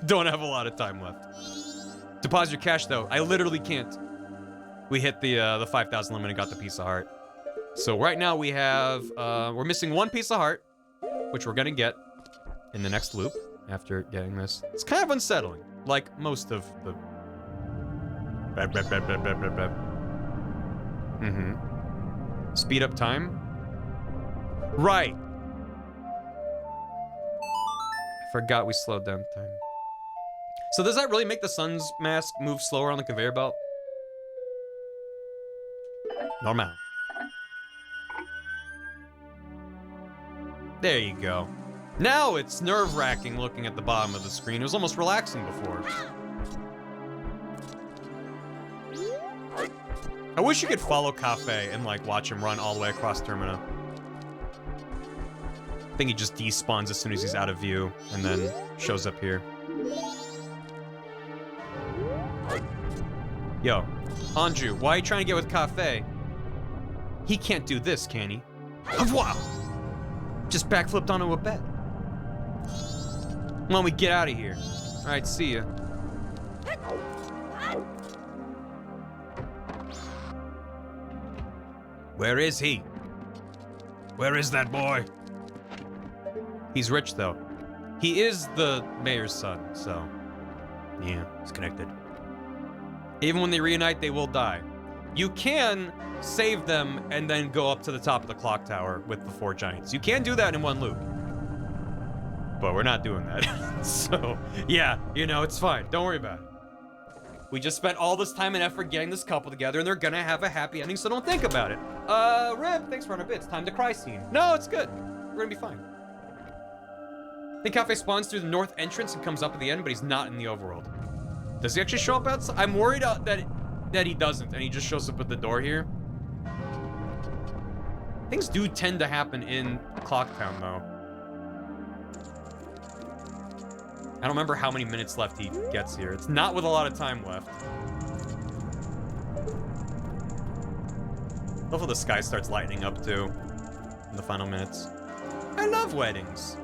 Don't have a lot of time left. Deposit your cash, though. I literally can't. We hit the 5,000 limit and got the piece of heart. So right now we have, we're missing one piece of heart, which we're gonna get in the next loop after getting this. It's kind of unsettling, like most of the... Speed up time? Right. I forgot we slowed down time. So does that really make the sun's mask move slower on the conveyor belt? Normal. There you go. Now it's nerve-wracking looking at the bottom of the screen. It was almost relaxing before. I wish you could follow Cafe and like watch him run all the way across Termina. I think he just despawns as soon as he's out of view and then shows up here. Yo, Anju, why are you trying to get with Cafe? He can't do this, can he? Wow! Just backflipped onto a bed. Why don't we get out of here? All right, see ya. Where is he? Where is that boy? He's rich, though. He is the mayor's son, so... Yeah, he's connected. Even when they reunite, they will die. You can save them and then go up to the top of the clock tower with the 4 giants. You can do that in one loop. But we're not doing that. So, yeah, you know, it's fine. Don't worry about it. We just spent all this time and effort getting this couple together, and they're gonna have a happy ending, so don't think about it. Rip, thanks for 100 bits. Time to cry scene. No, it's good. We're gonna be fine. I think Cafe spawns through the north entrance and comes up at the end, but he's not in the overworld. Does he actually show up outside? I'm worried that he doesn't, and he just shows up at the door here. Things do tend to happen in Clocktown, though. I don't remember how many minutes left he gets here. It's not with a lot of time left. Hopefully the sky starts lightening up, too, in the final minutes. I love weddings.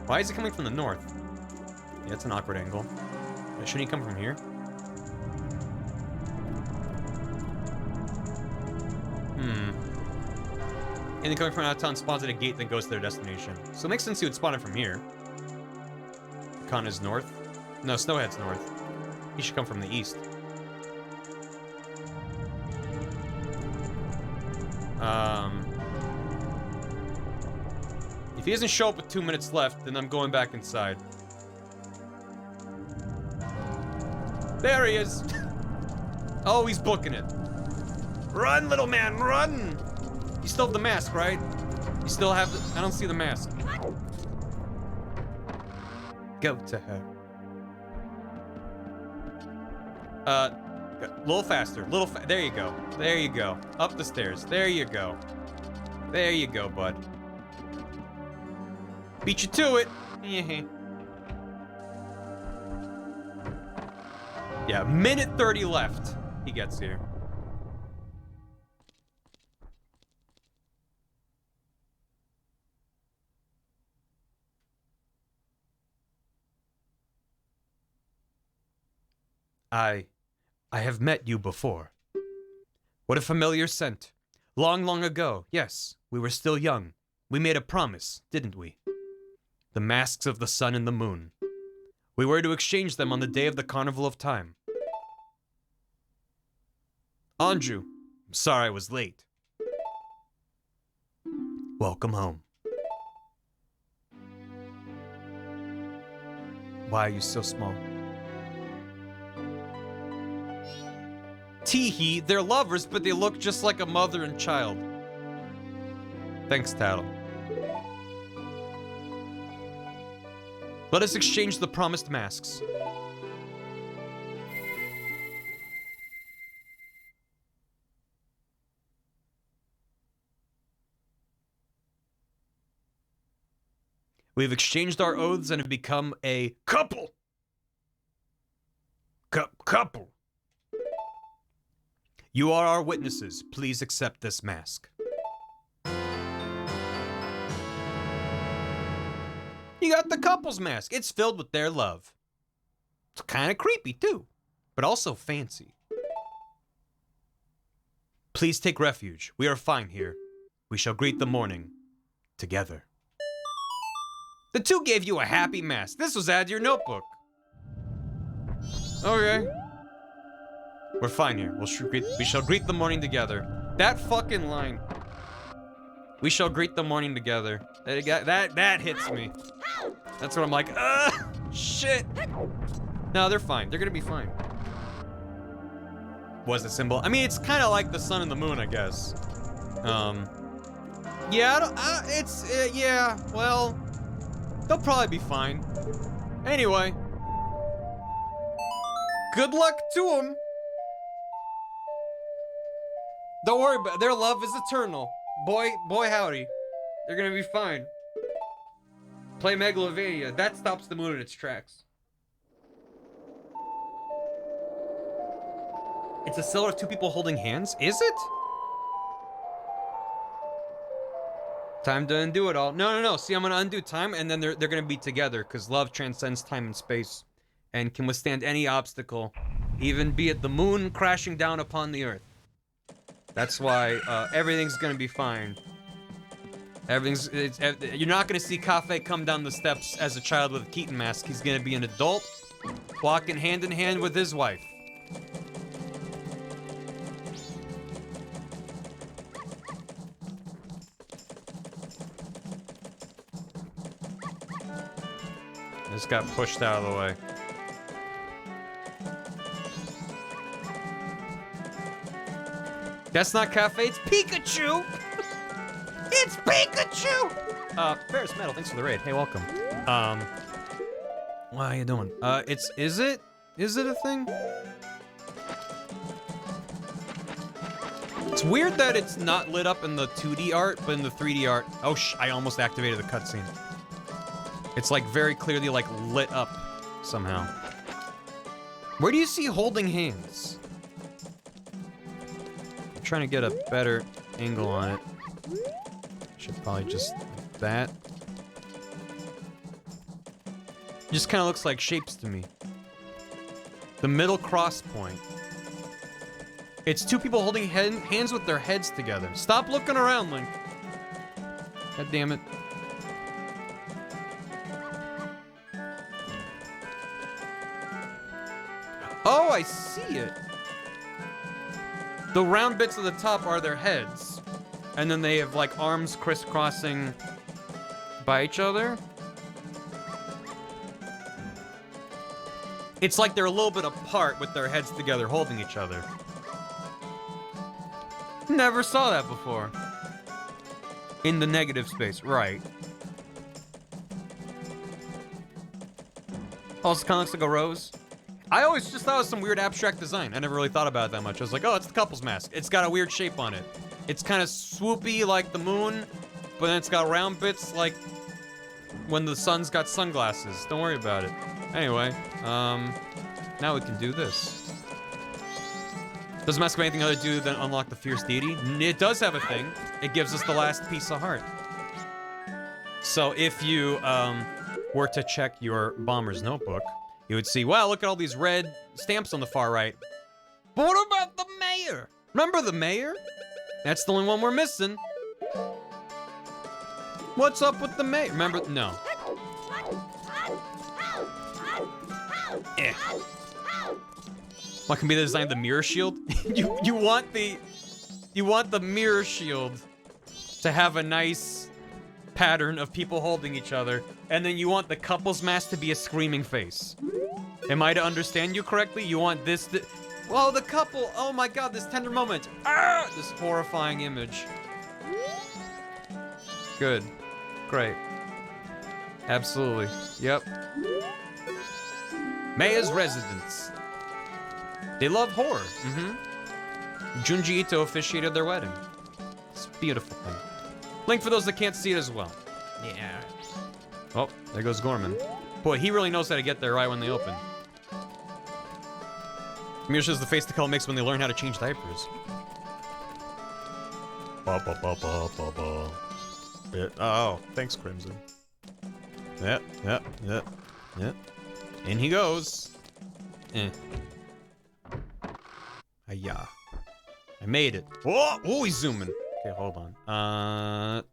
Why is he coming from the north? Yeah, it's an awkward angle. Shouldn't he come from here? And then coming from out of town spawns at a gate, then goes to their destination. So it makes sense he would spawn it from here. Con is north. No, Snowhead's north. He should come from the east. If he doesn't show up with 2 minutes left, then I'm going back inside. There he is. Oh, he's booking it. Run, little man, run! You still have the mask, right? You still have the... I don't see the mask. Go to her. A little faster. There you go. There you go. Up the stairs. There you go. There you go, bud. Beat you to it. Yeah, minute 30 left. He gets here. I have met you before. What a familiar scent. Long, long ago, yes, we were still young. We made a promise, didn't we? The masks of the sun and the moon. We were to exchange them on the day of the Carnival of Time. Anju, I'm sorry I was late. Welcome home. Why are you so small? Teehee, they're lovers, but they look just like a mother and child. Thanks, Tattle. Let us exchange the promised masks. We've exchanged our oaths and have become a Couple. Couple. You are our witnesses. Please accept this mask. You got the couple's mask. It's filled with their love. It's kind of creepy, too, but also fancy. Please take refuge. We are fine here. We shall greet the morning together. The two gave you a happy mask. This was added to your notebook. Okay. We're fine here. We shall greet the morning together. That fucking line. We shall greet the morning together. That hits me. That's what I'm like, shit. No, they're fine. They're gonna be fine. What's the symbol? I mean, it's kind of like the sun and the moon, I guess. Yeah, yeah, well, they'll probably be fine. Anyway. Good luck to them. Don't worry about it. Their love is eternal. Boy howdy. They're gonna be fine. Play Megalovania. That stops the moon in its tracks. It's a silhouette of two people holding hands? Is it? Time to undo it all. No. See, I'm gonna undo time, and then they're gonna be together, because love transcends time and space, and can withstand any obstacle, even be it the moon crashing down upon the earth. That's why everything's gonna be fine. You're not gonna see Cafe come down the steps as a child with a Keaton mask. He's gonna be an adult, walking hand in hand with his wife. This got pushed out of the way. That's not Cafe, it's Pikachu! It's Pikachu! Ferris Metal, thanks for the raid. Hey, welcome. What are you doing? Is it a thing? It's weird that it's not lit up in the 2D art, but in the 3D art. Oh, I almost activated the cutscene. It's like very clearly like lit up somehow. Where do you see holding hands? I'm trying to get a better angle on it. Should probably just like that. Just kind of looks like shapes to me. The middle cross point. It's two people holding hands with their heads together. Stop looking around, Link. God damn it. Oh, I see it. The round bits at the top are their heads. And then they have like arms crisscrossing by each other. It's like they're a little bit apart with their heads together holding each other. Never saw that before. In the negative space, right. Also kind of looks like a rose. I always just thought it was some weird abstract design. I never really thought about it that much. I was like, oh, it's the couple's mask. It's got a weird shape on it. It's kind of swoopy like the moon, but then it's got round bits like when the sun's got sunglasses. Don't worry about it. Anyway, now we can do this. Does the mask have anything other to do than unlock the fierce deity? It does have a thing. It gives us the last piece of heart. So if you were to check your bomber's notebook, you would see, wow, look at all these red stamps on the far right. But what about the mayor? Remember the mayor? That's the only one we're missing. What's up with the mayor? Remember? No. Eh. What can be the design of the mirror shield? you want the mirror shield to have a nice pattern of people holding each other, and then you want the couple's mask to be a screaming face. Am I to understand you correctly? You want this to... Whoa, the couple! Oh my god, this tender moment! Ah! This horrifying image. Good. Great. Absolutely. Yep. Maya's residence. They love horror. Junji Ito officiated their wedding. It's a beautiful thing. Link for those that can't see it as well. Yeah. Oh, there goes Gorman. Boy, he really knows how to get there right when they open. Mir says the face the color makes when they learn how to change diapers. Oh, thanks, Crimson. Yep. In he goes. Hiya. I made it. Oh, he's zooming. Okay, hold on.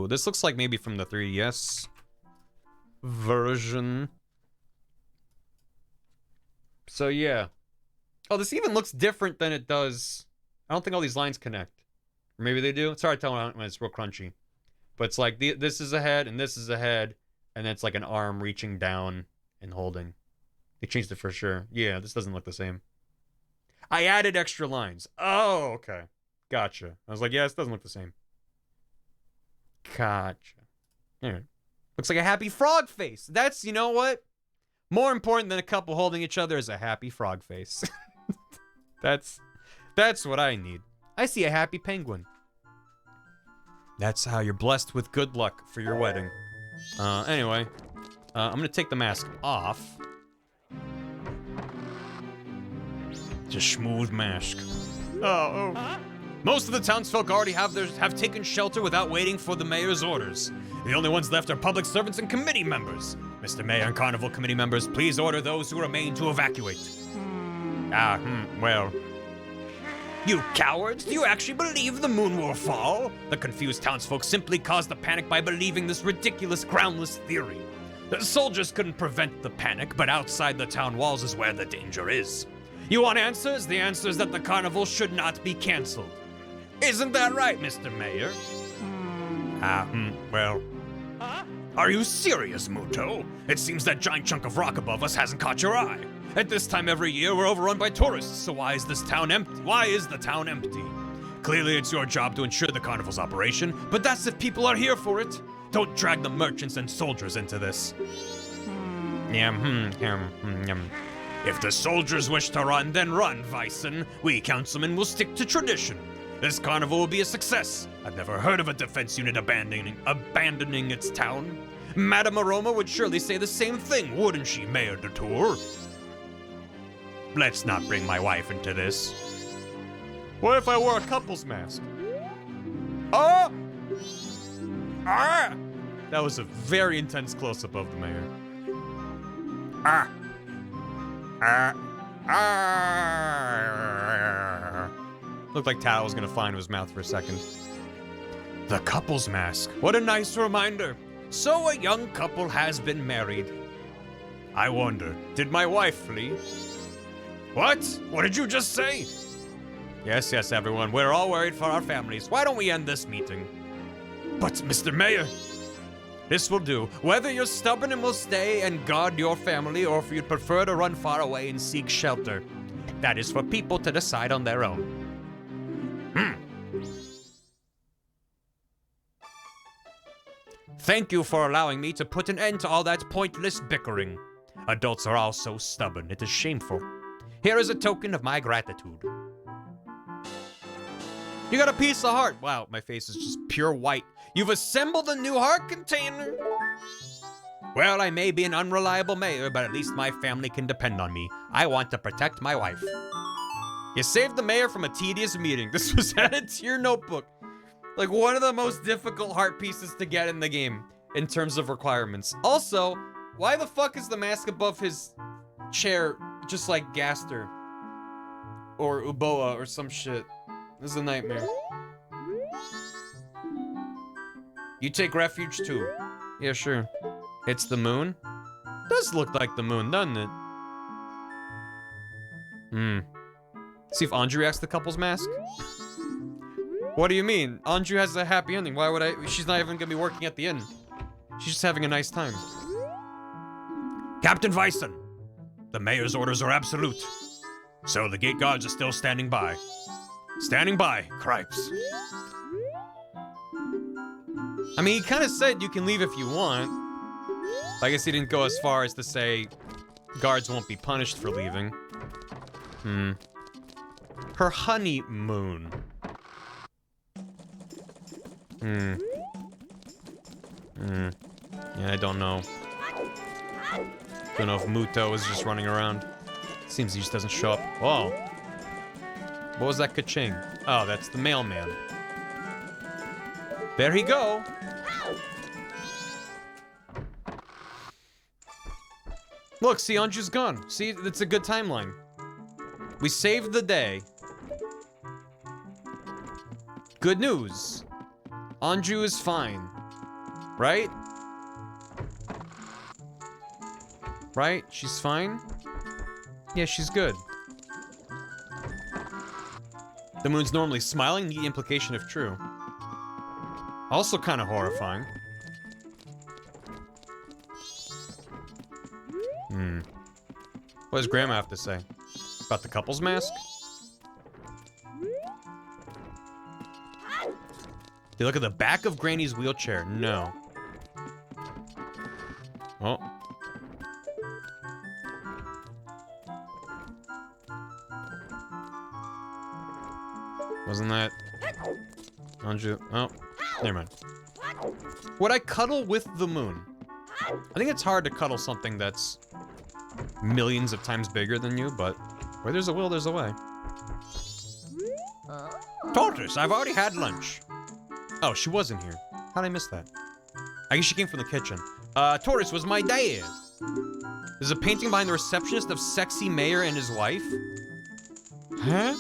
This looks like maybe from the 3DS version. So yeah. Oh, this even looks different than it does. I don't think all these lines connect. Or maybe they do. It's hard to tell when it's real crunchy. But it's like this is a head and this is a head, and then it's like an arm reaching down and holding. They changed it for sure. Yeah, this doesn't look the same. I added extra lines. Oh, okay. Gotcha. I was like, yeah, this doesn't look the same. Gotcha. All right. Looks like a happy frog face. That's, you know what? More important than a couple holding each other is a happy frog face. That's what I need. I see a happy penguin. That's how you're blessed with good luck for your wedding. Anyway, I'm gonna take the mask off. Just smooth mask. Oh. Most of the townsfolk already have taken shelter without waiting for the mayor's orders. The only ones left are public servants and committee members. Mr. Mayor and Carnival Committee members, please order those who remain to evacuate. Well. You cowards! Do you actually believe the moon will fall? The confused townsfolk simply caused the panic by believing this ridiculous, groundless theory. The soldiers couldn't prevent the panic, but outside the town walls is where the danger is. You want answers? The answer is that the carnival should not be cancelled. Isn't that right, Mr. Mayor? Well. Are you serious, Muto? It seems that giant chunk of rock above us hasn't caught your eye. At this time every year, we're overrun by tourists, so why is the town empty? Clearly, it's your job to ensure the carnival's operation, but that's if people are here for it. Don't drag the merchants and soldiers into this. If the soldiers wish to run, then run, Weissen. We councilmen will stick to tradition. This carnival will be a success. I've never heard of a defense unit abandoning its town. Madame Aroma would surely say the same thing, wouldn't she, Mayor de Tour? Let's not bring my wife into this. What if I wore a couple's mask? Oh! Ah! That was a very intense close-up of the mayor. Looked like Tao was gonna fly into his mouth for a second. The couple's mask. What a nice reminder. So a young couple has been married. I wonder, did my wife flee? What? What did you just say? Yes, everyone. We're all worried for our families. Why don't we end this meeting? But, Mr. Mayor, this will do. Whether you're stubborn and will stay and guard your family, or if you'd prefer to run far away and seek shelter, that is for people to decide on their own. Thank you for allowing me to put an end to all that pointless bickering. Adults are all so stubborn. It is shameful. Here is a token of my gratitude. You got a piece of heart. Wow, my face is just pure white. You've assembled a new heart container. Well, I may be an unreliable mayor, but at least my family can depend on me. I want to protect my wife. You saved the mayor from a tedious meeting. This was added to your notebook. Like one of the most difficult heart pieces to get in the game in terms of requirements. Also, why the fuck is the mask above his chair just like Gaster or Uboa or some shit? This is a nightmare. You take refuge too. Yeah, sure. It's the moon? Does look like the moon, doesn't it? See if Anju reacts to the couple's mask. What do you mean? Anju has a happy ending. Why would I? She's not even gonna be working at the inn. She's just having a nice time. Captain Weissen, the mayor's orders are absolute. So the gate guards are still standing by. Standing by, cripes. I mean, he kind of said you can leave if you want. I guess he didn't go as far as to say guards won't be punished for leaving. Her honeymoon. Yeah, I don't know. Don't know if Muto is just running around. Seems he just doesn't show up. Whoa. What was that ka-ching? Oh, that's the mailman. There he go. Look, see, Anju's gone. See, it's a good timeline. We saved the day. Good news. Anju is fine. Right? Right? She's fine? Yeah, she's good. The moon's normally smiling, the implication if true. Also kind of horrifying. What does Grandma have to say? About the couple's mask? Did you look at the back of Granny's wheelchair? No. Oh. Wasn't that... Anju? Oh, never mind. Would I cuddle with the moon? I think it's hard to cuddle something that's millions of times bigger than you, but where there's a will, there's a way. Tortoise, I've already had lunch. Oh, she wasn't here. How'd I miss that? I guess she came from the kitchen. Tortoise was my dad. There's a painting behind the receptionist of sexy mayor and his wife. Huh?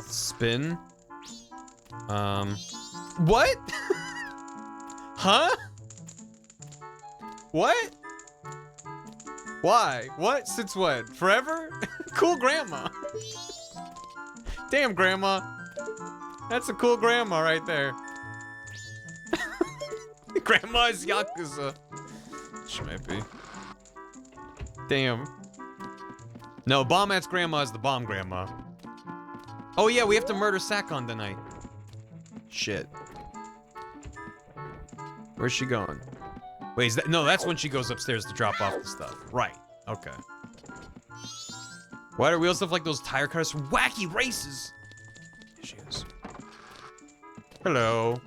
Spin. What? Huh? What? Why? What? Since when? Forever? Cool grandma. Damn, grandma. That's a cool grandma right there. Grandma is Yakuza. She might be. Damn. No, Bomb-At's grandma is the bomb grandma. Oh yeah, we have to murder Sakon tonight. Shit. Where's she going? Wait, is that... No, that's when she goes upstairs to drop off the stuff. Right. Okay. Why do wheels stuff like those tire cutters from wacky races? Here she is. Hello.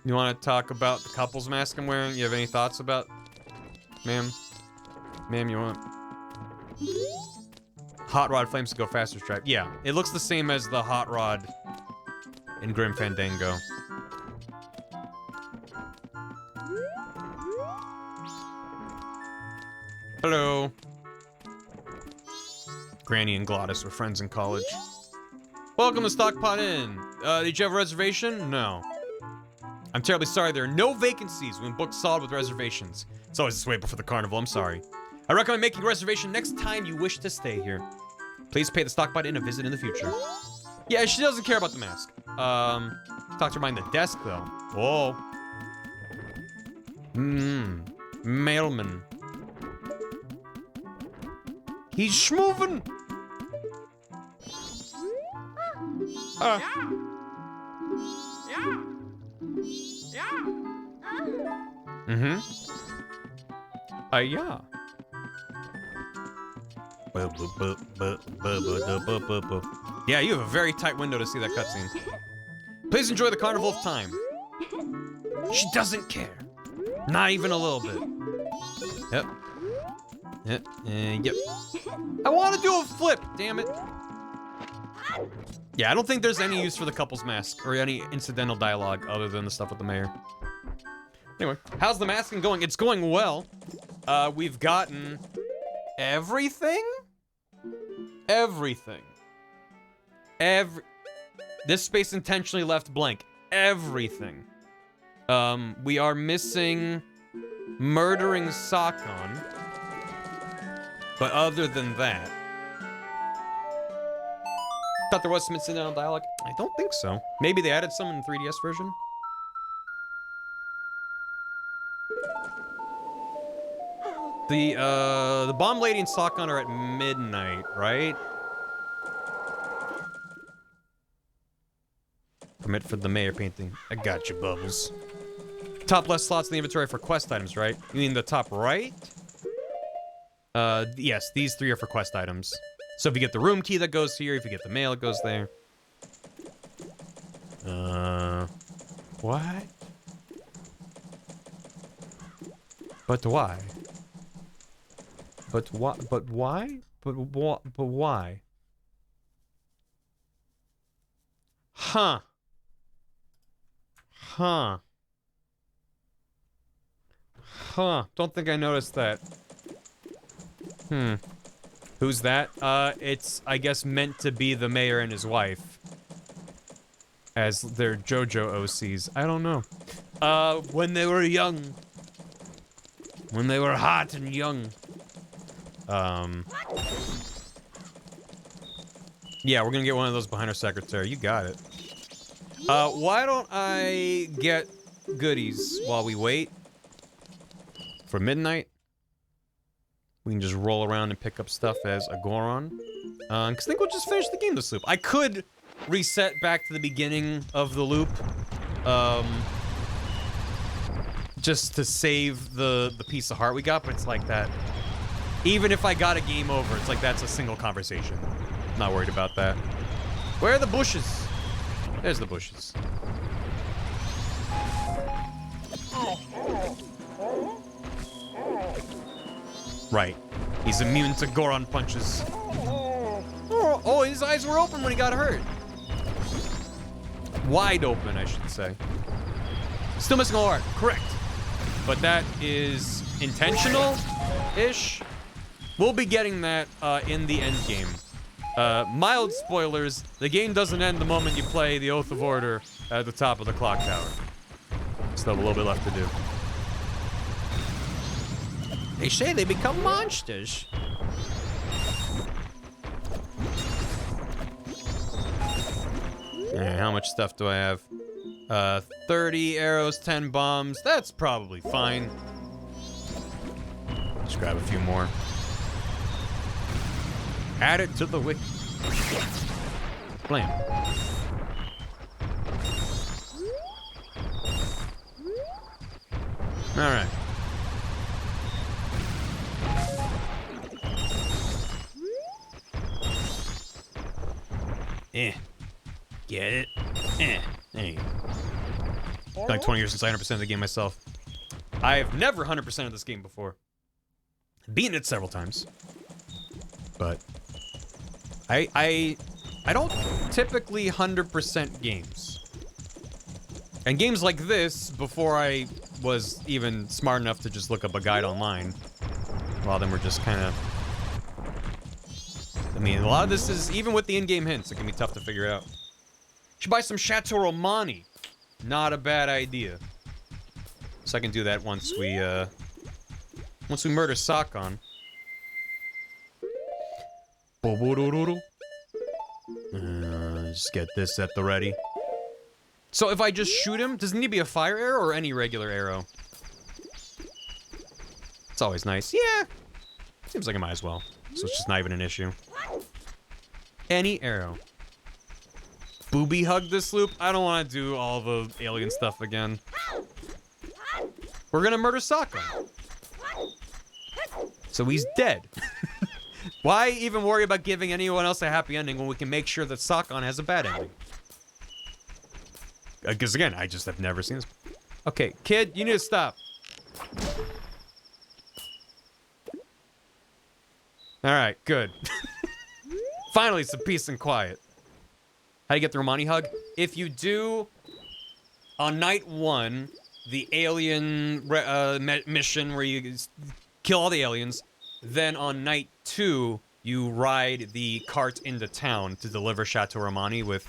You want to talk about the couple's mask I'm wearing? You have any thoughts about... Ma'am? Ma'am, you want... Hot Rod flames to go faster stripe. Yeah, it looks the same as the Hot Rod in Grim Fandango. Hello. Granny and Glottis were friends in college. Welcome to Stockpot Inn. Did you have a reservation? No. I'm terribly sorry, there are no vacancies when booked solid with reservations. It's always this way before the carnival, I'm sorry. I recommend making a reservation next time you wish to stay here. Please pay the Stockpot Inn a visit in the future. Yeah, she doesn't care about the mask. Talk to her behind the desk, though. Whoa. Mailman. He's schmovin'. Yeah. Yeah, you have a very tight window to see that cutscene. Please enjoy the Carnival of Time. She doesn't care. Not even a little bit. Yep. Yep. I want to do a flip, damn it. Yeah, I don't think there's any use for the couple's mask or any incidental dialogue other than the stuff with the mayor. Anyway, how's the masking going? It's going well. We've gotten everything? Everything. This space intentionally left blank. Everything. We are missing murdering Sakon. But other than that... Thought there was some incidental dialogue? I don't think so. Maybe they added some in the 3DS version? The Bomb Lady and Sakon are at midnight, right? Permit for the mayor painting. I got you, Bubbles. Top left slots in the inventory for quest items, right? You mean the top right? Yes, these three are for quest items. So if you get the room key, that goes here. If you get the mail, it goes there. What? But why? But why? But why? But why? Huh. Huh. Huh. Don't think I noticed that. Hmm. Who's that? It's, I guess, meant to be the mayor and his wife. As their JoJo OCs. I don't know. When they were young. When they were hot and young. Yeah, we're gonna get one of those behind our secretary. You got it. Why don't I get goodies while we wait? For midnight? We can just roll around and pick up stuff as a Goron. Cause I think we'll just finish the game this loop. I could reset back to the beginning of the loop. Just to save the piece of heart we got, but it's like that. Even if I got a game over, it's like that's a single conversation. Not worried about that. Where are the bushes? There's the bushes. Right. He's immune to Goron punches. Oh, his eyes were open when he got hurt. Wide open, I should say. Still missing a heart. Correct. But that is intentional-ish. We'll be getting that in the end game. Mild spoilers, the game doesn't end the moment you play the Oath of Order at the top of the clock tower. Still have a little bit left to do. They say they become monsters. How much stuff do I have? 30 arrows, 10 bombs. That's probably fine. Just grab a few more. Add it to the wiki. Blam. All right. Get it? There you go. Like 20 years since I 100% of the game myself. I've never 100% of this game before. Beaten it several times. But I don't typically 100% games. And games like this, before I was even smart enough to just look up a guide online, a lot of them were just kind of... I mean, a lot of this is, even with the in-game hints, it can be tough to figure out. Should buy some Chateau Romani. Not a bad idea. So I can do that once we murder Sakon. Just get this at the ready. So if I just shoot him, does it need to be a fire arrow or any regular arrow? It's always nice. Yeah. Seems like I might as well. So it's just not even an issue. Any arrow. Booby hug this loop? I don't want to do all the alien stuff again. We're gonna murder Sakon. So he's dead. Why even worry about giving anyone else a happy ending when we can make sure that Sakon has a bad ending? Because again, I just have never seen this. Okay, kid, you need to stop. Alright, good. Finally, some peace and quiet. How do you get the Romani hug? If you do, on night 1, the alien mission where you kill all the aliens, then on night 2, you ride the cart into town to deliver Chateau Romani with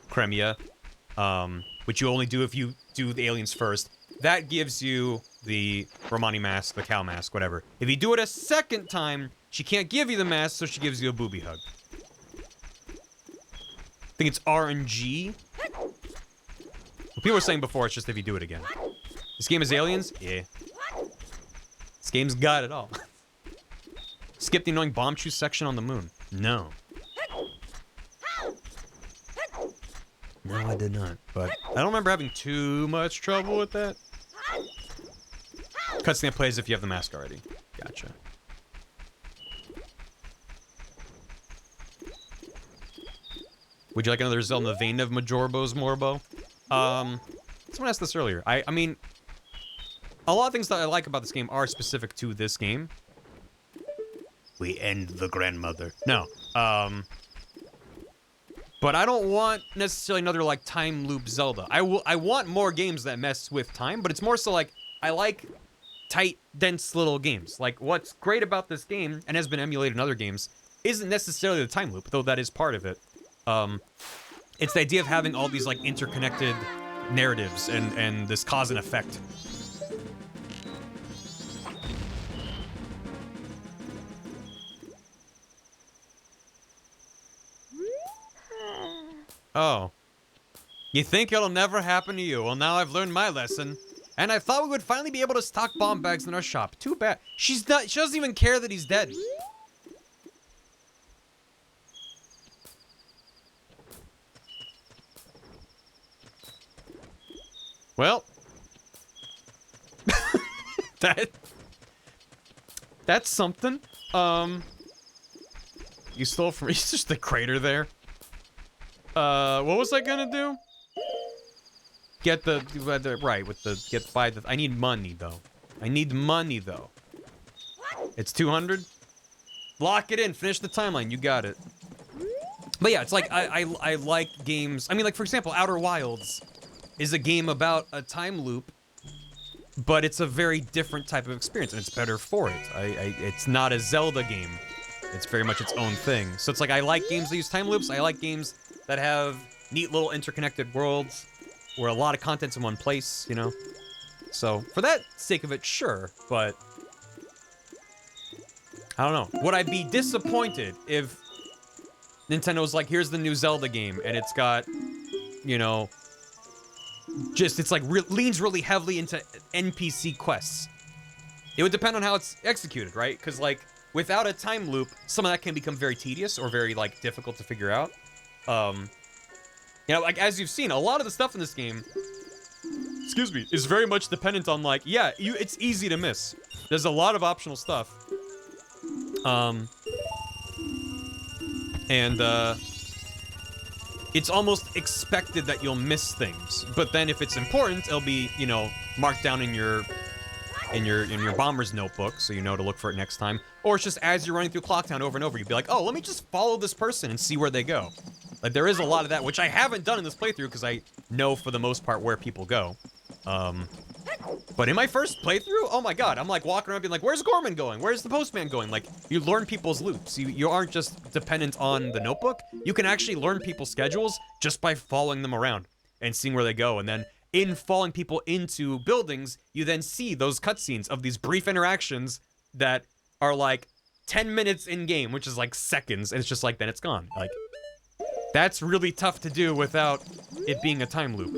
Cremia, which you only do if you do the aliens first. That gives you the Romani mask, the cow mask, whatever. If you do it a second time, she can't give you the mask, so she gives you a booby hug. I think it's RNG. Well, people were saying before, it's just if you do it again. This game is aliens? Yeah. This game's got it all. Skip the annoying bomb shoe section on the moon. No. No, I did not. But I don't remember having too much trouble with that. Cutscene that plays if you have the mask already. Gotcha. Would you like another Zelda in the vein of Majorbo's Morbo? Someone asked this earlier. I mean, a lot of things that I like about this game are specific to this game. We end the grandmother. No. But I don't want necessarily another, like, time loop Zelda. I want more games that mess with time, but it's more so, like, I like tight, dense little games. Like, what's great about this game, and has been emulated in other games, isn't necessarily the time loop, though that is part of it. It's the idea of having all these, like, interconnected narratives and this cause and effect. Oh. You think it'll never happen to you? Well, now I've learned my lesson. And I thought we would finally be able to stock bomb bags in our shop. Too bad. She doesn't even care that he's dead. Well. That's something. You stole from it's just the crater there. What was I gonna do? Get the right with the I need money though. I need money though. It's 200. Lock it in. Finish the timeline. You got it. But yeah, it's like I like games. I mean, like for example, Outer Wilds is a game about a time loop, but it's a very different type of experience, and it's better for it. It's not a Zelda game. It's very much its own thing. So it's like I like games that use time loops. I like games that have neat little interconnected worlds where a lot of content's in one place, you know? So, for that sake of it, sure, but I don't know. Would I be disappointed if Nintendo's like, here's the new Zelda game, and it's got, you know, just, it's like, leans really heavily into NPC quests. It would depend on how it's executed, right? Because, like, without a time loop, some of that can become very tedious or very, like, difficult to figure out. You know, like, as you've seen, a lot of the stuff in this game, excuse me, is very much dependent on, like, yeah, it's easy to miss. There's a lot of optional stuff. It's almost expected that you'll miss things. But then if it's important, it'll be, you know, marked down in your bomber's notebook, so you know to look for it next time. Or it's just as you're running through Clocktown over and over, you'd be like, oh, let me just follow this person and see where they go. Like, there is a lot of that, which I haven't done in this playthrough, because I know, for the most part, where people go. But in my first playthrough, oh my god, I'm like walking around being like, where's Gorman going? Where's the postman going? Like, you learn people's loops. You aren't just dependent on the notebook. You can actually learn people's schedules just by following them around and seeing where they go. And then, in following people into buildings, you then see those cutscenes of these brief interactions that are like 10 minutes in-game, which is like seconds, and it's just like, then it's gone. Like, that's really tough to do without it being a time loop.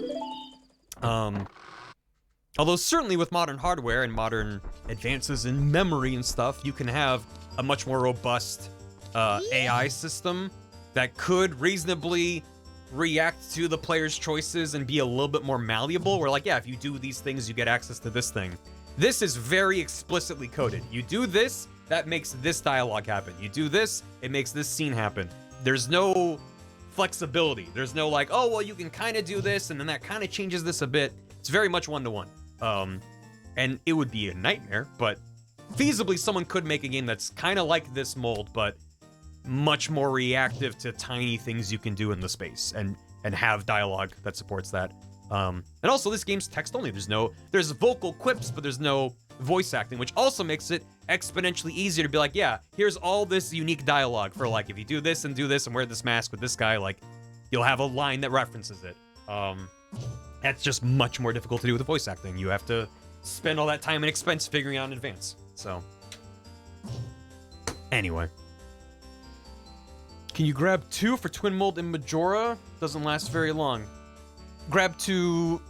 Although certainly with modern hardware and modern advances in memory and stuff, you can have a much more robust AI system that could reasonably react to the player's choices and be a little bit more malleable, where like, yeah, if you do these things, you get access to this thing. This is very explicitly coded. You do this, that makes this dialogue happen. You do this, it makes this scene happen. There's no flexibility. There's no like, oh, well, you can kind of do this, and then that kind of changes this a bit. It's very much one-to-one. And it would be a nightmare, but feasibly someone could make a game that's kind of like this mold, but much more reactive to tiny things you can do in the space, and have dialogue that supports that. And also, this game's text only. There's vocal quips, but there's no voice acting, which also makes it exponentially easier to be like, yeah, here's all this unique dialogue for like, if you do this and wear this mask with this guy, like, you'll have a line that references it. That's just much more difficult to do with the voice acting. You have to spend all that time and expense figuring out in advance. So, anyway. Can you grab 2 for Twin Mold in Majora? Doesn't last very long. Grab 2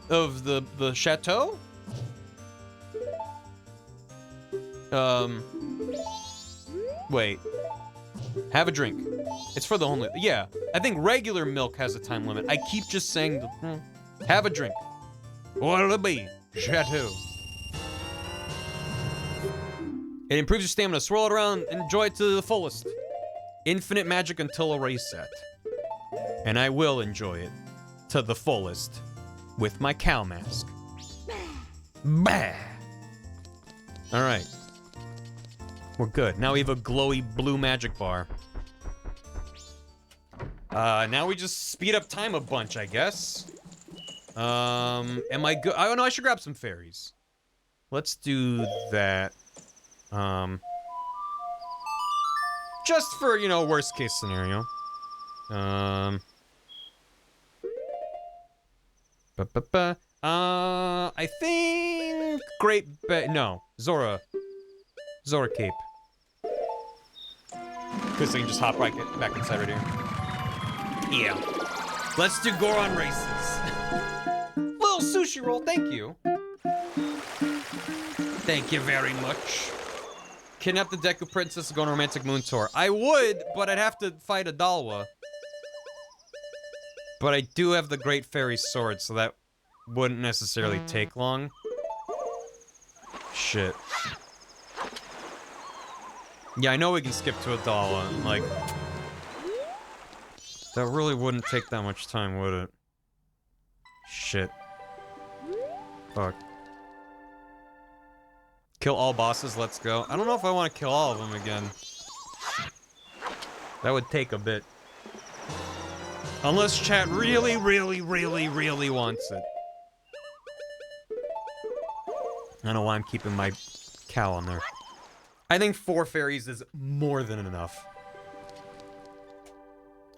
of the chateau? Wait. Have a drink. It's for the only... Yeah, I think regular milk has a time limit. I keep just saying... Have a drink. What'll it be? Chateau. It improves your stamina. Swirl it around. Enjoy it to the fullest. Infinite magic until a reset. And I will enjoy it to the fullest with my cow mask. Bah! Alright. We're good. Now we have a glowy blue magic bar. Now we just speed up time a bunch, I guess. Am I good? Oh no, I should grab some fairies. Let's do that. Just for, you know, worst case scenario. I think no, Zora Cape. Because I can just hop right back inside right here. Yeah. Let's do Goron races. Little sushi roll, thank you. Thank you very much. Kidnap the Deku Princess and go on a romantic moon tour. I would, but I'd have to fight a Dalwa. But I do have the Great Fairy Sword, so that wouldn't necessarily take long. Shit. Yeah, I know we can skip to a Dalwa. Like, that really wouldn't take that much time, would it? Shit. Fuck. Kill all bosses, let's go. I don't know if I want to kill all of them again. That would take a bit. Unless chat really wants it. I don't know why I'm keeping my cow on there. I think 4 fairies is more than enough.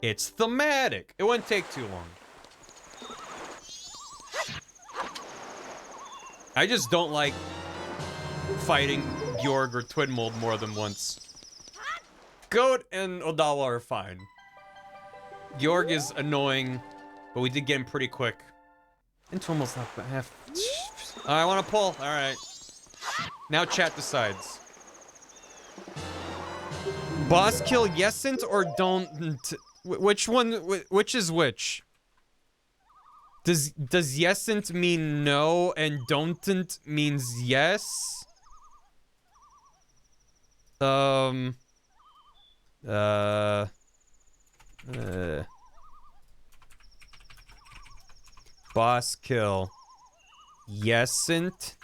It's thematic. It wouldn't take too long. I just don't like fighting Bjorg or Twinmold more than once. Goat and Odawa are fine. Bjorg is annoying, but we did get him pretty quick. And Twinmold's not bad. Half. I want to pull. All right. Now chat decides. Boss kill yesn't or don't? Which one? Which is which? Does yesn't mean no and don'tn't means yes? Boss kill. Yesn't.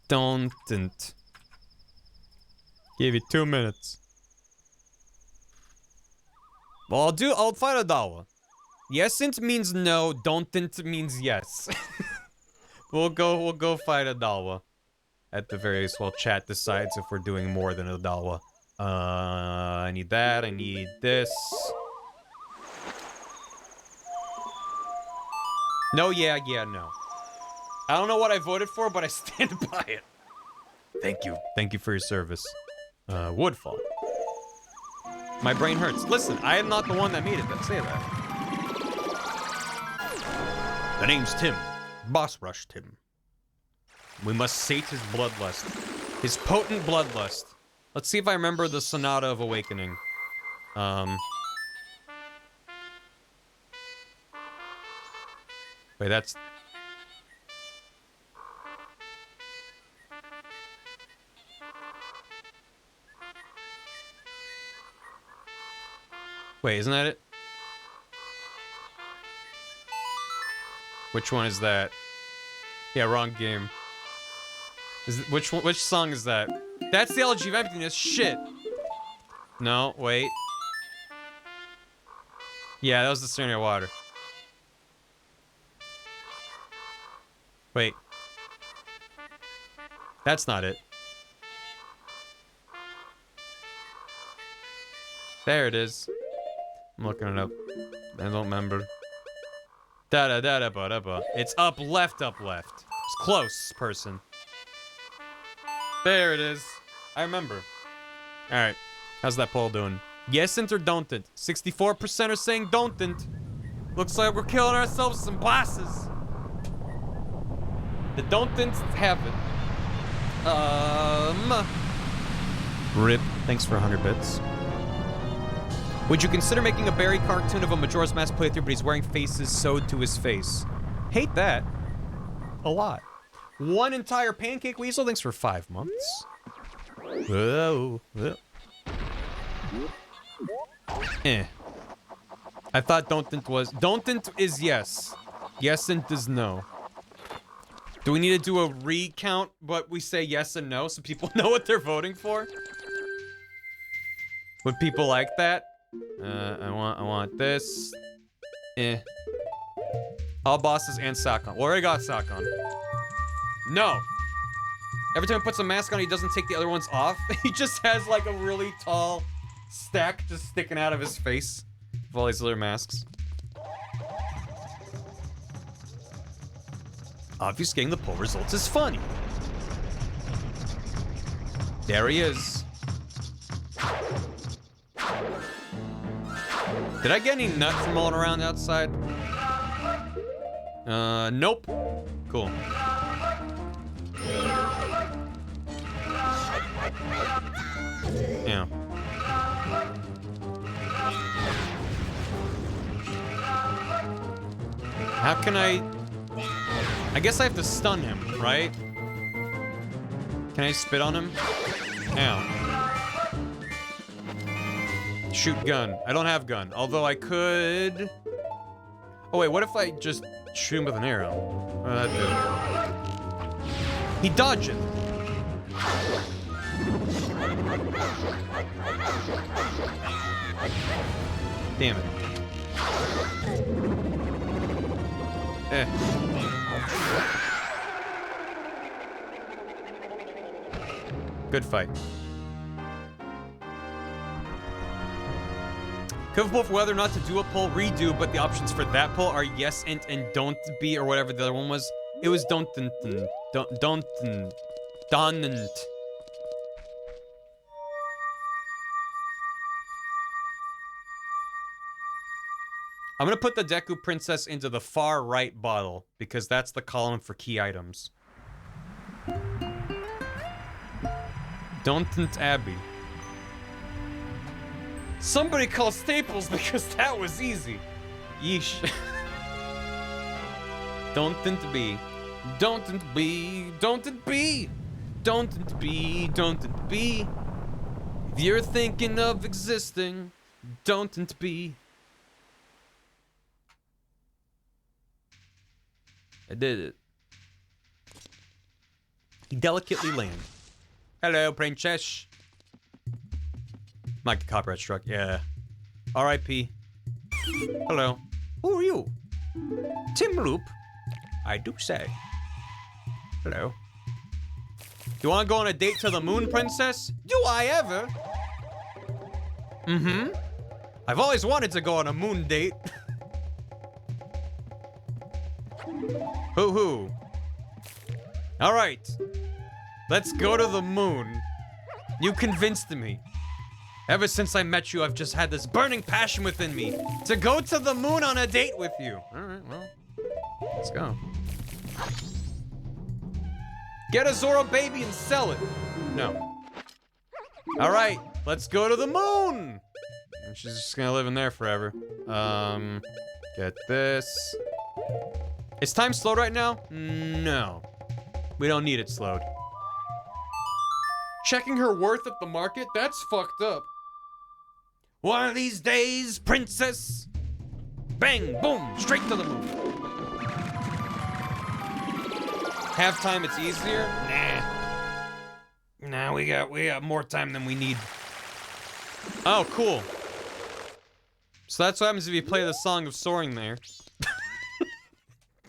Don'tn't. Give you 2 minutes. Well, I'll fight a Dawa. Yesn't means no, don'tn't means yes. we'll go fight a Dawa. At the very least, while chat decides if we're doing more than a Dawa. I need that, I need this. No, yeah, no. I don't know what I voted for, but I stand by it. Thank you. Thank you for your service. Woodfall. My brain hurts. Listen, I am not the one that made it. Let's say that. The name's Tim. Boss Rush Tim. We must sate his bloodlust. His potent bloodlust. Let's see if I remember the Sonata of Awakening. Wait, that's... Wait, isn't that it? Which one is that? Yeah, wrong game. Which song is that? That's the Elegy of Emptiness. Shit. No, wait. Yeah, that was the Serenity of Water. Wait. That's not it. There it is. I'm looking it up. I don't remember. Da-da-da-da-ba-da-ba. It's up, left, up, left. It's close, person. There it is. I remember. Alright. How's that poll doing? Yesn't or don'tn't? 64% are saying don'tn't. Looks like we're killing ourselves some bosses. The don'tn'ts have it. Rip. Thanks for 100 bits. Would you consider making a Barry cartoon of a Majora's Mask playthrough, but he's wearing faces sewed to his face? Hate that. A lot. One entire pancake weasel? Thanks for 5 months. Whoa. I thought don't was. Don't is yes. Yes and is no. Do we need to do a recount, but we say yes and no so people know what they're voting for? Would people like that? I want this. Eh. All bosses and Sakon. We already got Sakon. No. Every time he puts a mask on, he doesn't take the other ones off. He just has like a really tall stack just sticking out of his face of all these other masks. Obfuscating the poll results is funny. There he is. Did I get any nut from rolling around outside? Nope. Cool. Yeah. How can I guess I have to stun him, right? Can I spit on him? Ow. Shoot gun. I don't have gun. Although I could... Oh wait, what if I just shoot him with an arrow? What would that do? He dodged it. Damn it. Eh. Good fight. Could have voted for whether or not to do a poll, redo, but the options for that poll are yes and don't be, or whatever the other one was. It was don't. I'm gonna put the Deku Princess into the far right bottle, because that's the column for key items. Don't Abby. Somebody call Staples because that was easy. Yeesh. Don't be. Don't be. Don't be. Don't be. Don't be. If you're thinking of existing, don't be. I did it. He delicately landed. Hello, princess. Might get copyright struck, yeah. R.I.P. Hello. Who are you? Tim Loop. I do say. Hello. You wanna go on a date to the moon, princess? Do I ever? Mm-hmm. I've always wanted to go on a moon date. Hoo-hoo. Alright. Let's go to the moon. You convinced me. Ever since I met you, I've just had this burning passion within me to go to the moon on a date with you. Alright, well. Let's go. Get a Zora baby and sell it. No. Alright, let's go to the moon. And she's just gonna live in there forever. Get this. Is time slowed right now? No. We don't need it slowed. Checking her worth at the market? That's fucked up. One of these days, princess. Bang, boom, straight to the moon. Halftime, it's easier? Nah. Nah, we got more time than we need. Oh, cool. So that's what happens if you play the Song of Soaring there.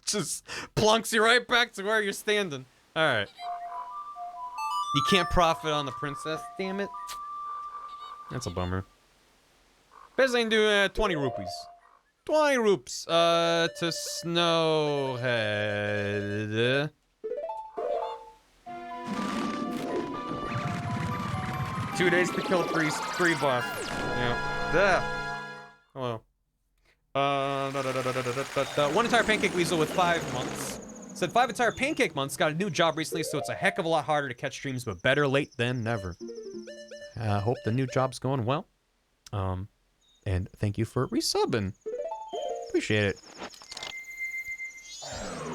Just plunks you right back to where you're standing. Alright. You can't profit on the princess, damn it. That's a bummer. Best I can do 20 rupees. 20 roops. To Snowhead. 2 days to kill three boss. Yeah. There. Hello. One entire pancake weasel with 5 months. Said 5 entire pancake months. Got a new job recently, so it's a heck of a lot harder to catch streams, but better late than never. Hope the new job's going well. And thank you for resubbing. Appreciate it.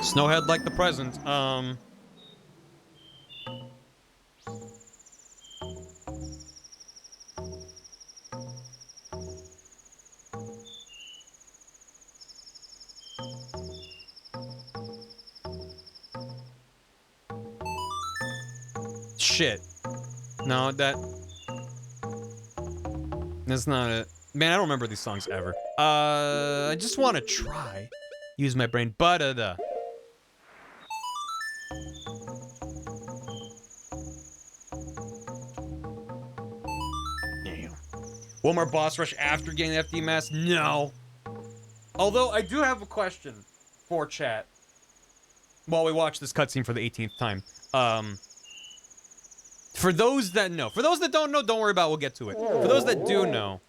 Snowhead like the present. Shit. No, that's not it. Man, I don't remember these songs ever. I just want to try. Use my brain. Ba-da-da. One more boss rush after getting the FD mask? No. Although, I do have a question for chat. While we watch this cutscene for the 18th time. For those that know. For those that don't know, don't worry about it, we'll get to it. For those that do know,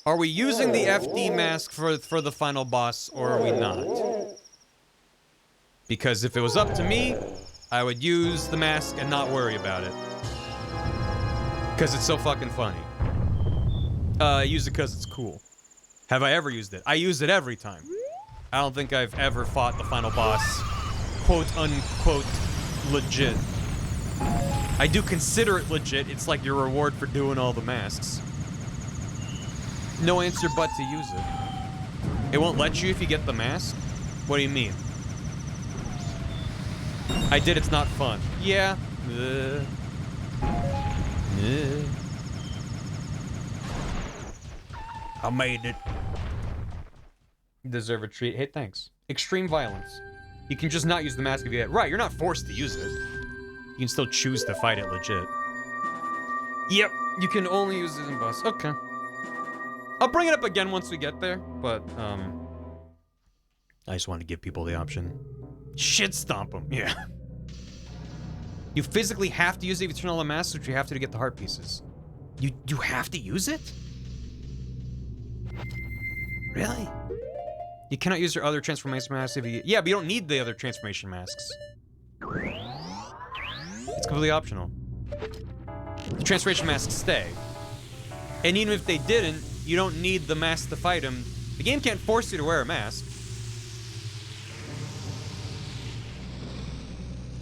are we using the FD mask for the final boss, or are we not? Because if it was up to me, I would use the mask and not worry about it. Because it's so fucking funny. I use it because it's cool. Have I ever used it? I use it every time. I don't think I've ever fought the final boss, quote unquote, legit. I do consider it legit. It's like your reward for doing all the masks. No answer but to use it. It won't let you if you get the mask? What do you mean? I did, it's not fun. Yeah. I made it. You deserve a treat. Hey, thanks. Extreme violence. You can just not use the mask if you get... Right, you're not forced to use it. You can still choose to fight it legit. Yep, you can only use it in boss. Okay. I'll bring it up again once we get there, but, I just want to give people the option. Shit stomp them, yeah. You physically have to use it if you turn on the mask, which you have to get the heart pieces. You have to use it? Really? You cannot use your other transformation masks if you... Yeah, but you don't need the other transformation masks. It's completely optional. The transformation masks stay. And even if they didn't, you don't need the mask to fight them. The game can't force you to wear a mask.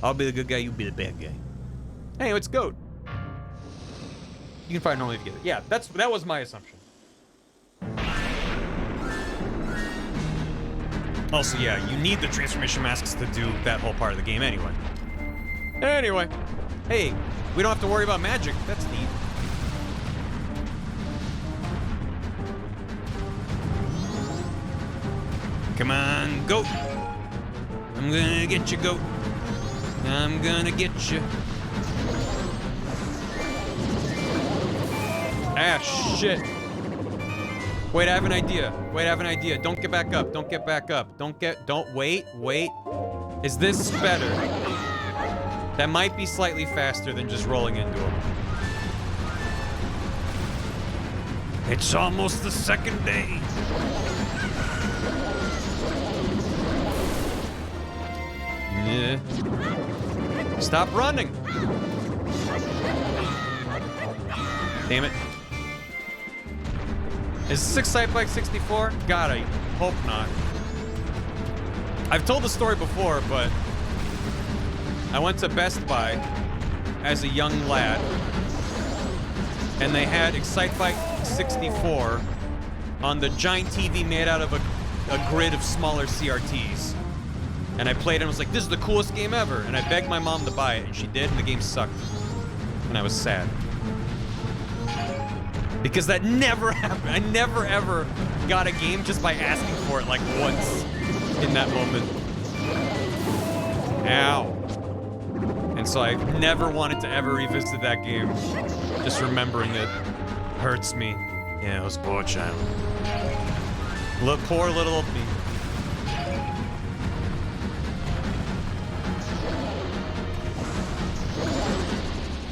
I'll be the good guy, you be the bad guy. Anyway, it's GOAT. You can fight normally if you get it. Yeah, that was my assumption. Also, yeah, you need the transformation masks to do that whole part of the game anyway. Anyway. Hey, we don't have to worry about magic. That's neat. Come on, goat. I'm gonna get you, goat. I'm gonna get you. Ah, shit. Wait, I have an idea. Don't get back up. Don't wait. Is this better? That might be slightly faster than just rolling into him. It's almost the second day. Yeah. Stop running. Damn it. Is 6 Sight Bike 64? God, I hope not. I've told the story before, but I went to Best Buy as a young lad, and they had Excitebike 64 on the giant TV made out of a grid of smaller CRTs. And I played it and was like, this is the coolest game ever. And I begged my mom to buy it, and she did, and the game sucked. And I was sad. Because that never happened. I never ever got a game just by asking for it like once in that moment. Ow. And so I never wanted to ever revisit that game. Just remembering it hurts me. Yeah, it was poor child. Look, poor little me.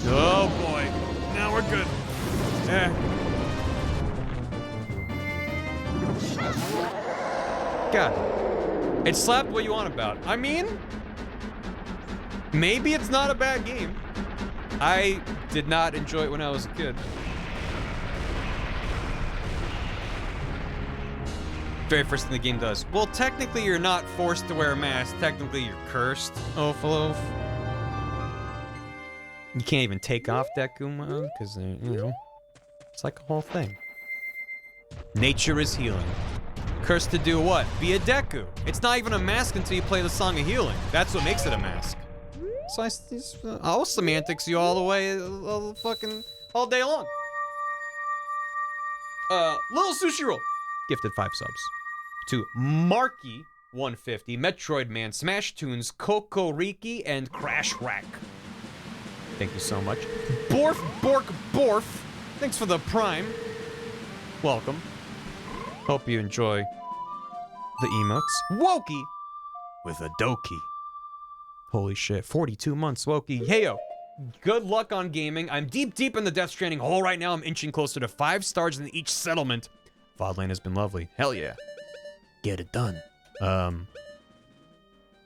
Oh boy. Now we're good. Yeah. God. It slapped what you want about. I mean, maybe it's not a bad game. I did not enjoy it when I was a kid. Very first thing the game does. Well, technically you're not forced to wear a mask. Technically you're cursed, Ophalof. You can't even take off Deku mode, because, you know, it's like a whole thing. Nature is healing. Cursed to do what? Be a Deku. It's not even a mask until you play the Song of Healing. That's what makes it a mask. So I'll semantics you all the way, all day long. Little Sushi Roll gifted 5 subs. To Marky 150, Metroid Man, Smash Tunes, Kokoriki, and Crash Rack. Thank you so much. Borf Bork Borf, thanks for the Prime. Welcome. Hope you enjoy the emotes. Wokey with a Doki. Holy shit, 42 months, Wokey. Heyo, good luck on gaming. I'm deep in the Death Stranding hole right now. I'm inching closer to 5 stars in each settlement. VOD lane has been lovely. Hell yeah. Get it done. Oh,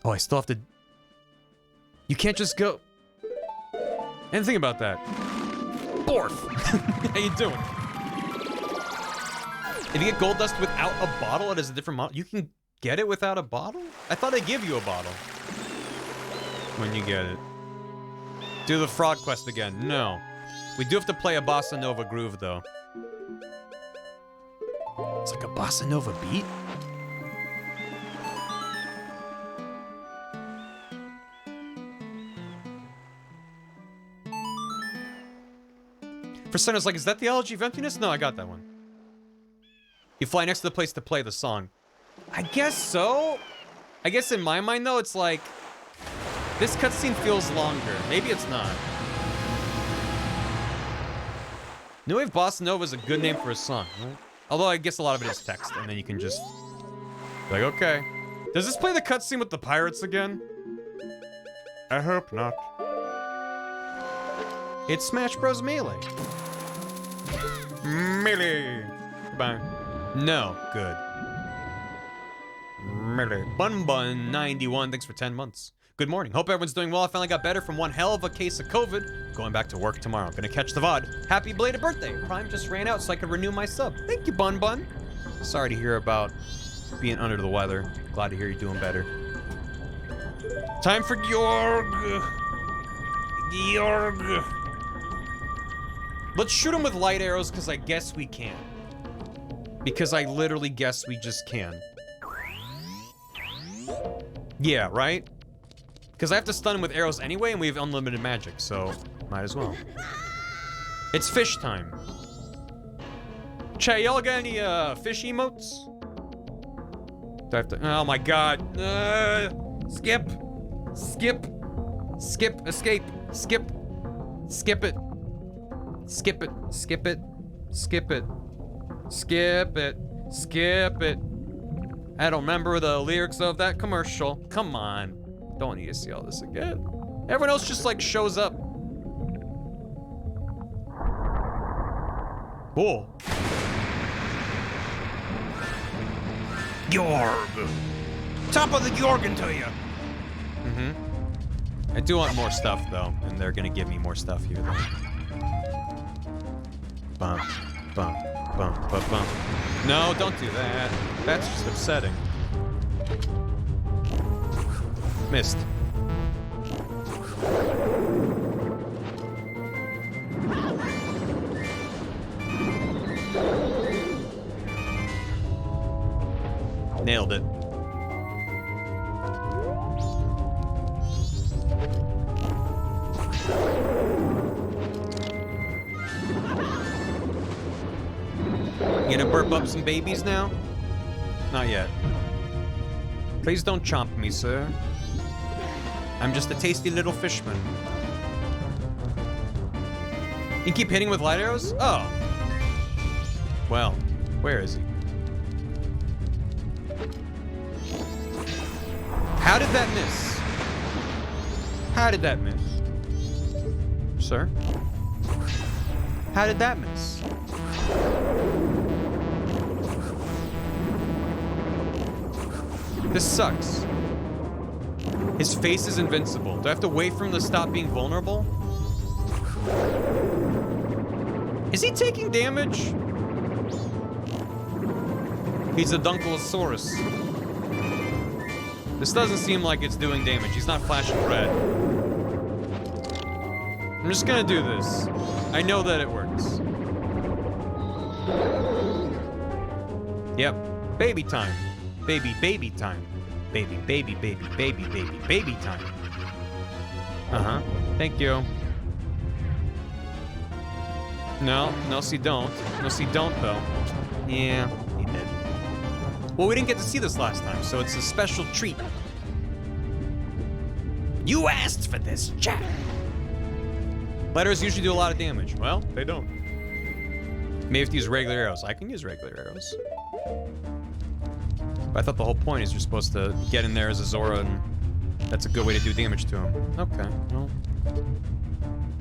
I still have to... You can't just go... And think about that. Borf! How you doing? If you get gold dust without a bottle, it is a different model. You can get it without a bottle? I thought they give you a bottle when you get it. Do the frog quest again. No. We do have to play a bossa nova groove, though. It's like a bossa nova beat? For Senna's like, is that the Elegy of Emptiness? No, I got that one. You fly next to the place to play the song. I guess so. I guess in my mind, though, it's like... This cutscene feels longer. Maybe it's not. New Wave Bossa Nova is a good name for a song, right? Although I guess a lot of it is text, and then you can just... be like, okay. Does this play the cutscene with the pirates again? I hope not. It's Smash Bros. Melee. Melee. Goodbye. No. Good. Melee. Bun 91, thanks for 10 months. Good morning. Hope everyone's doing well. I finally got better from one hell of a case of COVID. Going back to work tomorrow. Gonna catch the VOD. Happy belated birthday. Prime just ran out so I could renew my sub. Thank you, Bun. Sorry to hear about being under the weather. Glad to hear you're doing better. Time for Georg. Let's shoot him with light arrows, because I guess we can. Because I literally guess we just can. Yeah, right? Because I have to stun him with arrows anyway, and we have unlimited magic, so might as well. It's fish time. Che, y'all got any fish emotes? Do I have to? Oh my god. Skip. Skip. Skip. Escape. Skip. Skip it. Skip it. Skip it. Skip it. Skip it. Skip it. I don't remember the lyrics of that commercial. Come on. Don't need to see all this again. Everyone else just like shows up. Cool. Georg. Top of the Georgin to you. I do want more stuff though, and they're gonna give me more stuff here though. Bump, bump, bump, bump, bump. No, don't do that. That's just upsetting. Missed. Nailed it. You gonna burp up some babies now? Not yet. Please don't chomp me, sir. I'm just a tasty little fishman. You keep hitting with light arrows? Oh. Well, where is he? How did that miss? How did that miss? Sir? How did that miss? This sucks. His face is invincible. Do I have to wait for him to stop being vulnerable? Is he taking damage? He's a Dunklesaurus. This doesn't seem like it's doing damage. He's not flashing red. I'm just gonna do this. I know that it works. Yep. Baby time. Baby time. Baby time. Uh-huh. Thank you. No, no, see, don't. No, see, don't, though. Yeah, he did. Well, we didn't get to see this last time, so it's a special treat. You asked for this, Jack. Letters usually do a lot of damage. Well, they don't. Maybe have to use regular arrows. I can use regular arrows. But I thought the whole point is you're supposed to get in there as a Zora, and that's a good way to do damage to him. Okay, well.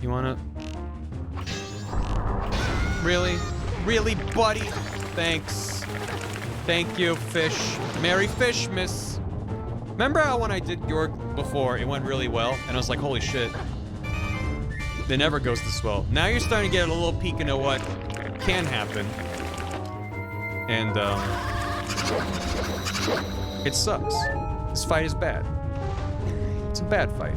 You wanna... Really? Really, buddy? Thanks. Thank you, fish. Merry fish, miss. Remember how when I did York before, it went really well? And I was like, holy shit. It never goes this well. Now you're starting to get a little peek into what can happen. And, it sucks. This fight is bad. It's a bad fight.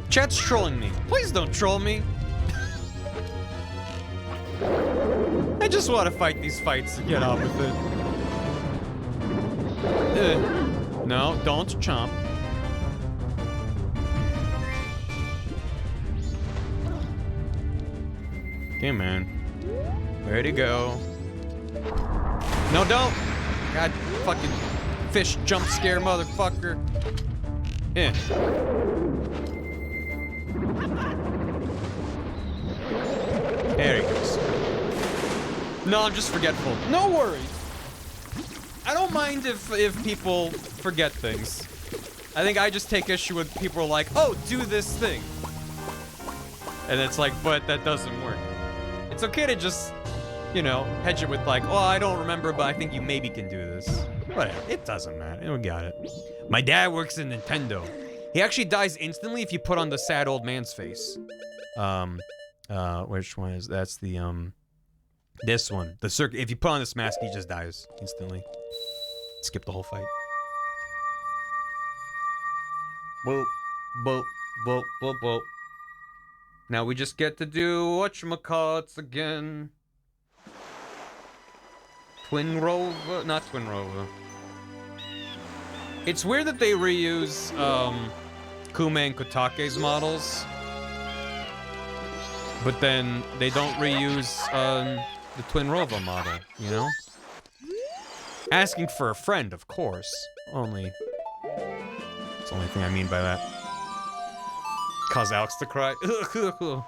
Chat's trolling me. Please don't troll me. I just want to fight these fights and get on with it. No, don't chomp. Okay, man. Where'd he go? No, don't! God, fucking fish jump scare motherfucker. Eh. There he goes. No, I'm just forgetful. No worries. I don't mind if people forget things. I think I just take issue with people are like, oh, do this thing. And it's like, but that doesn't work. It's okay to just, you know, hedge it with like, oh, I don't remember, but I think you maybe can do this. Whatever, it doesn't matter, we got it. My dad works in Nintendo. He actually dies instantly if you put on the sad old man's face. Which one is, that's the, this one. The circuit, if you put on this mask, he just dies instantly. Skip the whole fight. Boop, boop, boop, boop, boop. Now we just get to do whatchamacallits again. Twin Rover? Not Twin Rover. It's weird that they reuse, Kuma and Kotake's models. But then they don't reuse, the Twin Rover model, you know? Asking for a friend, of course. Only... That's the only thing I mean by that. Cause Alex to cry. Do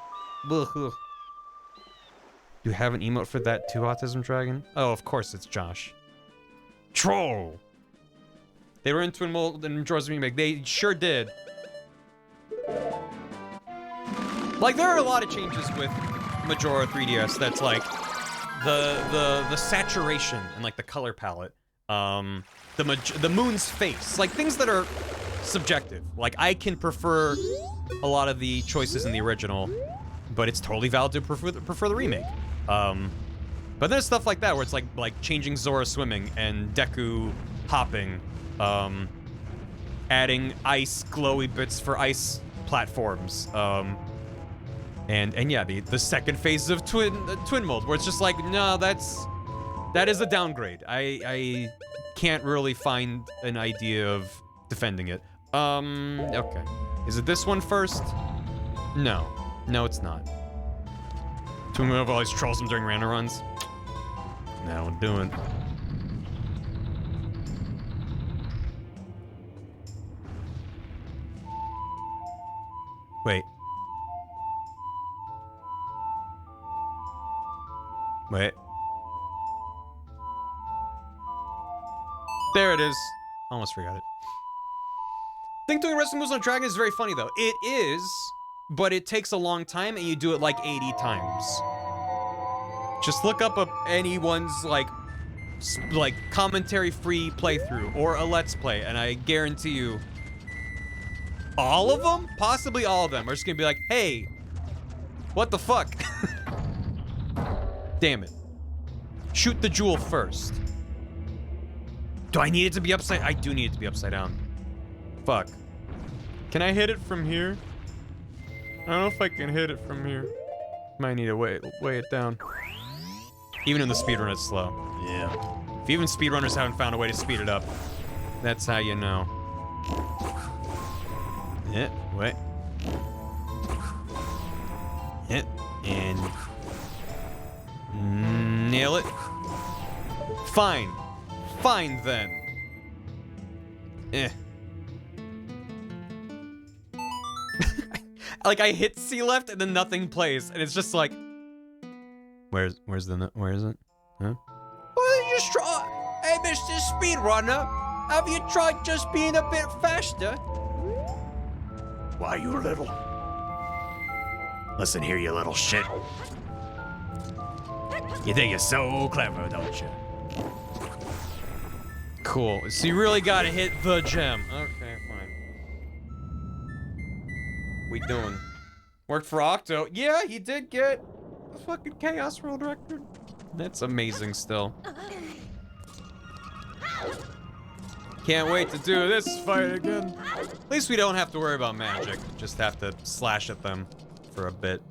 you have an emote for that too, Autism Dragon? Oh, of course it's Josh. Troll! They were in Twin Mold and Majora's Remake. They sure did. Like, there are a lot of changes with Majora 3DS that's like the saturation and like the color palette. The moon's face. Like things that are subjective. Like I can prefer a lot of the choices in the original, but it's totally valid to prefer the remake. But there's stuff like that where it's like changing Zora swimming and Deku hopping, adding ice glowy bits for ice platforms, and yeah, the second phase of Twin Mold where it's just like, no, that is a downgrade. I can't really find an idea of defending it. Okay. Is it this one first? No. No, it's not. Twin Mold always trolls him during random runs. Now I'm doing. Wait. Wait. There it is. Almost forgot it. I think doing wrestling moves on Dragon is very funny, though. It is, but it takes a long time, and you do it like 80 times. Just look up anyone's, like commentary-free playthrough, or a Let's Play, and I guarantee you, all of them? Possibly all of them are just gonna be like, hey, what the fuck? Damn it. Shoot the jewel first. Do I need it to be upside? I do need it to be upside down. Fuck. Can I hit it from here? I don't know if I can hit it from here. Might need to weigh it down. Even in the speedrun, it's slow. Yeah. If even speedrunners haven't found a way to speed it up, that's how you know. Yeah, wait. Yeah, and nail it. Fine. Fine then. Eh. Like I hit C left and then nothing plays, and it's just like, where is it? Huh? Well, just try. Hey, Mr. Speedrunner, have you tried just being a bit faster? Why, you little... Listen here, you little shit. You think you're so clever, don't you? Cool. So you really gotta hit the gem. Okay, fine. We doing? Worked for Octo. Yeah, he did get a fucking Chaos World record. That's amazing still. Can't wait to do this fight again. At least we don't have to worry about magic. Just have to slash at them for a bit.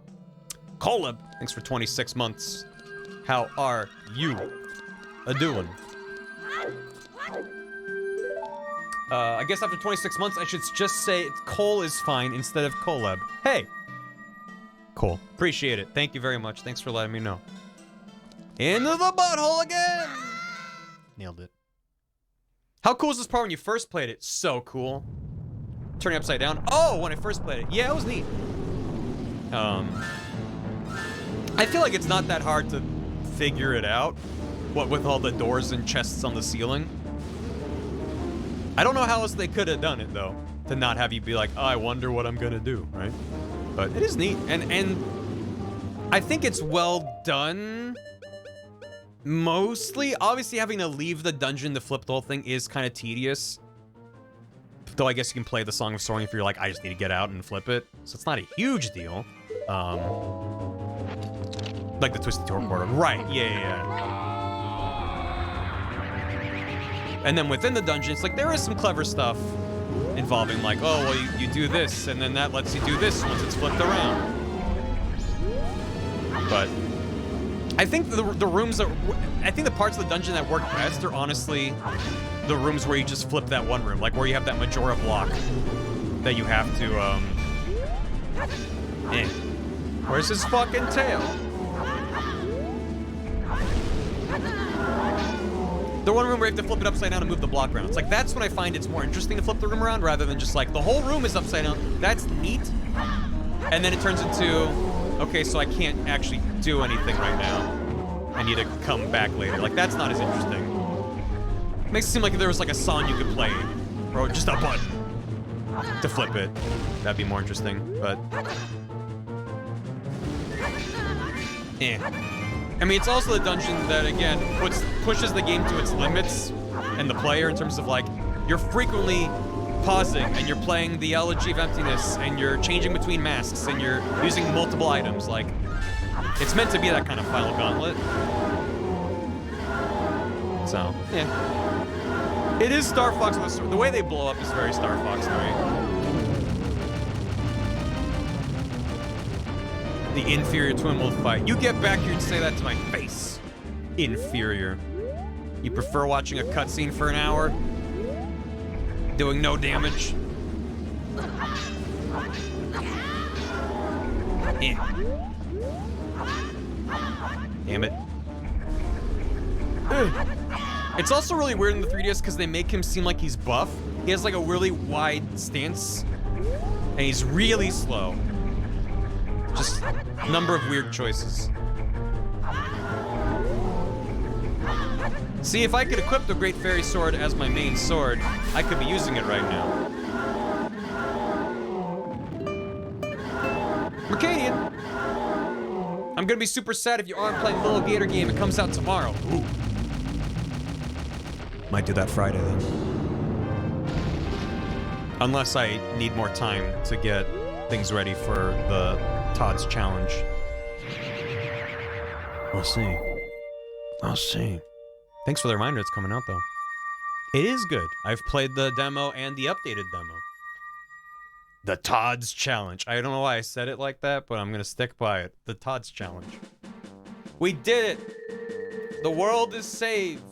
Coleb, thanks for 26 months. How are you a-doing? I guess after 26 months, I should just say Cole is fine instead of Coleb. Hey! Cool. Appreciate it. Thank you very much. Thanks for letting me know. Into the butthole again! Nailed it. How cool is this part when you first played it? So cool. Turning upside down. Oh, when I first played it. Yeah, it was neat. I feel like it's not that hard to figure it out. What with all the doors and chests on the ceiling. I don't know how else they could have done it, though. To not have you be like, oh, I wonder what I'm gonna do, right? But it is neat. And I think it's well done. Mostly, obviously having to leave the dungeon to flip the whole thing is kind of tedious. Though I guess you can play the Song of Soaring if you're like, I just need to get out and flip it. So it's not a huge deal. Like the Twisted Torque Border. Right, yeah. And then within the dungeon, it's like there is some clever stuff involving like, oh, well, you do this, and then that lets you do this once it's flipped around. But I think the rooms that, I think the parts of the dungeon that work best are honestly the rooms where you just flip that one room, like where you have that Majora block that you have to, Where's his fucking tail? The one room where you have to flip it upside down and move the block around. It's like, that's when I find it's more interesting to flip the room around rather than just like, the whole room is upside down. That's neat. And then it turns into, okay, so I can't actually do anything right now. I need to come back later. Like, that's not as interesting. It makes it seem like if there was like a song you could play, or just a button to flip it. That'd be more interesting, but... I mean, it's also the dungeon that, again, pushes the game to its limits and the player in terms of, like, you're frequently pausing and you're playing the Elegy of Emptiness and you're changing between masks and you're using multiple items. Like, it's meant to be that kind of final gauntlet. So, yeah. It is Star Fox. The way they blow up is very Star Fox to me. The inferior twin will fight. You get back here and say that to my face. Inferior. You prefer watching a cutscene for an hour? Doing no damage? Damn it. It's also really weird in the 3DS because they make him seem like he's buff. He has like a really wide stance. And he's really slow. Just a number of weird choices. See, if I could equip the Great Fairy Sword as my main sword, I could be using it right now. Mercadian! I'm gonna be super sad if you aren't playing Little Gator Game. It comes out tomorrow. Ooh. Might do that Friday then. Unless I need more time to get things ready for the Todd's challenge. We'll see. I'll see. Thanks for the reminder, it's coming out though. It is good. I've played the demo and the updated demo. The Todd's challenge. I don't know why I said it like that, but I'm gonna stick by it. The Todd's challenge. We did it! The world is saved.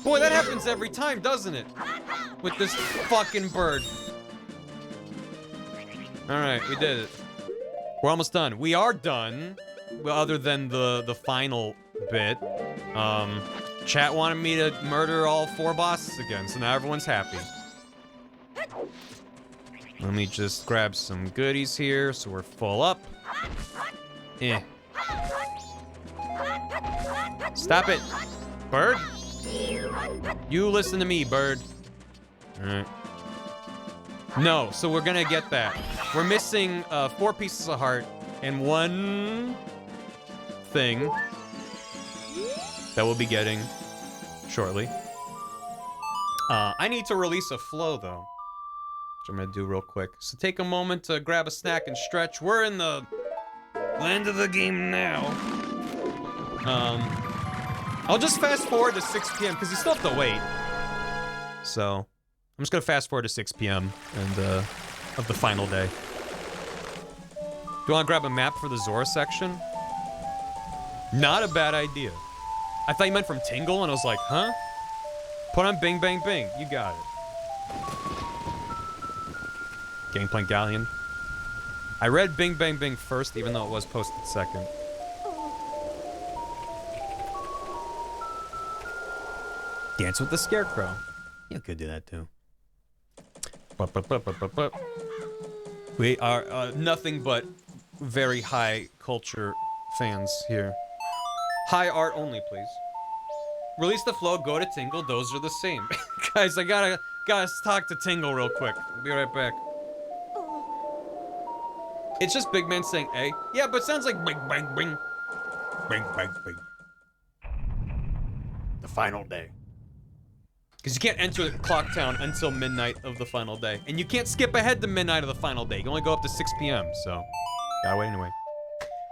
Boy, that happens every time, doesn't it? with this fucking bird. Alright, we did it. We're almost done. We are done, well, other than the final bit. Chat wanted me to murder all 4 bosses again, so now everyone's happy. Let me just grab some goodies here so we're full up. Stop it, bird. You listen to me, bird. Alright. No, so we're gonna get that. We're missing 4 pieces of heart and 1 thing that we'll be getting shortly. I need to release a flow though, which I'm gonna do real quick. So take a moment to grab a snack and stretch. We're in the land of the game now. I'll just fast forward to 6 p.m. because you still have to wait. So I'm just gonna fast forward to 6 p.m. and of the final day. Do you want to grab a map for the Zora section? Not a bad idea. I thought you meant from Tingle, and I was like, huh? Put on Bing Bang Bing. You got it. Gangplank Galleon. I read Bing Bang Bing first, even though it was posted second. Dance with the Scarecrow. You could do that too. We are nothing but very high culture fans here. High art only, please. Release the flow, go to Tingle, those are the same. Guys, I gotta talk to Tingle real quick. I'll be right back. It's just Big Man saying A. Yeah, but it sounds like bing bang bing. Bing bang bing. The final day. Because you can't enter Clock Town until midnight of the final day. And you can't skip ahead to midnight of the final day. You can only go up to 6 p.m., so gotta wait anyway.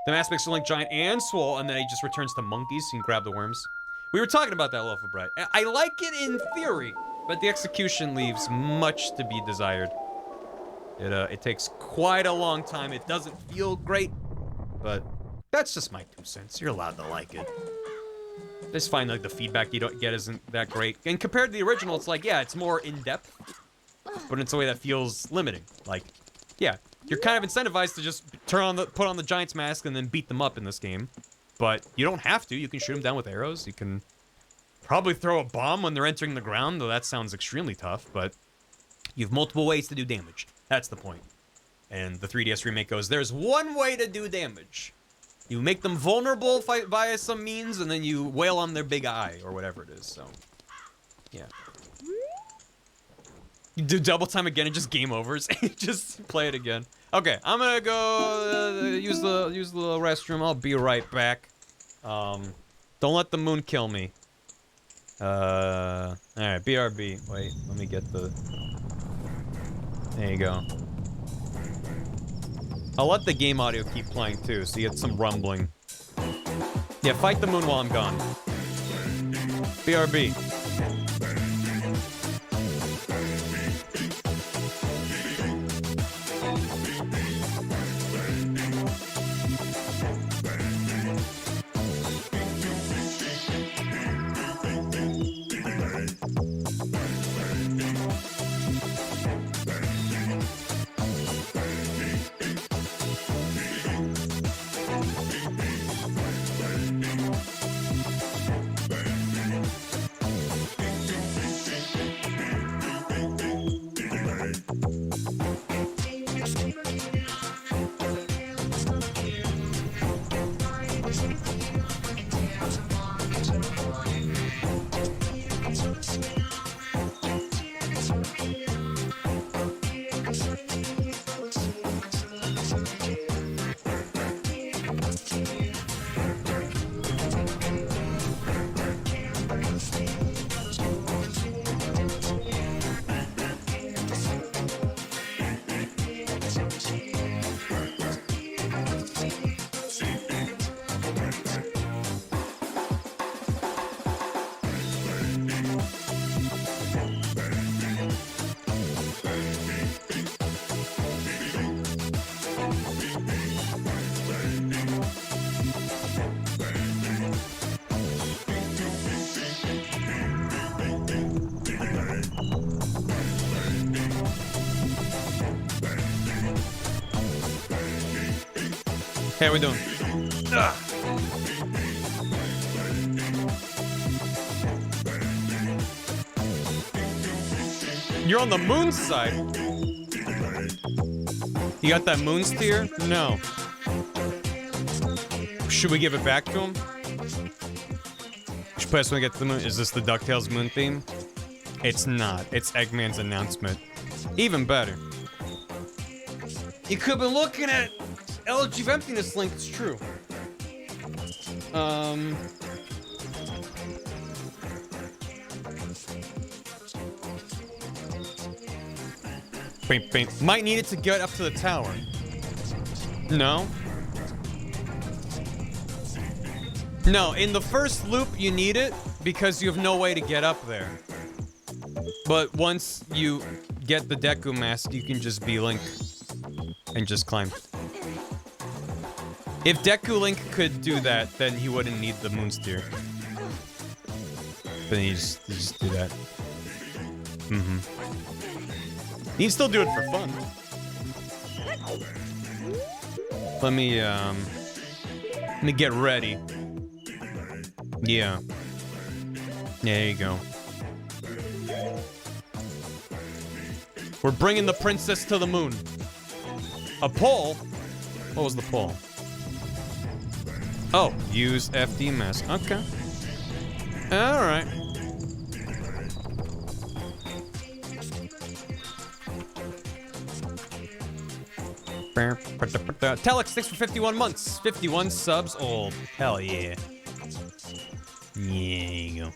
The mass makes Link giant and swole, and then he just returns to monkeys, so you can grab the worms. We were talking about that, Loaf of Bread. I like it in theory, but the execution leaves much to be desired. It takes quite a long time. It doesn't feel great, but that's just my 2 cents. You're allowed to like it. I just find like the feedback you don't get isn't that great. And compared to the original, it's like, yeah, it's more in-depth, but it's a way that feels limiting. Like, yeah, you're kind of incentivized to just put on the Giant's mask and then beat them up in this game. But you don't have to. You can shoot them down with arrows. You can probably throw a bomb when they're entering the ground, though that sounds extremely tough, but you have multiple ways to do damage. That's the point. And the 3DS remake goes, there's one way to do damage. You make them vulnerable via some means, and then you wail on their big eye, or whatever it is, so. Yeah. You do double time again and just game overs. Just play it again. Okay, I'm gonna go use the restroom. I'll be right back. Don't let the moon kill me. Alright, BRB. Wait, let me get the... There you go. I'll let the game audio keep playing too, so you get some rumbling. Yeah, fight the moon while I'm gone. BRB. Hey, how we doing? You're on the moon side. You got that moon steer? No. Should we give it back to him? Should play us when we get to the moon. Is this the DuckTales moon theme? It's not. It's Eggman's announcement. Even better. You could have been looking at Elegy of Emptiness link. It's true. Might need it to get up to the tower. No? No, in the first loop you need it because you have no way to get up there. But once you get the Deku mask, you can just be Link and just climb. If Deku Link could do that, then he wouldn't need the Moonsteer. Then he just do that. You can still do it for fun. Let me get ready. Yeah. There you go. We're bringing the princess to the moon. A pole? What was the pole? Oh, use FD mask. Okay. Alright. Telex, thanks for 51 months. 51 subs old. Hell yeah. There you go.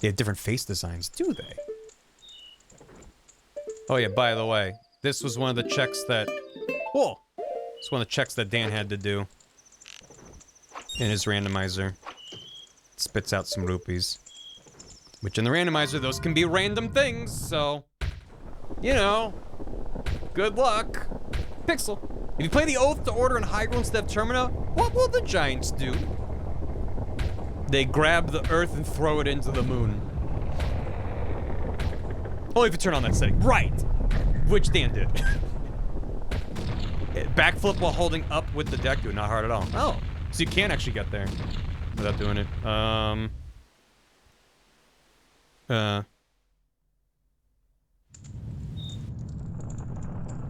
They have different face designs, do they? Oh yeah, by the way, this was one of the checks that... Whoa! It's one of the checks that Dan had to do. In his randomizer. It spits out some rupees. Which in the randomizer, those can be random things, so... You know... Good luck. Pixel. If you play the Oath to Order in Hyrule instead of Termina, what will the Giants do? They grab the Earth and throw it into the moon. Only if you turn on that setting. Right! Which Dan did. Backflip while holding up with the Deku. Not hard at all. Oh. So you can actually get there without doing it.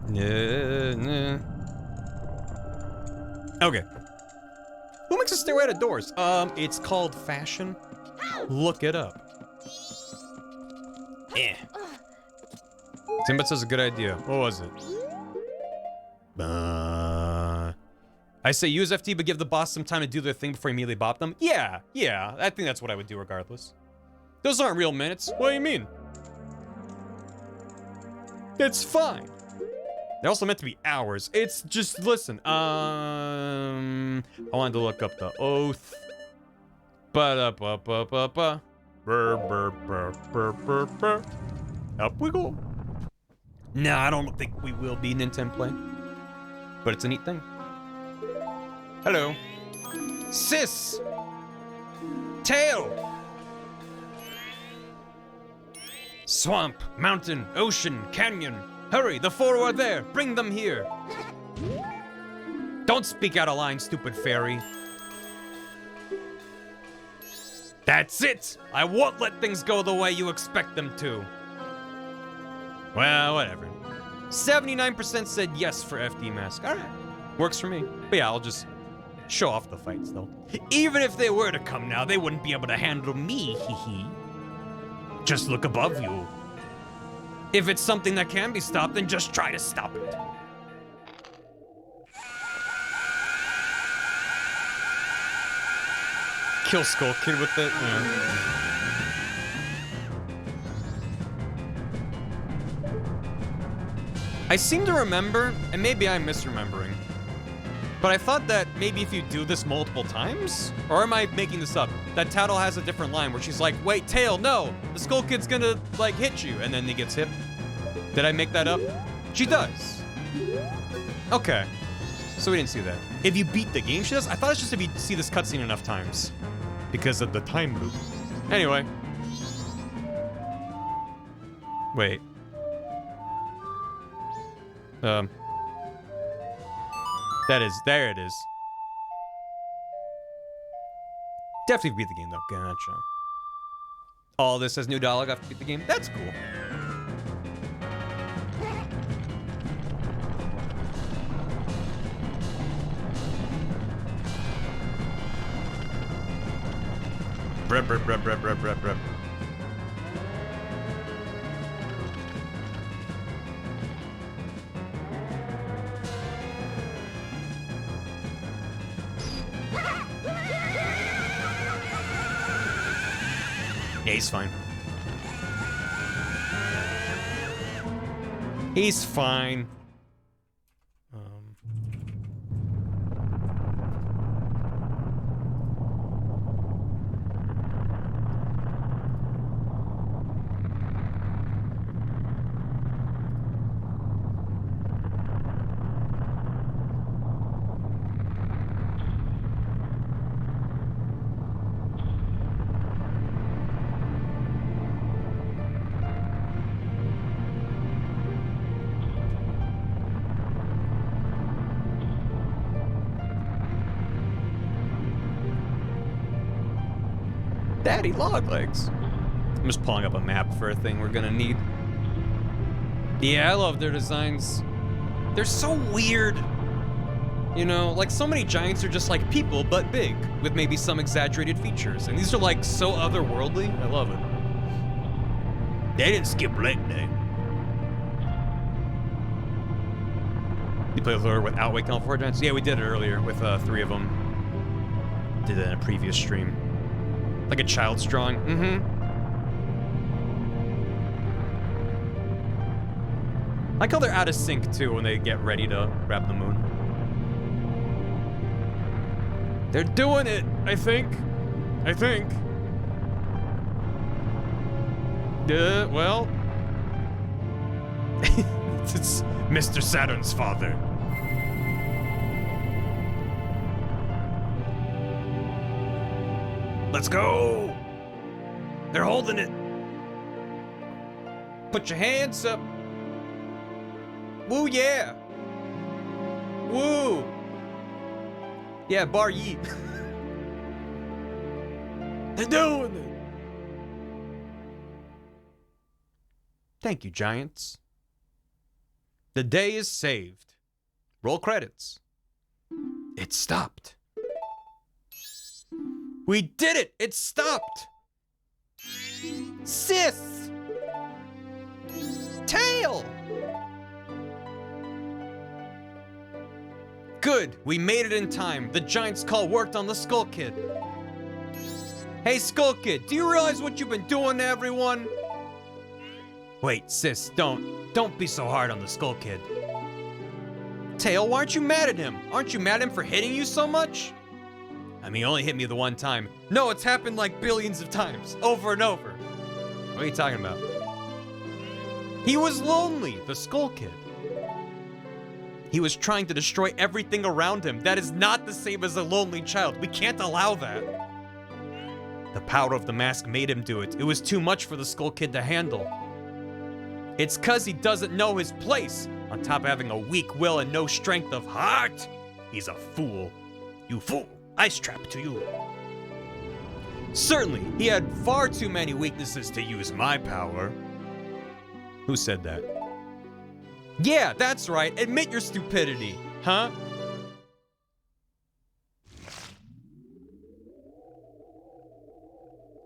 Yeah. Okay. Who makes a stairway out of doors? It's called fashion. Look it up. Yeah. Timbit says a good idea. What was it? I say use FT, but give the boss some time to do their thing before you immediately bop them. Yeah. I think that's what I would do regardless. Those aren't real minutes. What do you mean? It's fine. They're also meant to be hours. It's just, listen, I wanted to look up the Oath. Ba-da-ba-ba-ba-ba. Brr-brr-brr-brr-brr-brr. Up we go. Nah, I don't think we will be Nintendo Play. But it's a neat thing. Hello. Sis! Tail! Swamp, mountain, ocean, canyon. Hurry, the four are there. Bring them here. Don't speak out of line, stupid fairy. That's it. I won't let things go the way you expect them to. Well, whatever. 79% said yes for FD mask. All right. Works for me. But yeah, I'll just show off the fights, though. Even if they were to come now, they wouldn't be able to handle me, hee. Just look above you. If it's something that can be stopped, then just try to stop it. Kill Skull Kid with it. Yeah. I seem to remember, and maybe I'm misremembering, but I thought that maybe if you do this multiple times, or am I making this up? That Tattle has a different line where she's like, wait, Tail, no, the Skull Kid's gonna, like, hit you, and then he gets hit. Did I make that up? She does. Okay. So we didn't see that. If you beat the game, she does? I thought it's just if you see this cutscene enough times. Because of the time loop. Anyway. Wait. There it is. Definitely beat the game though. Gotcha. All this has new dialogue after beat the game. That's cool. Brep, brep, brep, brep, brep, brep, brep. Yeah, he's fine. He's fine. Daddy Longlegs. I'm just pulling up a map for a thing we're gonna need. Yeah, I love their designs. They're so weird. You know, like so many giants are just like people, but big, with maybe some exaggerated features. And these are like so otherworldly. I love it. They didn't skip leg day. You play with Lord without waking up 4 giants? Yeah, we did it earlier with 3 of them. Did it in a previous stream. Like a child's drawing. Mm-hmm. I like how they're out of sync too when they get ready to grab the moon. They're doing it, I think. Well. It's Mr. Saturn's father. Let's go! They're holding it. Put your hands up. Woo, yeah. Woo. Yeah, BarryWasStreaming. They're doing it. Thank you, Giants. The day is saved. Roll credits. It stopped. We did it! It stopped! Sis! Tail! Good, we made it in time. The Giant's call worked on the Skull Kid. Hey, Skull Kid, do you realize what you've been doing to everyone? Wait, sis, don't be so hard on the Skull Kid. Tail, why aren't you mad at him? Aren't you mad at him for hitting you so much? I mean, he only hit me the one time. No, it's happened like billions of times, over and over. What are you talking about? He was lonely, the Skull Kid. He was trying to destroy everything around him. That is not the same as a lonely child. We can't allow that. The power of the mask made him do it. It was too much for the Skull Kid to handle. It's 'cause he doesn't know his place. On top of having a weak will and no strength of heart. He's a fool. You fool. I strap to you. Certainly, he had far too many weaknesses to use my power. Who said that? Yeah, that's right. Admit your stupidity, huh?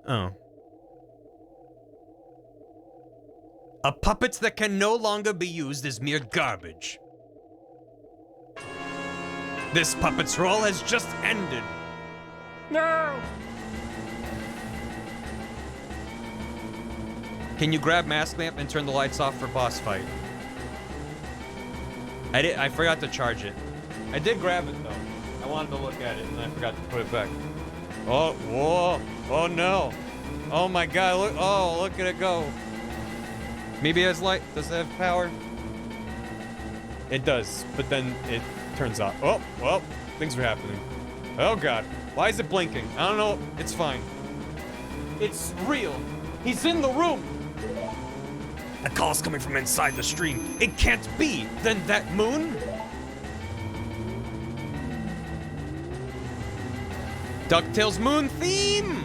Oh. A puppet that can no longer be used is mere garbage. This puppet's role has just ended. No! Can you grab Mask Lamp and turn the lights off for boss fight? I forgot to charge it. I did grab it though. I wanted to look at it and I forgot to put it back. Oh, whoa. Oh no. Oh my god, look at it go. Maybe it has light. Does it have power? It does, but then it turns off. Oh, well, things are happening. Oh god. Why is it blinking? I don't know. It's fine. It's real. He's in the room. The call's coming from inside the stream. It can't be. Then that moon? DuckTales Moon theme!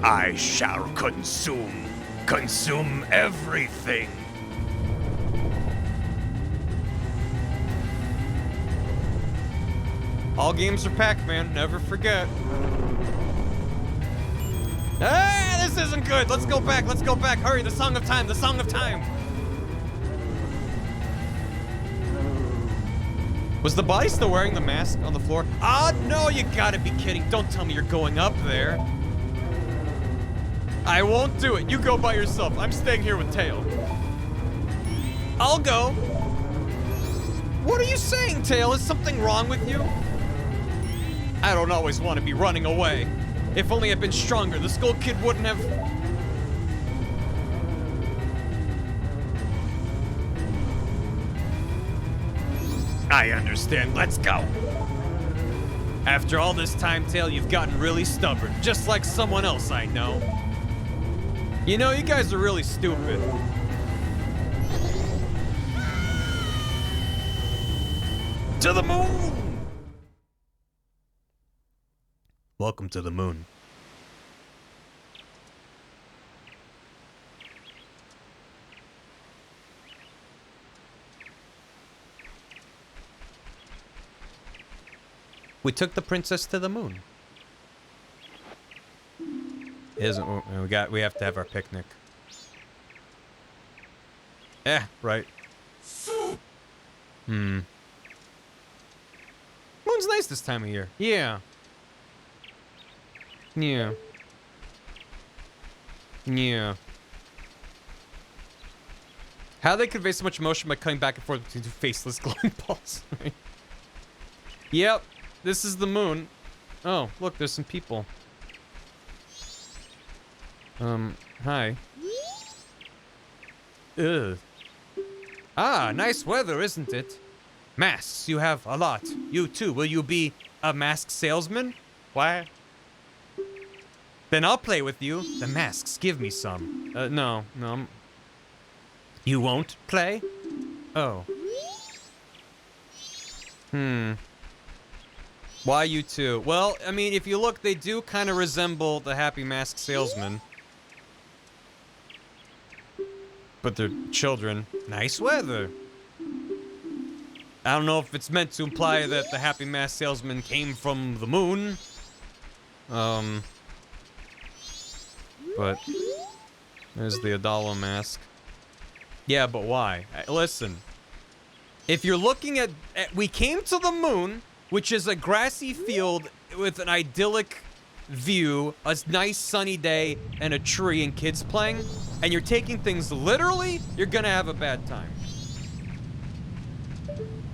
I shall consume everything. All games are Pac-Man, never forget. Ah, this isn't good. Let's go back. Hurry, the Song of Time, the Song of Time. Was the body still wearing the mask on the floor? Ah, no, you gotta be kidding. Don't tell me you're going up there. I won't do it. You go by yourself. I'm staying here with Tail. I'll go. What are you saying, Tail? Is something wrong with you? I don't always want to be running away. If only I'd been stronger, the Skull Kid wouldn't have... I understand. Let's go. After all this time, Tail, you've gotten really stubborn. Just like someone else I know. You know, you guys are really stupid. To the moon! Welcome to the moon. We took the princess to the moon. We have to have our picnic. Right. Moon's nice this time of year. Yeah. Yeah. Yeah. How they convey so much emotion by cutting back and forth between two faceless glowing balls. Right? Yep. This is the moon. Oh, look, there's some people. Hi. Ugh. Ah, nice weather, isn't it? Masks, you have a lot. You too, will you be a mask salesman? Why? Then I'll play with you. The masks, give me some. No. You won't play? Oh. Why you two? Well, I mean, if you look, they do kind of resemble the Happy Mask Salesman. But they're children. Nice weather. I don't know if it's meant to imply that the Happy Mask Salesman came from the moon. But there's the Adala mask. Yeah, but why? Listen. If you're looking at we came to the moon, which is a grassy field with an idyllic view, a nice sunny day, and a tree and kids playing, and you're taking things literally, you're gonna have a bad time.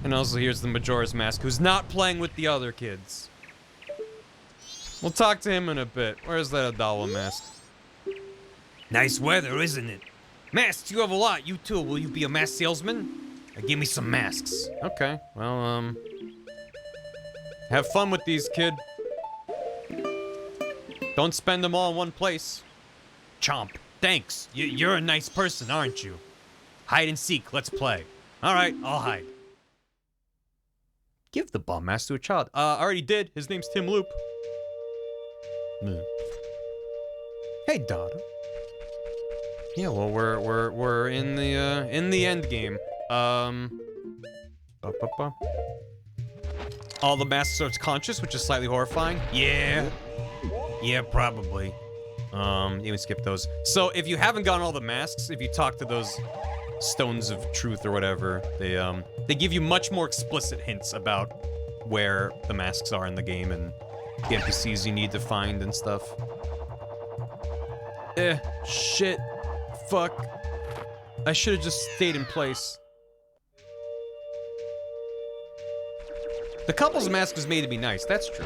And also here's the Majora's Mask, who's not playing with the other kids. We'll talk to him in a bit. Where's that Adala mask? Nice weather, isn't it? Masks, you have a lot. You too. Will you be a mask salesman? Give me some masks. Okay. Well, have fun with these, kid. Don't spend them all in one place. Chomp. Thanks. You're a nice person, aren't you? Hide and seek. Let's play. All right, I'll hide. Give the bomb mask to a child. I already did. His name's Tim Loop. Hey, Dada. Yeah, well, we're in the end game. All the masks are conscious, which is slightly horrifying. Yeah, probably. You can skip those. So if you haven't gotten all the masks, if you talk to those stones of truth or whatever, they give you much more explicit hints about where the masks are in the game and the NPCs you need to find and stuff. Shit. Fuck. I should have just stayed in place. The couple's mask was made to be nice, that's true.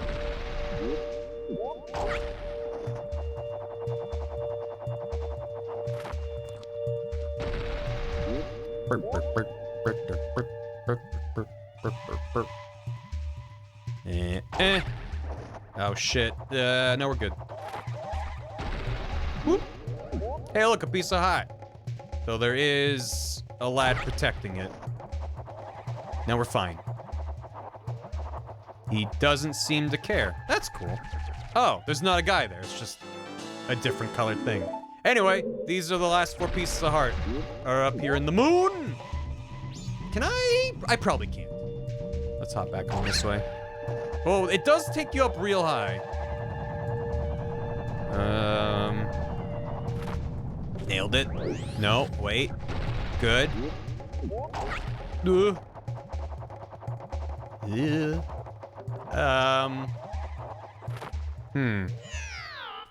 Oh shit. No, we're good. Whoop. Hey, look, a piece of hot. So there is a lad protecting it. Now we're fine. He doesn't seem to care. That's cool. Oh, there's not a guy there. It's just a different colored thing. Anyway, these are the last 4 pieces of heart. Are up here in the moon. Can I? I probably can't. Let's hop back on this way. Oh, it does take you up real high. Nailed it. No, wait. Good.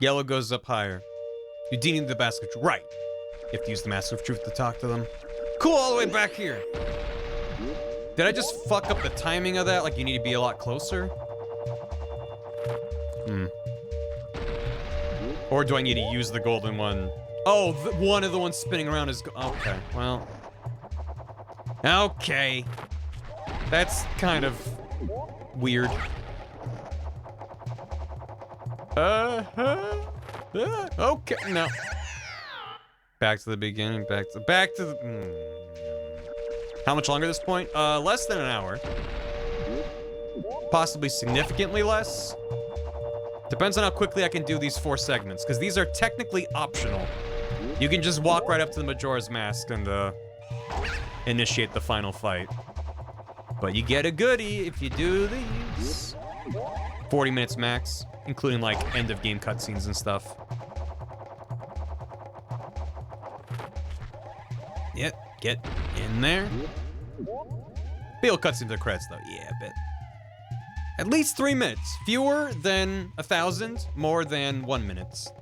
Yellow goes up higher. You do need the mask of truth. Right. You have to use the mask of truth to talk to them. Cool, all the way back here. Did I just fuck up the timing of that? Like, you need to be a lot closer? Or do I need to use the golden one? Oh, one of the ones spinning around is... Okay, well... Okay. That's kind of... weird. Okay, no. Back to the beginning, back to the... How much longer at this point? Less than an hour. Possibly significantly less. Depends on how quickly I can do these 4 segments, because these are technically optional. You can just walk right up to the Majora's Mask and, initiate the final fight. But you get a goodie if you do these. 40 minutes max, including, like, end-of-game cutscenes and stuff. Yep, get in there. Feel cutscenes to credits, though. Yeah, a bit. At least 3 minutes. Fewer than 1,000, more than 1 minute.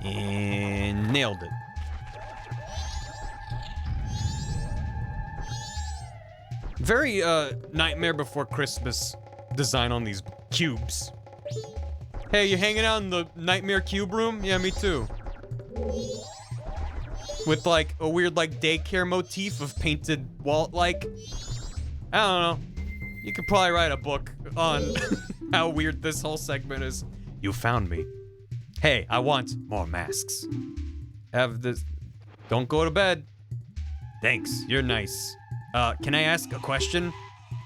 And nailed it. Very, Nightmare Before Christmas design on these cubes. Hey, you hanging out in the Nightmare Cube room? Yeah, me too. With, like, a weird, like, daycare motif of painted wall, like... I don't know. You could probably write a book on how weird this whole segment is. You found me. Hey, I want more masks. Have this... Don't go to bed. Thanks, you're nice. Can I ask a question?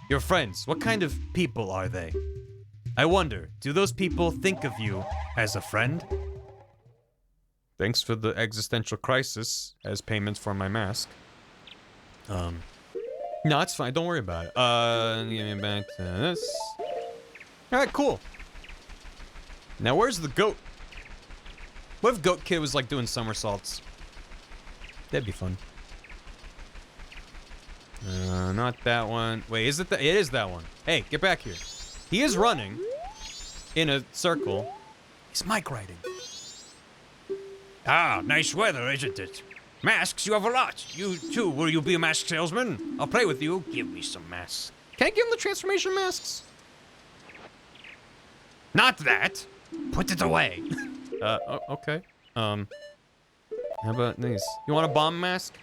Your friends, what kind of people are they? I wonder, do those people think of you as a friend? Thanks for the existential crisis as payments for my mask. No, it's fine. Don't worry about it. Give me back to this. Alright, cool. Now, where's the goat? What if Goat Kid was, like, doing somersaults? That'd be fun. Not that one. Wait, is it that? It is that one. Hey, get back here. He is running in a circle. He's mic writing. Ah, nice weather, isn't it? Masks, you have a lot. You too, will you be a mask salesman? I'll play with you. Give me some masks. Can I give him the transformation masks? Not that. Put it away. Okay. How about these? You want a bomb mask?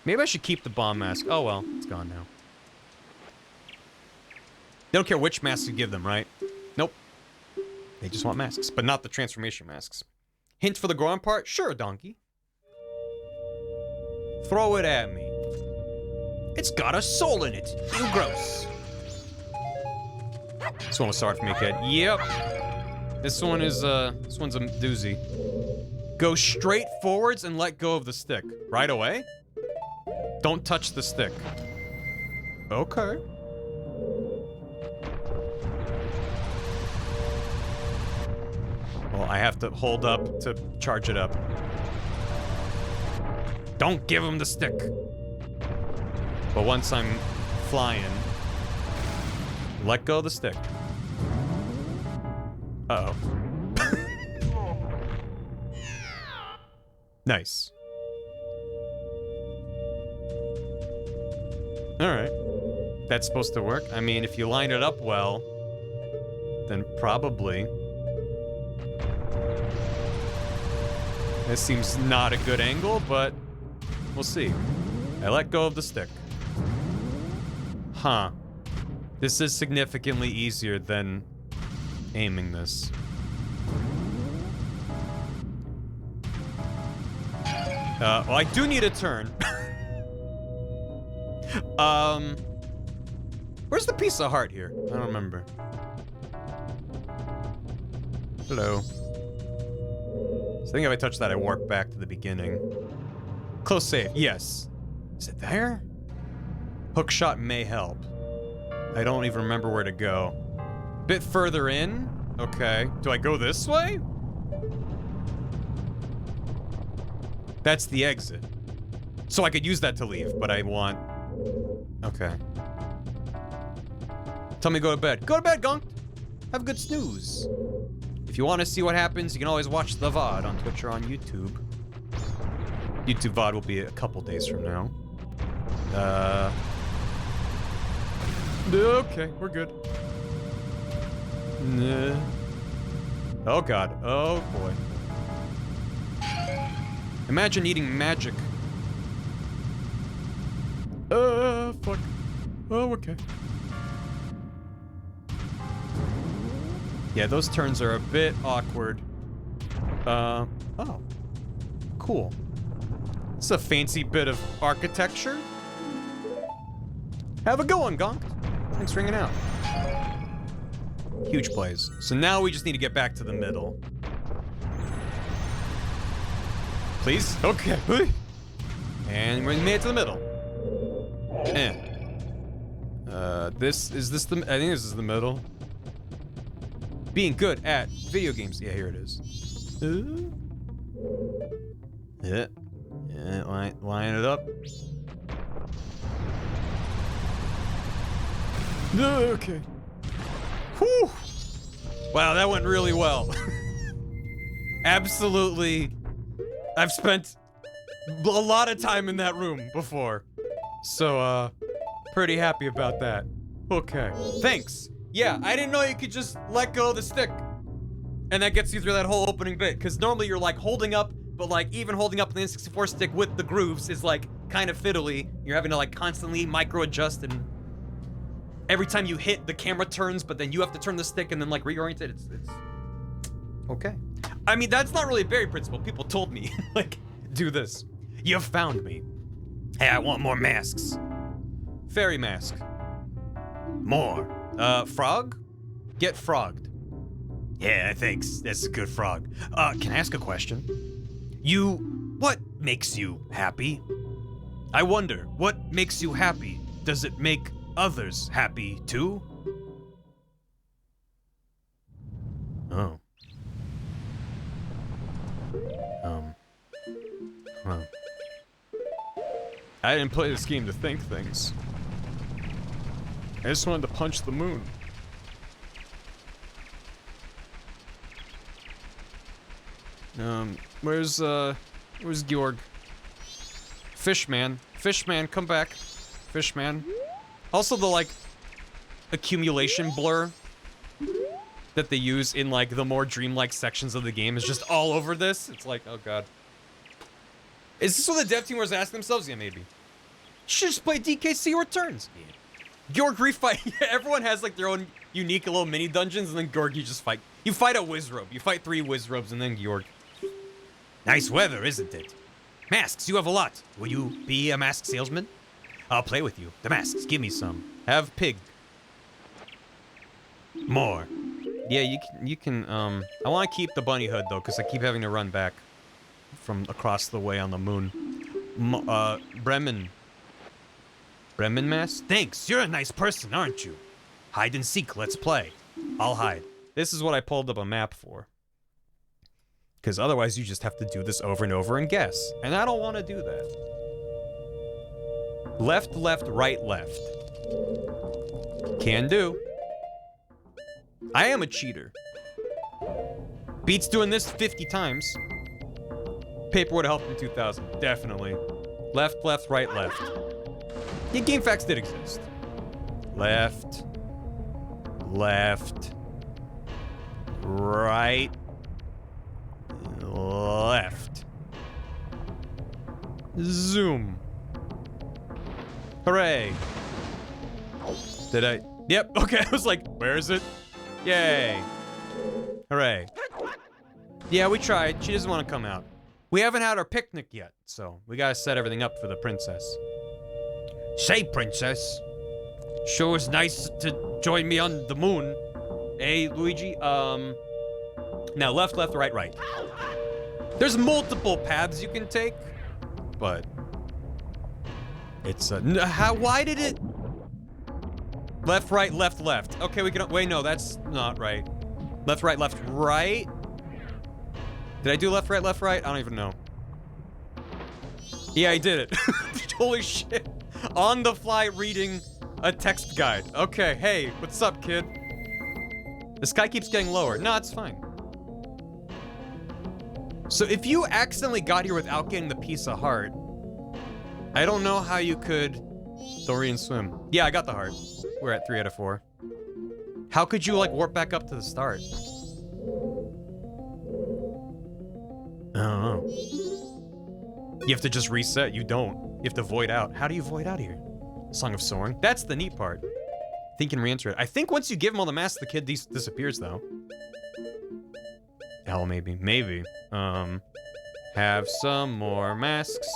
Maybe I should keep the bomb mask. Oh well, it's gone now. They don't care which mask you give them, right? Nope. They just want masks, but not the transformation masks. Hint for the growing part? Sure, donkey. Throw it at me. It's got a soul in it. You gross. This one was started for me, kid. Yep. This one's a doozy. Go straight forwards and let go of the stick. Right away? Don't touch the stick. Okay. Well, I have to hold up to charge it up. Don't give him the stick. But once I'm flying, let go of the stick. Uh-oh. Nice. Alright. That's supposed to work. I mean, if you line it up well, then probably. This seems not a good angle, but we'll see. I let go of the stick. Huh. This is significantly easier than aiming this. Well, I do need a turn. Where's the piece of heart here? I don't remember. Hello. So I think if I touch that, I warp back to the beginning. Close save, yes. Is it there? Hook shot may help. I don't even remember where to go. Bit further in? Okay. Do I go this way? That's the exit. So I could use that to leave, but I want... Okay. Tell me to go to bed. Go to bed, Gunk! Have a good snooze. If you want to see what happens, you can always watch the VOD on Twitch or on YouTube. YouTube VOD will be a couple days from now. Okay, we're good. Nah. Oh god. Oh boy. Imagine eating magic. Fuck. Oh, okay. Yeah, those turns are a bit awkward. Oh. Cool. It's a fancy bit of architecture. Have a good one, Gonk. Thanks for hanging out. Huge plays. So now we just need to get back to the middle. Please? Okay. And we made it to the middle. Is this the, I think this is the middle. Being good at video games. Yeah, here it is. Yeah, line it up. Okay. Whew. Wow, that went really well. Absolutely. I've spent a lot of time in that room before. So, pretty happy about that. Okay. Thanks. Yeah, I didn't know you could just let go of the stick. And that gets you through that whole opening bit. Because normally you're like holding up, but like even holding up the N64 stick with the grooves is like kind of fiddly. You're having to like constantly micro adjust, and every time you hit, the camera turns, but then you have to turn the stick and then like reorient it. It's okay. I mean, that's not really Barry principle. People told me, like, do this. You found me. Hey, I want more masks. Fairy mask. More. Frog? Get frogged. Yeah, thanks. That's a good frog. Can I ask a question? What makes you happy? I wonder, what makes you happy? Does it make others happy too? Oh. Huh. I didn't play this game to think things. I just wanted to punch the moon. Where's Georg? Fishman. Fishman, come back. Fishman. Also the, like, accumulation blur that they use in, like, the more dreamlike sections of the game is just all over this. It's like, oh god. Is this what the dev team was asking themselves? Yeah, maybe. Should just play DKC Returns. Yeah. Georg refight. Everyone has, like, their own unique little mini dungeons, and then Georg, you just fight. You fight a Wizrobe. You fight 3 Wizrobes, and then Georg. Nice weather, isn't it? Masks, you have a lot. Will you be a mask salesman? I'll play with you. The masks, give me some. Have pig. More. Yeah, you can, I want to keep the bunny hood, though, because I keep having to run back from across the way on the moon. Bremen. Bremen mask? Thanks, you're a nice person, aren't you? Hide and seek, let's play. I'll hide. This is what I pulled up a map for. Because otherwise you just have to do this over and over and guess. And I don't want to do that. Left, left, right, left. Can do. I am a cheater. Beats doing this 50 times. Paper would have helped in 2000. Definitely. Left, left, right, left. Yeah, game facts did exist. Left. Left. Right. Left. Zoom. Hooray. Did I? Yep, okay, I was like, where is it? Yay. Hooray. Yeah, we tried. She doesn't want to come out. We haven't had our picnic yet, so we gotta set everything up for the princess. Say, princess. Sure is nice to join me on the moon. Hey, Luigi, now left, left, right, right. There's multiple paths you can take, but it's, why did it? Left, right, left, left. Okay, we can, wait, no, that's not right. Left, right, left, right. Did I do left, right, left, right? I don't even know. Yeah, I did it. Holy shit. On the fly reading a text guide. Okay, hey, what's up, kid? The sky keeps getting lower. No, it's fine. So if you accidentally got here without getting the piece of heart, I don't know how you could Dory and swim. Yeah, I got the heart. We're at 3 out of 4. How could you, like, warp back up to the start? I don't know. You have to just reset. You don't. You have to void out. How do you void out here? Song of Soaring. That's the neat part. I think you can re-enter it. I think once you give him all the masks, the kid disappears, though. Hell, maybe. Maybe. Have some more masks.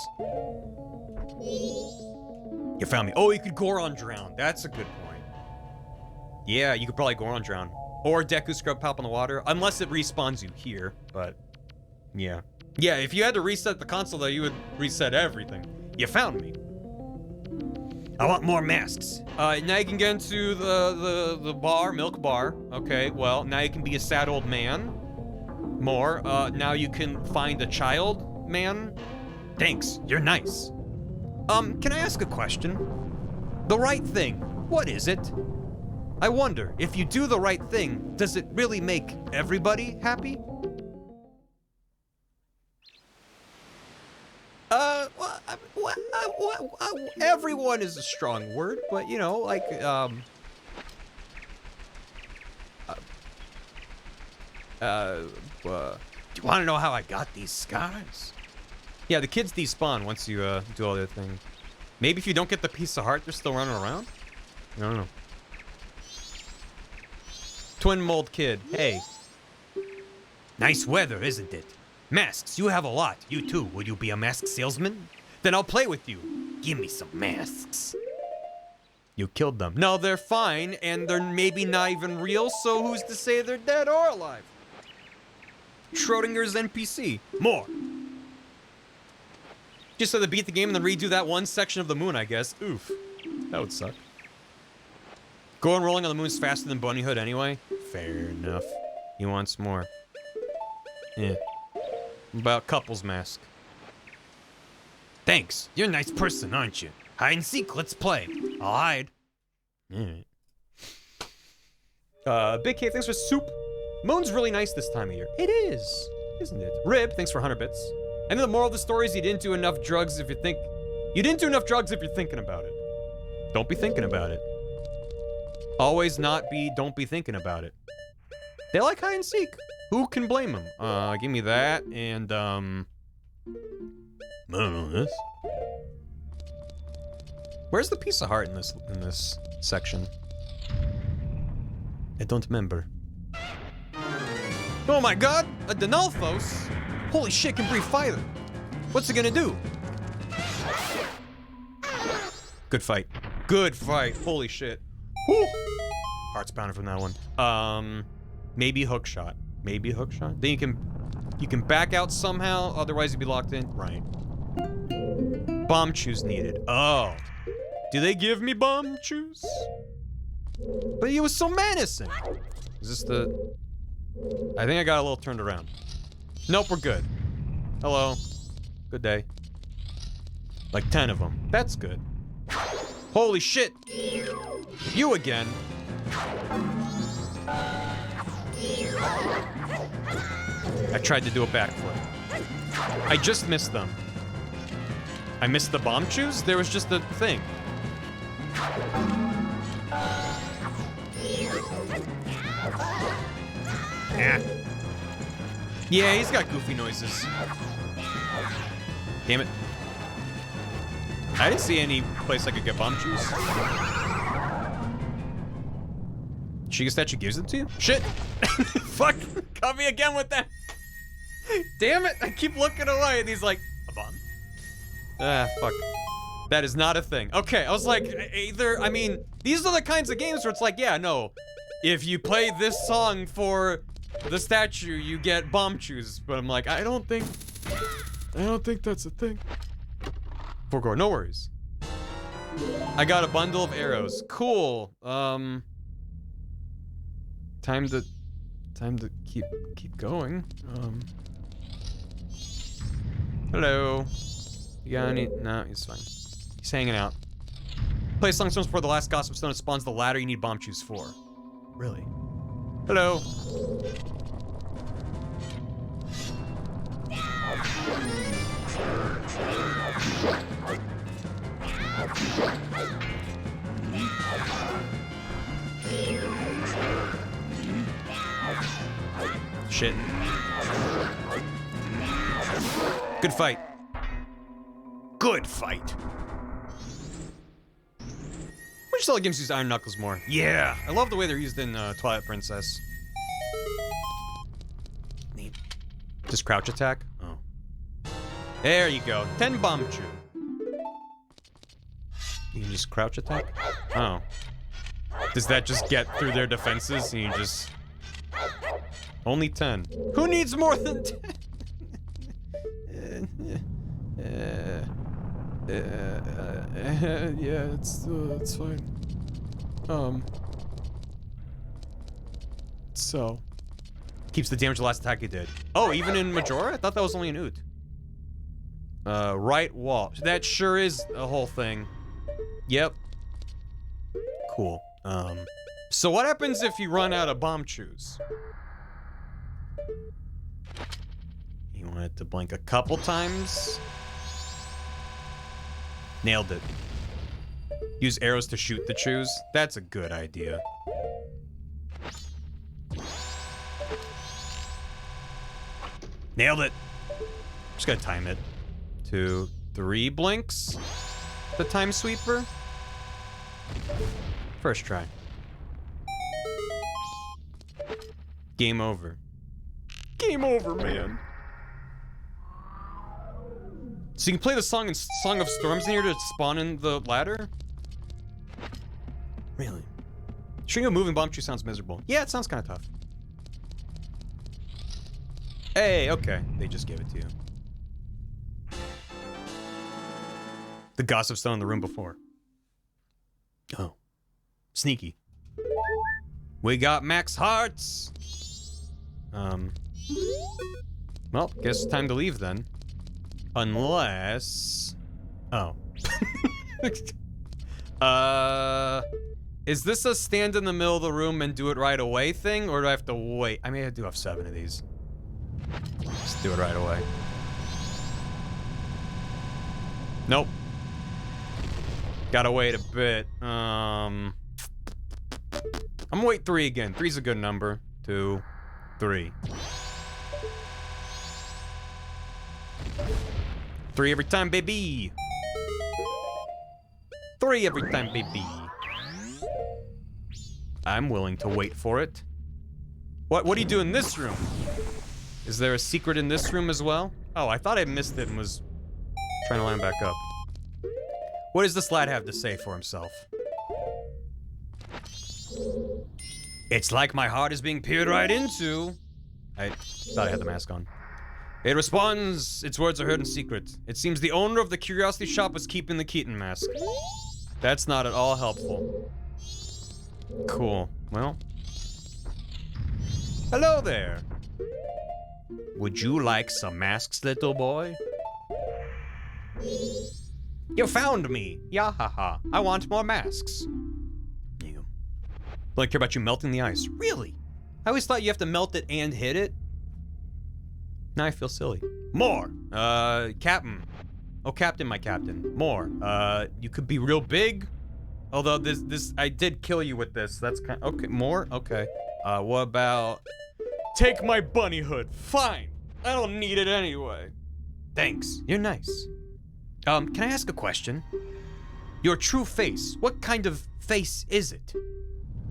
You found me. Oh, you could Goron drown. That's a good point. Yeah, you could probably Goron drown. Or Deku Scrub pop in the water. Unless it respawns you here, but... yeah. Yeah, if you had to reset the console, though, you would reset everything. You found me. I want more masks. Now you can get into the bar, milk bar. Okay, well, now you can be a sad old man. More. Now you can find a child man. Thanks, you're nice. Can I ask a question? The right thing, what is it? I wonder, if you do the right thing, does it really make everybody happy? Everyone is a strong word, but you know, like, do you want to know how I got these scars? yeah, the kids despawn once you, do all their things. Maybe if you don't get the piece of heart, they're still running around? I don't know. Twin mold kid, hey. Nice weather, isn't it? Masks, you have a lot. You too. Will you be a mask salesman? Then I'll play with you. Give me some masks. You killed them. No, they're fine, and they're maybe not even real, so who's to say they're dead or alive? Schrodinger's NPC. More. Just so they beat the game and then redo that one section of the moon, I guess. Oof. That would suck. Going rolling on the moon's faster than Bunnyhood anyway. Fair enough. He wants more. Yeah. About couple's mask. Thanks. You're a nice person, aren't you? Hide and seek, let's play. I'll hide. Alright. Big K, thanks for soup. Moon's really nice this time of year. It is, isn't it? Rib, thanks for 100 bits. And the moral of the story is you didn't do enough drugs if you think... You didn't do enough drugs if you're thinking about it. Don't be thinking about it. Always not be, don't be thinking about it. They like hide and seek. Who can blame them? Give me that, and, I don't know this. Where's the piece of heart in this section? I don't remember. Oh my god! A Denalphos? Holy shit, can breathe fire. What's it gonna do? Good fight. Good fight. Holy shit. Whew. Heart's pounding from that one. Maybe hook shot. Maybe hook shot. Then you can back out somehow, otherwise you'd be locked in. Right. Bomb chews needed. Oh. Do they give me bomb chews? But he was so menacing. Is this the... I think I got a little turned around. Nope, we're good. Hello. Good day. Like 10 of them. That's good. Holy shit. You again. I tried to do a backflip. I just missed them. I missed the bomb chews? There was just a thing. Yeah. Yeah, he's got goofy noises. Damn it. I didn't see any place I could get bomb chews. Shiga statue gives it to you? Shit! Fuck! Caught me again with that! Damn it! I keep looking away, and he's like, a bomb? Ah, fuck. That is not a thing. Okay, I was like, either, I mean, these are the kinds of games where it's like, yeah, no. If you play this song for the statue, you get bomb chews. But I'm like, I don't think that's a thing. Forgore, no worries. I got a bundle of arrows. Cool. Time to keep going. Hello. You got any? No, he's fine. He's hanging out. Play Song Stones for the last Gossip Stone. It spawns the ladder you need bomb chews for. Really? Hello. Shit. Good fight. Good fight. Which Zelda games use Iron Knuckles more? Yeah. I love the way they're used in Twilight Princess. Neat. Just crouch attack? Oh. There you go. 10 bomb chew. You can just crouch attack? Oh. Does that just get through their defenses and you just... Only 10. Who needs more than 10? Yeah, it's fine. So. Keeps the damage the last attack you did. Oh, even in Majora? I thought that was only an oot. Right wall. That sure is a whole thing. Yep. Cool. So what happens if you run out of bomb chews? You want it to blink a couple times? Nailed it. Use arrows to shoot the chews? That's a good idea. Nailed it. Just gotta time it. 2, 3 blinks. The time sweeper. First try. Game over. Game over, man. So you can play the song in Song of Storms in here to spawn in the ladder? Really? String of moving bomb chew sounds miserable. Yeah, it sounds kind of tough. Hey, okay. They just gave it to you. The Gossip Stone in the room before. Oh. Sneaky. We got max hearts! Well, guess it's time to leave then. Unless... Oh. Is this a stand in the middle of the room and do it right away thing, or do I have to wait? I mean, I do have 7 of these. Just do it right away. Nope. Gotta wait a bit. I'm gonna wait 3 again. 3's a good number. 2, 3. 3 every time, baby. 3 every time, baby. I'm willing to wait for it. What do you do in this room? Is there a secret in this room as well? Oh, I thought I missed it and was trying to line back up. What does this lad have to say for himself? It's like my heart is being peered right into. I thought I had the mask on. It responds, its words are heard in secret. It seems the owner of the curiosity shop was keeping the Keaton mask. That's not at all helpful. Cool. Well. Hello there. Would you like some masks, little boy? You found me. Yahaha. I want more masks. You. Well, I care about you melting the ice. Really? I always thought you have to melt it and hit it. Now I feel silly. More. Captain. Oh, Captain, my Captain. More. You could be real big. Although this, I did kill you with this. That's kind of, okay, more? Okay. What about, take my bunny hood. Fine. I don't need it anyway. Thanks. You're nice. Can I ask a question? Your true face, what kind of face is it?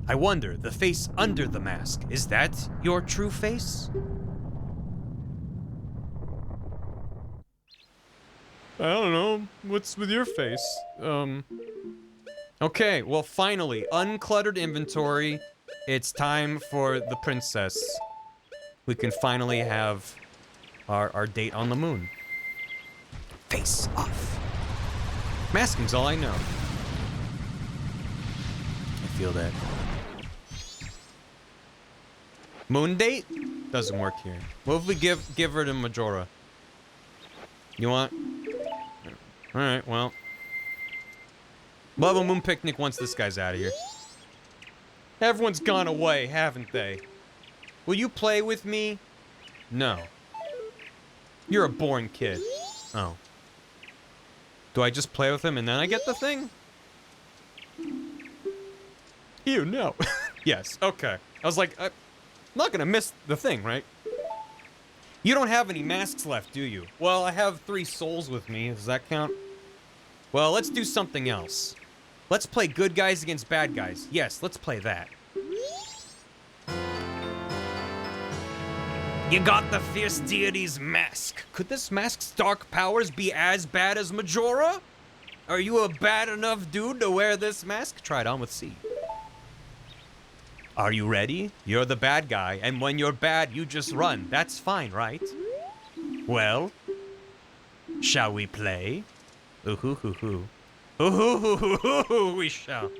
I wonder, the face under the mask, is that your true face? I don't know. What's with your face? Okay, well, finally, uncluttered inventory. It's time for the princess. We can finally have our date on the moon. Face off. Masking's all I know. I feel that. Moon date? Doesn't work here. What if we give her to Majora? You want? Alright, well. We'll have a moon picnic once this guy's out of here. Everyone's gone away, haven't they? Will you play with me? No. You're a boring kid. Oh. Do I just play with him and then I get the thing? Ew, no. Yes, okay. I was like, I'm not gonna miss the thing, right? You don't have any masks left, do you? Well, I have 3 souls with me. Does that count? Well, let's do something else. Let's play good guys against bad guys. Yes, let's play that. You got the fierce deity's mask. Could this mask's dark powers be as bad as Majora? Are you a bad enough dude to wear this mask? Try it on with C. Are you ready? You're the bad guy, and when you're bad, you just run. That's fine, right? Well, shall we play? Ooh-hoo-hoo-hoo. Ooh-hoo-hoo-hoo-hoo. We shall.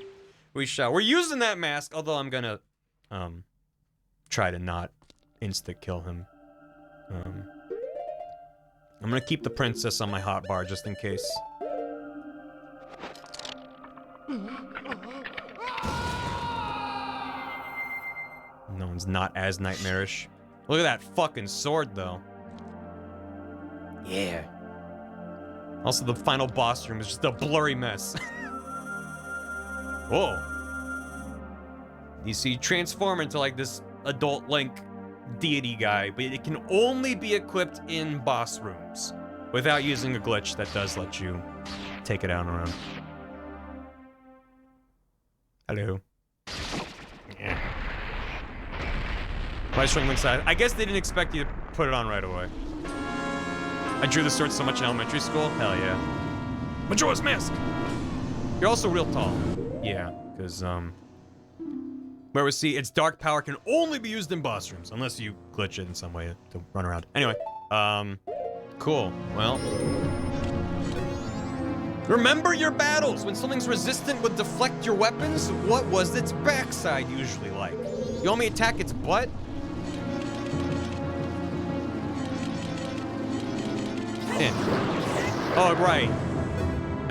We shall. We're using that mask, although I'm gonna, try to not insta-kill him. I'm gonna keep the princess on my hotbar just in case. No one's not as nightmarish. Look at that fucking sword, though. Yeah. Also, the final boss room is just a blurry mess. Whoa. You see, transform into like this adult Link deity guy, but it can only be equipped in boss rooms without using a glitch that does let you take it out and around. Hello. Yeah. Why string Link's side? I guess they didn't expect you to put it on right away. I drew the sword so much in elementary school. Hell yeah. Majora's Mask! You're also real tall. Yeah, because, where we see its dark power can only be used in boss rooms, unless you glitch it in some way to run around. Anyway, cool. Well. Remember your battles! When something's resistant would deflect your weapons, what was its backside usually like? You want me to attack its butt? In. Oh, right.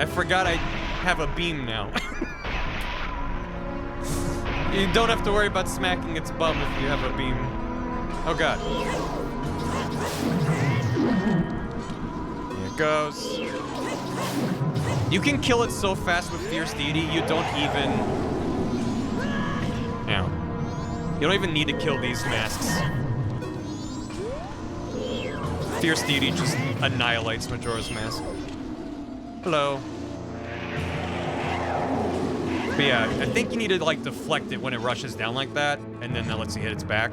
I forgot I have a beam now. You don't have to worry about smacking its bum if you have a beam. Oh, God. Here it goes. You can kill it so fast with Fierce Deity, you don't even... Yeah. You don't even need to kill these masks. Fierce Deity just annihilates Majora's Mask. Hello. But yeah, I think you need to like deflect it when it rushes down like that, and then that lets you hit its back.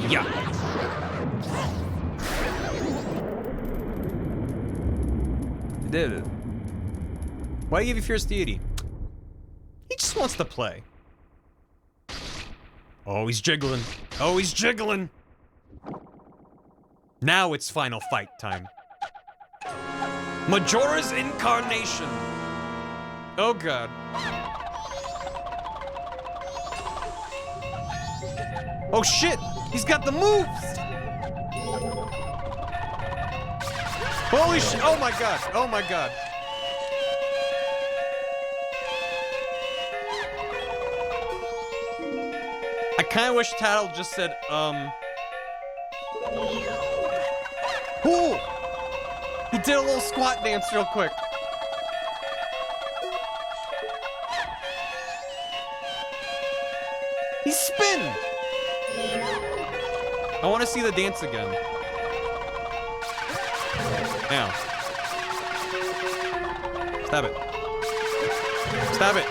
Yeah. I did it. Why give you Fierce Deity? He just wants to play. Oh, he's jiggling. Oh, he's jiggling. Now it's final fight time. Majora's Incarnation. Oh, God. Oh, shit. He's got the moves. Holy shit. Oh, my God. Oh, my God. I kinda wish Tattle just said, Ooh! He did a little squat dance real quick. He spin! I wanna see the dance again. Now. Stop it. Stop it.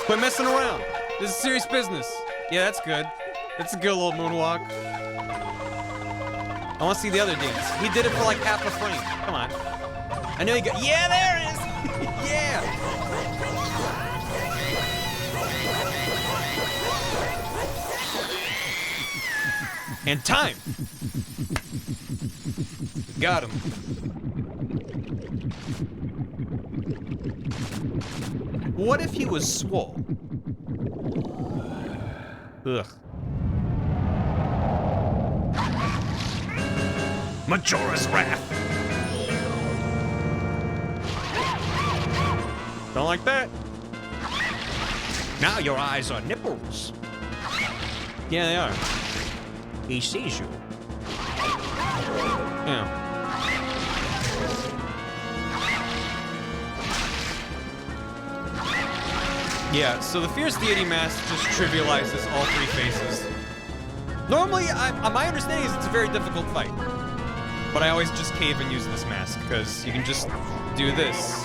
Quit messing around. This is serious business. Yeah, that's good. That's a good little moonwalk. I want to see the other dance. He did it for like half a frame. Come on. I know you got. Yeah, there it is. Yeah. And time. Got him. What if he was swole? Ugh. Majora's Wrath. Don't like that. Now your eyes are nipples. Yeah, they are. He sees you. Yeah. Yeah, so the Fierce Deity Mask just trivializes all three phases. Normally, my understanding is it's a very difficult fight. But I always just cave and use this mask, because you can just do this.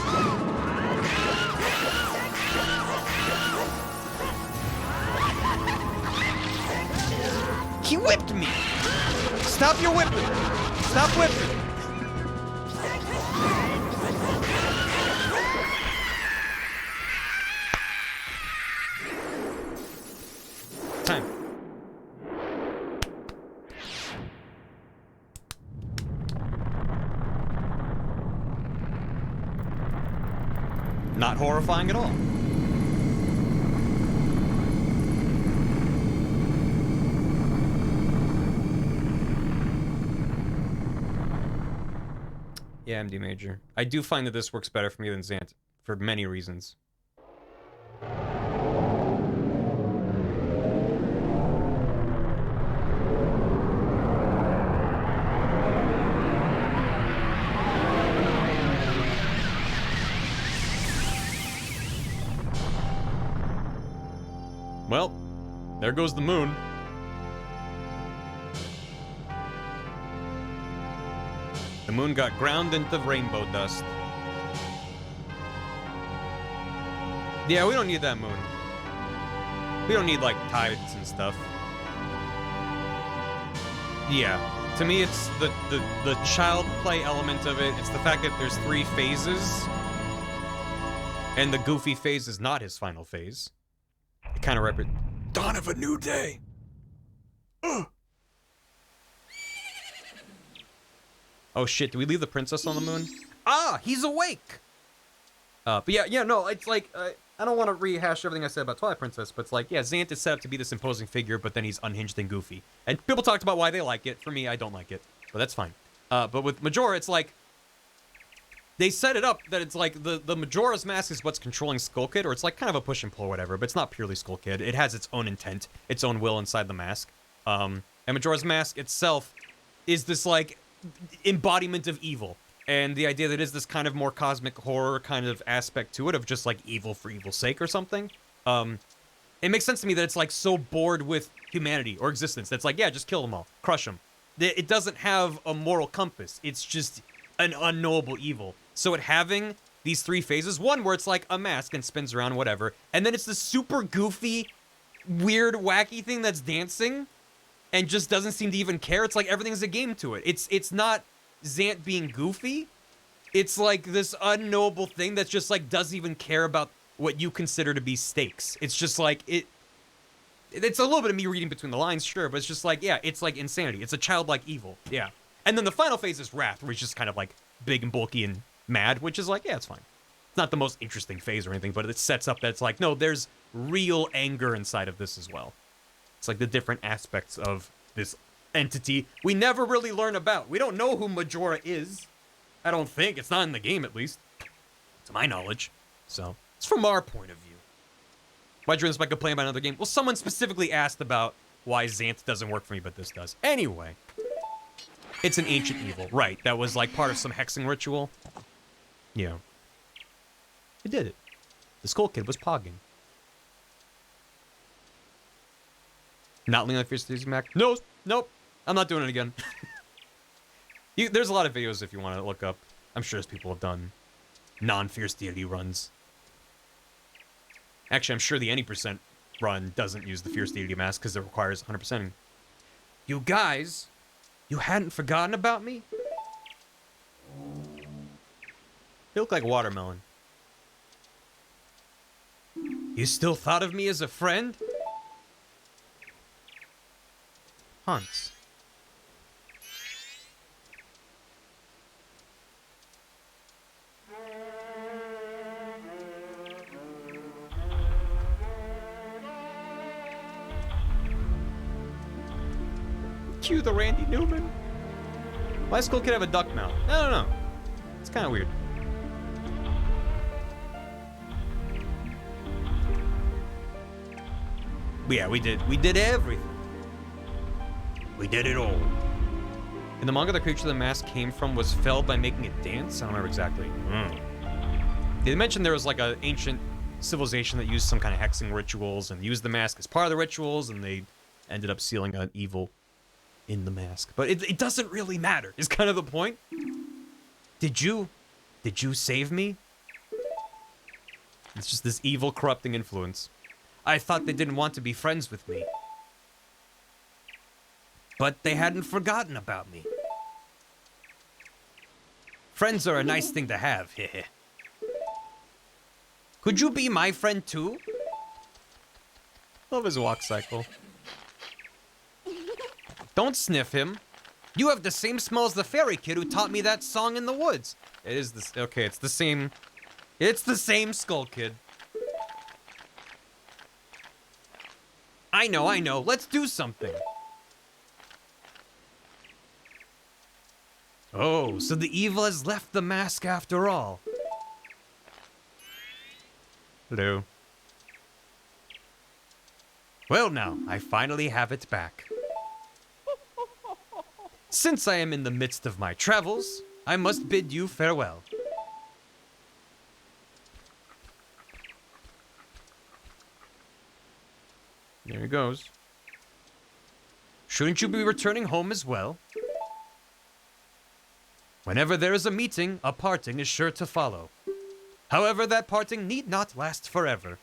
He whipped me! Stop your whipping! Stop whipping! Time. Not horrifying at all. Yeah, MD Major. I do find that this works better for me than Zant, for many reasons. Well, there goes the moon. The moon got ground into rainbow dust. Yeah, we don't need that moon. We don't need, like, tides and stuff. Yeah. To me, it's the child play element of it. It's the fact that there's 3 phases. And the goofy phase is not his final phase. It kind of Dawn of a new day. Oh shit, do we leave the princess on the moon? Ah, he's awake! But yeah, no, it's like, I don't want to rehash everything I said about Twilight Princess, but it's like, yeah, Zant is set up to be this imposing figure, but then he's unhinged and goofy. And people talked about why they like it. For me, I don't like it, but that's fine. But with Majora, it's like, they set it up that it's like, the Majora's Mask is what's controlling Skull Kid, or it's like kind of a push and pull or whatever, but it's not purely Skull Kid. It has its own intent, its own will inside the mask. And Majora's Mask itself is this, like, embodiment of evil, and the idea that it is this kind of more cosmic horror kind of aspect to it, of just like evil for evil's sake or something. It makes sense to me that it's like so bored with humanity or existence that's like, yeah, just kill them all, crush them. It doesn't have a moral compass. It's just an unknowable evil. So it having these 3 phases, one where it's like a mask and spins around, whatever, and then it's this super goofy, weird, wacky thing that's dancing and just doesn't seem to even care. It's like everything's a game to it. It's not Zant being goofy. It's like this unknowable thing that's just like doesn't even care about what you consider to be stakes. It's just like it's a little bit of me reading between the lines, sure, but it's just like, yeah, it's like insanity. It's a childlike evil. Yeah. And then the final phase is Wrath, where he's just kind of like big and bulky and mad, which is like, yeah, it's fine. It's not the most interesting phase or anything, but it sets up that it's like, no, there's real anger inside of this as well. It's like the different aspects of this entity we never really learn about. We don't know who Majora is. I don't think. It's not in the game, at least. To my knowledge. So, it's from our point of view. Why'd you inspect complain about another game? Well, someone specifically asked about why Zant doesn't work for me, but this does. Anyway. It's an ancient evil. Right. That was like part of some hexing ritual. Yeah. It did it. The Skull Kid was pogging. Not leaning on Fierce Deity Mac. No, nope. I'm not doing it again. There's a lot of videos if you want to look up. I'm sure as people have done non-Fierce Deity runs. Actually, I'm sure the any percent run doesn't use the Fierce Deity Mask because it requires 100%ing. You guys You hadn't forgotten about me? You look like watermelon. You still thought of me as a friend? Hunts. Cue the Randy Newman. Why does Skull Kid have a duck mouth? I don't know. It's kind of weird. But yeah, we did everything. We did it all. In the manga, the creature the mask came from was felled by making it dance? I don't remember exactly. They mentioned there was like an ancient civilization that used some kind of hexing rituals and used the mask as part of the rituals, and they ended up sealing an evil in the mask. But it doesn't really matter, is kind of the point. Did you save me? It's just this evil, corrupting influence. I thought they didn't want to be friends with me. But they hadn't forgotten about me. Friends are a nice thing to have, heh. Could you be my friend too? Love his walk cycle. Don't sniff him. You have the same smell as the fairy kid who taught me that song in the woods. It is this. Okay, it's the same. It's the same Skull Kid. I know. Let's do something. Oh, so the evil has left the mask after all. Hello. Well now, I finally have it back. Since I am in the midst of my travels, I must bid you farewell. There he goes. Shouldn't you be returning home as well? Whenever there is a meeting, a parting is sure to follow. However, that parting need not last forever.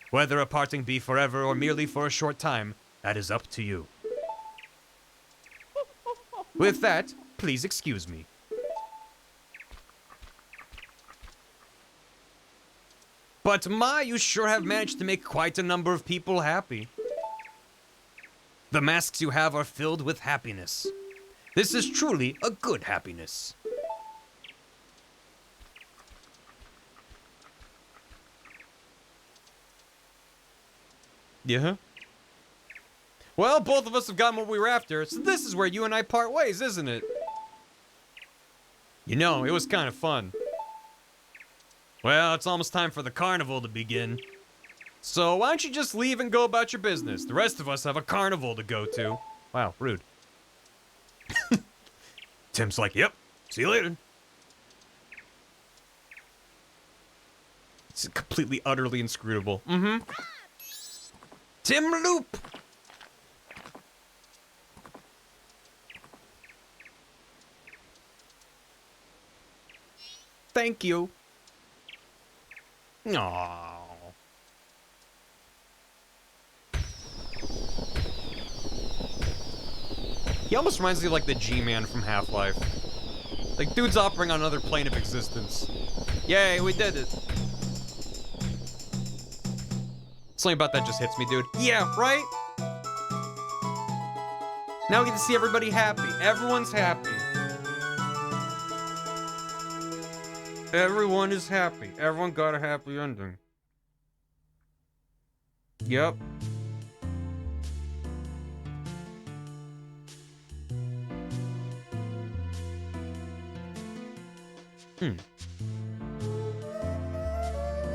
Whether a parting be forever or merely for a short time, that is up to you. With that, please excuse me. But my, you sure have managed to make quite a number of people happy. The masks you have are filled with happiness. This is truly a good happiness. Yeah? Well, both of us have gotten what we were after, so this is where you and I part ways, isn't it? You know, it was kind of fun. Well, it's almost time for the carnival to begin. So why don't you just leave and go about your business? The rest of us have a carnival to go to. Wow, rude. Tim's like, yep, see you later. It's completely, utterly inscrutable. Tim Loop! Thank you. Aww. He almost reminds me of like the G-Man from Half-Life. Like, dude's operating on another plane of existence. Yay, we did it. Something about that just hits me, dude. Yeah, right? Now we get to see everybody happy. Everyone's happy. Everyone is happy. Everyone got a happy ending. Yep. The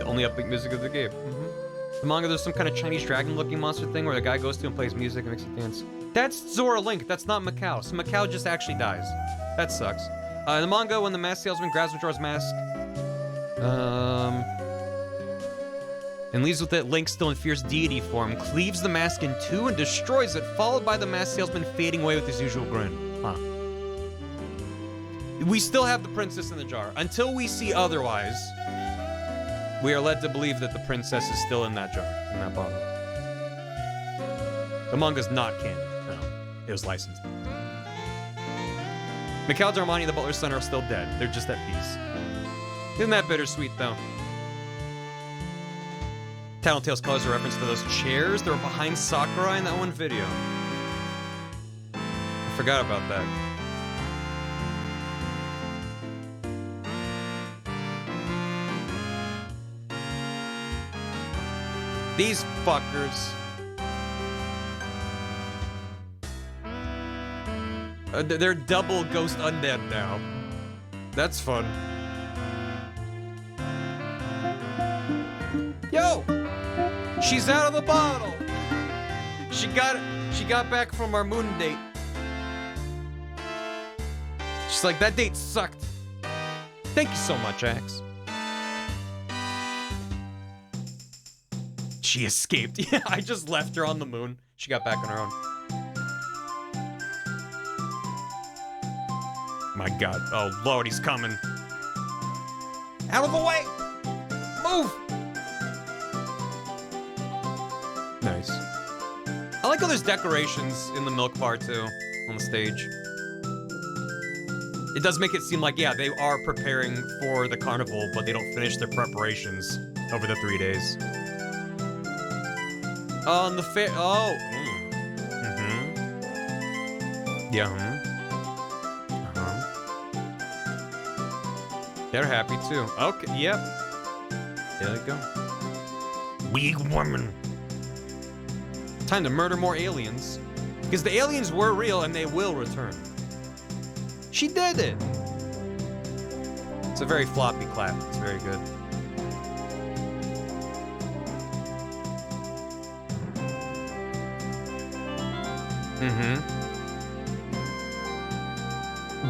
only upbeat music of the game. The manga, there's some kind of Chinese dragon-looking monster thing where the guy goes to and plays music and makes it dance. That's Zora Link. That's not Macau. So Macau just actually dies. That sucks. In the manga, when the mask salesman grabs Majora's mask, and leaves with it, Link, still in fierce deity form, cleaves the mask in two and destroys it, followed by the mask salesman fading away with his usual grin. Huh. We still have the princess in the jar. Until we see otherwise, we are led to believe that the princess is still in that jar, in that bottle. The manga's not canon. No, it was licensed. Mikhail Darmani and the Butler son are still dead. They're just at peace. Isn't that bittersweet, though? Tattletale's colors are a reference to those chairs that were behind Sakurai in that one video. I forgot about that. These fuckers. They're double ghost undead now. That's fun. Yo! She's out of the bottle! She got back from our moon date. She's like, that date sucked. Thank you so much, Axe. She escaped. Yeah, I just left her on the moon. She got back on her own. My god. Oh, Lord, he's coming. Out of the way! Move! Nice. I like how there's decorations in the milk bar, too, on the stage. It does make it seem like, yeah, they are preparing for the carnival, but they don't finish their preparations over the 3 days. On the fair. Oh. Yeah. They're happy too. Okay. Yep. There they go. Weak woman. Time to murder more aliens, because the aliens were real and they will return. She did it. It's a very floppy clap. It's very good.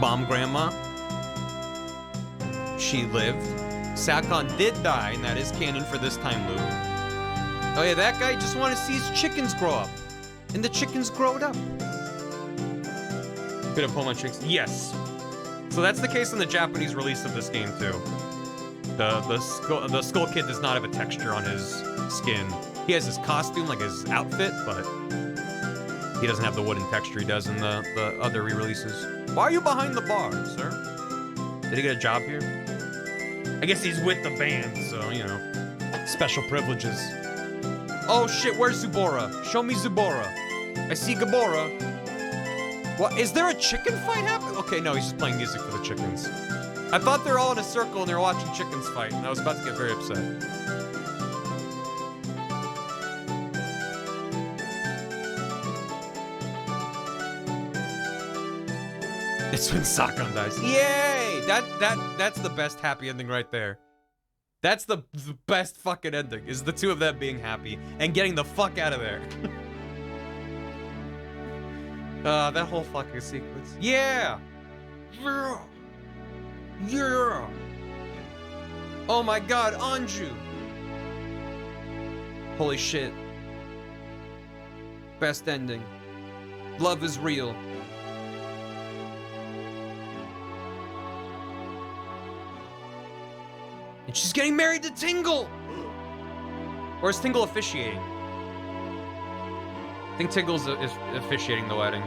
Bomb Grandma. She lived. Sakon did die, and that is canon for this time loop. Oh yeah, that guy just wanted to see his chickens grow up. And the chickens growed up. Good at Pokemon tricks. Yes. So that's the case in the Japanese release of this game too. The Skull Kid does not have a texture on his skin. He has his costume, like his outfit, but he doesn't have the wooden texture he does in the other re-releases. Why are you behind the bar, sir? Did he get a job here? I guess he's with the band, so, you know. Special privileges. Oh shit, where's Zubora? Show me Zubora. I see Gabora. What, is there a chicken fight happening? Okay, no, he's just playing music for the chickens. I thought they were all in a circle and they were watching chickens fight, and I was about to get very upset. It's when Sakon dies. Yay! That's the best happy ending right there. That's the best fucking ending, is the two of them being happy and getting the fuck out of there. That whole fucking sequence. Yeah! Yeah! Yeah! Oh my god, Anju! Holy shit. Best ending. Love is real. And she's getting married to Tingle! Or is Tingle officiating? I think Tingle's is officiating the wedding.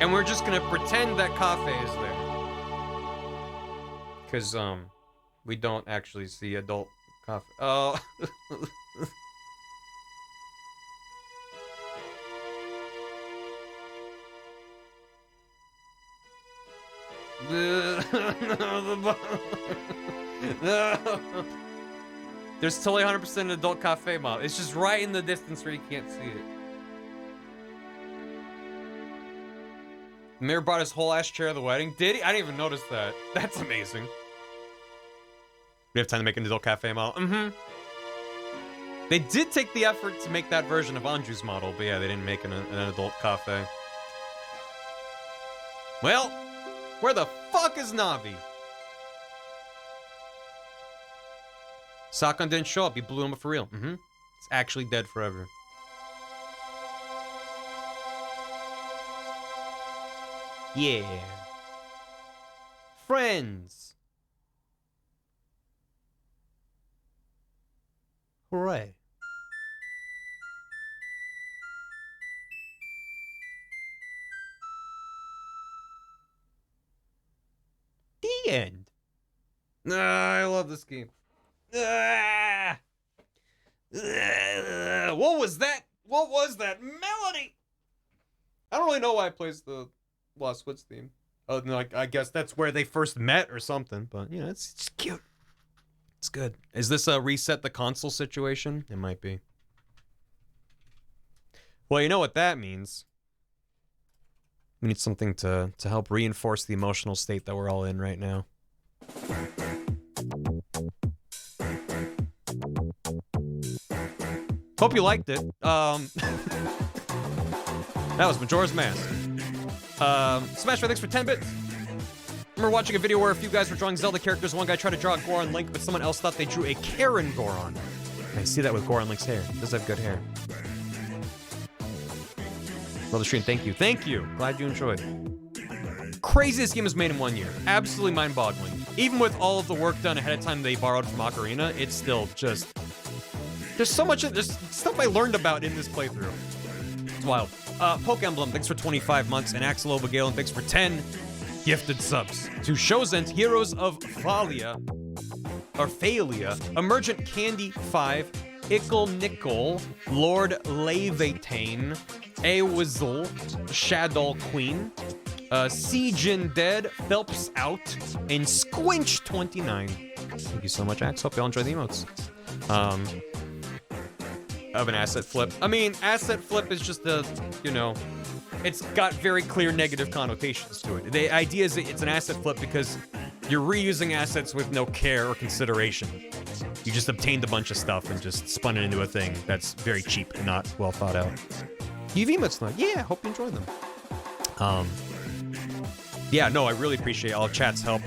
And we're just gonna pretend that Cafe is there. Cause, we don't actually see adult Cafe. Oh. There's totally 100% an adult Cafe mob. It's just right in the distance where you can't see it. Mayor brought his whole ass chair to the wedding. Did he? I didn't even notice that. That's amazing. We have time to make an adult Cafe model. They did take the effort to make that version of Anju's model, but yeah, they didn't make an adult Cafe. Well, where the fuck is Navi? Sakon didn't show up. He blew him up for real. It's actually dead forever. Yeah. Friends. Hooray. the end. I love this game. What was that? What was that melody? I don't really know why I plays the Lost Woods theme. Oh, no, I guess that's where they first met or something. But, you know, it's cute. It's good. Is this a reset the console situation? It might be. Well, you know what that means. We need something to help reinforce the emotional state that we're all in right now. Hope you liked it. That was Majora's Mask. Smash thanks for 10 bits. Remember watching a video where a few guys were drawing Zelda characters. One guy tried to draw a Goron Link, but someone else thought they drew a Karen Goron. I see that with Goron Link's hair. He does have good hair. Love the stream. Thank you. Thank you. Glad you enjoyed. Craziest game was made in 1 year. Absolutely mind-boggling. Even with all of the work done ahead of time they borrowed from Ocarina, it's still just... There's so much... There's stuff I learned about in this playthrough. It's wild. Poke Emblem, thanks for 25 months. And Axel Obagalen, thanks for 10 gifted subs. To Shozent, Heroes of Thalia, or Thalia, Emergent Candy 5, Ickle Nickel, Lord Levatane, Awizzle, Shadow Queen, Siegin Dead, Phelps Out, and Squinch29. Thank you so much, Axe. Hope y'all enjoy the emotes. Of an asset flip. I mean, asset flip is just a, you know, it's got very clear negative connotations to it. The idea is that it's an asset flip because you're reusing assets with no care or consideration. You just obtained a bunch of stuff and just spun it into a thing that's very cheap and not well thought out. UV emotes though. Yeah, hope you enjoyed them. Yeah, no, I really appreciate all chat's help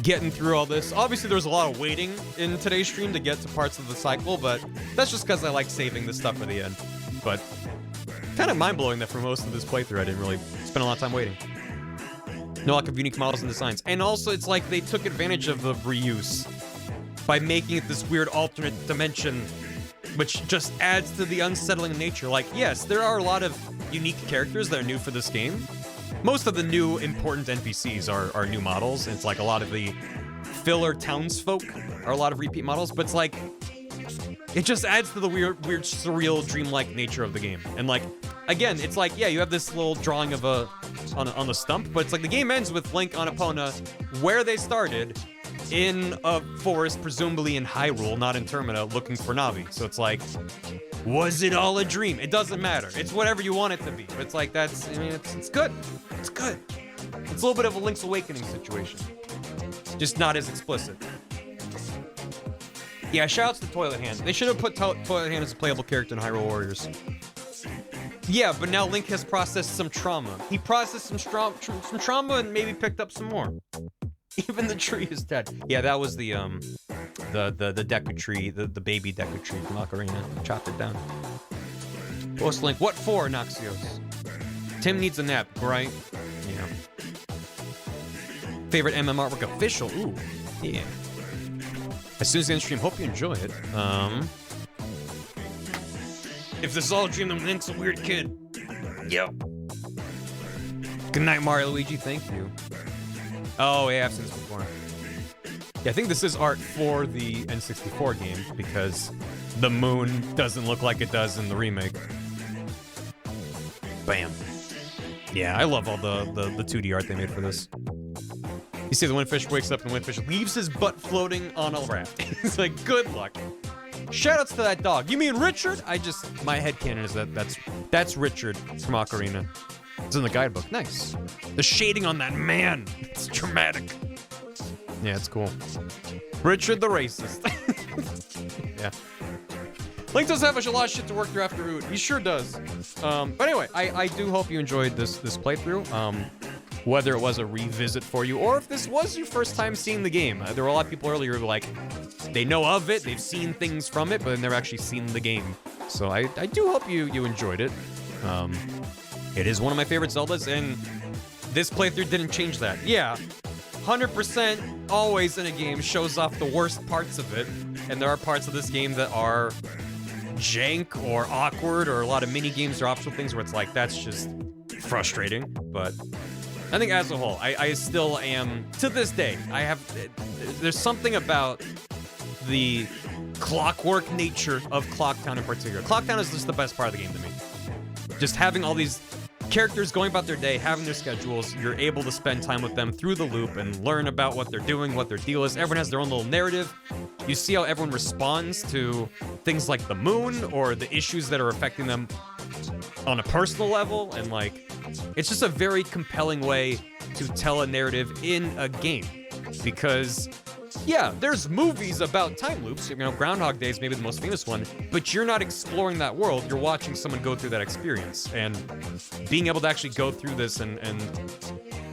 getting through all this. Obviously, there was a lot of waiting in today's stream to get to parts of the cycle, but that's just because I like saving this stuff for the end. But kind of mind-blowing that for most of this playthrough, I didn't really spend a lot of time waiting. No lack of unique models and designs. And also, it's like they took advantage of the reuse by making it this weird alternate dimension, which just adds to the unsettling nature. Like, yes, there are a lot of unique characters that are new for this game. Most of the new important NPCs are new models. It's like a lot of the filler townsfolk are a lot of repeat models, but it's like, it just adds to the weird, surreal, dreamlike nature of the game. And like, again, it's like, yeah, you have this little drawing of on the stump, but it's like the game ends with Link on Epona, where they started, in a forest, presumably in Hyrule, not in Termina, looking for Navi. So it's like, was it all a dream? It doesn't matter. It's whatever you want it to be. But it's like, that's, I mean, it's good. It's good. It's a little bit of a Link's Awakening situation. Just not as explicit. Yeah, shoutouts to Toilet Hand. They should have put Toilet Hand as a playable character in Hyrule Warriors. Yeah, but now Link has processed some trauma. He processed some trauma and maybe picked up some more. Even the tree is dead. Yeah, that was the Deku tree, the baby Deku tree from Ocarina. Chopped it down. Post Link, what for, Noxios? Tim needs a nap, right? Yeah. Favorite MM artwork official? Ooh, yeah. As soon as the end stream, hope you enjoy it. If this is all a dream, then Link's a weird kid. Yep. Good night, Mario Luigi. Thank you. Oh, yeah, I've seen this before. Yeah, I think this is art for the N64 game because the moon doesn't look like it does in the remake. Bam. Yeah, I love all the 2D art they made for this. You see the Windfish wakes up and the Windfish leaves his butt floating on a raft. He's like, good luck. Shoutouts to that dog. You mean Richard? My headcanon is that's Richard from Ocarina. It's in the guidebook. Nice. The shading on that man. It's dramatic. Yeah, it's cool. Richard the racist. Yeah. Link does have a lot of shit to work through after Root. He sure does. But anyway, I do hope you enjoyed this playthrough. Whether it was a revisit for you or if this was your first time seeing the game. There were a lot of people earlier who were like, they know of it, they've seen things from it, but they've never actually seen the game. So I do hope you enjoyed it. It is one of my favorite Zeldas, and this playthrough didn't change that. Yeah, 100% always in a game shows off the worst parts of it, and there are parts of this game that are jank or awkward or a lot of mini games or optional things where it's like, that's just frustrating, but I think as a whole, I still am, to this day, there's something about the clockwork nature of Clocktown in particular. Clocktown is just the best part of the game to me. Just having all these characters going about their day, having their schedules, you're able to spend time with them through the loop and learn about what they're doing, what their deal is. Everyone has their own little narrative. You see how everyone responds to things like the moon or the issues that are affecting them on a personal level, and like, it's just a very compelling way to tell a narrative in a game. Because, yeah, there's movies about time loops. You know, Groundhog Day is maybe the most famous one, but you're not exploring that world. You're watching someone go through that experience, and being able to actually go through this and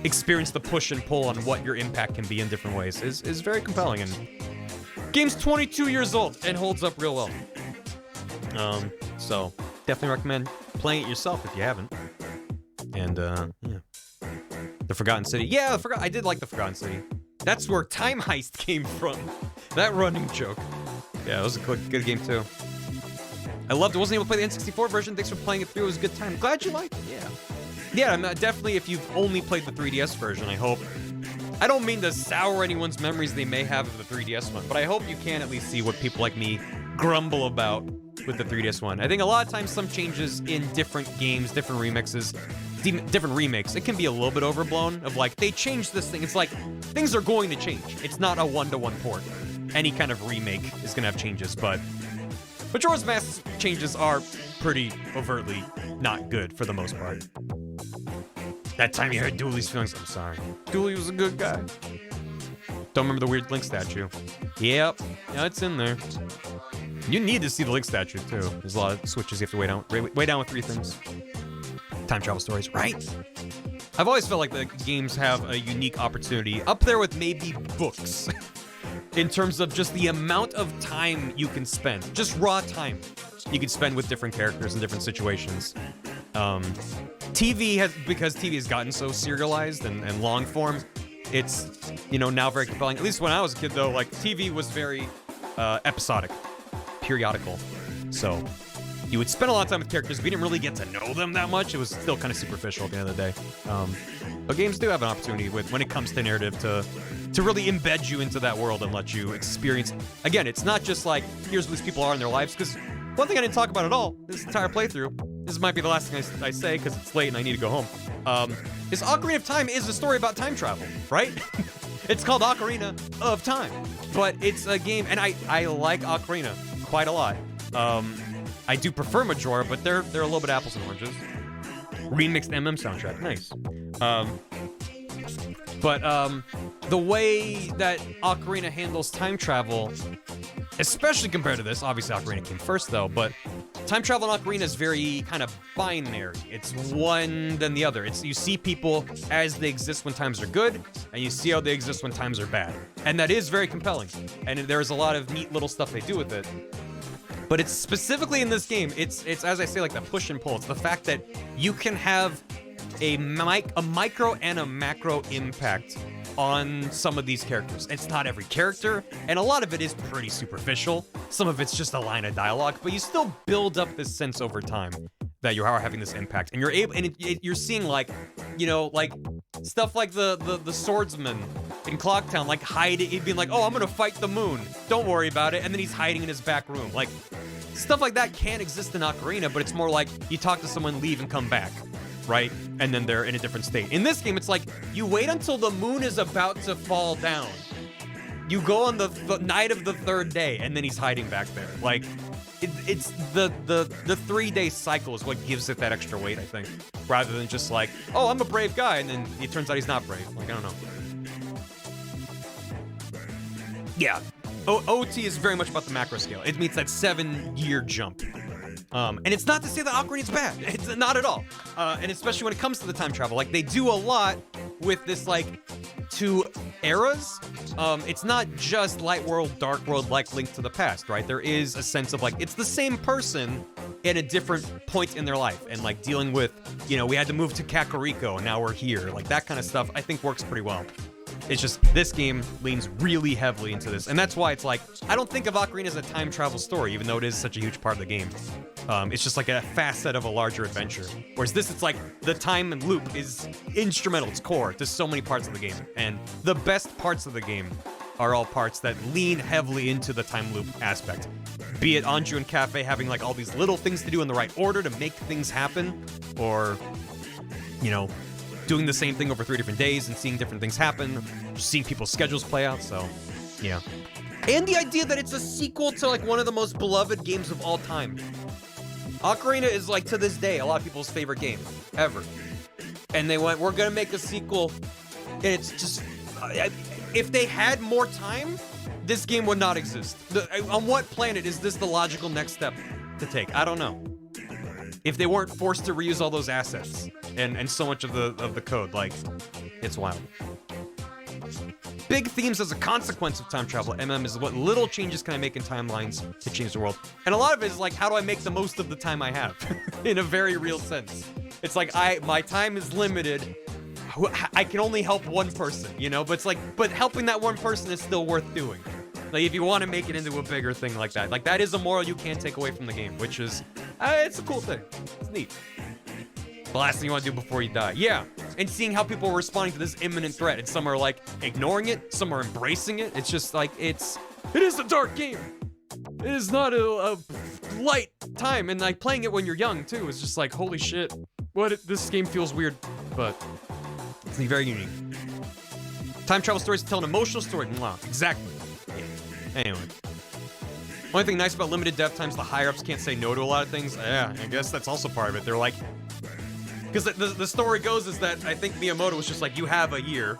experience the push and pull on what your impact can be in different ways is very compelling. And game's 22 years old and holds up real well. So definitely recommend playing it yourself if you haven't. And yeah, the Forgotten City. Yeah, I did like the Forgotten City. That's where Time Heist came from. That running joke. Yeah, it was a good game too. I loved it. Wasn't able to play the N64 version. Thanks for playing it through. It was a good time. Glad you liked it. Yeah. Yeah, I'm definitely, if you've only played the 3DS version, I hope. I don't mean to sour anyone's memories they may have of the 3DS one, but I hope you can at least see what people like me grumble about with the 3DS one. I think a lot of times some changes in different games, different remixes, different remakes, it can be a little bit overblown of like, they changed this thing. It's like, things are going to change. It's not a one-to-one port. Any kind of remake is going to have changes, but Majora's Mask changes are pretty overtly not good for the most part. That time you heard Dooley's feelings, I'm sorry. Dooley was a good guy. Don't remember the weird Link statue. Yep, yeah, it's in there. You need to see the Link statue too. There's a lot of switches you have to weigh down with 3 things. Time travel stories, right? I've always felt like the games have a unique opportunity, up there with maybe books, in terms of just the amount of time you can spend, just raw time you can spend with different characters in different situations. Because TV has gotten so serialized and long form, it's, you know, now very compelling. At least when I was a kid though, like TV was very episodic, periodical. So you would spend a lot of time with characters, but you didn't really get to know them that much. It was still kind of superficial at the end of the day. But games do have an opportunity when it comes to narrative to really embed you into that world and let you experience. Again, it's not just like, here's what these people are in their lives, because one thing I didn't talk about at all this entire playthrough, this might be the last thing I say because it's late and I need to go home, is Ocarina of Time is a story about time travel, right? It's called Ocarina of Time, but it's a game, and I like Ocarina quite a lot. I do prefer Majora, but they're a little bit apples and oranges. Remixed MM soundtrack, nice. But the way that Ocarina handles time travel, especially compared to this, obviously Ocarina came first though, but time travel in Ocarina is very kind of binary. It's one then the other. You see people as they exist when times are good, and you see how they exist when times are bad. And that is very compelling. And there's a lot of neat little stuff they do with it. But it's specifically in this game, it's as I say, like the push and pull. It's the fact that you can have a micro and a macro impact on some of these characters. It's not every character, and a lot of it is pretty superficial. Some of it's just a line of dialogue, but you still build up this sense over time that you are having this impact, and you're able, and you're seeing, like, you know, like stuff like the swordsman in Clocktown, like hiding, he'd be like, oh, I'm gonna fight the moon, don't worry about it, and then he's hiding in his back room. Like, stuff like that can exist in Ocarina, but it's more like you talk to someone, leave, and come back, right? And then they're in a different state. In this game, it's like you wait until the moon is about to fall down. You go on the night of the 3rd day, and then he's hiding back there. Like, it's the 3-day cycle is what gives it that extra weight, I think, rather than just like, oh, I'm a brave guy, and then it turns out he's not brave. Like, I don't know. Yeah, OT is very much about the macro scale. It means that 7-year jump. And it's not to say that Ocarina is bad. It's not at all. And especially when it comes to the time travel, like, they do a lot with this, like, 2 eras. It's not just Light World, Dark World, like Link to the Past, right? There is a sense of, like, it's the same person at a different point in their life, and, like, dealing with, you know, we had to move to Kakariko and now we're here. Like, that kind of stuff I think works pretty well. It's just, this game leans really heavily into this. And that's why it's like, I don't think of Ocarina as a time travel story, even though it is such a huge part of the game. It's just like a facet of a larger adventure. Whereas this, it's like, the time and loop is instrumental, it's core to so many parts of the game. And the best parts of the game are all parts that lean heavily into the time loop aspect. Be it Anju and Cafe having like all these little things to do in the right order to make things happen, or, you know, doing the same thing over 3 different days and seeing different things happen, seeing people's schedules play out, so, yeah. And the idea that it's a sequel to like one of the most beloved games of all time. Ocarina is like, to this day, a lot of people's favorite game, ever. And they went, we're gonna make a sequel, and it's just, if they had more time, this game would not exist. On what planet is this the logical next step to take? I don't know. If they weren't forced to reuse all those assets and so much of the code, like, it's wild. Big themes as a consequence of time travel, is what little changes can I make in timelines to change the world. And a lot of it is like, how do I make the most of the time I have? In a very real sense. It's like, my time is limited. I can only help one person, you know? But it's like, but helping that one person is still worth doing. Like, if you want to make it into a bigger thing like that is a moral you can't take away from the game, which is, it's a cool thing. It's neat. The last thing you want to do before you die. Yeah, and seeing how people are responding to this imminent threat, and some are like ignoring it, some are embracing it. It's just like, it is a dark game. It is not a light time, and like playing it when you're young too is just like, holy shit, this game feels weird, but it's very unique. Time travel stories tell an emotional story. Mwah, exactly. Yeah. Anyway. Only thing nice about limited dev times, the higher-ups can't say no to a lot of things. Yeah, I guess that's also part of it. They're like, because the story goes is that I think Miyamoto was just like, you have a year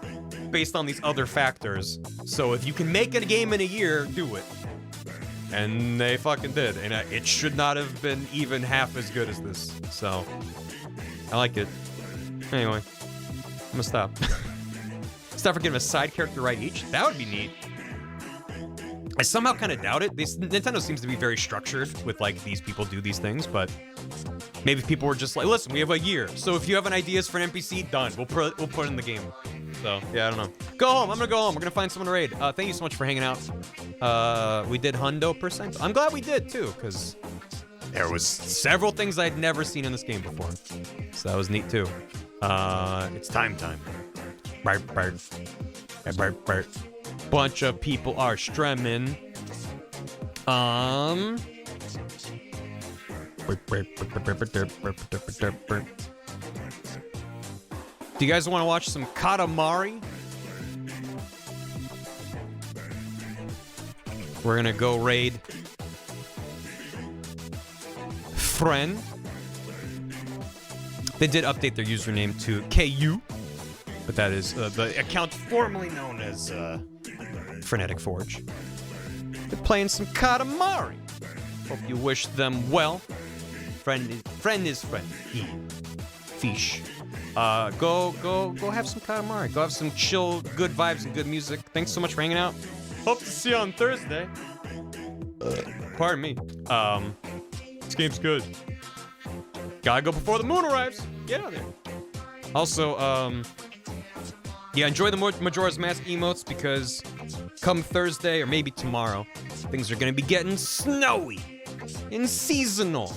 based on these other factors. So if you can make a game in a year, do it. And they fucking did. And it should not have been even half as good as this. So, I like it. Anyway, I'm gonna stop. Stop for getting a side character right each. That would be neat. I somehow kind of doubt it. Nintendo seems to be very structured with like, these people do these things, but maybe people were just like, listen, we have a year. So if you have an ideas for an NPC, done. We'll put it in the game. So, yeah, I don't know. Go home. I'm gonna go home. We're gonna find someone to raid. Thank you so much for hanging out. We did hundo %. I'm glad we did too, because there was several things I'd never seen in this game before. So that was neat too. It's time. Bark, bark. Bark, bark. Bunch of people are streaming. Do you guys want to watch some Katamari? We're gonna go raid Friend. They did update their username to KU, but that is the account formerly known as Frenetic Forge. They're playing some Katamari. Hope you wish them well. Friend is friend. Fish. Go have some Katamari. Go have some chill, good vibes and good music. Thanks so much for hanging out. Hope to see you on Thursday. Pardon me. This game's good. Gotta go before the moon arrives. Get out there. Also, yeah, enjoy the Majora's Mask emotes because come Thursday or maybe tomorrow, things are gonna be getting snowy and seasonal.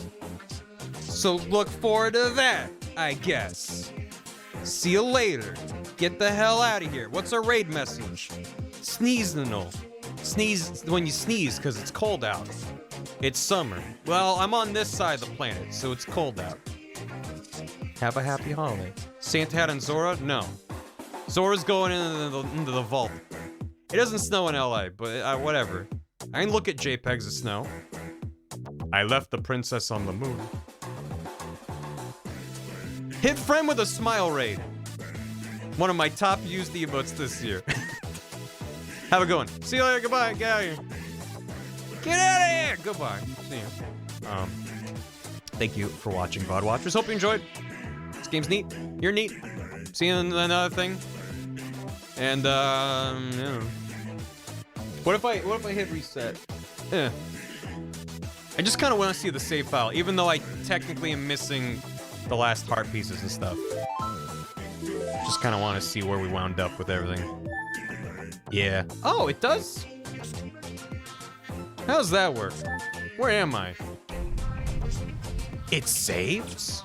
So look forward to that, I guess. See you later. Get the hell out of here. What's our raid message? Sneeze-nal. Sneeze when you sneeze because it's cold out. It's summer. Well, I'm on this side of the planet, so it's cold out. Have a happy holiday. Santa hat and Zora? No. Zora's going into the vault. It doesn't snow in LA, but whatever. I can look at JPEGs of snow. I left the princess on the moon. Hit friend with a smile raid. One of my top used emotes this year. Have a good one. See you later. Goodbye. Get out of here. Get out of here. Goodbye. See you. Thank you for watching, VOD watchers. Hope you enjoyed. This game's neat. You're neat. See you in another thing. And yeah. What if I hit reset? Yeah. I just kind of want to see the save file, even though I technically am missing the last heart pieces and stuff. Just kind of want to see where we wound up with everything. Yeah. Oh, it does? How's that work? Where am I? It saves?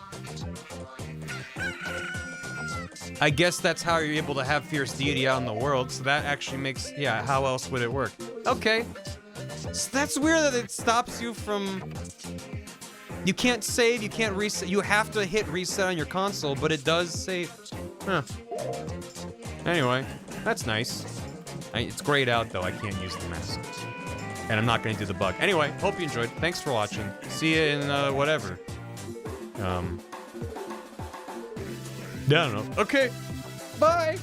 I guess that's how you're able to have Fierce Deity out in the world, so that actually makes... Yeah, how else would it work? Okay. So that's weird that it stops you from... You can't save, you can't reset. You have to hit reset on your console, but it does save. Huh. Anyway, that's nice. It's grayed out, though. I can't use the mask. And I'm not going to do the bug. Anyway, hope you enjoyed. Thanks for watching. See you in, whatever. I don't know. Okay. Bye!